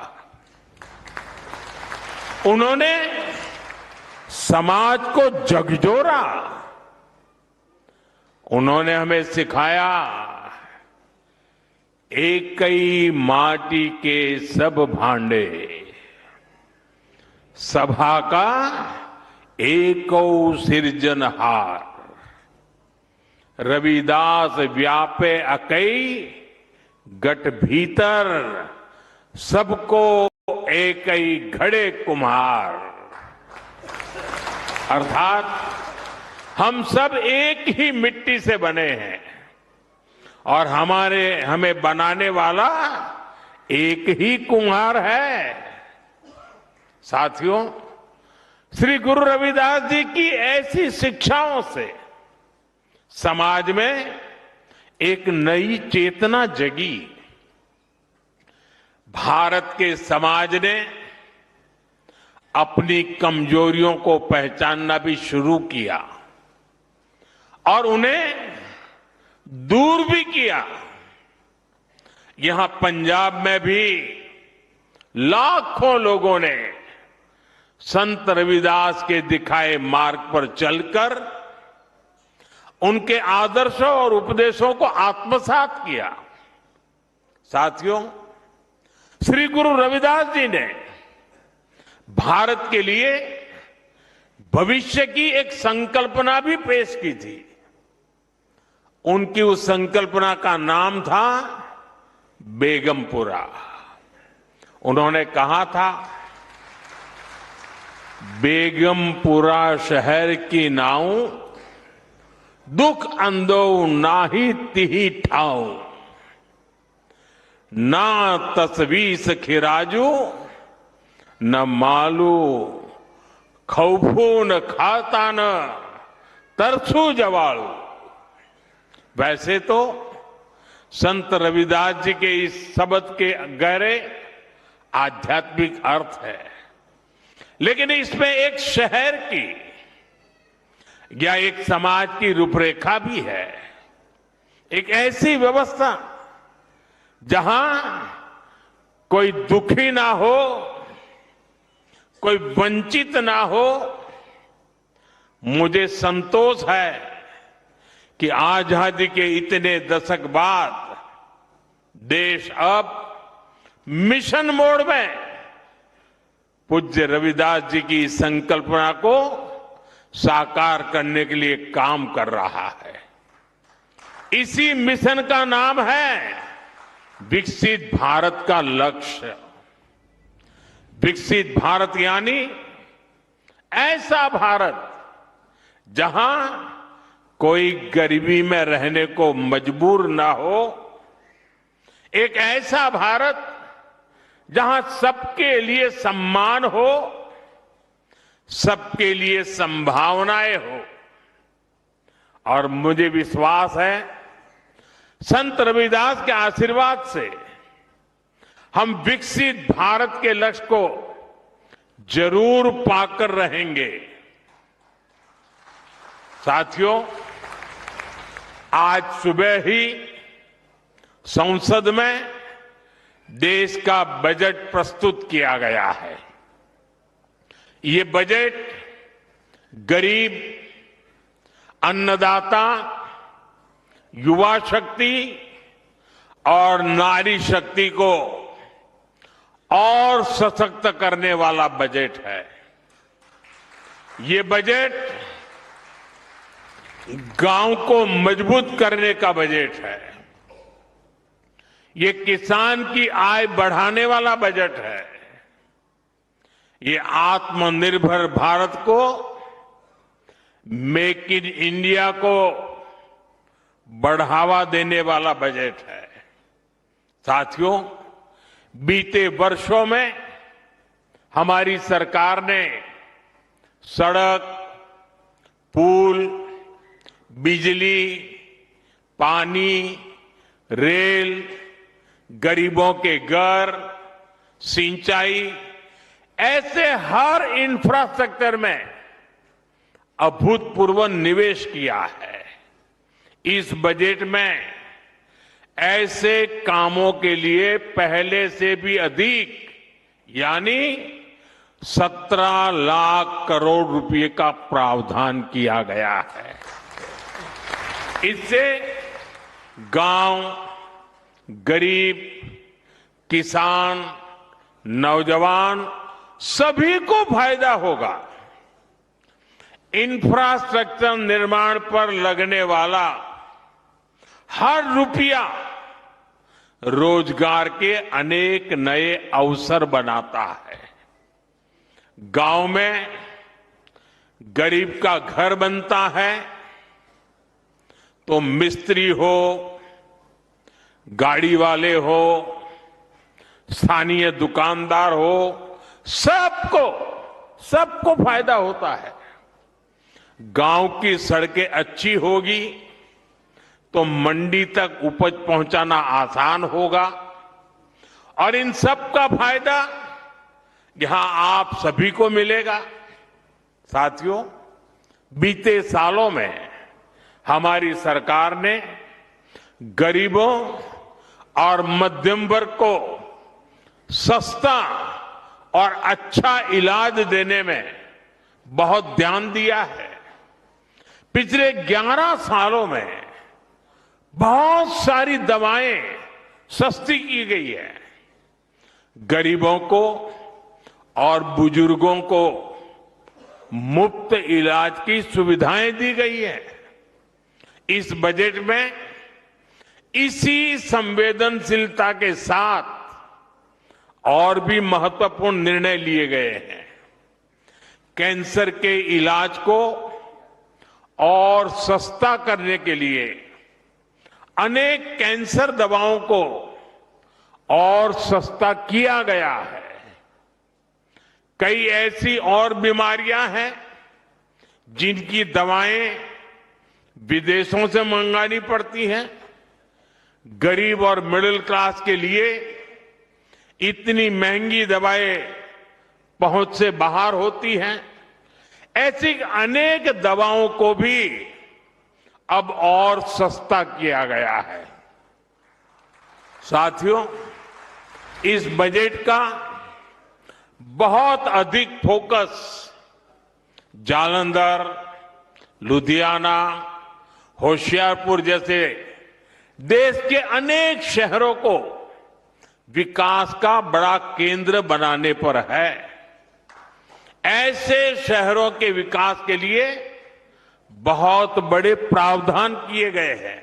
उन्होंने समाज को झकझोरा। उन्होंने हमें सिखाया, एक ही माटी के सब भांडे, सभा का एको सिरजनहार, रविदास व्यापे अकई, गट भीतर सबको एक ही घड़े कुम्हार। अर्थात हम सब एक ही मिट्टी से बने हैं और हमें बनाने वाला एक ही कुम्हार है। साथियों, श्री गुरु रविदास जी की ऐसी शिक्षाओं से समाज में एक नई चेतना जगी। भारत के समाज ने अपनी कमजोरियों को पहचानना भी शुरू किया और उन्हें दूर भी किया। यहां पंजाब में भी लाखों लोगों ने संत रविदास के दिखाए मार्ग पर चलकर उनके आदर्शों और उपदेशों को आत्मसात किया। साथियों, श्री गुरु रविदास जी ने भारत के लिए भविष्य की एक संकल्पना भी पेश की थी। उनकी उस संकल्पना का नाम था बेगमपुरा। उन्होंने कहा था, बेगमपुरा शहर की नाऊ, दुख अंदो नाही तिही ठाऊ, ना तस्वीस खिराजू, न मालू खौफू न खाता न तरसू जवालू। वैसे तो संत रविदास जी के इस शब्द के गहरे आध्यात्मिक अर्थ है, लेकिन इसमें एक शहर की या एक समाज की रूपरेखा भी है। एक ऐसी व्यवस्था जहां कोई दुखी ना हो, कोई वंचित ना हो। मुझे संतोष है कि आजादी के इतने दशक बाद देश अब मिशन मोड में पूज्य रविदास जी की संकल्पना को साकार करने के लिए काम कर रहा है। इसी मिशन का नाम है विकसित भारत का लक्ष्य। विकसित भारत यानी ऐसा भारत जहां कोई गरीबी में रहने को मजबूर ना हो, एक ऐसा भारत जहां सबके लिए सम्मान हो, सबके लिए संभावनाएं हो। और मुझे विश्वास है संत रविदास के आशीर्वाद से हम विकसित भारत के लक्ष्य को जरूर पाकर रहेंगे। साथियों, आज सुबह ही संसद में देश का बजट प्रस्तुत किया गया है। ये बजट गरीब, अन्नदाता, युवा शक्ति और नारी शक्ति को और सशक्त करने वाला बजट है। ये बजट गांव को मजबूत करने का बजट है। ये किसान की आय बढ़ाने वाला बजट है। ये आत्मनिर्भर भारत को, मेक इन इंडिया को बढ़ावा देने वाला बजट है। साथियों, बीते वर्षों में हमारी सरकार ने सड़क, पुल, बिजली, पानी, रेल, गरीबों के घर, सिंचाई, ऐसे हर इंफ्रास्ट्रक्चर में अभूतपूर्व निवेश किया है। इस बजट में ऐसे कामों के लिए पहले से भी अधिक यानी 17 लाख करोड़ रुपए का प्रावधान किया गया है। इससे गांव, गरीब, किसान, नौजवान सभी को फायदा होगा। इंफ्रास्ट्रक्चर निर्माण पर लगने वाला हर रुपया रोजगार के अनेक नए अवसर बनाता है। गांव में गरीब का घर बनता है तो मिस्त्री हो, गाड़ी वाले हो, स्थानीय दुकानदार हो, सबको फायदा होता है। गांव की सड़कें अच्छी होगी तो मंडी तक उपज पहुंचाना आसान होगा और इन सब का फायदा यहां आप सभी को मिलेगा। साथियों, बीते सालों में हमारी सरकार ने गरीबों और मध्यम वर्ग को सस्ता और अच्छा इलाज देने में बहुत ध्यान दिया है। पिछले 11 सालों में बहुत सारी दवाएं सस्ती की गई है। गरीबों को और बुजुर्गों को मुफ्त इलाज की सुविधाएं दी गई है। इस बजट में इसी संवेदनशीलता के साथ और भी महत्वपूर्ण निर्णय लिए गए हैं। कैंसर के इलाज को और सस्ता करने के लिए अनेक कैंसर दवाओं को और सस्ता किया गया है। कई ऐसी और बीमारियां हैं जिनकी दवाएं विदेशों से मंगानी पड़ती हैं। गरीब और मिडिल क्लास के लिए इतनी महंगी दवाएं पहुंच से बाहर होती हैं। ऐसी अनेक दवाओं को भी अब और सस्ता किया गया है। साथियों, इस बजट का बहुत अधिक फोकस जालंधर, लुधियाना, होशियारपुर जैसे देश के अनेक शहरों को विकास का बड़ा केंद्र बनाने पर है। ऐसे शहरों के विकास के लिए बहुत बड़े प्रावधान किए गए हैं।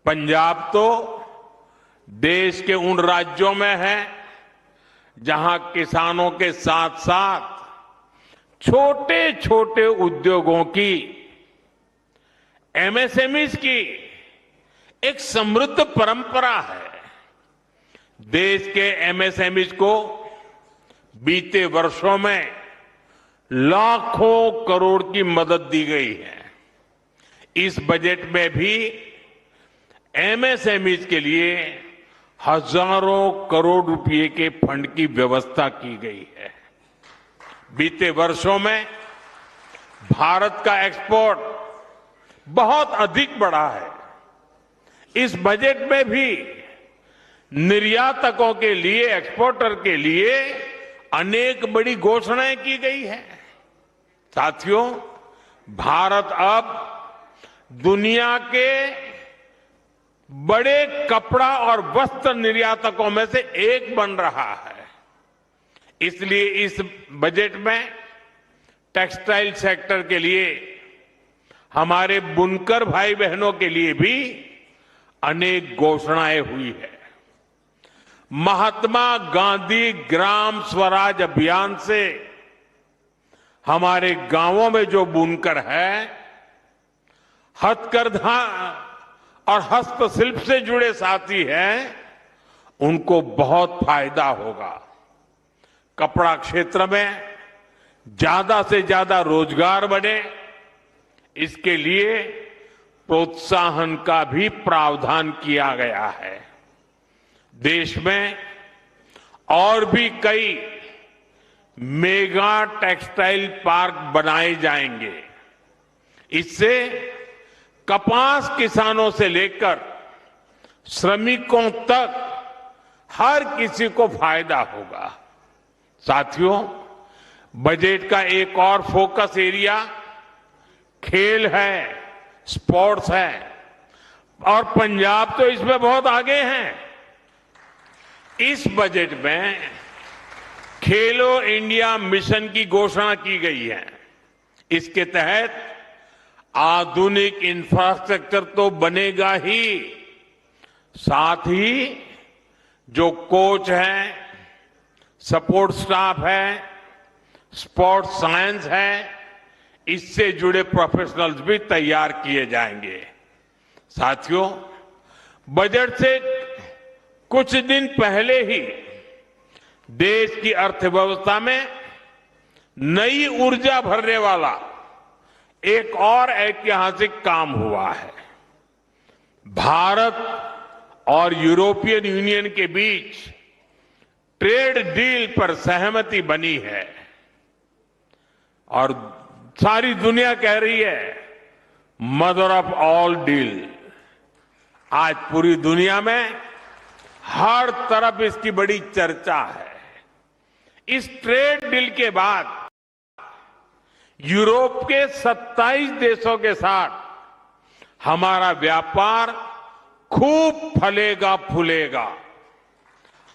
पंजाब तो देश के उन राज्यों में है जहां किसानों के साथ साथ छोटे छोटे उद्योगों की, एमएसएमईज की एक समृद्ध परंपरा है। देश के एमएसएमईज को बीते वर्षों में लाखों करोड़ की मदद दी गई है। इस बजट में भी एमएसएमईज के लिए हजारों करोड़ रुपए के फंड की व्यवस्था की गई है। बीते वर्षों में भारत का एक्सपोर्ट बहुत अधिक बढ़ा है। इस बजट में भी निर्यातकों के लिए, एक्सपोर्टर के लिए अनेक बड़ी घोषणाएं की गई है। साथियों, भारत अब दुनिया के बड़े कपड़ा और वस्त्र निर्यातकों में से एक बन रहा है। इसलिए इस बजट में टेक्सटाइल सेक्टर के लिए, हमारे बुनकर भाई बहनों के लिए भी अनेक घोषणाएं हुई है। महात्मा गांधी ग्राम स्वराज अभियान से हमारे गांवों में जो बुनकर है, हथकरघा और हस्तशिल्प से जुड़े साथी हैं, उनको बहुत फायदा होगा। कपड़ा क्षेत्र में ज्यादा से ज्यादा रोजगार बने, इसके लिए प्रोत्साहन का भी प्रावधान किया गया है। देश में और भी कई मेगा टेक्सटाइल पार्क बनाए जाएंगे। इससे कपास किसानों से लेकर श्रमिकों तक हर किसी को फायदा होगा। साथियों, बजट का एक और फोकस एरिया खेल है, स्पोर्ट्स है, और पंजाब तो इसमें बहुत आगे हैं। इस बजट में खेलो इंडिया मिशन की घोषणा की गई है। इसके तहत आधुनिक इंफ्रास्ट्रक्चर तो बनेगा ही, साथ ही जो कोच है, सपोर्ट स्टाफ है, स्पोर्ट्स साइंस है, इससे जुड़े प्रोफेशनल्स भी तैयार किए जाएंगे। साथियों, बजट से कुछ दिन पहले ही देश की अर्थव्यवस्था में नई ऊर्जा भरने वाला एक और ऐतिहासिक काम हुआ है। भारत और यूरोपियन यूनियन के बीच ट्रेड डील पर सहमति बनी है और सारी दुनिया कह रही है मदर ऑफ ऑल डील। आज पूरी दुनिया में हर तरफ इसकी बड़ी चर्चा है। इस ट्रेड डील के बाद यूरोप के 27 देशों के साथ हमारा व्यापार खूब फलेगा फूलेगा।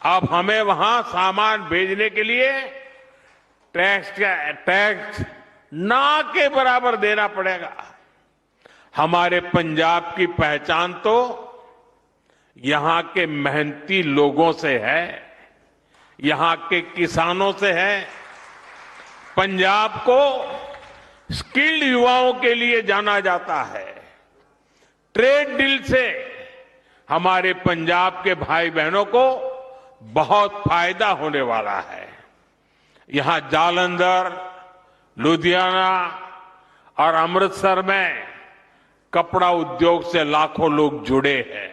अब हमें वहां सामान भेजने के लिए टैक्स ना के बराबर देना पड़ेगा। हमारे पंजाब की पहचान तो यहां के मेहनती लोगों से है, यहां के किसानों से है। पंजाब को स्किल्ड युवाओं के लिए जाना जाता है। ट्रेड डील से हमारे पंजाब के भाई बहनों को बहुत फायदा होने वाला है। यहां जालंधर, लुधियाना और अमृतसर में कपड़ा उद्योग से लाखों लोग जुड़े हैं।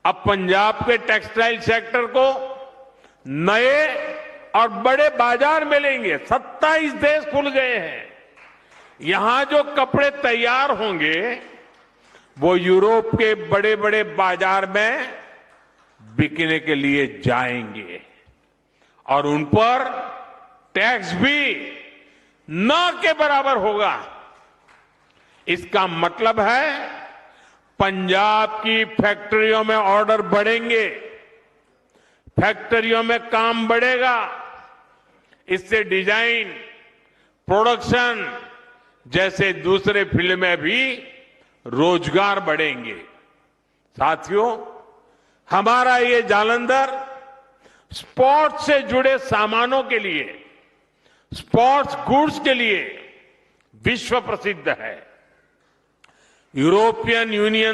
अब पंजाब के टेक्सटाइल सेक्टर को नए और बड़े बाजार मिलेंगे। 27 देश खुल गए हैं। यहां जो कपड़े तैयार होंगे वो यूरोप के बड़े बड़े बाजार में बिकने के लिए जाएंगे और उन पर टैक्स भी न के बराबर होगा। इसका मतलब है पंजाब की फैक्ट्रियों में ऑर्डर बढ़ेंगे, फैक्ट्रियों में काम बढ़ेगा। इससे डिजाइन, प्रोडक्शन जैसे दूसरे फील्ड में भी रोजगार बढ़ेंगे। साथियों, हमारा ये जालंधर स्पोर्ट्स से जुड़े सामानों के लिए, स्पोर्ट्स गुड्स के लिए विश्व प्रसिद्ध है। European union